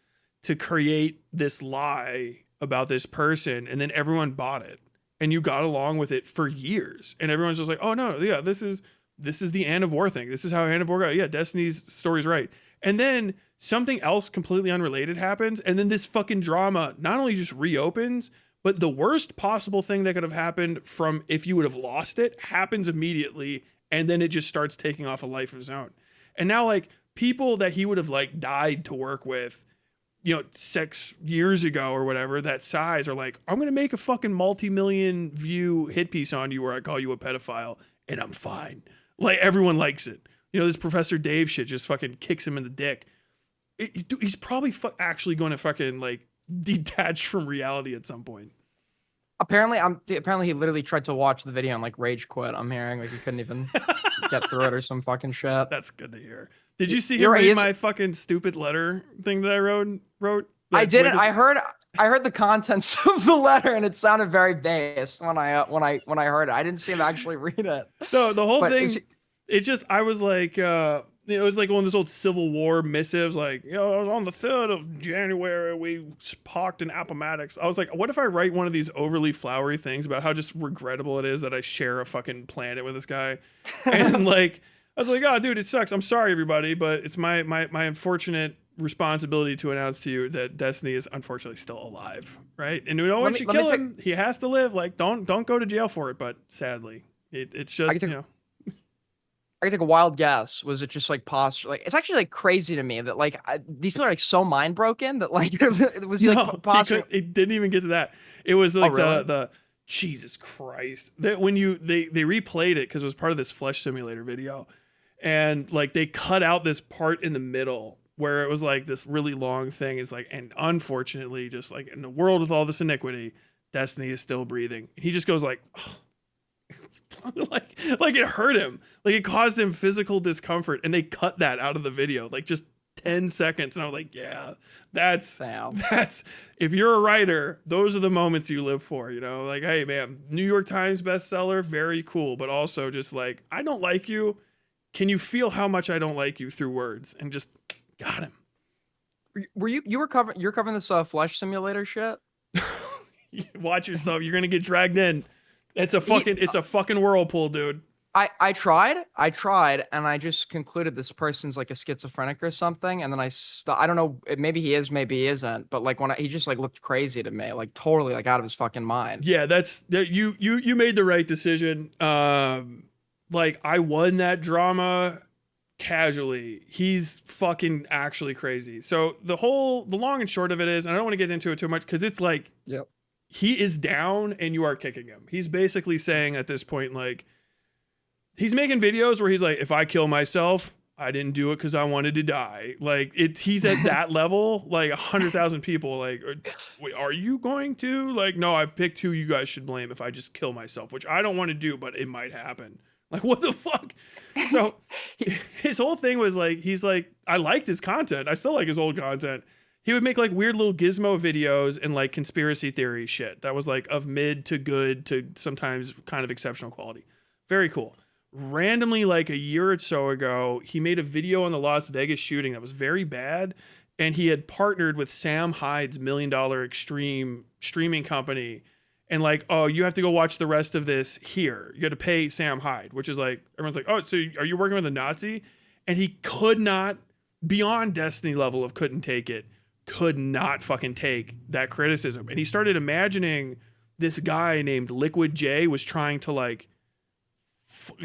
to create this lie about this person, and then everyone bought it, and you got along with it for years, and everyone's just like, oh no, yeah, this is the Anne of War thing. This is how Anne of War got. Yeah, Destiny's story's right. And then something else completely unrelated happens, and then this fucking drama not only just reopens, but the worst possible thing that could have happened from if you would have lost it happens immediately, and then it just starts taking off a life of its own. And now like people that he would have like died to work with, 6 years ago or whatever, that size, are like, I'm gonna make a fucking multi-million view hit piece on you where I call you a pedophile and I'm fine. Like, everyone likes it. This Professor Dave shit just fucking kicks him in the dick. He's probably actually going to fucking like detach from reality at some point. Apparently he literally tried to watch the video and like rage quit. I'm hearing like he couldn't even get through it or some fucking shit. That's good to hear. Did you see him read my fucking stupid letter thing that I wrote? I didn't. I heard the contents of the letter and it sounded very base when I heard it. I didn't see him actually read it. No, the whole thing. It's just, I was like, it was like one of those old Civil War missives, like, on the 3rd of January, we parked in Appomattox. I was like, what if I write one of these overly flowery things about how just regrettable it is that I share a fucking planet with this guy? And like, I was like, oh, dude, it sucks. I'm sorry, everybody, but it's my unfortunate responsibility to announce to you that Destiny is unfortunately still alive, right? And once you kill him, he has to live. Like, don't go to jail for it. But sadly, it's just, I can take a wild guess. Was it just like posture? Like, it's actually like crazy to me that like these people are like so mind broken that like was he like posture? It didn't even get to that. It was like really? the Jesus Christ that when they replayed it because it was part of this flesh simulator video, and like they cut out this part in the middle where it was like this really long thing. It's like, and unfortunately, just like in the world with all this iniquity, Destiny is still breathing. He just goes like. Oh. like it hurt him, like it caused him physical discomfort, and they cut that out of the video, like just 10 seconds. And I was like, yeah, that's if you're a writer, those are the moments you live for, like, hey man, New York Times bestseller, very cool, but also just like, I don't like you, can you feel how much I don't like you through words? And just got him. You're covering this flesh simulator shit? Watch yourself, you're gonna get dragged in. It's a fucking whirlpool, dude. I tried, and I just concluded this person's like a schizophrenic or something, and then I don't know, maybe he is, maybe he isn't, but like he just like looked crazy to me, like totally like out of his fucking mind. Yeah, you made the right decision. Like I won that drama casually. He's fucking actually crazy. So the long and short of it is, and I don't want to get into it too much because it's like, yep. He is down and you are kicking him. He's basically saying at this point, like, he's making videos where he's like, if I kill myself, I didn't do it because I wanted to die. Like, he's at that level, like 100,000 people, like, wait, are you going to? Like, no, I've picked who you guys should blame if I just kill myself, which I don't want to do, but it might happen. Like, what the fuck? So his whole thing was like, he's like, I liked his content. I still like his old content. He would make like weird little gizmo videos and like conspiracy theory shit that was like of mid to good to sometimes kind of exceptional quality. Very cool. Randomly, like a year or so ago, he made a video on the Las Vegas shooting that was very bad. And he had partnered with Sam Hyde's $1 Million Extreme streaming company. And like, oh, you have to go watch the rest of this here. You got to pay Sam Hyde, which is like, everyone's like, oh, so are you working with a Nazi? And he could not, beyond Destiny level of couldn't take it, could not fucking take that criticism. And he started imagining this guy named Liquid J was trying to like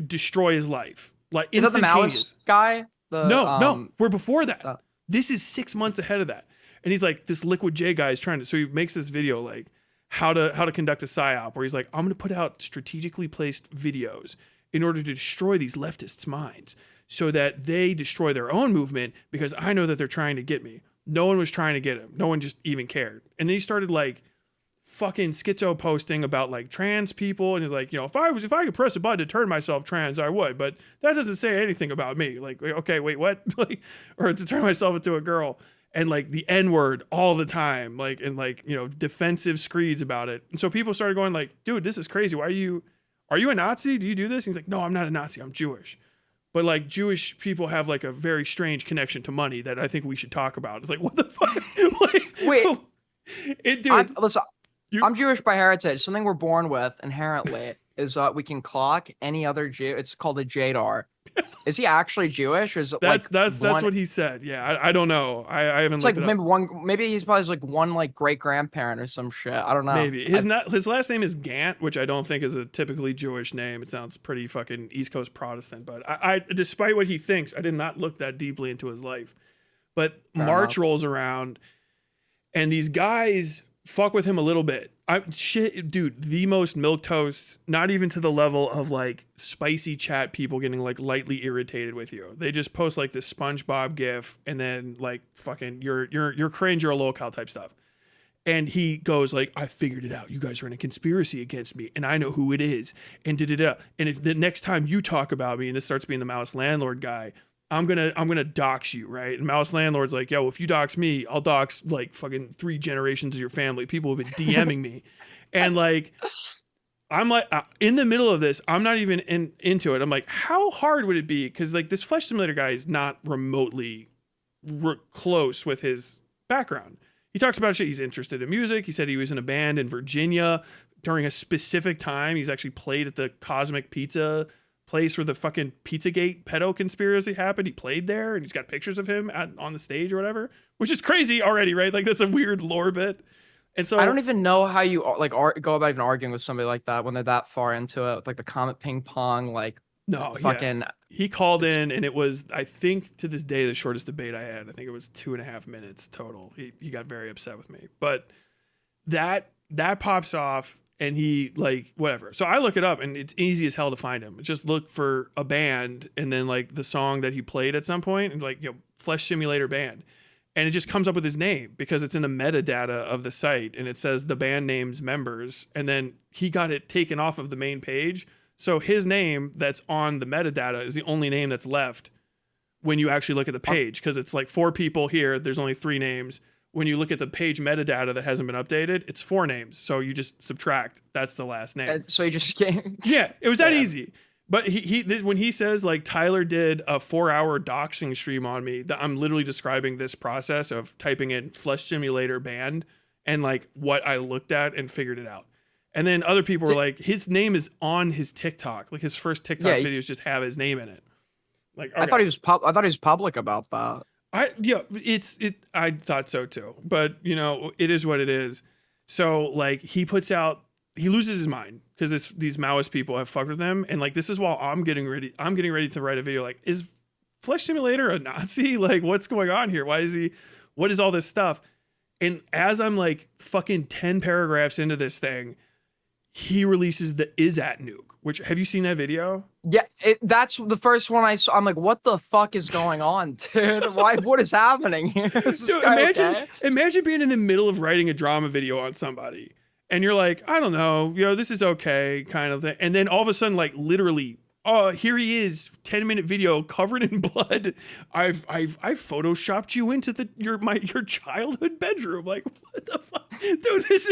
destroy his life. Like, is that the Malice guy? No, we're before that. This is 6 months ahead of that. And he's like, this Liquid J guy is trying to, so he makes this video like how to conduct a psyop where he's like, I'm going to put out strategically placed videos in order to destroy these leftists' minds so that they destroy their own movement because I know that they're trying to get me. No one was trying to get him. No one just even cared. And then he started like fucking schizo posting about like trans people. And he's like, if I could press a button to turn myself trans, I would. But that doesn't say anything about me. Like, okay, wait, what? Like, or to turn myself into a girl. And like the N-word all the time. Like, and like, defensive screeds about it. And so people started going like, dude, this is crazy. Why are you a Nazi? Do you do this? And he's like, no, I'm not a Nazi. I'm Jewish. But like Jewish people have like a very strange connection to money that I think we should talk about. It's like, what the fuck? Like, wait, dude. Listen, I'm Jewish by heritage. Something we're born with inherently is we can clock any other Jew. It's called a Jadar. Is he actually Jewish? Or is it that's what he said. Yeah, I don't know. I haven't. It's like maybe he's probably like one like great grandparent or some shit. I don't know. Maybe his last name is Gant, which I don't think is a typically Jewish name. It sounds pretty fucking East Coast Protestant. But I despite what he thinks, I did not look that deeply into his life. But March rolls around, and these guys fuck with him a little bit. Dude, the most milquetoast, not even to the level of like spicy chat people getting like lightly irritated with you. They just post like this SpongeBob gif and then like fucking you're cringe, you're a locale type stuff. And he goes like, I figured it out. You guys are in a conspiracy against me and I know who it is. And da-da-da. And if the next time you talk about me, and this starts being the Malice Landlord guy, I'm gonna dox you, right? And Malice Landlord's like, yo, if you dox me, I'll dox like fucking 3 generations of your family. People have been DMing me. And like I'm like in the middle of this. I'm not even into it. I'm like, how hard would it be? Because like this Flesh Simulator guy is not remotely close with his background. He talks about shit. He's interested in music. He said he was in a band in Virginia during a specific time. He's actually played at the Cosmic Pizza place where the fucking Pizzagate pedo conspiracy happened. He played there, and he's got pictures of him on the stage or whatever, which is crazy already, right? Like that's a weird lore bit. And so I don't even know how you like go about even arguing with somebody like that when they're that far into it, with, like the Comet Ping Pong, like no, yeah. fucking. He called It's in, and it was, I think, to this day, the shortest debate I had. I think it was 2.5 minutes total. He got very upset with me, but that pops off, and he like whatever. So I look it up, and it's easy as hell to find him. Just look for a band, and then like the song that he played at some point, and like Flesh Simulator band, and it just comes up with his name because it's in the metadata of the site, and it says the band name's members, and then he got it taken off of the main page. So his name that's on the metadata is the only name that's left when you actually look at the page, because it's like 4 people here. There's only 3 names. When you look at the page metadata that hasn't been updated, it's 4 names. So you just subtract. That's the last name. So you just can't. Yeah, it was that easy. But when he says like Tyler did a 4-hour doxing stream on me, that I'm literally describing this process of typing in Flesh Simulator band and like what I looked at and figured it out. And then other people were like, his name is on his TikTok. Like his first TikTok videos just have his name in it. Like okay. I thought he was public about that. I thought so too. But it is what it is. So like he loses his mind because these Maoist people have fucked with him. And like this is while I'm getting ready to write a video like, is Flesh Simulator a Nazi? Like what's going on here? What is all this stuff? And as I'm like fucking 10 paragraphs into this thing, he releases the Is-At nuke, which, have you seen that video? Yeah, that's the first one I saw. I'm like, what the fuck is going on, dude? What is happening here? Dude, imagine being in the middle of writing a drama video on somebody, and you're like, I don't know, this is okay, kind of thing. And then all of a sudden, like literally, oh, here he is, 10-minute video covered in blood. I've photoshopped you into your childhood bedroom. Like, what the fuck, dude? This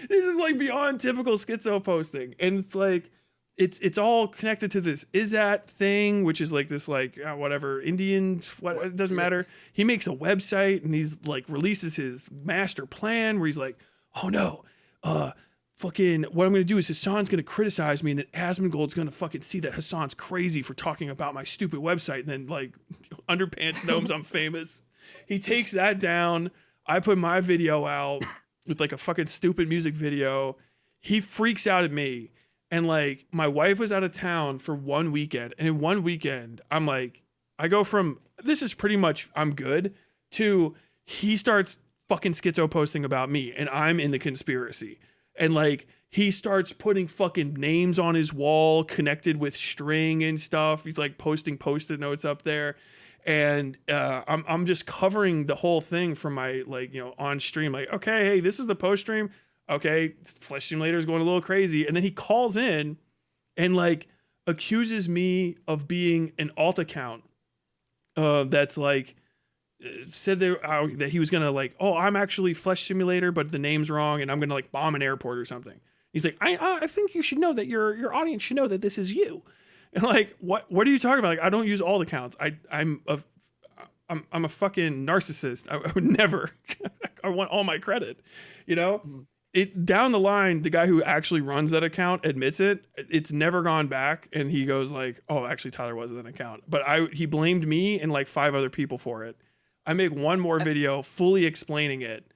is like beyond typical schizo posting, and it's like, it's all connected to this Is-At thing, which is like this like whatever Indian, it doesn't matter. He makes a website and he's like releases his master plan where he's like, oh no, fucking what I'm gonna do is Hassan's gonna criticize me, and then Asmongold's gonna fucking see that Hassan's crazy for talking about my stupid website, and then like Underpants knows I'm famous. He takes that down. I put my video out with like a fucking stupid music video. He freaks out at me. And like my wife was out of town for 1 weekend, and in 1 weekend, I'm like, I go from this is pretty much I'm good to he starts fucking schizo posting about me, and I'm in the conspiracy. And like he starts putting fucking names on his wall connected with string and stuff. He's like posting Post-it notes up there. And I'm just covering the whole thing from my like, on stream, like, okay, hey, this is the post stream. Okay, Flesh Simulator is going a little crazy. And then he calls in and like accuses me of being an alt account that's like said that he was gonna like, oh, I'm actually Flesh Simulator, but the name's wrong, and I'm gonna like bomb an airport or something. He's like, I think you should know that your audience should know that this is you. And like, what are you talking about? Like, I don't use alt accounts. I'm a fucking narcissist. I would never. I want all my credit, It down the line, the guy who actually runs that account admits it. It's never gone back, and he goes like, "Oh, actually, Tyler was an account," but he blamed me and like 5 other people for it. I make one more video fully explaining it,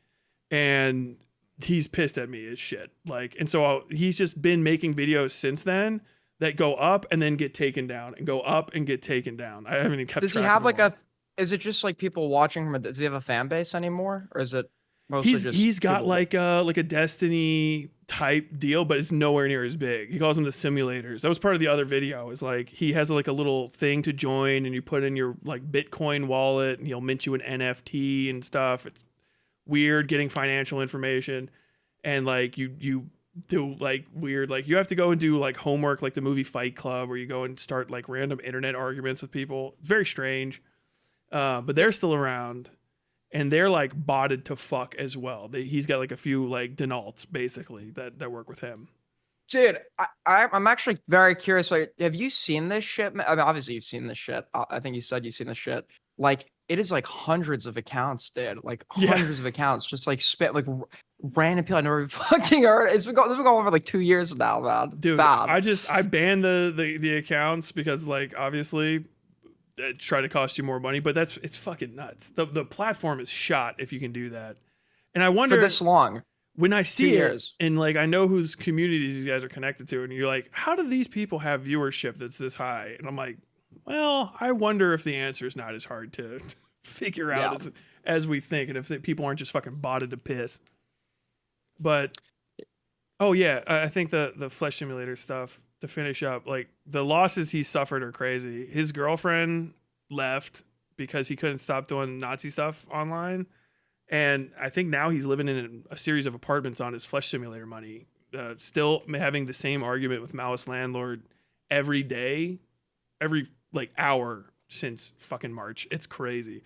and he's pissed at me as shit. Like, and so he's just been making videos since then that go up and then get taken down, and go up and get taken down. I haven't even kept. Does he have like Is it just like people watching him? Does he have a fan base anymore, or is it? He's got like a Destiny type deal, but it's nowhere near as big. He calls them the simulators. That was part of the other video. Is like he has like a little thing to join, and you put in your like Bitcoin wallet, and he'll mint you an NFT and stuff. It's weird getting financial information, and like you do like weird, like you have to go and do like homework, like the movie Fight Club, where you go and start like random internet arguments with people. It's very strange, but they're still around. And they're like botted to fuck as well. He's got like a few like denalts basically that work with him. Dude, I'm actually very curious. Like, have you seen this shit? I mean, obviously you've seen this shit. I think you said you've seen this shit. Like, it is like hundreds of accounts, dude. Like Yeah. hundreds of accounts, just like spit like random people I never even fucking heard. It's been going on for like 2 years now, man. It's Dude, bad. I banned the accounts because like obviously it try to cost you more money, but it's fucking nuts. The platform is shot if you can do that. And I For wonder this long, when I two see it years. and like I know whose communities these guys are connected to, and you're like, how do these people have viewership that's this high? And I'm like, well, I wonder if the answer is not as hard to figure Yeah. out as we think, and if people aren't just fucking botted to piss. But oh yeah, I think the flesh simulator stuff to finish up, like the losses he suffered are crazy. His girlfriend left because he couldn't stop doing Nazi stuff online, and I think now he's living in a series of apartments on his flesh simulator money. Still having the same argument with Malice Landlord every day, every like hour since fucking March. It's crazy.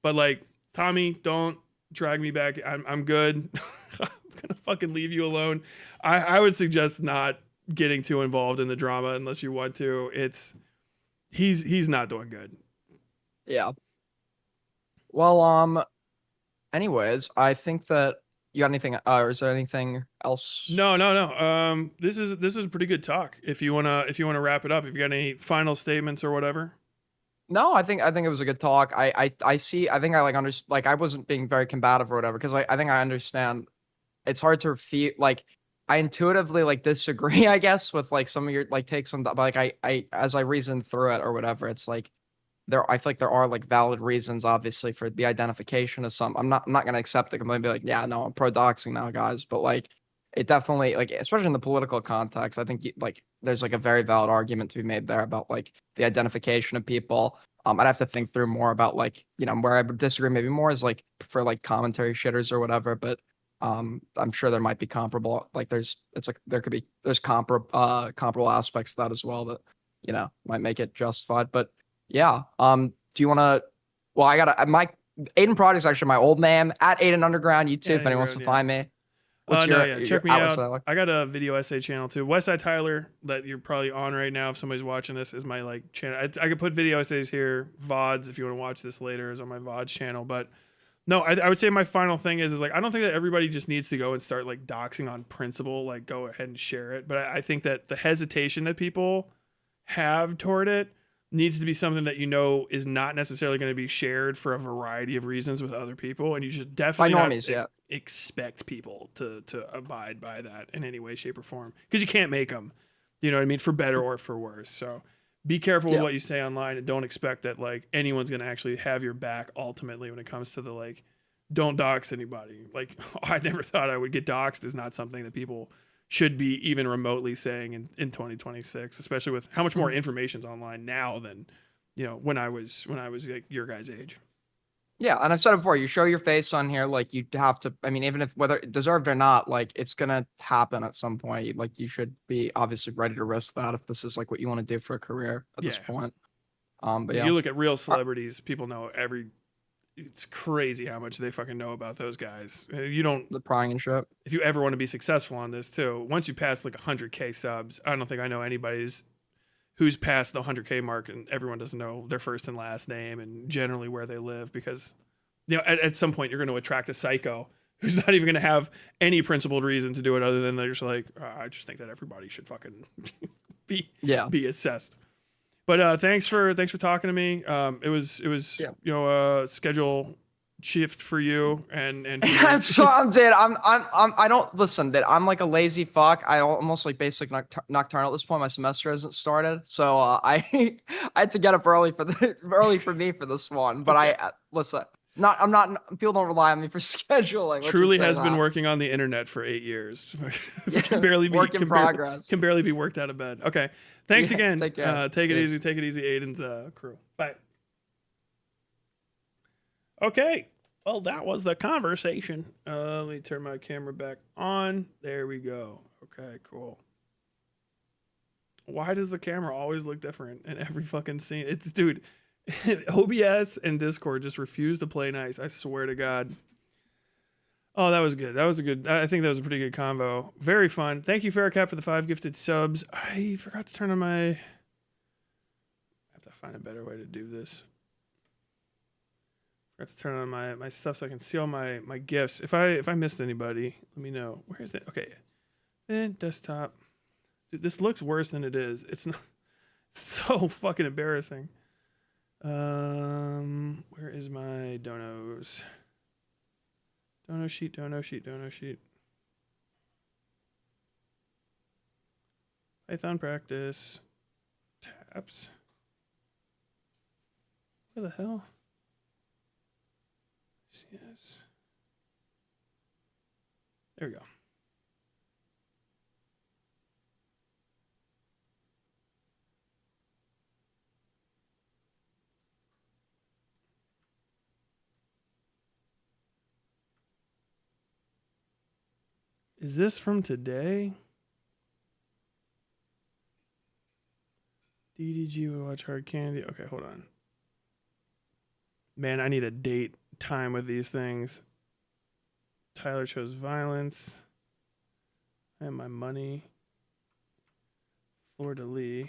But like, Tommy, don't drag me back. I'm good. I'm gonna fucking leave you alone. I would suggest not getting too involved in the drama unless you want to. He's not doing good. Yeah. Well, anyways, I think that you got anything, or is there anything else? No. This is a pretty good talk. If you wanna wrap it up, if you got any final statements or whatever. No, I think it was a good talk. I see. I think I like like I wasn't being very combative or whatever because I think I understand. It's hard to feel like I intuitively like disagree, I guess, with like some of your like takes on that. But like I as I reason through it or whatever, it's like I feel like there are like valid reasons, obviously, for the identification of some. I'm not gonna accept it. I'm gonna be like, yeah, no, I'm pro doxing now, guys. But like, it definitely like, especially in the political context, I think like there's like a very valid argument to be made there about like the identification of people. I'd have to think through more about like where I would disagree maybe more is like for like commentary shitters or whatever. But I'm sure there might be comparable like there's comparable aspects to that as well that might make it justified. But yeah. Do you want to? Well, I got my Aiden Prod is actually my old name at AidenUnderground YouTube. Yeah, if anyone wants to yeah. find me, what's No, your check me outlets out. for that, like? I got a video essay channel too. Westside Tyler, that you're probably on right now. If somebody's watching this, is my like channel. I could put video essays here. VODs, if you want to watch this later, is on my VODs channel. But no, I would say my final thing is like I don't think that everybody just needs to go and start like doxing on principle. Like go ahead and share it. But I think that the hesitation that people have toward it needs to be something that is not necessarily going to be shared for a variety of reasons with other people, and you should definitely By normies, yeah. expect people to abide by that in any way, shape, or form, because you can't make them. You know what I mean? For better or for worse. So be careful with what you say online, and don't expect that like anyone's going to actually have your back ultimately when it comes to the like don't dox anybody. Like I never thought I would get doxed is not something that people should be even remotely saying in 2026, especially with how much more information's online now than when I was like your guys' age. Yeah, and I've said it before. You show your face on here, like you have to. I mean, even if whether deserved or not, like it's gonna happen at some point. Like you should be obviously ready to risk that if this is like what you want to do for a career at this point. But yeah, you look at real celebrities, people know it's crazy how much they fucking know about those guys. You don't the prying and shit. If you ever want to be successful on this too, once you pass like 100K subs, I don't think I know anybody's who's past the 100K mark and everyone doesn't know their first and last name and generally where they live, because at some point you're going to attract a psycho who's not even going to have any principled reason to do it other than they're just like, I just think that everybody should fucking be assessed. But thanks for talking to me. It was a schedule shift for you and so dude, I don't listen, dude. I'm like a lazy fuck. I almost like basic nocturnal at this point. My semester hasn't started, so I had to get up early for me for this one. But okay. Listen. I'm not. People don't rely on me for scheduling. Truly has been working on the internet for 8 years. Can barely be worked out of bed. Okay, thanks again. Take care. Take it easy. Take it easy, Aiden's crew. Bye. Okay, well that was the conversation. Let me turn my camera back on. There we go. Okay, cool. Why does the camera always look different in every fucking scene? It's dude. OBS and Discord just refuse to play nice. I swear to God. Oh, that was good. That was a good. I think that was a pretty good combo. Very fun. Thank you, Farrahcat, for the 5 gifted subs. I forgot to turn on my. I have to find a better way to do this. Forgot to turn on my stuff so I can see all my gifts. If I missed anybody, let me know. Where is it? Okay, then desktop. Dude, this looks worse than it is. It's not. It's so fucking embarrassing. Where is my donos? Dono sheet. Python practice. Tabs. Where the hell? Yes. There we go. Is this from today? DDG would watch Hard Candy. Okay, hold on. Man, I need a date time with these things. Tyler chose violence. I have my money. Fleur de Lis.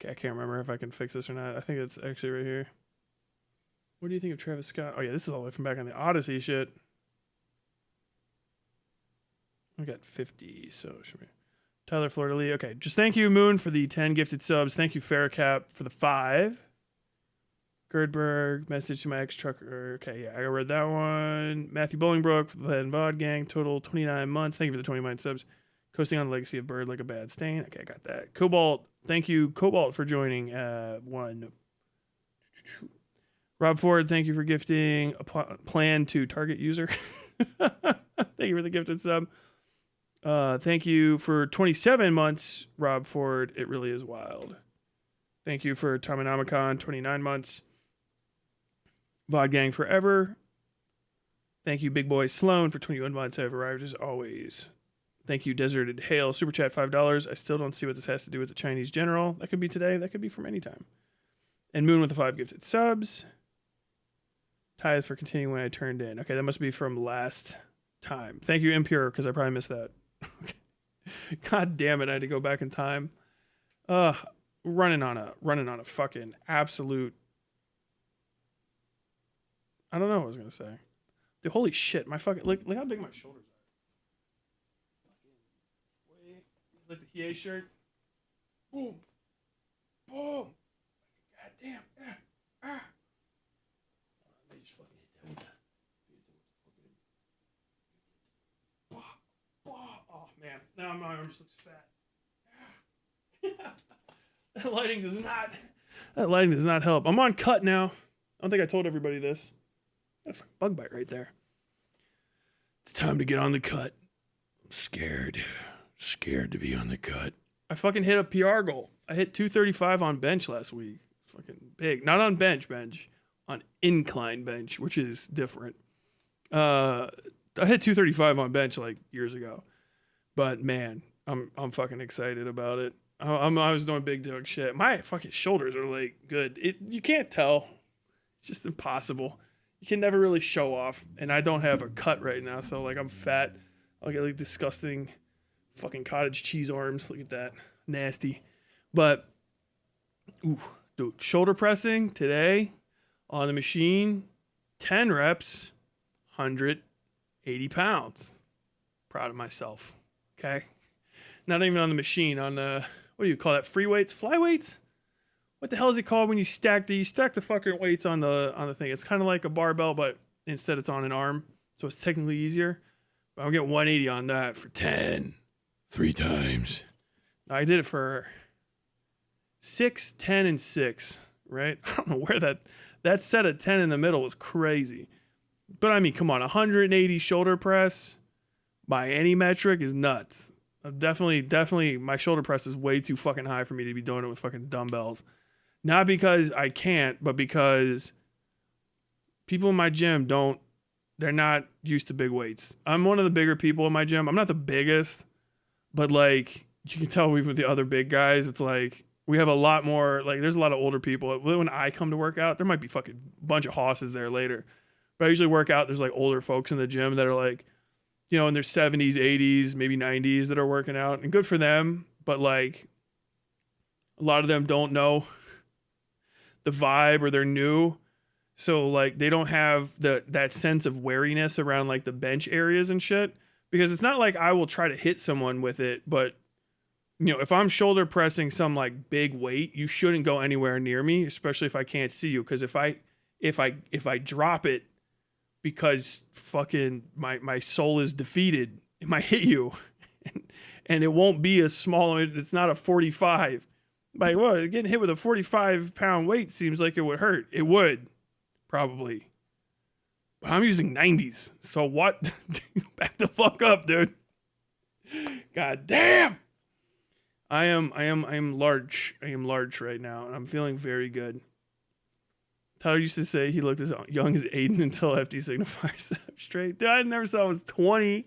Okay, I can't remember if I can fix this or not. I think it's actually right here. What do you think of Travis Scott? Oh yeah, this is all the way from back on the Odyssey shit. I got 50, so should we... Tyler Fleur de Lis. Okay, just thank you, Moon, for the 10 gifted subs. Thank you, Farrahcat, for the 5. Girdberg, message to my ex-trucker. Okay, yeah, I read that one. Matthew Bolingbroke for the Head and Bod Gang. Total 29 months. Thank you for the 29 subs. Coasting on the legacy of Bird like a bad stain. Okay, I got that. Cobalt. Thank you, Cobalt, for joining. 1. Rob Ford, thank you for gifting a plan to target user. Thank you for the gifted sub. Thank you for 27 months, Rob Ford. It really is wild. Thank you for Tomonomicon, 29 months. Vod Gang Forever. Thank you, Big Boy Sloan, for 21 months. I've arrived as always. Thank you, Deserted Hail. Super Chat, $5. I still don't see what this has to do with the Chinese general. That could be today. That could be from any time. And Moon with the 5 gifted subs. Tithe for continuing when I turned in. Okay, that must be from last time. Thank you, Impure, because I probably missed that. God damn it, I had to go back in time. Running on a fucking absolute... I don't know what I was gonna say. Dude, holy shit, my fucking... Look how big my shoulders are. Like the Hiei shirt. Boom. Boom. God damn. They just fucking hit that with oh man. Now my arm just looks fat. That lighting does not help. I'm on cut now. I don't think I told everybody this. Got a fucking bug bite right there. It's time to get on the cut. I'm scared to be on the cut. I fucking hit a PR goal. I hit 235 on bench last week. Fucking big. Not on bench. On incline bench, which is different. I hit 235 on bench like years ago. But man, I'm fucking excited about it. I was doing big dog shit. My fucking shoulders are like good. You can't tell. It's just impossible. You can never really show off. And I don't have a cut right now, so like I'm fat. I'll get like disgusting fucking cottage cheese arms. Look at that. Nasty. But ooh, dude, shoulder pressing today on the machine, 10 reps, 180 pounds. Proud of myself. Okay. Not even on the machine, on the, what do you call that? Free weights? Fly weights? What the hell is it called when you stack the fucking weights on the thing? It's kind of like a barbell, but instead it's on an arm. So it's technically easier. But I'm getting 180 on that for 10. 3 times. I did it for 6, 10, and 6, right? I don't know where that set of 10 in the middle was crazy. But I mean, come on, 180 shoulder press by any metric is nuts. Definitely, my shoulder press is way too fucking high for me to be doing it with fucking dumbbells. Not because I can't, but because people in my gym they're not used to big weights. I'm one of the bigger people in my gym. I'm not the biggest, but like, you can tell with the other big guys, it's like, We have a lot more, like, there's a lot of older people. When I come to work out, there might be fucking bunch of hosses there later. But I usually work out, there's like older folks in the gym that are like, in their 70s, 80s, maybe 90s that are working out. And good for them. But like, a lot of them don't know the vibe or they're new. So like, they don't have that sense of wariness around like the bench areas and shit. Because it's not like I will try to hit someone with it, but if I'm shoulder pressing some like big weight, you shouldn't go anywhere near me, especially if I can't see you. Because if I drop it because fucking my soul is defeated, it might hit you, and it won't be a small. It's not a 45. Like, what? Getting hit with a 45-pound weight seems like it would hurt. It would, probably. But I'm using 90s. So what? Back the fuck up, dude. God damn. I am large. I am large right now, and I'm feeling very good. Tyler used to say he looked as young as Aiden until FD signifiers up straight. Dude, I never saw I was 20.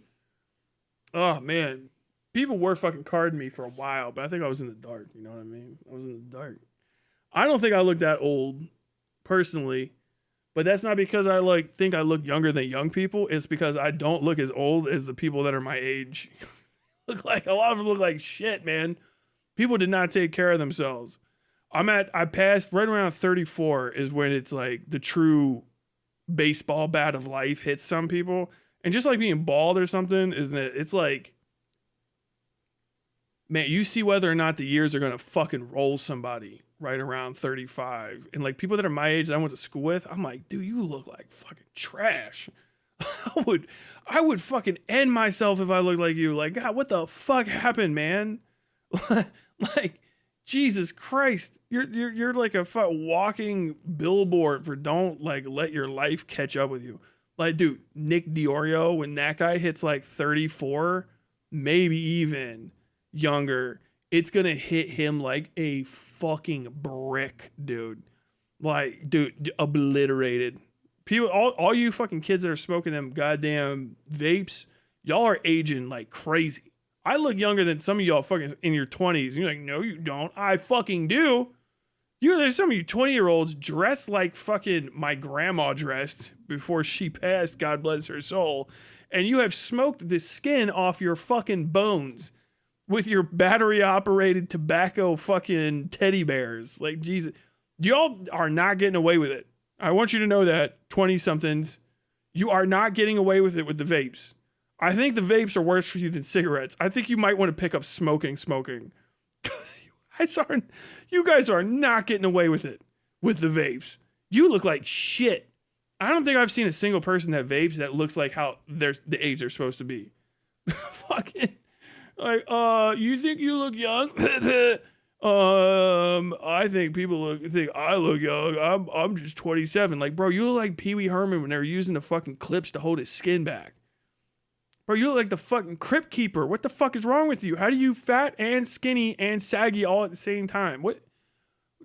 Oh man, people were fucking carding me for a while, but I think I was in the dark. You know what I mean? I was in the dark. I don't think I look that old, personally, but that's not because I think I look younger than young people. It's because I don't look as old as the people that are my age. Look like a lot of them look like shit, man. People did not take care of themselves. I passed right around 34 is when it's like the true baseball bat of life hits some people. And just like being bald or something, isn't it? It's like, man, you see whether or not the years are going to fucking roll somebody right around 35. And like people that are my age that I went to school with, I'm like, dude, you look like fucking trash. I would fucking end myself if I looked like you. Like, God, what the fuck happened, man? Like, Jesus Christ, you're like a walking billboard for don't like let your life catch up with you. Like, dude, Nick Diorio, when that guy hits like 34, maybe even younger, it's gonna hit him like a fucking brick, dude. Like, dude, obliterated. People, all you fucking kids that are smoking them goddamn vapes, y'all are aging like crazy. I look younger than some of y'all fucking in your 20s. And you're like, no, you don't. I fucking do. There's some of you 20-year-olds dressed like fucking my grandma dressed before she passed, God bless her soul. And you have smoked the skin off your fucking bones with your battery-operated tobacco fucking teddy bears. Like, Jesus. Y'all are not getting away with it. I want you to know that, 20-somethings, you are not getting away with it with the vapes. I think the vapes are worse for you than cigarettes. I think you might want to pick up smoking. You guys are not getting away with it with the vapes. You look like shit. I don't think I've seen a single person that vapes that looks like how the age they're supposed to be. Fucking, like, you think you look young? I think people think I look young. I'm just 27. Like, bro, you look like Pee Wee Herman when they were using the fucking clips to hold his skin back. Bro, you look like the fucking crypt keeper. What the fuck is wrong with you? How do you fat and skinny and saggy all at the same time? What?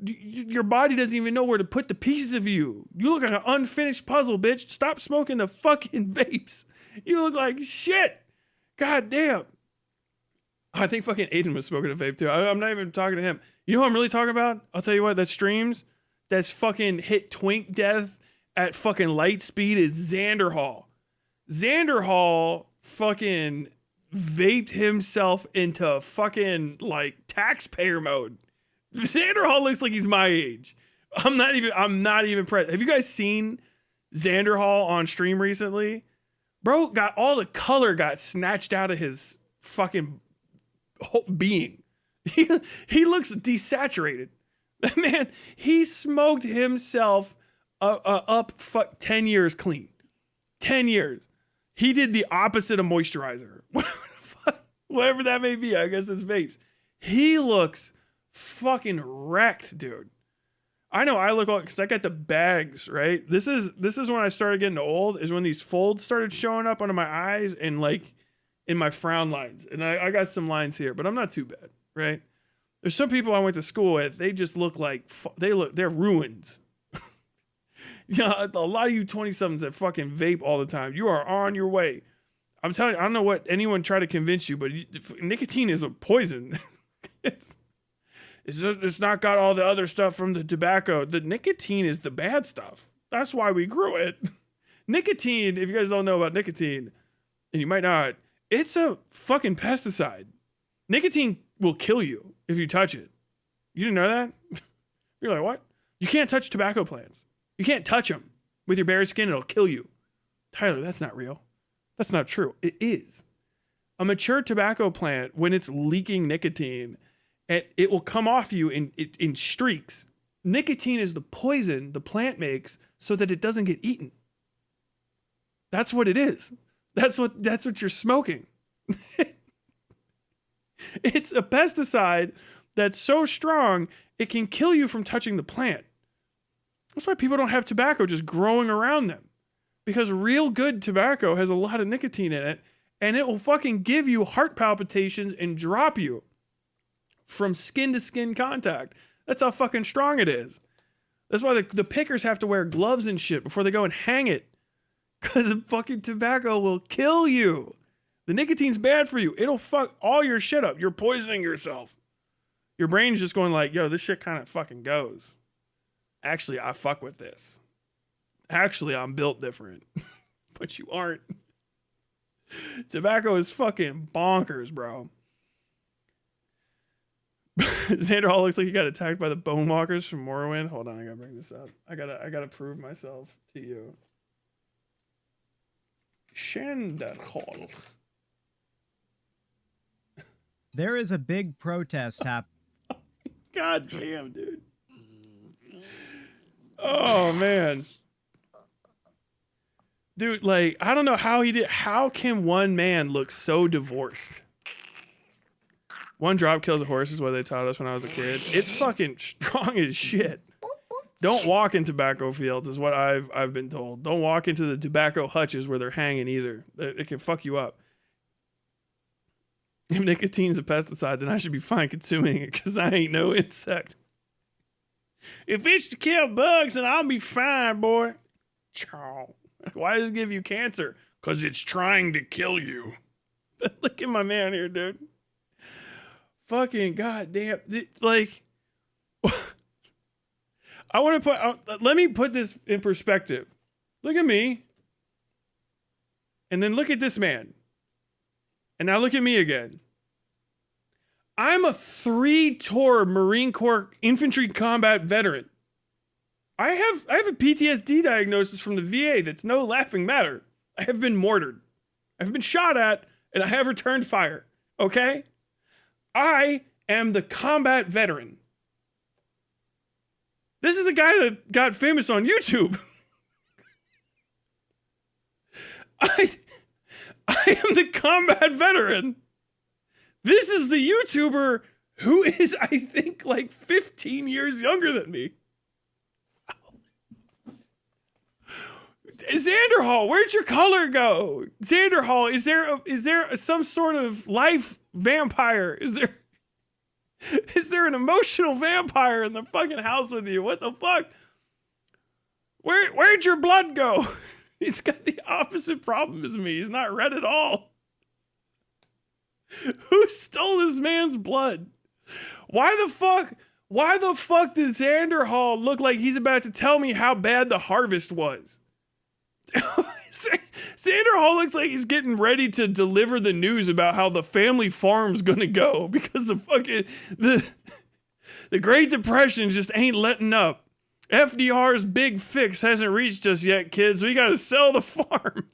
Your body doesn't even know where to put the pieces of you. You look like an unfinished puzzle, bitch. Stop smoking the fucking vapes. You look like shit. God damn. I think fucking Aiden was smoking a vape too. I'm not even talking to him. You know who I'm really talking about? I'll tell you what, that streams, that's fucking hit twink death at fucking light speed is Xander Hall. Xander Hall fucking vaped himself into fucking like taxpayer mode. Xander Hall looks like he's my age. I'm not even impressed. Have you guys seen Xander Hall on stream recently? Bro got all the color got snatched out of his fucking whole being. He looks desaturated. That man, he smoked himself up 10 years clean. 10 years. He did the opposite of moisturizer. Whatever that may be, I guess it's vapes. He looks fucking wrecked, dude. I know I look old because I got the bags, right? This is when I started getting old, is when these folds started showing up under my eyes and like in my frown lines. And I got some lines here, but I'm not too bad, right? There's some people I went to school with, they just look like, they're ruins. Yeah, a lot of you 20-somethings that fucking vape all the time, you are on your way. I'm telling you, I don't know what anyone tried to convince you, but nicotine is a poison. It's not got all the other stuff from the tobacco. The nicotine is the bad stuff. That's why we grew it. Nicotine, if you guys don't know about nicotine, and you might not, it's a fucking pesticide. Nicotine will kill you if you touch it. You didn't know that? You're like, what? You can't touch tobacco plants. You can't touch them. With your bare skin, it'll kill you. Tyler, that's not real. That's not true. It is. A mature tobacco plant, when it's leaking nicotine, it will come off you in streaks. Nicotine is the poison the plant makes so that it doesn't get eaten. That's what it is. That's what you're smoking. It's a pesticide that's so strong it can kill you from touching the plant. That's why people don't have tobacco just growing around them. Because real good tobacco has a lot of nicotine in it, and it will fucking give you heart palpitations and drop you from skin to skin contact. That's how fucking strong it is. That's why the pickers have to wear gloves and shit before they go and hang it. Because fucking tobacco will kill you. The nicotine's bad for you. It'll fuck all your shit up. You're poisoning yourself. Your brain's just going like, yo, this shit kind of fucking goes. Actually, I fuck with this. Actually, I'm built different. But you aren't. Tobacco is fucking bonkers, bro. Xander Hall looks like he got attacked by the Bone Walkers from Morrowind. Hold on, I gotta bring this up. I gotta prove myself to you. Xander Hall. There is a big protest happening. God damn, dude. Oh man. Dude, like, I don't know how he did. How can one man look so divorced? One drop kills a horse is what they taught us when I was a kid. It's fucking strong as shit. Don't walk in tobacco fields is what I've been told. Don't walk into the tobacco hutches where they're hanging either. It can fuck you up. If nicotine's a pesticide, then I should be fine consuming it because I ain't no insect. If it's to kill bugs, then I'll be fine, boy. Chow. Why does it give you cancer? Because it's trying to kill you. Look at my man here, dude. Fucking goddamn. Like, I want to let me put this in perspective. Look at me. And then look at this man. And now look at me again. I'm a 3-tour Marine Corps infantry combat veteran. I have a PTSD diagnosis from the VA that's no laughing matter. I have been mortared. I've been shot at, and I have returned fire. Okay? I am the combat veteran. This is a guy that got famous on YouTube. I am the combat veteran. This is the YouTuber who is, I think, like 15 years younger than me. Xander Hall, where'd your color go? Xander Hall, is there some sort of life vampire? Is there an emotional vampire in the fucking house with you? What the fuck? Where'd your blood go? He's got the opposite problem as me. He's not red at all. Who stole this man's blood? Why the fuck does Xander Hall look like he's about to tell me how bad the harvest was? Xander Hall looks like he's getting ready to deliver the news about how the family farm's gonna go because the Great Depression just ain't letting up. FDR's big fix hasn't reached us yet, kids. We gotta sell the farm.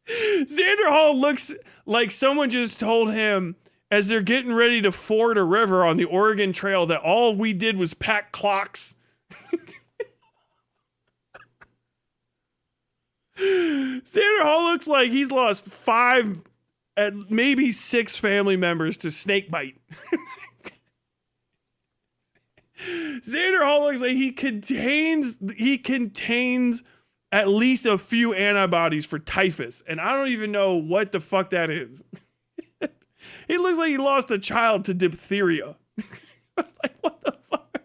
Xander Hall looks like someone just told him as they're getting ready to ford a river on the Oregon Trail that all we did was pack clocks. Xander Hall looks like he's lost 5 and maybe 6 family members to snake bite. Xander Hall looks like he contains at least a few antibodies for typhus, and I don't even know what the fuck that is. He looks like he lost a child to diphtheria. Like, what the fuck?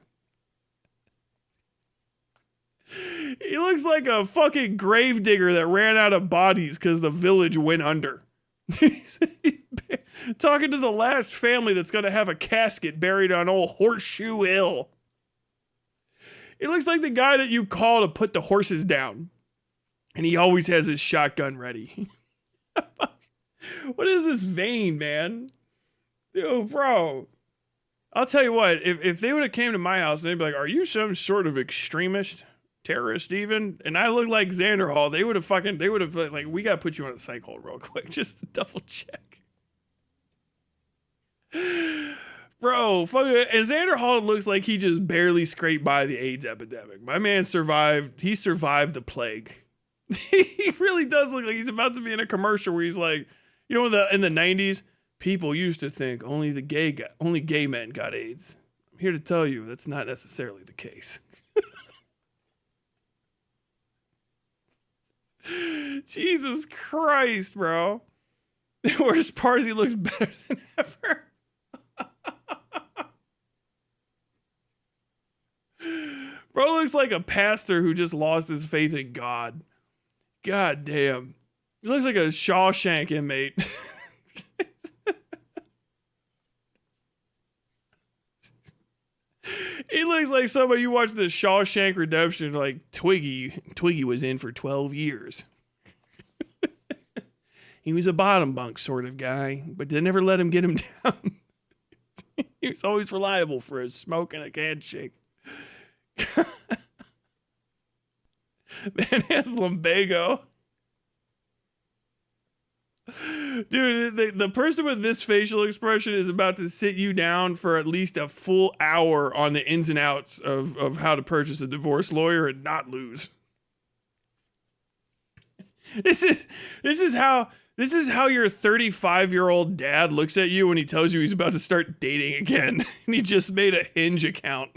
He looks like a fucking gravedigger that ran out of bodies because the village went under. talking to the last family that's going to have a casket buried on old Horseshoe Hill. It looks like the guy that you call to put the horses down. And he always has his shotgun ready. What is this vein, man? Yo, bro. I'll tell you what, if they would have came to my house and they'd be like, are you some sort of extremist, terrorist even? And I look like Xander Hall, they would have like, we got to put you on a psych hold real quick just to double check. Bro, fuck it. And Xander Hall looks like he just barely scraped by the AIDS epidemic. My man survived. He survived the plague. He really does look like he's about to be in a commercial where he's like, you know, in the 90s, people used to think only gay men got AIDS. I'm here to tell you that's not necessarily the case. Jesus Christ, bro. The worst part is he looks better than ever. Bro looks like a pastor who just lost his faith in God. God damn. He looks like a Shawshank inmate. He looks like somebody you watched the Shawshank Redemption, like Twiggy was in for 12 years. He was a bottom bunk sort of guy, but they never let him get him down. He was always reliable for his smoke and a handshake. Man has lumbago. Dude, the person with this facial expression is about to sit you down for at least a full hour on the ins and outs of how to purchase a divorce lawyer and not lose. This is how your 35-year-old dad looks at you when he tells you he's about to start dating again and he just made a Hinge account.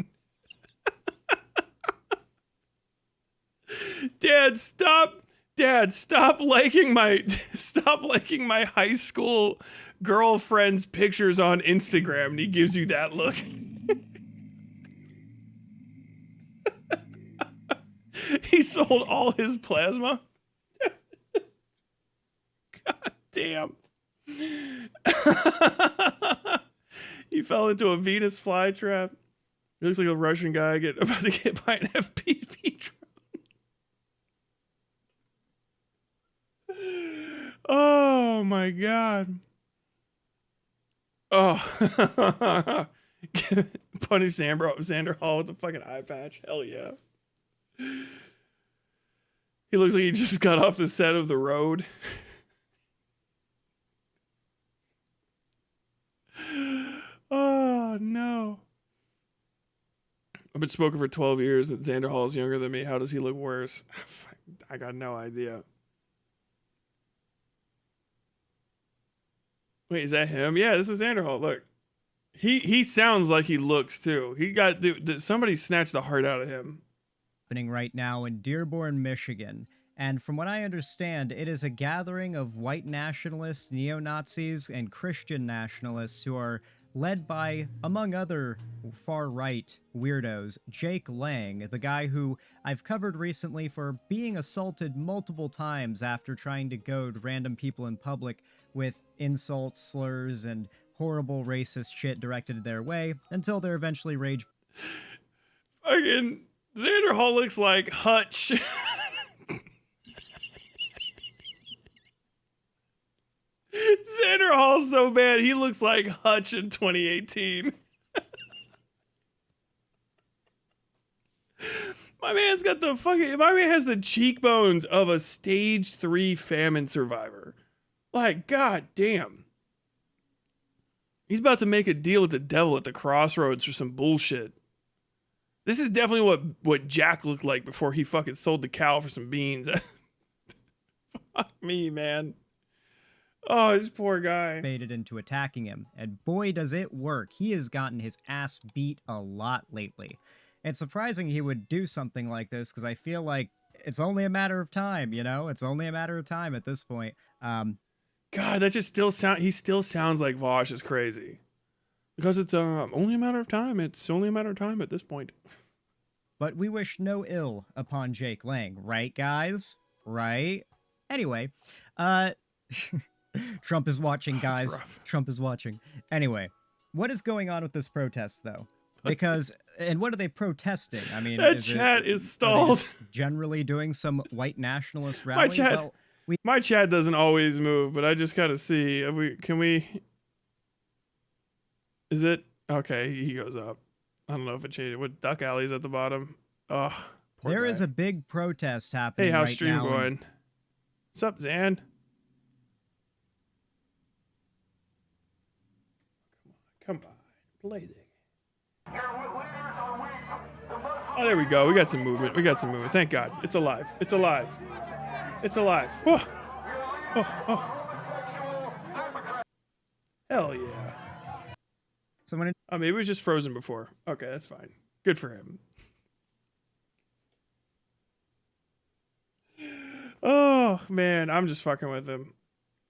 Dad, stop liking my high school girlfriend's pictures on Instagram. And he gives you that look. He sold all his plasma. God damn. He fell into a Venus flytrap. He looks like a Russian guy about to get by an FPV drone. Oh my God. Oh. Punish Xander Hall with the fucking eye patch. Hell yeah. He looks like he just got off the set of The Road. Oh no. I've been smoking for 12 years and Xander Hall is younger than me. How does he look worse? I got no idea. Wait, is that him? Yeah, this is Xander Hall. Look. He sounds like he looks too. Somebody snatched the heart out of him. Happening right now in Dearborn, Michigan. And from what I understand, it is a gathering of white nationalists, neo-Nazis, and Christian nationalists who are led by, among other far-right weirdos, Jake Lang, the guy who I've covered recently for being assaulted multiple times after trying to goad random people in public with insults, slurs, and horrible racist shit directed their way, until they're eventually rage. Fucking Xander Hall looks like Hutch. Xander Hall's so bad, he looks like Hutch in 2018. My man has the cheekbones of a stage 3 famine survivor. Like, god damn. He's about to make a deal with the devil at the crossroads for some bullshit. This is definitely what Jack looked like before he fucking sold the cow for some beans. Fuck me, man. Oh, this poor guy. Baited into attacking him, and boy does it work. He has gotten his ass beat a lot lately. It's surprising he would do something like this, because I feel like it's only a matter of time, you know? It's only a matter of time at this point. God, that just he still sounds like Vosh is crazy. Because it's only a matter of time. It's only a matter of time at this point. But we wish no ill upon Jake Lang, right, guys? Right? Anyway, Trump is watching, That's guys. rough. Trump is watching. Anyway, what is going on with this protest, though? Because, and what are they protesting? I mean, That is chat it, is are they stalled. just generally doing some white nationalist My rally? chat, Well, my chat doesn't always move, but I just gotta see. Can we? Is it okay? He goes up. I don't know if it changed. What Duck Alley's at the bottom? Oh, there is guy. a big protest Hey, happening how's right stream now. going? What's up, Zan? Come on, lady. Oh, there we go. We got some movement. Thank God. It's alive. It's alive. Whoa. Oh. Hell yeah. Someone Oh, maybe it was just frozen before. Okay, that's fine. Good for him. Oh, man. I'm just fucking with him.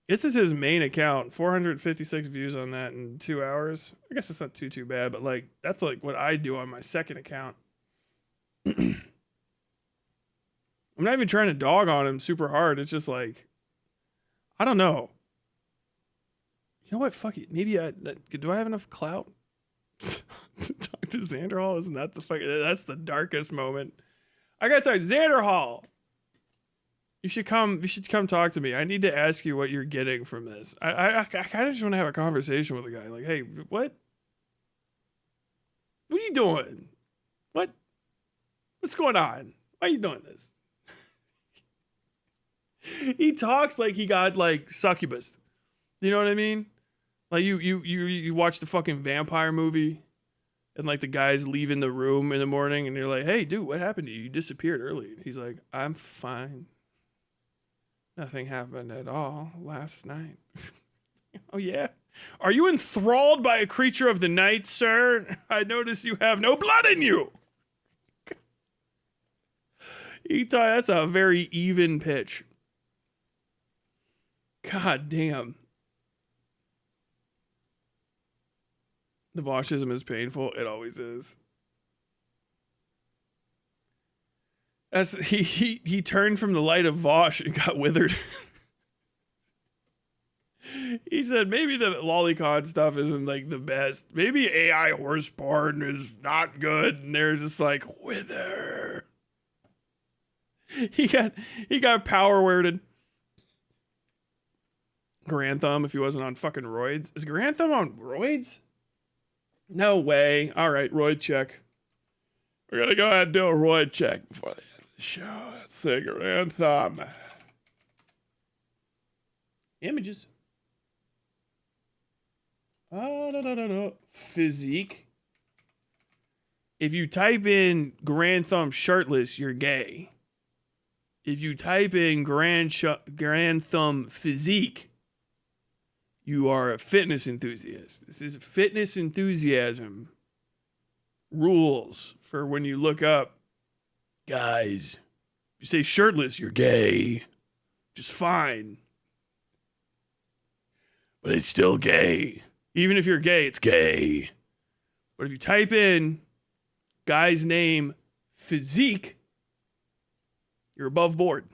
This is his main account. 456 views on that in 2 hours. I guess it's not too bad, but like that's like what I do on my second account. I'm not even trying to dog on him super hard. It's just like, I don't know. You know what? Fuck it. Maybe do I have enough clout to talk to Xander Hall? Isn't that that's the darkest moment? I gotta talk to Xander Hall. You should come talk to me. I need to ask you what you're getting from this. I kind of just want to have a conversation with the guy. Like, hey, what are you doing? What's going on? Why are you doing this? He talks like he got like succubus. You know what I mean? Like you watch the fucking vampire movie and like the guy's leaving the room in the morning and you're like, hey dude, what happened to you? You disappeared early. He's like, I'm fine. Nothing happened at all last night. Oh yeah? Are you enthralled by a creature of the night, sir? I notice you have no blood in you. That's a very even pitch. God damn. The Voshism is painful. It always is. He turned from the light of Vosh and got withered. He said maybe the lolicon stuff isn't like the best. Maybe AI horse porn is not good, and they're just like wither. He got power worded. Grantham, if he wasn't on fucking roids. Is Grantham on roids? No way. All right, roid check. We're gonna go ahead and do a roid check before the end of the show. Let's see, Grantham. Images. Physique. If you type in Grantham shirtless, you're gay. If you type in Grantham physique, you are a fitness enthusiast. This is fitness enthusiasm rules for when you look up guys. If you say shirtless, you're gay. Just fine. But it's still gay. Even if you're gay, it's gay. But if you type in guy's name physique, you're above board.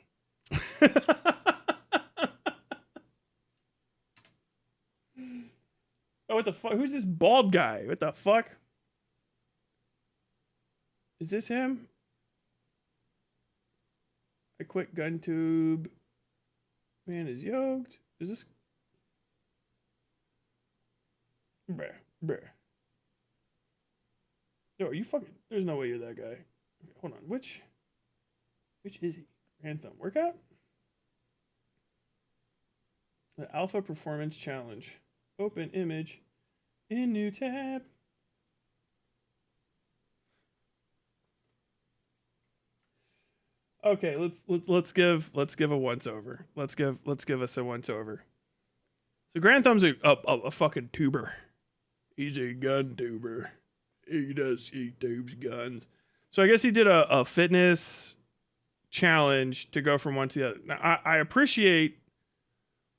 Oh, what the fuck? Who's this bald guy? What the fuck? Is this him? I quit GunTube. Man is yoked. Is this? Bruh. Yo, are you fucking? There's no way you're that guy. Okay, hold on. Which is he? Anthem workout? The Alpha Performance Challenge. Open image in new tab. Okay, let's give a once over. Let's give us a once over. So Grantham's a fucking tuber. He's a gun tuber. He tubes guns. So I guess he did a fitness challenge to go from one to the other. Now I appreciate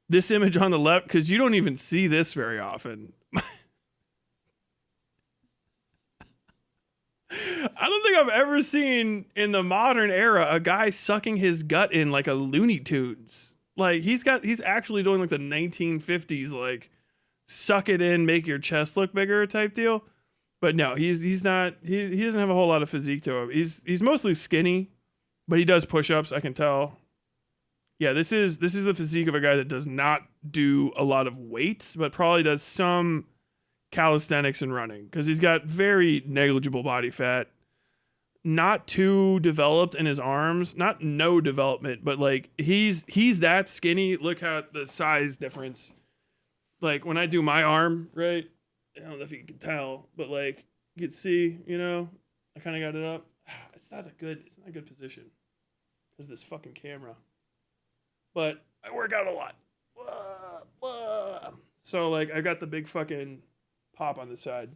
this image on the left because you don't even see this very often. I don't think I've ever seen in the modern era a guy sucking his gut in like a Looney Tunes. Like he's actually doing like the 1950s like suck it in, make your chest look bigger type deal. But no, he's not. He doesn't have a whole lot of physique to him. He's mostly skinny, but he does push-ups. I can tell. Yeah, this is the physique of a guy that does not do a lot of weights, but probably does some calisthenics and running because he's got very negligible body fat. Not too developed in his arms, not no development, but like he's that skinny. Look how the size difference. Like when I do my arm, right? I don't know if you can tell, but like you can see, you know, I kind of got it up. It's not a good position because this fucking camera. But I work out a lot. So like I got the big fucking pop on the side.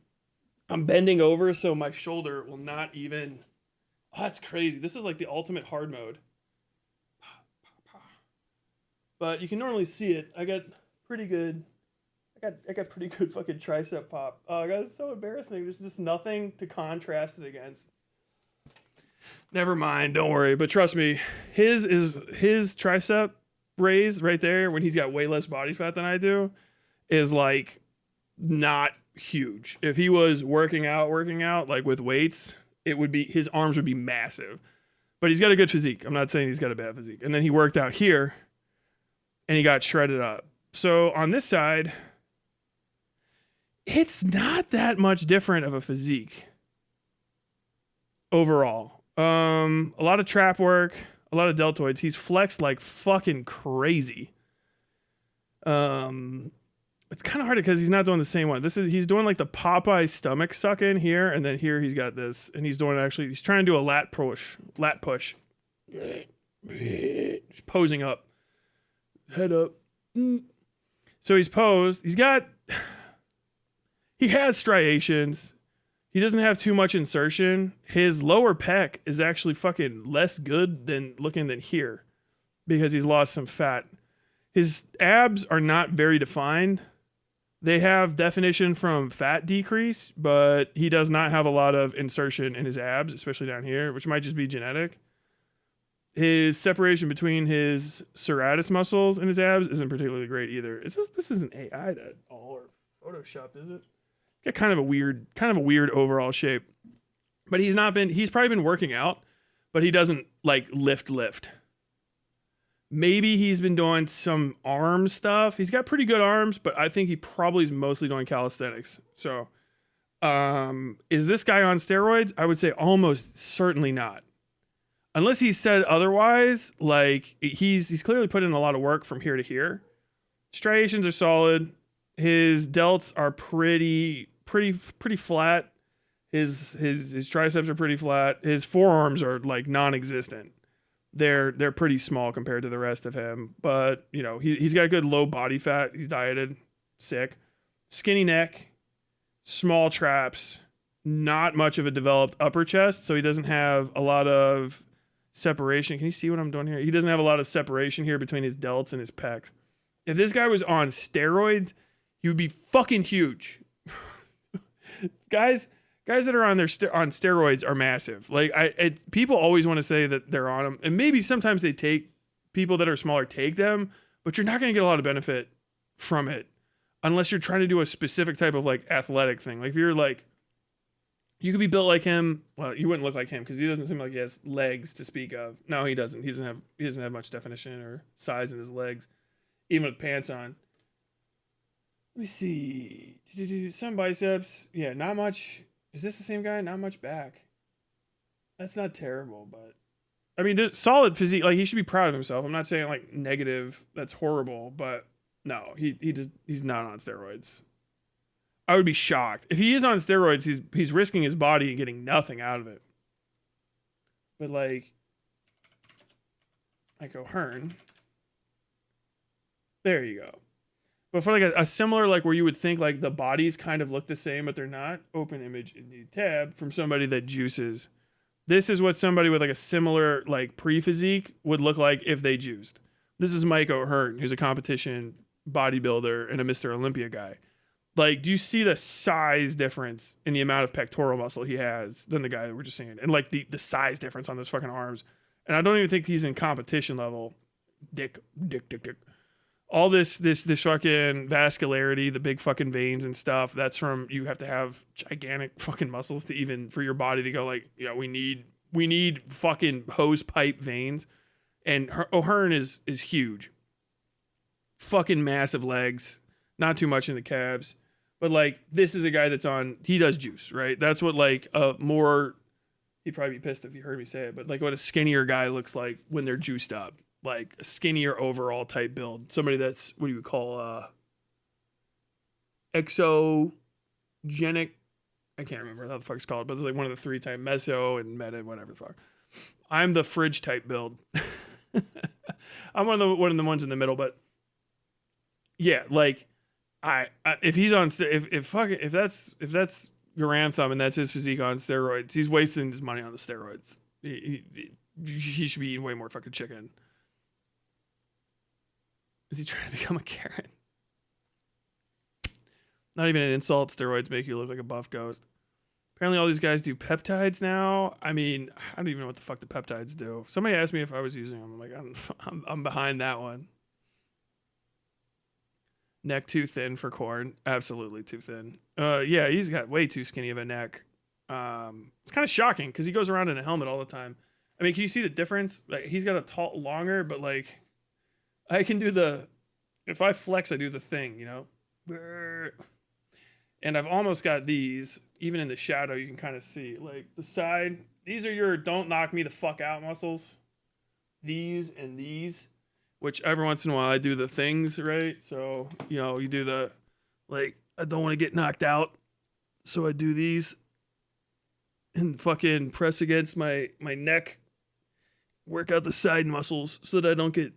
I'm bending over so my shoulder will not even. Oh, that's crazy. This is like the ultimate hard mode. But you can normally see it. I got pretty good fucking tricep pop. Oh god, it's so embarrassing. There's just nothing to contrast it against. Never mind, don't worry. But trust me, his tricep raise right there when he's got way less body fat than I do is like not huge. If he was working out like with weights, it would be his arms would be massive. But he's got a good physique. I'm not saying he's got a bad physique. And then he worked out here and he got shredded up. So on this side, it's not that much different of a physique overall. A lot of trap work, a lot of deltoids. He's flexed like fucking crazy. It's kind of hard because he's not doing the same one. He's doing like the Popeye stomach suck in here, and then here he's got this, and he's trying to do a lat push. He's posing up, head up. So he's posed. He has striations. He doesn't have too much insertion. His lower pec is actually fucking less good than here because he's lost some fat. His abs are not very defined. They have definition from fat decrease, but he does not have a lot of insertion in his abs, especially down here, which might just be genetic. His separation between his serratus muscles and his abs isn't particularly great either. This isn't AI at all or photoshopped, is it? Got kind of a weird overall shape. But he's probably been working out, but he doesn't like lift. Maybe he's been doing some arm stuff. He's got pretty good arms, but I think he probably is mostly doing calisthenics. So, is this guy on steroids? I would say almost certainly not. Unless he said otherwise, like he's clearly put in a lot of work from here to here. Striations are solid. His delts are pretty flat. His triceps are pretty flat. His forearms are like non-existent. They're pretty small compared to the rest of him, but you know he's got good low body fat. He's dieted, sick, skinny neck, small traps, not much of a developed upper chest, so he doesn't have a lot of separation. Can you see what I'm doing here? He doesn't have a lot of separation here between his delts and his pecs. If this guy was on steroids, he would be fucking huge. Guys that are on steroids are massive. Like people always want to say that they're on them, and maybe sometimes they take people that are smaller take them, but you're not going to get a lot of benefit from it unless you're trying to do a specific type of like athletic thing. Like if you're like, you could be built like him. Well, you wouldn't look like him because he doesn't seem like he has legs to speak of. No, he doesn't. He doesn't have much definition or size in his legs, even with pants on. Let me see. Some biceps. Yeah, not much. Is this the same guy? Not much back. That's not terrible, but I mean, there's solid physique. Like he should be proud of himself. I'm not saying like negative. That's horrible, but no, he's not on steroids. I would be shocked if he is on steroids. He's risking his body and getting nothing out of it. But like O'Hearn, there you go. But for like a similar, like where you would think like the bodies kind of look the same, but they're not, open image in the tab from somebody that juices. This is what somebody with like a similar like pre-physique would look like if they juiced. This is Mike O'Hearn, who's a competition bodybuilder and a Mr. Olympia guy. Like, do you see the size difference in the amount of pectoral muscle he has than the guy that we're just saying? And like the size difference on those fucking arms. And I don't even think he's in competition level. dick. All this fucking vascularity, the big fucking veins and stuff. That's from you have to have gigantic fucking muscles to even for your body to go like, yeah, we need fucking hose pipe veins. And O'Hearn is huge. Fucking massive legs, not too much in the calves. But like this is a guy he does juice, right? That's what like a more, he'd probably be pissed if you heard me say it, but like what a skinnier guy looks like when they're juiced up. Like a skinnier overall type build. Somebody that's, what do you call, exogenic? I can't remember how the fuck it's called, but it's like one of the three type, meso and meta, whatever the fuck. I'm the fridge type build. I'm one of the ones in the middle, but yeah, like if he's on, if that's Garantham and that's his physique on steroids, he's wasting his money on the steroids. He should be eating way more fucking chicken. Is he trying to become a Karen? Not even an insult. Steroids make you look like a buff ghost. Apparently all these guys do peptides now. I mean, I don't even know what the fuck the peptides do. Somebody asked me if I was using them. I'm like, I'm behind that one. Neck too thin for Corn. Absolutely too thin. Yeah, he's got way too skinny of a neck. It's kind of shocking because he goes around in a helmet all the time. I mean, can you see the difference? Like he's got a tall, longer, but like I can do if I flex, I do the thing, you know? And I've almost got these, even in the shadow, you can kind of see like the side. These are your don't knock me the fuck out muscles. These and these, which every once in a while I do the things, right? So, you know, you do the, like, I don't want to get knocked out. So I do these and fucking press against my neck, work out the side muscles so that I don't get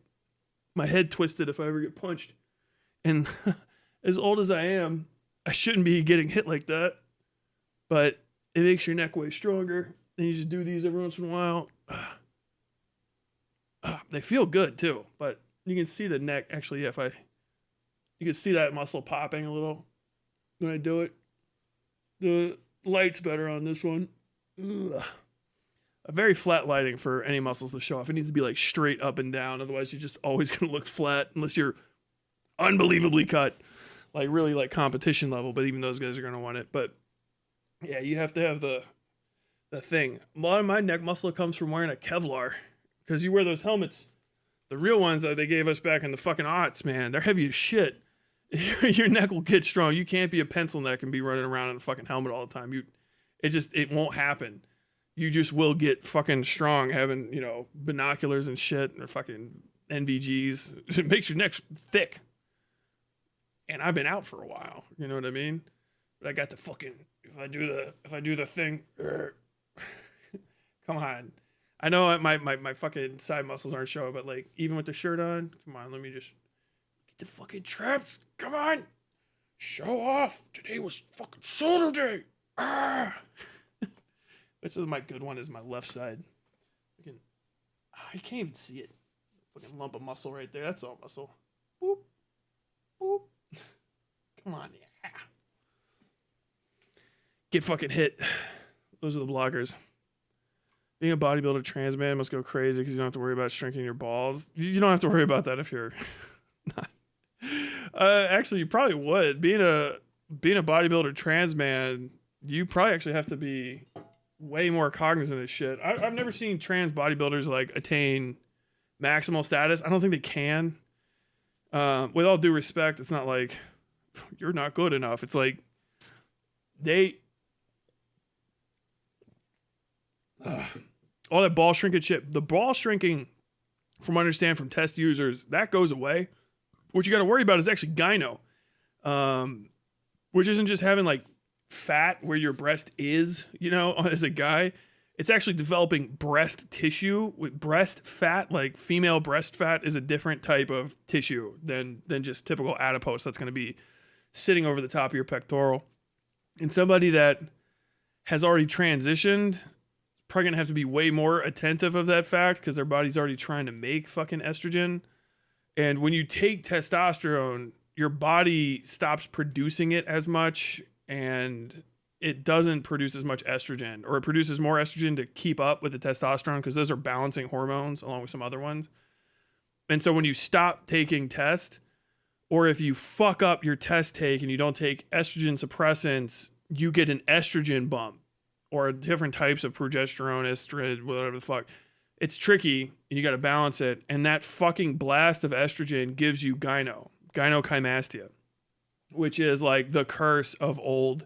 my head twisted if I ever get punched. And as old as I am, I shouldn't be getting hit like that, but it makes your neck way stronger. And you just do these every once in a while. They feel good too, but you can see the neck. Actually, yeah, you can see that muscle popping a little when I do it. The light's better on this one. Ugh. A very flat lighting for any muscles to show off. It needs to be like straight up and down. Otherwise, you're just always going to look flat unless you're unbelievably cut, like really like competition level. But even those guys are going to want it. But yeah, you have to have the thing. A lot of my neck muscle comes from wearing a Kevlar because you wear those helmets. The real ones that they gave us back in the fucking aughts, man, they're heavy as shit. Your neck will get strong. You can't be a pencil neck and be running around in a fucking helmet all the time. It won't happen. You just will get fucking strong having, you know, binoculars and shit or fucking NVGs. It makes your neck thick. And I've been out for a while, you know what I mean? But I got the fucking, if I do the thing, come on. I know my fucking side muscles aren't showing, but like even with the shirt on, come on, let me just get the fucking traps. Come on. Show off. Today was fucking shoulder day. This is my good one, is my left side. I can't even see it. Fucking lump of muscle right there. That's all muscle. Boop. Boop. Come on. Yeah. Get fucking hit. Those are the blockers. Being a bodybuilder trans man must go crazy because you don't have to worry about shrinking your balls. You don't have to worry about that if you're not. Actually, you probably would. Being a bodybuilder trans man, you probably actually have to be way more cognizant of shit. I've never seen trans bodybuilders like attain maximal status. I don't think they can. With all due respect, it's not like you're not good enough. It's like all that ball shrinkage shit. The ball shrinking, from what I understand from test users, that goes away. What you got to worry about is actually gyno, which isn't just having like fat where your breast is, you know, as a guy. It's actually developing breast tissue with breast fat. Like female breast fat is a different type of tissue than just typical adipose that's going to be sitting over the top of your pectoral. And somebody that has already transitioned probably going to have to be way more attentive of that fact because their body's already trying to make fucking estrogen. And when you take testosterone, your body stops producing it as much and it doesn't produce as much estrogen, or it produces more estrogen to keep up with the testosterone because those are balancing hormones along with some other ones. And so when you stop taking tests, or if you fuck up your test take and you don't take estrogen suppressants, you get an estrogen bump or different types of progesterone, estrogen, whatever the fuck. It's tricky and you got to balance it. And that fucking blast of estrogen gives you gynecomastia, which is like the curse of old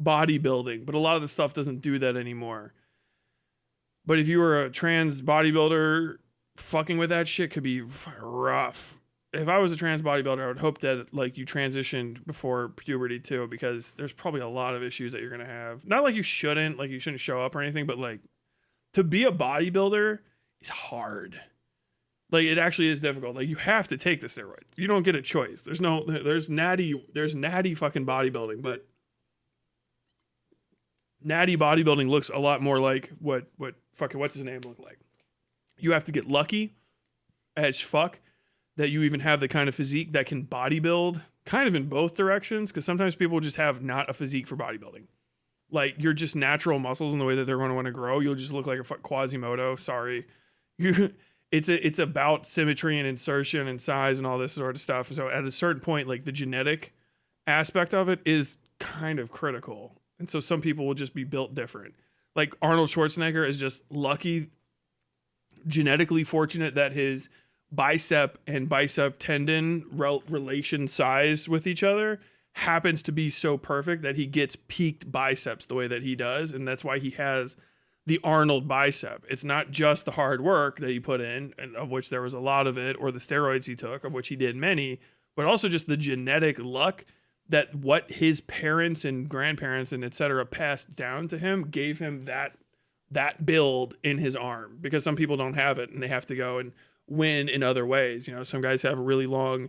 bodybuilding. But a lot of the stuff doesn't do that anymore. But if you were a trans bodybuilder, fucking with that shit could be rough. If I was a trans bodybuilder, I would hope that like you transitioned before puberty too, because there's probably a lot of issues that you're gonna have. Not like you shouldn't show up or anything, but like to be a bodybuilder is hard. Like it actually is difficult. Like you have to take the steroids. You don't get a choice. There's natty fucking bodybuilding, but natty bodybuilding looks a lot more like what what's his name look like. You have to get lucky as fuck that you even have the kind of physique that can bodybuild kind of in both directions, because sometimes people just have not a physique for bodybuilding. Like you're just natural muscles in the way that they're going to want to grow. You'll just look like a Quasimodo. Sorry. It's about symmetry and insertion and size and all this sort of stuff. So at a certain point, like the genetic aspect of it is kind of critical. And so some people will just be built different. Like Arnold Schwarzenegger is just lucky, genetically fortunate that his bicep and bicep tendon relation size with each other happens to be so perfect that he gets peaked biceps the way that he does. And that's why he has the Arnold bicep. It's not just the hard work that he put in, and of which there was a lot of it, or the steroids he took, of which he did many, but also just the genetic luck that what his parents and grandparents and etc. passed down to him gave him that build in his arm, because some people don't have it and they have to go and win in other ways. You know, some guys have really long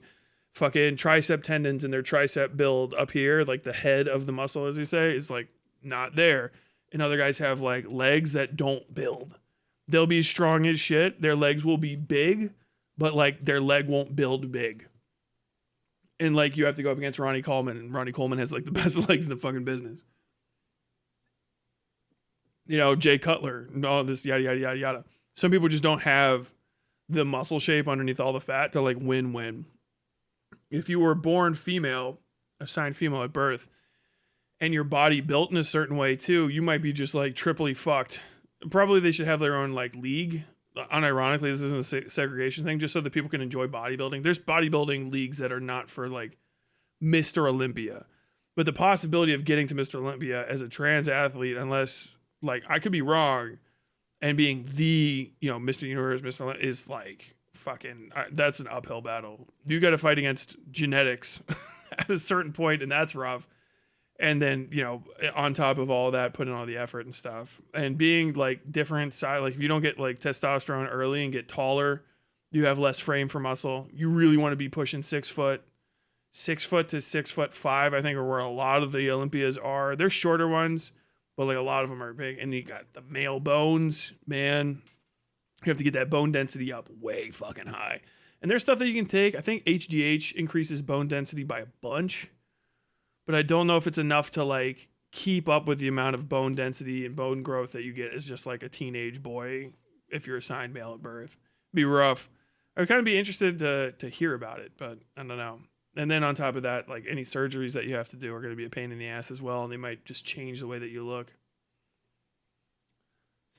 fucking tricep tendons in their tricep build up here, like the head of the muscle, as you say, is like not there. And other guys have like legs that don't build. They'll be strong as shit. Their legs will be big, but like their leg won't build big. And like you have to go up against Ronnie Coleman, and Ronnie Coleman has like the best legs in the fucking business. You know, Jay Cutler and all this yada yada yada yada. Some people just don't have the muscle shape underneath all the fat to like win. If you were born female, assigned female at birth, and your body built in a certain way too, you might be just like triply fucked. Probably they should have their own like league. Unironically, this isn't a segregation thing, just so that people can enjoy bodybuilding. There's bodybuilding leagues that are not for like Mr. Olympia, but the possibility of getting to Mr. Olympia as a trans athlete, unless like I could be wrong, and being the, you know, Mr. Universe, Mr. Olympia is like fucking, that's an uphill battle. You got to fight against genetics at a certain point, and that's rough. And then, you know, on top of all that, put in all the effort and stuff, and being like different size. Like if you don't get like testosterone early and get taller, you have less frame for muscle. You really want to be pushing 6 foot to 6'5", I think, are where a lot of the Olympias are. They're shorter ones, but like a lot of them are big. And you got the male bones, man. You have to get that bone density up way fucking high. And there's stuff that you can take. I think HGH increases bone density by a bunch, but I don't know if it's enough to like keep up with the amount of bone density and bone growth that you get as just like a teenage boy if you're assigned male at birth. It'd be rough. I would kind of be interested to hear about it, but I don't know. And then on top of that, like any surgeries that you have to do are going to be a pain in the ass as well, and they might just change the way that you look.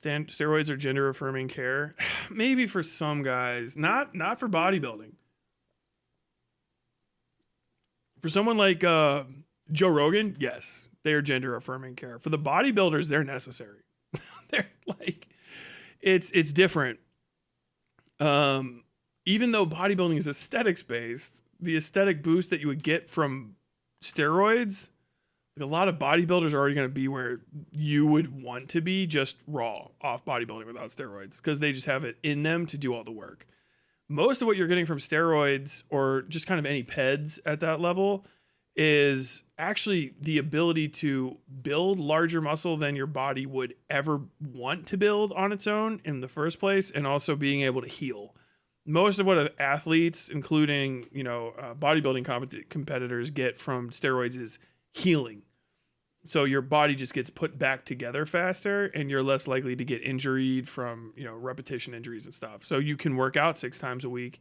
Steroids are gender affirming care. Maybe for some guys, not for bodybuilding. For someone like Joe Rogan, yes, they are gender affirming care. For the bodybuilders, they're necessary. They're like, it's different. Even though bodybuilding is aesthetics based, the aesthetic boost that you would get from steroids, like a lot of bodybuilders are already going to be where you would want to be, just raw off bodybuilding without steroids, because they just have it in them to do all the work. Most of what you're getting from steroids, or just kind of any PEDs at that level, is actually the ability to build larger muscle than your body would ever want to build on its own in the first place, and also being able to heal. Most of what athletes, including, you know, bodybuilding competitors, get from steroids is healing. So your body just gets put back together faster, and you're less likely to get injured from, you know, repetition injuries and stuff. So you can work out 6 times a week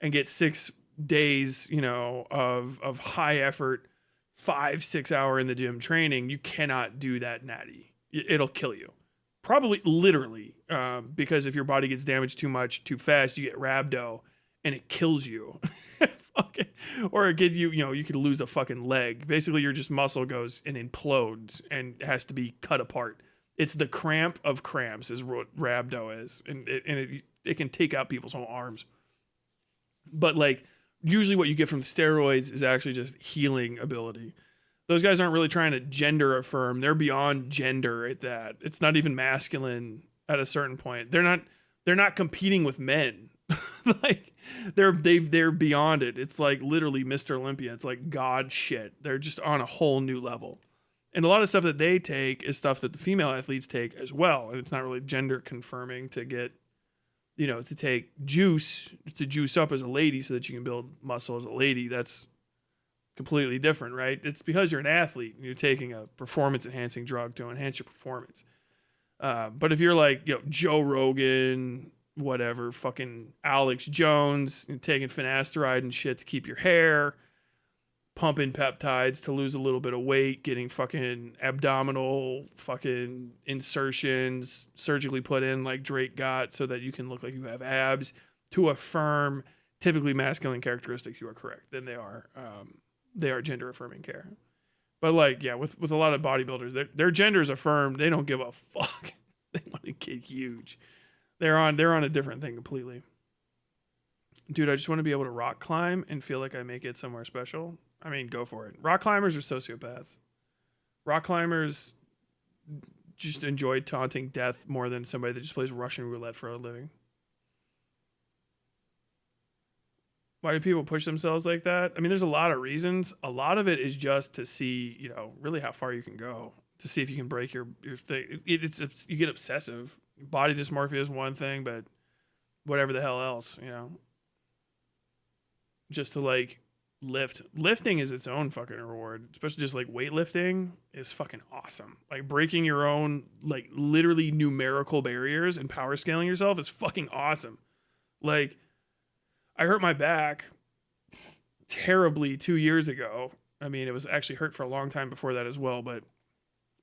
and get 6 days, of high effort, 5-6 hour in the gym training, you cannot do that natty. It'll kill you. Probably literally, because if your body gets damaged too much too fast, you get rhabdo and it kills you. Or it gives you, you could lose a fucking leg. Basically, your just muscle goes and implodes and has to be cut apart. It's the cramp of cramps is what rhabdo is. And it can take out people's whole arms. But like, usually what you get from the steroids is actually just healing ability. Those guys aren't really trying to gender affirm. They're beyond gender at that. It's not even masculine at a certain point. They're not competing with men. Like they're beyond it. It's like literally Mr. Olympia. It's like God shit. They're just on a whole new level. And a lot of stuff that they take is stuff that the female athletes take as well. And it's not really gender confirming to get, to take juice up as a lady so that you can build muscle as a lady. That's completely different, right? It's because you're an athlete and you're taking a performance enhancing drug to enhance your performance. But if you're like, Joe Rogan, whatever, fucking Alex Jones, taking finasteride and shit to keep your hair, pumping peptides to lose a little bit of weight, getting fucking abdominal fucking insertions surgically put in like Drake got so that you can look like you have abs to affirm typically masculine characteristics, you are correct. Then they are gender affirming care. But like, yeah, with a lot of bodybuilders, their gender is affirmed. They don't give a fuck. They want to get huge. They're on a different thing completely. Dude, I just want to be able to rock climb and feel like I make it somewhere special. I mean, go for it. Rock climbers are sociopaths. Rock climbers just enjoy taunting death more than somebody that just plays Russian roulette for a living. Why do people push themselves like that? I mean, there's a lot of reasons. A lot of it is just to see, really how far you can go. To see if you can break your thing. You get obsessive. Body dysmorphia is one thing, but whatever the hell else, just to like lift. Lifting is its own fucking reward, especially just like weightlifting is fucking awesome. Like breaking your own, like literally numerical barriers and power scaling yourself is fucking awesome. Like, I hurt my back terribly 2 years ago. I mean, it was actually hurt for a long time before that as well, but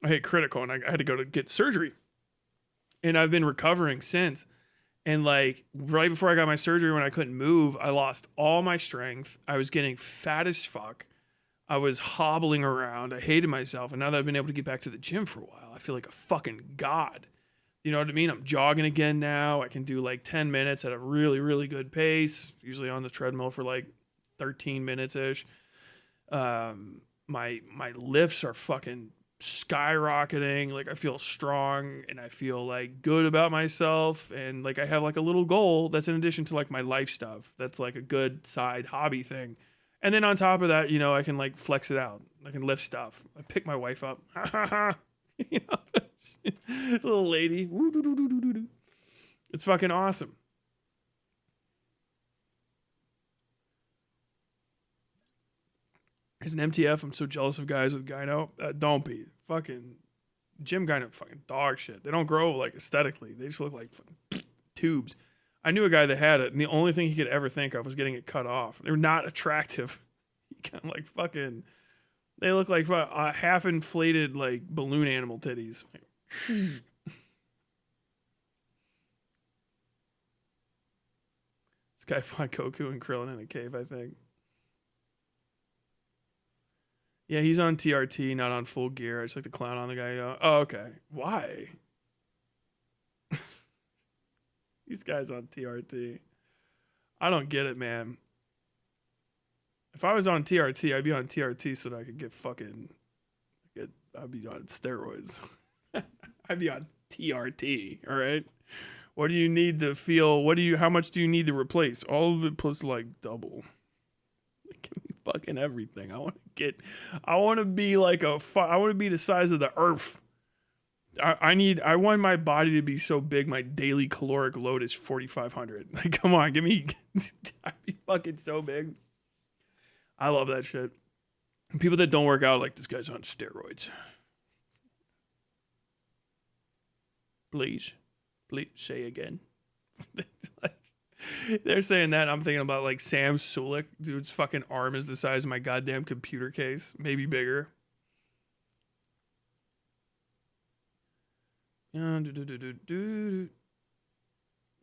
I hit critical and I had to go to get surgery. And I've been recovering since. And like right before I got my surgery, when I couldn't move, I lost all my strength. I was getting fat as fuck. I was hobbling around. I hated myself. And now that I've been able to get back to the gym for a while, I feel like a fucking god. You know what I mean? I'm jogging again now. I can do like 10 minutes at a really, really good pace. Usually on the treadmill for like 13 minutes-ish. My lifts are fucking skyrocketing. Like I feel strong and I feel like good about myself. And like I have like a little goal that's in addition to like my life stuff. That's like a good side hobby thing. And then on top of that, I can like flex it out. I can lift stuff. I pick my wife up. Little lady. It's fucking awesome. There's an MTF. I'm so jealous of guys with gyno. Don't be. Fucking gym gyno fucking dog shit. They don't grow like aesthetically. They just look like fucking tubes. I knew a guy that had it, and the only thing he could ever think of was getting it cut off. They're not attractive. He kind of like fucking. They look like half inflated like balloon animal titties. This guy fought Goku and Krillin in a cave, I think. Yeah, he's on TRT, not on full gear. I just like to clown on the guy. Oh, okay. Why? These guys on TRT. I don't get it, man. If I was on TRT, I'd be on TRT so that I could get fucking... I'd be on steroids. I'd be on TRT, all right? What do you need to feel? How much do you need to replace? All of it plus like double. Give me fucking everything. I want to be like I want to be the size of the earth. I want my body to be so big my daily caloric load is 4,500. Like, come on, give me I'd be fucking so big. I love that shit. And people that don't work out like this guy's on steroids. Please say again. They're saying that. I'm thinking about like Sam Sulik. Dude's fucking arm is the size of my goddamn computer case, maybe bigger.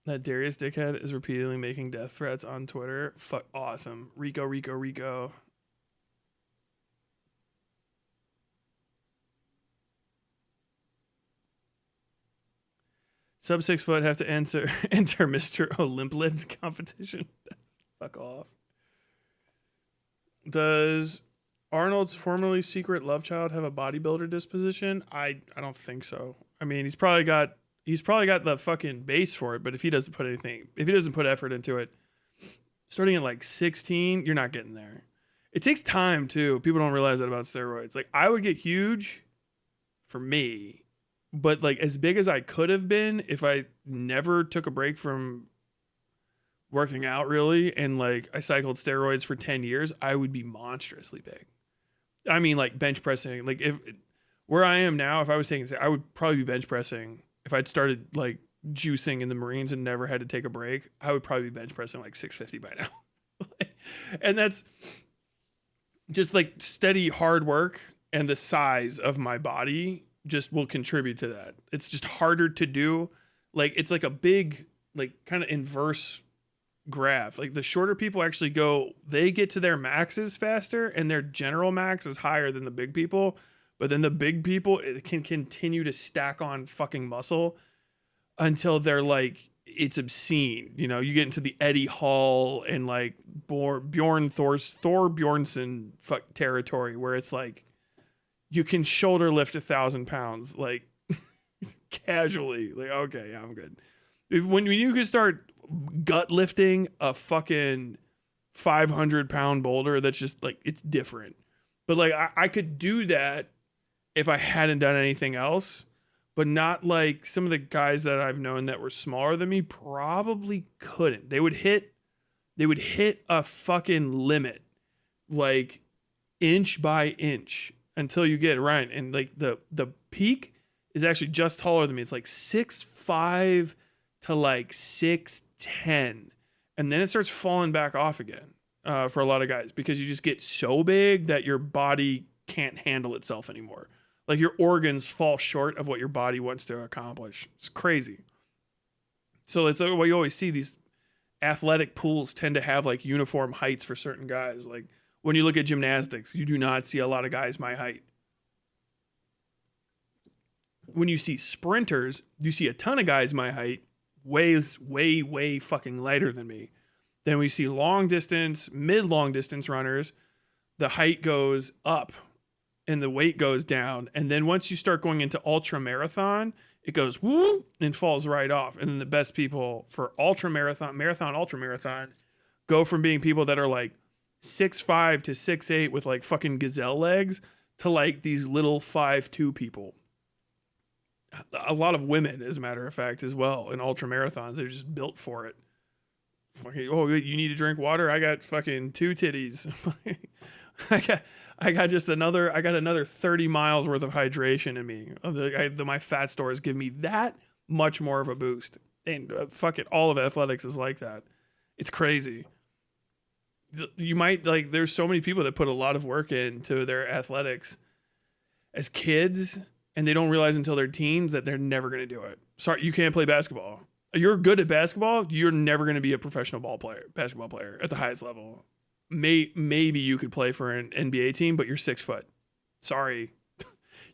That Darius dickhead is repeatedly making death threats on Twitter. Fuck, awesome. Rico, Rico, Rico. Sub 6 foot have to enter Mr. Olympian competition. Fuck off. Does Arnold's formerly secret love child have a bodybuilder disposition? I don't think so. I mean, he's probably got the fucking base for it, but if he doesn't put effort into it, starting at like 16, you're not getting there. It takes time too. People don't realize that about steroids. Like I would get huge for me, but like as big as I could have been if I never took a break from working out really and like I cycled steroids for 10 years, I would be monstrously big. I mean like bench pressing, like if where I am now, if I was taking, I would probably be bench pressing. If I'd started like juicing in the Marines and never had to take a break, I would probably be bench pressing like 650 by now. And that's just like steady hard work, and the size of my body just will contribute to that. It's just harder to do. Like it's like a big, like kind of inverse graph. Like the shorter people actually they get to their maxes faster, and their general max is higher than the big people. But then the big people, it can continue to stack on fucking muscle until they're like, it's obscene. You know, you get into the Eddie Hall and like Thor Bjornsson fuck territory where it's like, you can shoulder lift 1,000 pounds, like casually. Like, okay, yeah, I'm good. When you can start gut lifting a fucking 500-pound boulder, that's just like, it's different. But like, I could do that if I hadn't done anything else, but not like some of the guys that I've known that were smaller than me probably couldn't. They would hit a fucking limit, like inch by inch until you get it right. And like the peak is actually just taller than me. It's like 6'5" to like 6'10", and then it starts falling back off again for a lot of guys because you just get so big that your body can't handle itself anymore. Like your organs fall short of what your body wants to accomplish. It's crazy. So it's what you always see. These athletic pools tend to have like uniform heights for certain guys. Like when you look at gymnastics, you do not see a lot of guys my height. When you see sprinters, you see a ton of guys my height, way fucking lighter than me. Then we see long distance, mid-long distance runners, the height goes up and the weight goes down. And then once you start going into ultra marathon, it goes whoop and falls right off. And then the best people for ultra marathon, ultra marathon, go from being people that are like 6'5" to 6'8" with like fucking gazelle legs to like these little 5'2" people. A lot of women, as a matter of fact, as well, in ultra marathons. They're just built for it. Fucking, oh, you need to drink water? I got fucking 2 titties. I got another 30 miles worth of hydration in me. My fat stores give me that much more of a boost. And fuck it, all of athletics is like that. It's crazy. You might like, there's so many people that put a lot of work into their athletics as kids, and they don't realize until they're teens that they're never going to do it. Sorry, you can't play basketball. You're good at basketball. You're never going to be a professional basketball player at the highest level. Maybe you could play for an NBA team, but you're 6 foot. Sorry.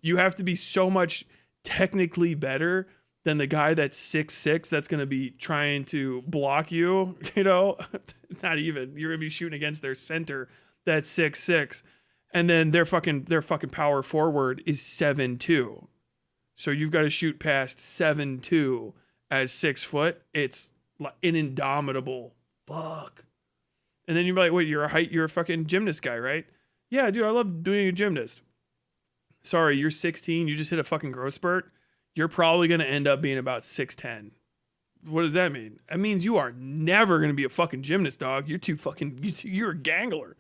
You have to be so much technically better than the guy that's 6'6" that's going to be trying to block you, you know? Not even. You're going to be shooting against their center that's 6'6", and then their fucking power forward is 7'2". So you've got to shoot past 7'2" as 6 foot. It's like an indomitable fuck. And then you're like, wait, you're a fucking gymnast guy, right? Yeah, dude, I love being a gymnast. Sorry, you're 16, you just hit a fucking growth spurt. You're probably going to end up being about 6'10". What does that mean? That means you are never going to be a fucking gymnast, dog. You're a gangler.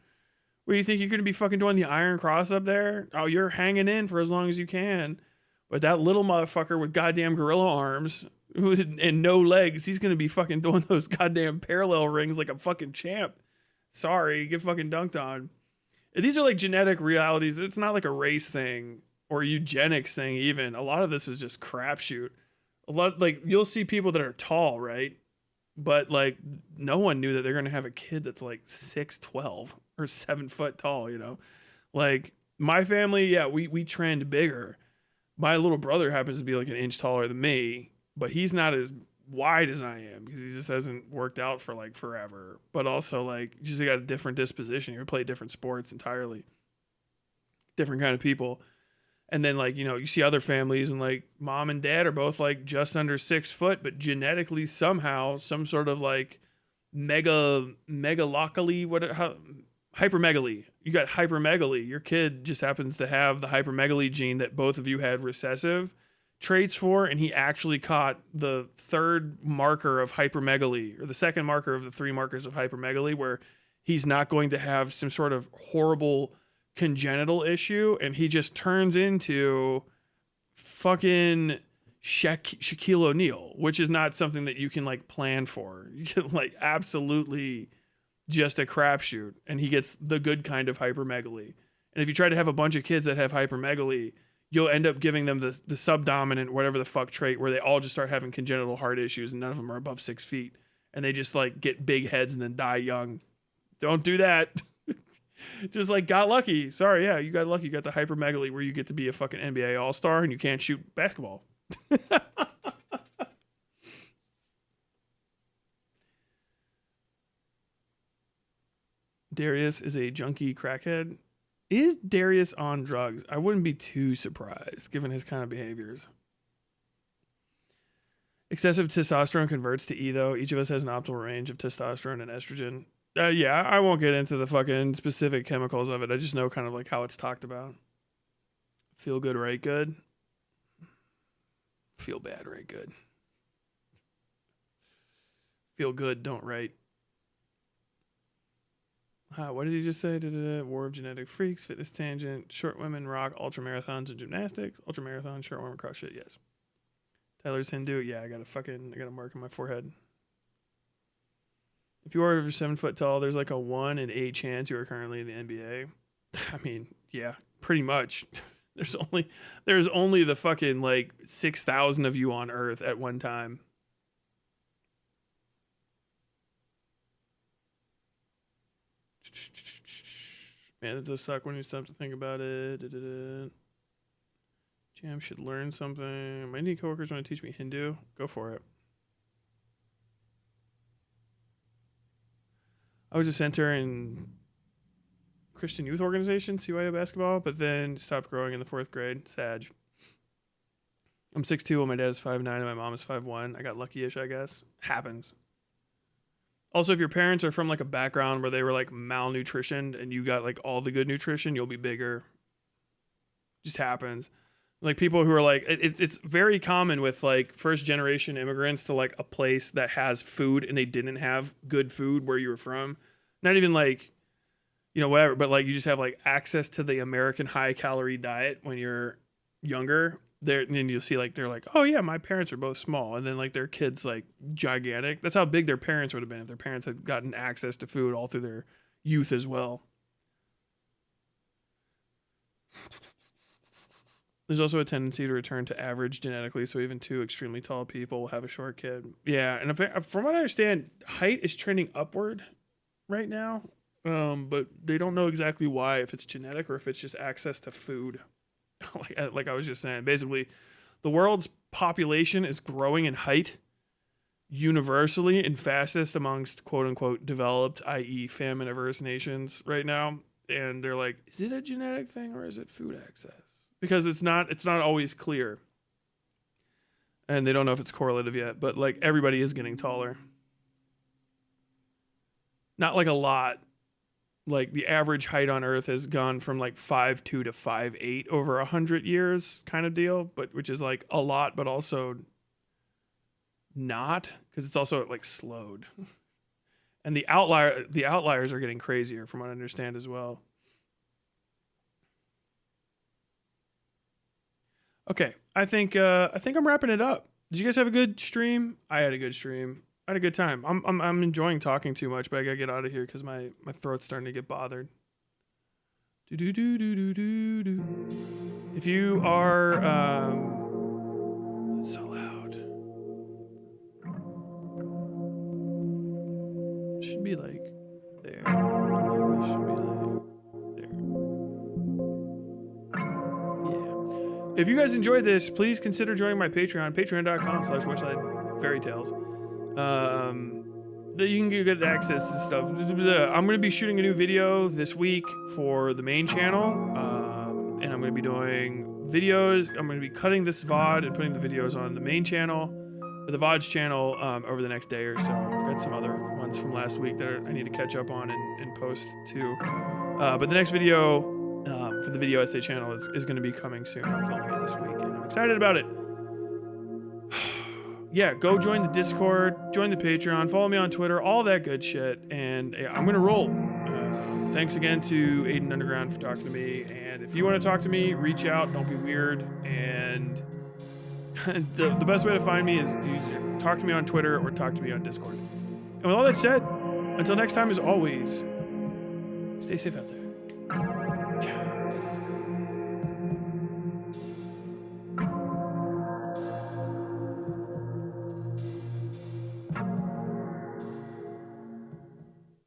What do you think, you're going to be fucking doing the iron cross up there? Oh, you're hanging in for as long as you can. But that little motherfucker with goddamn gorilla arms and no legs, he's gonna be fucking doing those goddamn parallel rings like a fucking champ. Sorry, get fucking dunked on. These are like genetic realities. It's not like a race thing or eugenics thing even. A lot of this is just crapshoot. A lot, like, you'll see people that are tall, right? But like no one knew that they're gonna have a kid that's like 6'12" or 7 foot tall, you know? Like my family, yeah, we trend bigger. My little brother happens to be like an inch taller than me, but he's not as wide as I am because he just hasn't worked out for like forever. But also like you just got a different disposition. You play different sports entirely. Different kind of people. And then like, you know, you see other families and like mom and dad are both like just under 6 foot, but genetically somehow some sort of like megalocaly, hypermegaly. You got hypermegaly. Your kid just happens to have the hypermegaly gene that both of you had recessive traits for, and he actually caught the third marker of hypermegaly, or the second marker of the 3 markers of hypermegaly, where he's not going to have some sort of horrible congenital issue, and he just turns into fucking Shaquille O'Neal, which is not something that you can like plan for. You can like absolutely just a crapshoot, and he gets the good kind of hypermegaly. And if you try to have a bunch of kids that have hypermegaly, you'll end up giving them the subdominant, whatever the fuck trait, where they all just start having congenital heart issues, and none of them are above 6 feet, and they just like get big heads and then die young. Don't do that. Just like got lucky. Sorry, yeah, you got lucky. You got the hypermegaly where you get to be a fucking NBA all-star and you can't shoot basketball. Darius is a junkie crackhead. Is Darius on drugs? I wouldn't be too surprised given his kind of behaviors. Excessive testosterone converts to E though. Each of us has an optimal range of testosterone and estrogen. Yeah, I won't get into the fucking specific chemicals of it. I just know kind of like how it's talked about. Feel good, right good. Feel bad, right good. Feel good, don't right. What did he just say? War of genetic freaks, fitness tangent, short women rock, ultra marathons and gymnastics, ultra marathon, short women crush it. Yes. Tyler's Hindu. Yeah, I got a mark on my forehead. If you are over 7 foot tall, there's like a 1 in 8 chance you are currently in the NBA. I mean, yeah, pretty much. There's only the fucking like 6,000 of you on Earth at one time. Man, it does suck when you stop to think about it. Jam should learn something. My new coworkers want to teach me Hindu. Go for it. I was a center in Christian youth organization, CYO basketball, but then stopped growing in the 4th grade. Sad. I'm 6'2", while my dad is 5'9", and my mom is 5'1". I got lucky-ish, I guess. Happens. Also, if your parents are from like a background where they were like malnutritioned and you got like all the good nutrition, you'll be bigger. Just happens. Like people who are like, it's very common with like first generation immigrants to like a place that has food and they didn't have good food where you were from. Not even like, you know, whatever, but like you just have like access to the American high calorie diet when you're younger. There, and then you'll see like they're like, oh yeah, my parents are both small, and then like their kids like gigantic. That's how big their parents would have been if their parents had gotten access to food all through their youth as well. There's also a tendency to return to average genetically, so even 2 extremely tall people will have a short kid. Yeah, and from what I understand, height is trending upward right now, but they don't know exactly why, if it's genetic or if it's just access to food. like I was just saying, basically, the world's population is growing in height universally and fastest amongst quote-unquote developed, i.e. famine-averse nations right now, and they're like, is it a genetic thing or is it food access? Because it's not always clear. And they don't know if it's correlative yet, but like everybody is getting taller. Not like a lot. Like the average height on Earth has gone from like 5'2" to 5'8" over 100 years kind of deal, but which is like a lot, but also not, because it's also like slowed. And the outliers are getting crazier from what I understand as well. Okay, I think I'm wrapping it up. Did you guys have a good stream? I had a good stream. I had a good time. I'm enjoying talking too much, but I gotta get out of here because my throat's starting to get bothered. Do do do do do do do. If you are that's so loud. Should be like there. It should be like there. Yeah. If you guys enjoyed this, please consider joining my Patreon, patreon.com/watchlightfairytales. That you can get access to stuff. I'm going to be shooting a new video this week for the main channel, and I'm going to be doing videos. I'm going to be cutting this VOD and putting the videos on the main channel, or the VOD's channel, over the next day or so. I've got some other ones from last week that I need to catch up on and post too. But the next video for the video essay channel is going to be coming soon. I'm filming it this week, and I'm excited about it. Yeah, go join the Discord, join the Patreon, follow me on Twitter, all that good shit, and yeah, I'm gonna roll. Thanks again to AidenUnderground for talking to me, and if you want to talk to me, reach out, don't be weird, and the best way to find me is either talk to me on Twitter or talk to me on Discord. And with all that said, until next time, as always, stay safe out there.